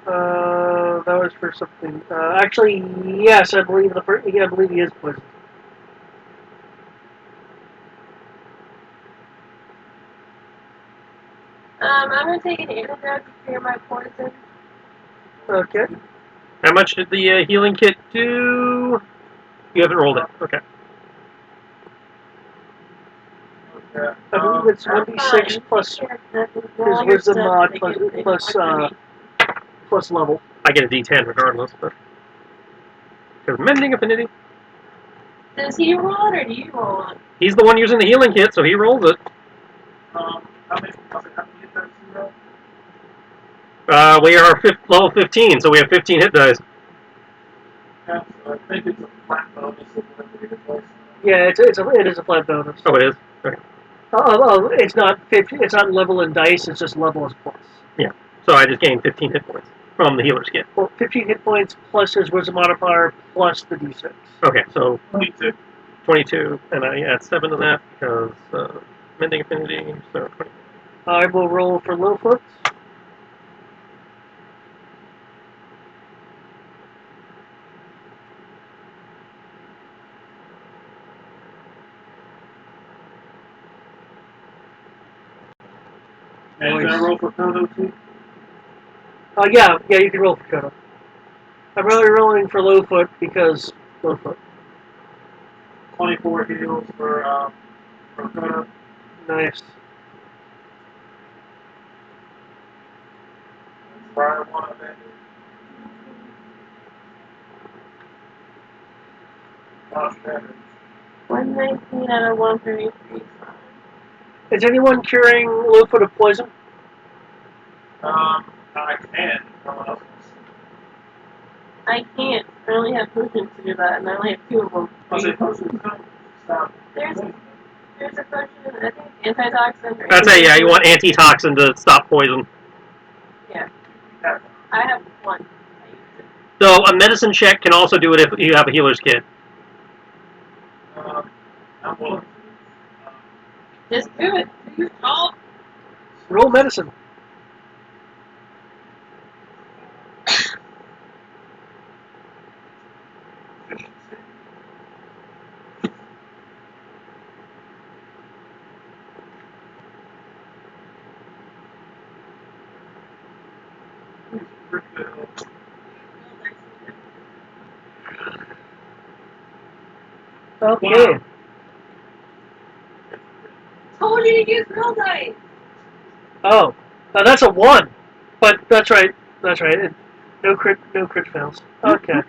That was for something. Actually, yes, I believe I believe he is poisoned. I'm gonna take an antidote to cure my poison. Okay. How much did the healing kit do? You haven't rolled it. Okay. Yeah. I believe it's 1d6 plus his wisdom mod plus level. I get a D10 regardless, but because mending affinity. Does he roll it or do you roll it? He's the one using the healing kit, so he rolls it. How many hit dice do you roll? We are level 15, so we have 15 hit dice. Yeah, so I think it's a flat bonus of whatever you hit dice. Yeah, it is a flat bonus. Oh, it is. Okay. It's not 50. It's not level in dice. It's just level as plus. Yeah. So I just gained 15 hit points from the healer's kit. Well, 15 hit points plus his wisdom modifier plus the d6. Okay, so 22. 22, and I add 7 to that because mending affinity. So 20. I will roll for Lowfoot. And can I roll for Kono too? Yeah, you can roll for Kono. I'm really rolling for Lowfoot because Lowfoot. 24 heals for Kono. Nice. Fire one of it. Lost damage. 119 out of 133. Is anyone curing Lowfoot of poison? I can. No one else wants to. I can't. I only have potions to do that, and I only have 2 of them. I say potions don't stop. There's a potion, I think, antitoxin. I'd say, yeah, you want antitoxin to stop poison. Yeah. Yeah. I have 1. So a medicine check can also do it if you have a healer's kit. I'm willing. Just do it. Do your job. Roll medicine. Okay. Wow. Told you to use real dice. Oh, that's a 1. But that's right. That's right. No crit fails. Okay.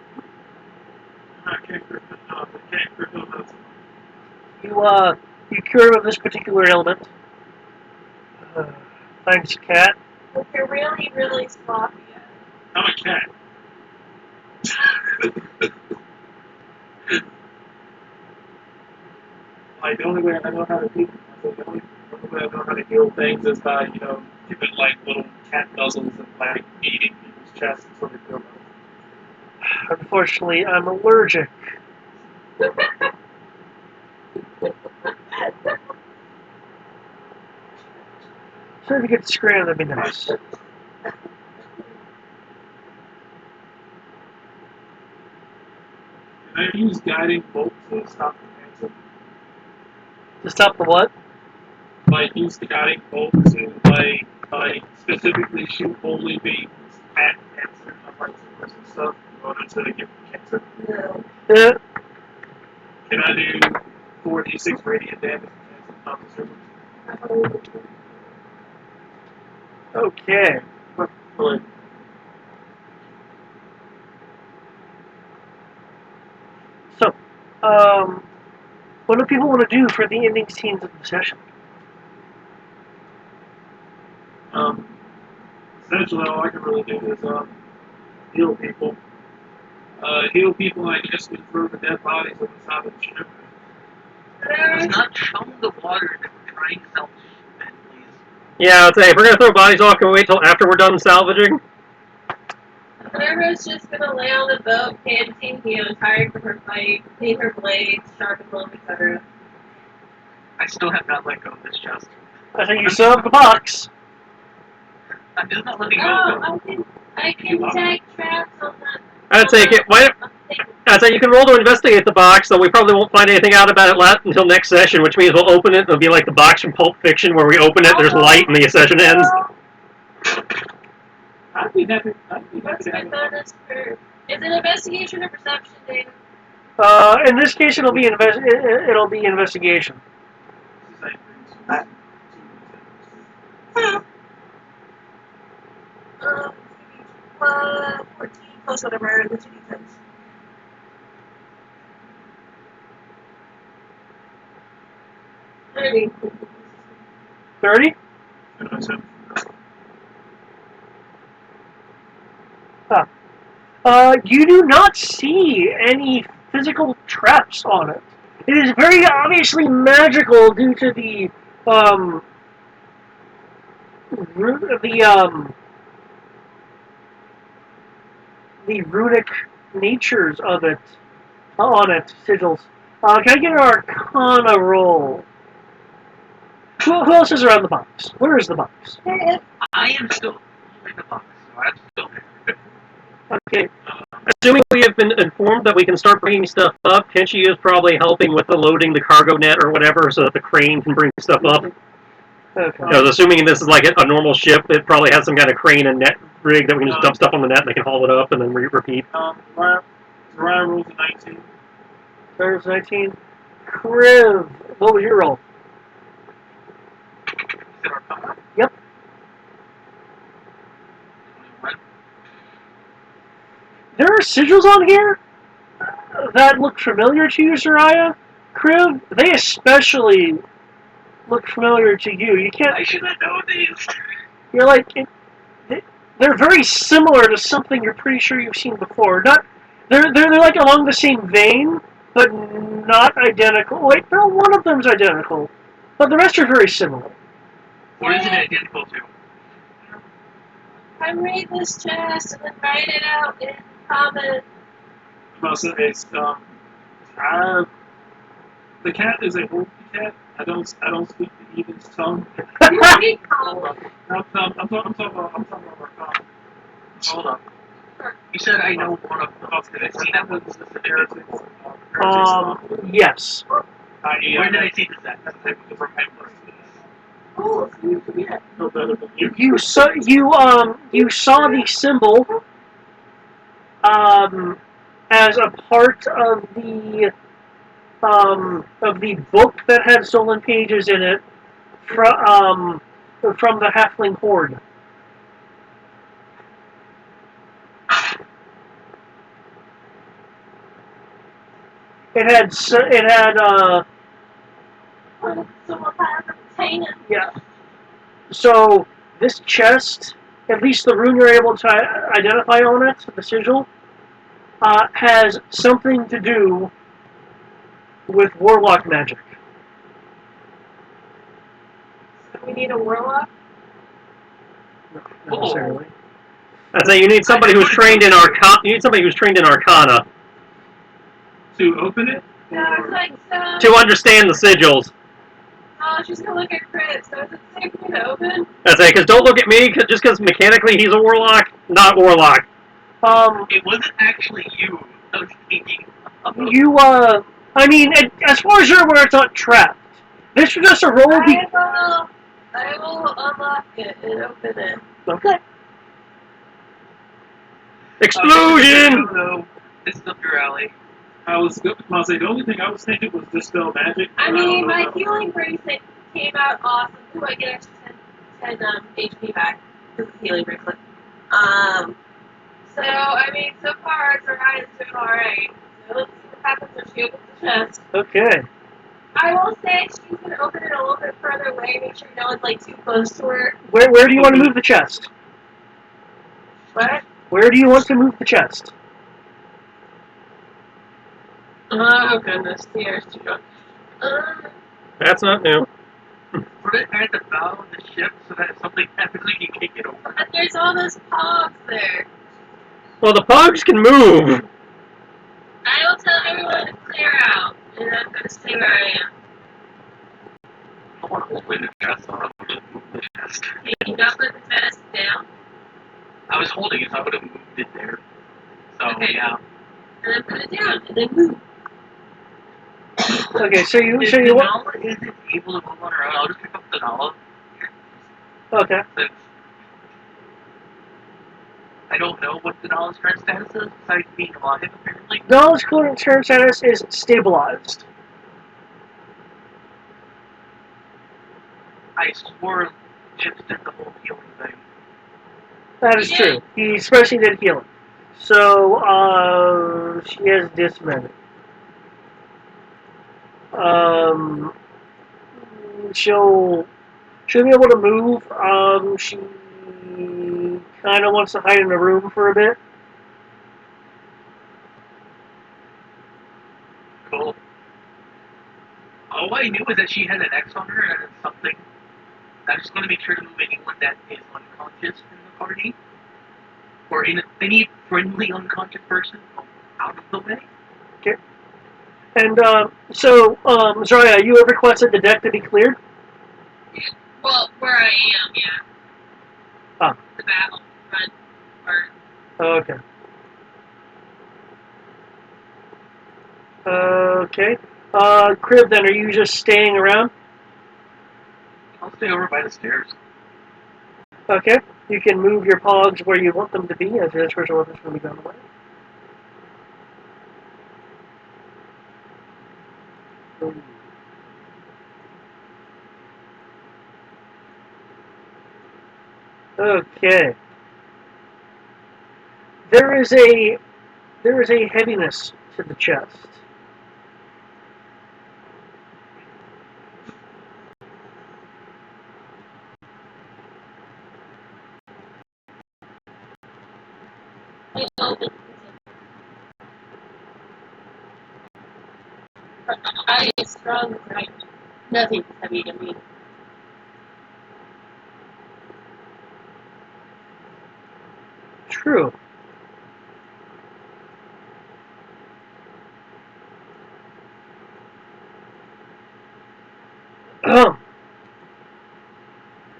You cure him of this particular ailment. Thanks, cat. But you're really, really sloppy at it. I'm a cat. Like, the only way I know how to do the only way I know how to heal things is by, giving, like, little cat nuzzles and, like, eating people's chests until they feel better. Unfortunately, I'm allergic. So if you get scram, that'd be nice. Can I use guiding bolt to stop the cancer? To stop the what? Like, use the guiding bolt to, like specifically shoot only babies at cancer, unlike tumors and stuff, in order to get the cancer. No. Yeah. Can I do 4d6 radiant damage to cancer consumers? Okay. Really? So, what do people want to do for the ending scenes of the session? Essentially, all I can really do is heal people. Heal people, I guess, we throw the dead bodies on the side of the ship. Let's not chum the water that we're trying to salvage the ship in, please. Yeah, I'd say if we're gonna throw bodies off, can we wait till after we're done salvaging? Minerva's just gonna lay on the boat, panting, tired from her fight, clean her blades, sharpen them, etc. I still have not let go of this chest. I think you still have the box. I'm just not letting go Oh, of it. I can tag traps on that. I'd say, I'd say you can roll to investigate the box, though we probably won't find anything out about it until next session, which means we'll open it. It'll be like the box from Pulp Fiction, where we open it, there's light, and the session ends. I'd be happy. What's my bonus for? Is it investigation or perception, David? In this case, it'll be investigation. bonus whatever the 2d10s. 30. 30? And I said, You do not see any physical traps on it. It is very obviously magical due to the runic natures of it on it sigils. Can I get an Arcana roll? Who else is around the box? Where is the box? I am still in the box, so I'm still there. Okay. Assuming we have been informed that we can start bringing stuff up, Kenshi is probably helping with the loading the cargo net or whatever so that the crane can bring stuff up. Okay. Assuming this is like a normal ship, it probably has some kind of crane and net rig that we can just dump stuff on the net and they can haul it up and then repeat. Ryan rolls a 19. There's 19. Kriv, what was your roll? Yep. There are sigils on here that look familiar to you, Soraya. Kriv, they especially look familiar to you. You can't. I should have known these. You're like, they're very similar to something you're pretty sure you've seen before. Not, they're like along the same vein, but not identical. Wait, no, one of them's identical, but the rest are very similar. What is it identical to? I read this chest and then write it out in comment. It's the cat is a wolfy cat. I don't speak the heathen's tongue. You read comment. I'm talking about Arcana. Hold up. You said I know one of them. Did I see that one? Yes. Where did I see this at? From my first. Oh, you forget. No better than you. You saw the symbol as a part of the book that had stolen pages in it from the Halfling Horde. It had Someone has a container. yeah. So this chest, at least the rune you're able to identify on it, the sigil, has something to do with warlock magic. So we need a warlock. Not necessarily. I'd say you need somebody who's trained in Arcana. You need somebody who's trained in Arcana To open it? Yeah, I was like, so. to understand the sigils. Oh, she's gonna look at Chris. So is it safe for me to open? I'd say, because don't look at me, just because mechanically he's a warlock, not warlock. It wasn't actually you. I was thinking. I mean, as far as you're aware, it's not trapped. This was just a roll. I will unlock it and open it. Okay. Explosion! No, it's up your alley. I was going to say the only thing I was thinking was dispel magic. I but mean, don't my know. healing bracelet came out awesome. Ooh, I get extra 10 HP back. This is healing bracelet. So, I mean, so far, Zariah's doing alright. So let's see what happens when she opens the chest. Okay. I will say she's going to open it a little bit further away, make sure no one's, like, too close to her. Where do you want to move the chest? What? Where do you want to move the chest? Oh, goodness. Tears. That's not new. Put it at the bow of the ship so that if something happens, you can kick it over. But there's all those pogs there. Well, the pogs can move. I will tell everyone to clear out, and I'm going to stay where I am. I want to open the chest, so I'm going to move the chest. Okay, you not put the chest down. I was holding it, so I would have moved it there. So, Okay. yeah. And then put it down, and then move. Okay, so you If what? Denala isn't able to move on her own, I'll just pick up Denala. Okay. Since I don't know what Denala's current status is, besides being alive, apparently. Knowledge current turn status is stabilized. I swore Chips did the whole healing thing. That is true. He especially did healing. So, she has disadvantage. She'll be able to move. She kind of wants to hide in a room for a bit. Cool. All I knew was that she had an X on her and it's something. I just want to make sure to move anyone that is unconscious in the party, or any friendly unconscious person out of the way. Okay. And Zarya, you have requested the deck to be cleared? Well, where I am, yeah. Ah. The battle front part. Okay. Okay. Crib, then, are you just staying around? I'll stay over by the stairs. Okay. You can move your pogs where you want them to be as your special weapons will be down the way. Okay. There is a heaviness to the chest. I is strong, right? Nothing's heavy to me. True.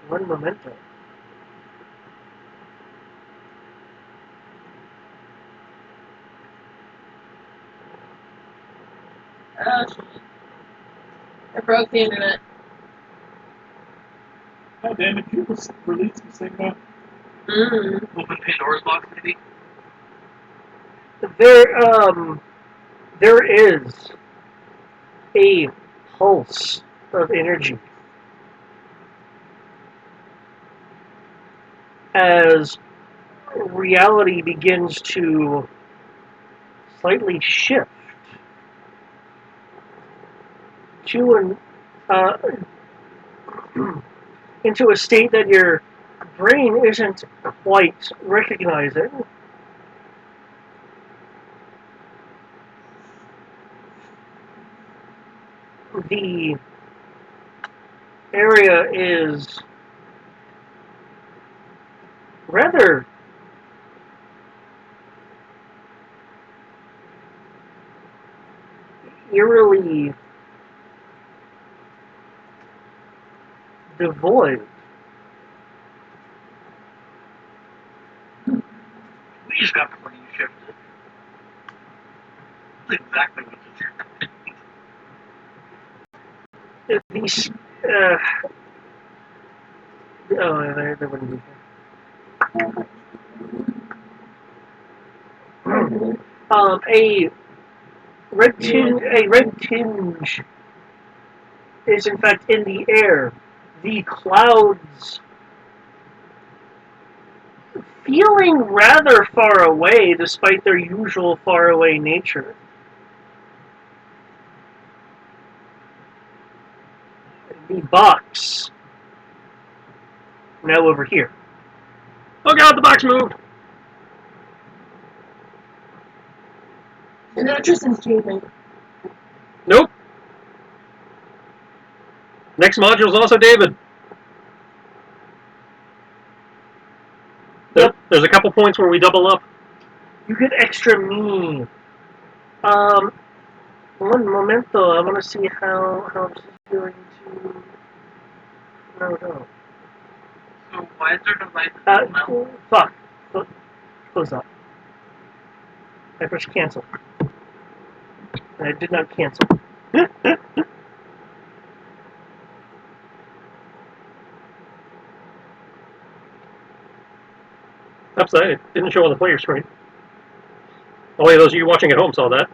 One memento. Oh, shit. I broke the internet. God damn it, you was released the signal. Open Pandora's box, maybe. There is a pulse of energy as reality begins to slightly shift to into a state that your brain isn't quite recognizing. The area is rather eerily devoid. We just got the plane shifted. That's exactly what just happened. These, they wouldn't be here. A red tinge is in fact in the air. The clouds feeling rather far away despite their usual far away nature. The box now over here. Oh god, the box moved! And now Tristan's changing. Nope. Next module is also David. Yep. There's a couple points where we double up. You get extra me. One momento. I want to see how this is going to. No. So why is there no light? Fuck. Close up. I pressed cancel. And I did not cancel. Upside, it didn't show on the player screen. Only those of you watching at home saw that.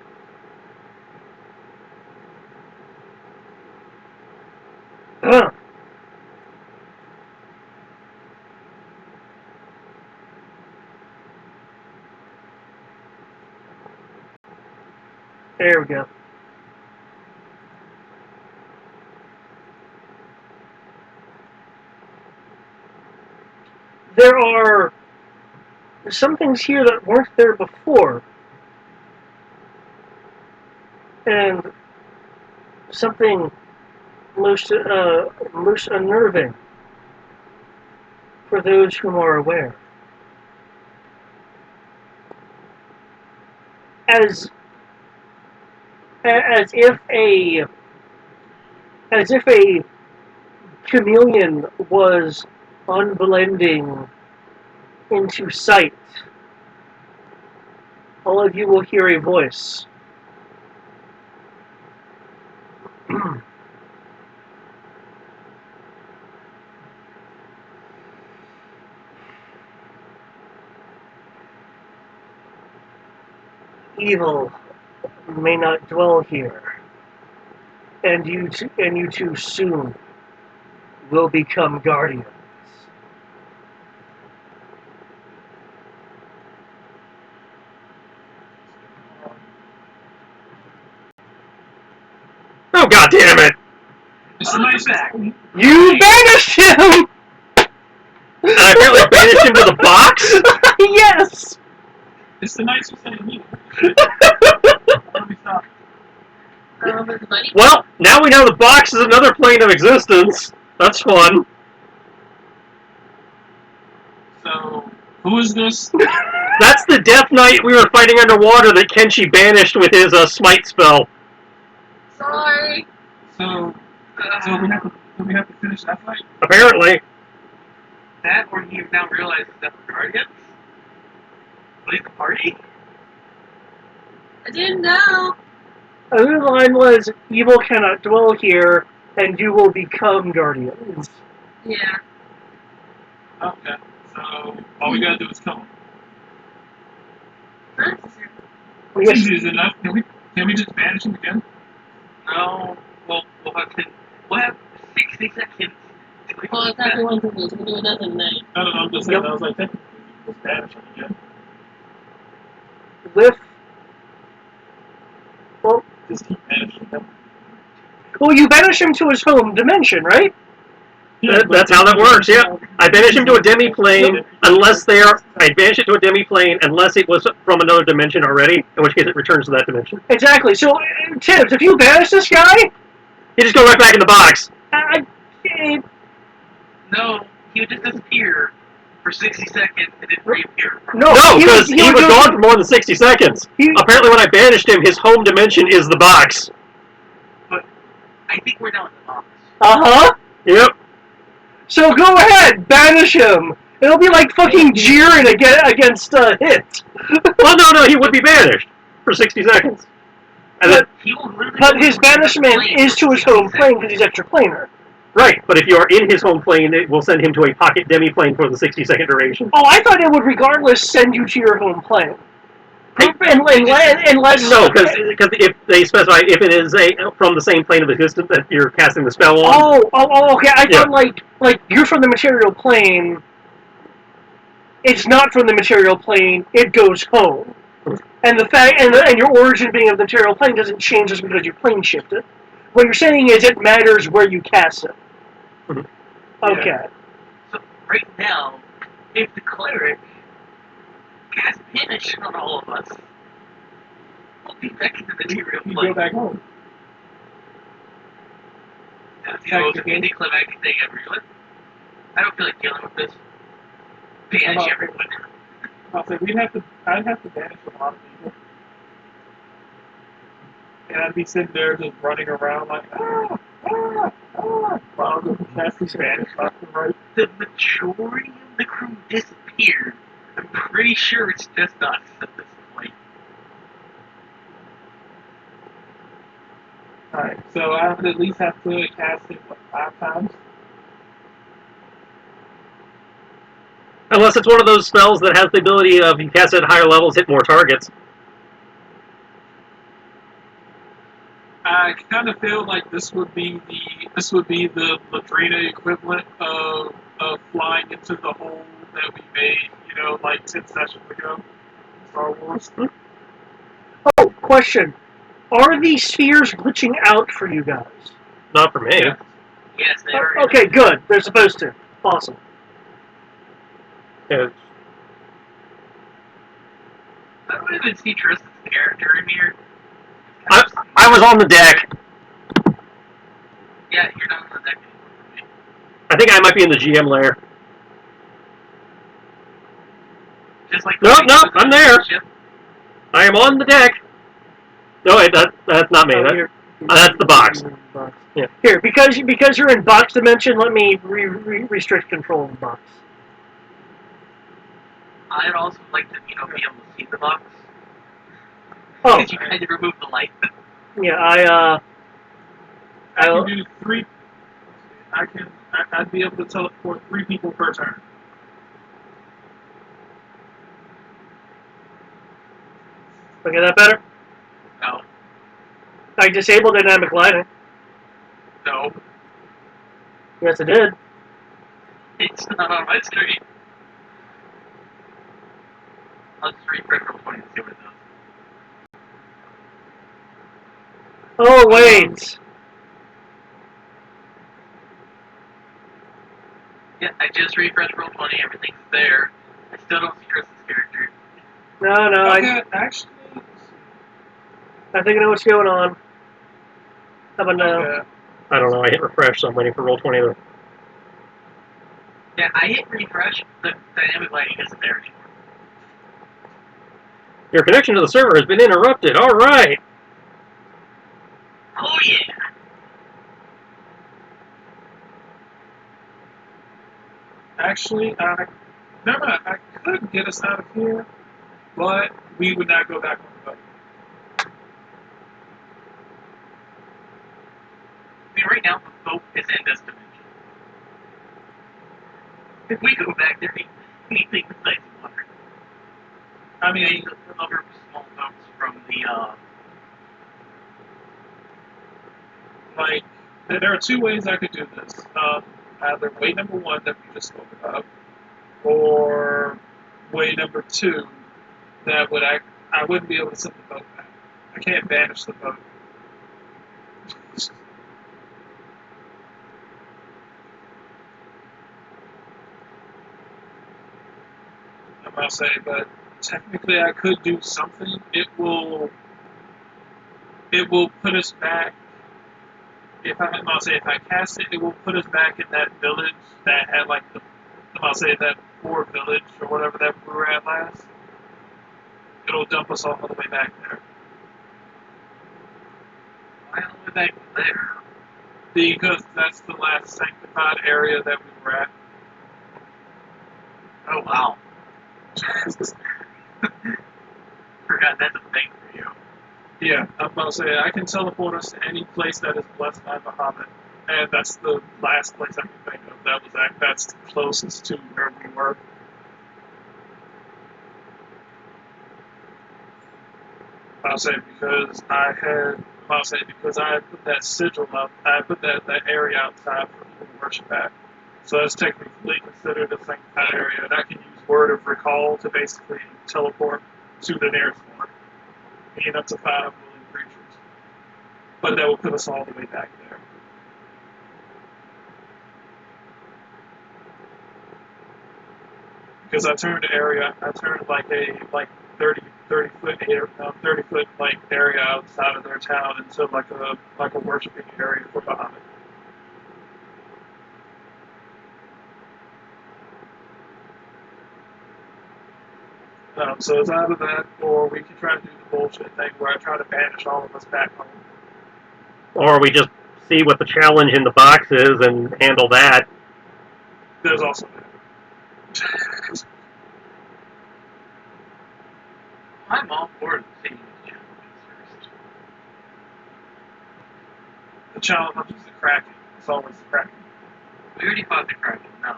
There we go. There are some things here that weren't there before. And something most unnerving for those who are aware. As as if a chameleon was unblending into sight, all of you will hear a voice. Evil may not dwell here, and you too soon will become guardians. Oh, God damn it! It's a nice back. You banished him! And I apparently banished him to the box? Yes! It's the nicest thing to me. Let me stop. With money? Well, now we know the box is another plane of existence. That's fun. So, who is this? That's the Death Knight we were fighting underwater that Kenshi banished with his smite spell. Sorry. So we have to finish that fight? Apparently. That, or you now realize that the Guardians leave the party? I didn't know. Another line was, evil cannot dwell here, and you will become guardians. Yeah. Okay. So, all we gotta do is kill him. Huh? We It's have, easy enough. Can we just banish him again? No, we'll have 60 seconds to Well, it's not the one to lose. We'll do another night. No, I'm just saying, I was like, technically, we can just banish him again. with, well, Just keep banishing him. well, you banish him to his home dimension, right? That's how that works, yeah. I banish him to a demi-plane unless I banish it to a demi-plane unless it was from another dimension already, in which case it returns to that dimension. Exactly. So, Tibbs, if you banish this guy, You just go right back in the box. No, he would just disappear for 60 seconds and then reappear. No, No, he because he was go- gone for more than 60 seconds. Apparently when I banished him, his home dimension is the box. But I think we're now in the box. Uh-huh. Yep. So go ahead, banish him. It'll be like fucking jeering against Hit. Well, no, he would be banished for 60 seconds. And But, He will literally but go his to banishment plane is to for his 60 home plane seconds. because he's extraplanar. right, but if you are in his home plane, it will send him to a pocket demi-plane for the 60-second duration. Oh, I thought it would regardless send you to your home plane. Unless No, because if they specify if it is from the same plane of existence that you're casting the spell on. Okay. I thought like you're from the material plane. It's not from the material plane. It goes home, and the fact and your origin being of the material plane doesn't change just because you plane shifted. What you're saying is it matters where you cast it. Mhm. Okay. Yeah. So right now, if the cleric casts banish on all of us, we'll be back in the material You plane. go back home. That's the most anticlimactic thing ever. I don't feel like dealing with this. Banish everyone. I'll say I'd have to banish a lot of people. And I'd be sitting there just running around like, while I'm just casting Spanish left and right. The majority of the crew disappeared. I'm pretty sure it's just us at this point. Alright, so I would at least have to cast it 5 times. Unless it's one of those spells that has the ability of you cast it at higher levels, hit more targets. I kind of feel like this would be the Ladrina equivalent of flying into the hole that we made, like 10 sessions ago. Star Wars. Oh, question. Are these spheres glitching out for you guys? Not for me. Yeah. Yes, they are. Okay, good. They're supposed to. Awesome. Yeah. I don't even see Tristan's character in here. I was on the deck. Yeah, you're not on the deck anymore for me. I think I might be in the GM layer. Just like Nope, I'm there. Ship. I am on the deck. No, wait, that's not me. That's the box. Yeah. Here, because you're in box dimension, let me restrict control of the box. I'd also like to, be able to see the box. Oh, Because you kind of remove the light. yeah, I can do 3. I'd be able to teleport 3 people per turn. Okay, that better? No. I disabled dynamic lighting. No. Yes, it did. It's not on my screen. I'll just refresh real quick and see what it does. Oh, wait. Yeah, I just refreshed Roll20, everything's there. I still don't see Tristan's character. No, Okay, actually, I think I know what's going on. How about now? okay. I don't know. I hit refresh, so I'm waiting for Roll20 to... Yeah, I hit refresh, the dynamic lighting isn't there anymore. Your connection to the server has been interrupted. All right. Oh yeah! Actually, I could get us out of here, but we would not go back on the boat. I mean, right now, the boat is in this dimension. If we go back there, anything besides water. I mean, The other small boats from the, like, there are 2 ways I could do this. Either way number 1 that we just spoke about, or way number 2 that I wouldn't be able to send the boat back. I can't banish the boat. I must say, but technically I could do something. It will put us back. If I cast it, it will put us back in that village that had like that poor village or whatever that we were at last. It'll dump us all the way back there. why all the way back there? Because that's the last sanctified area that we were at. Oh wow. Forgot that's a thing for you. Yeah, I'm about to say I can teleport us to any place that is blessed by Muhammad, and that's the last place I can think of. That's the closest to where we were. I'll say because I had put that sigil up, I put that area outside for people to worship at. So that's technically considered a sanctified area, and I can use Word of Recall to basically teleport to the nearest one, being up to 5 willing creatures. But that will put us all the way back there. Because I turned like a 30 foot like area outside of their town into like a worshiping area for Bahamut. So it's either that, or we can try to do the bullshit thing where I try to banish all of us back home. Or we just see what the challenge in the box is and handle that. There's also that. I'm all for seeing these challenges first. The challenge is the Kraken. It's always the Kraken. We already fought the Kraken, no.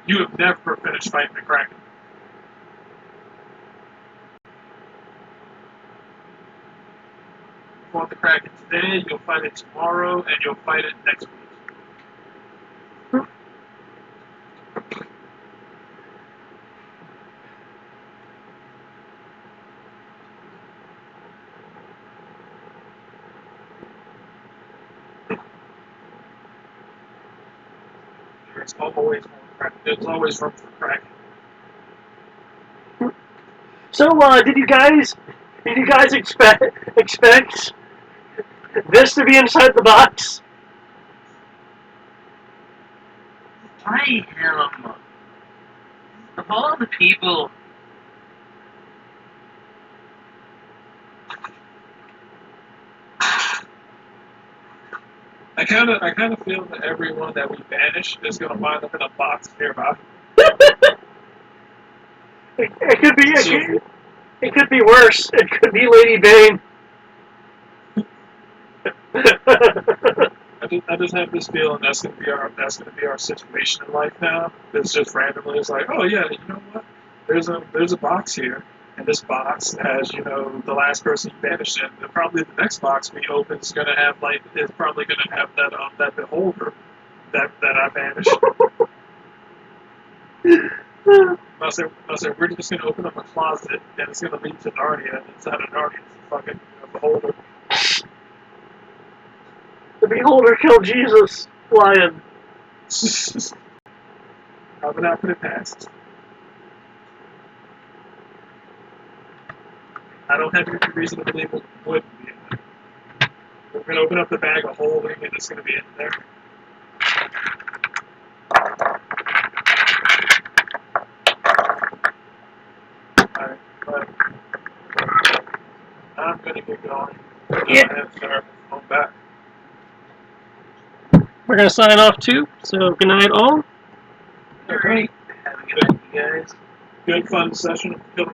You have never finished fighting the Kraken. You fought the Kraken today, you'll fight it tomorrow, and you'll fight it next week. there's always more crack. There's always room for cracking. So, did you guys expect this to be inside the box? I am. Of all the people. I kind of feel that everyone that we banish is going to wind up in a box nearby. It could be. So- It could be worse. It could be Lady Bane. I just have this feeling that's gonna be our situation in life now. It's just randomly, it's like, oh yeah, you know what? There's a box here, and this box has, you know, the last person you banished in. And probably the next box we open is gonna have that beholder that I banished. I said we're just gonna open up a closet and it's gonna lead to Narnia, and inside of Narnia is a fucking beholder. The beholder killed Jesus, lion. I would not put it past. I don't have any reason to believe it wouldn't be in there. We're gonna open up the bag of holding and it's gonna be in there. Alright, but I'm gonna get going. Yeah. And start on back. We're going to sign off too. So good night, all. Alright. Have a good night, you guys. Good fun session of killing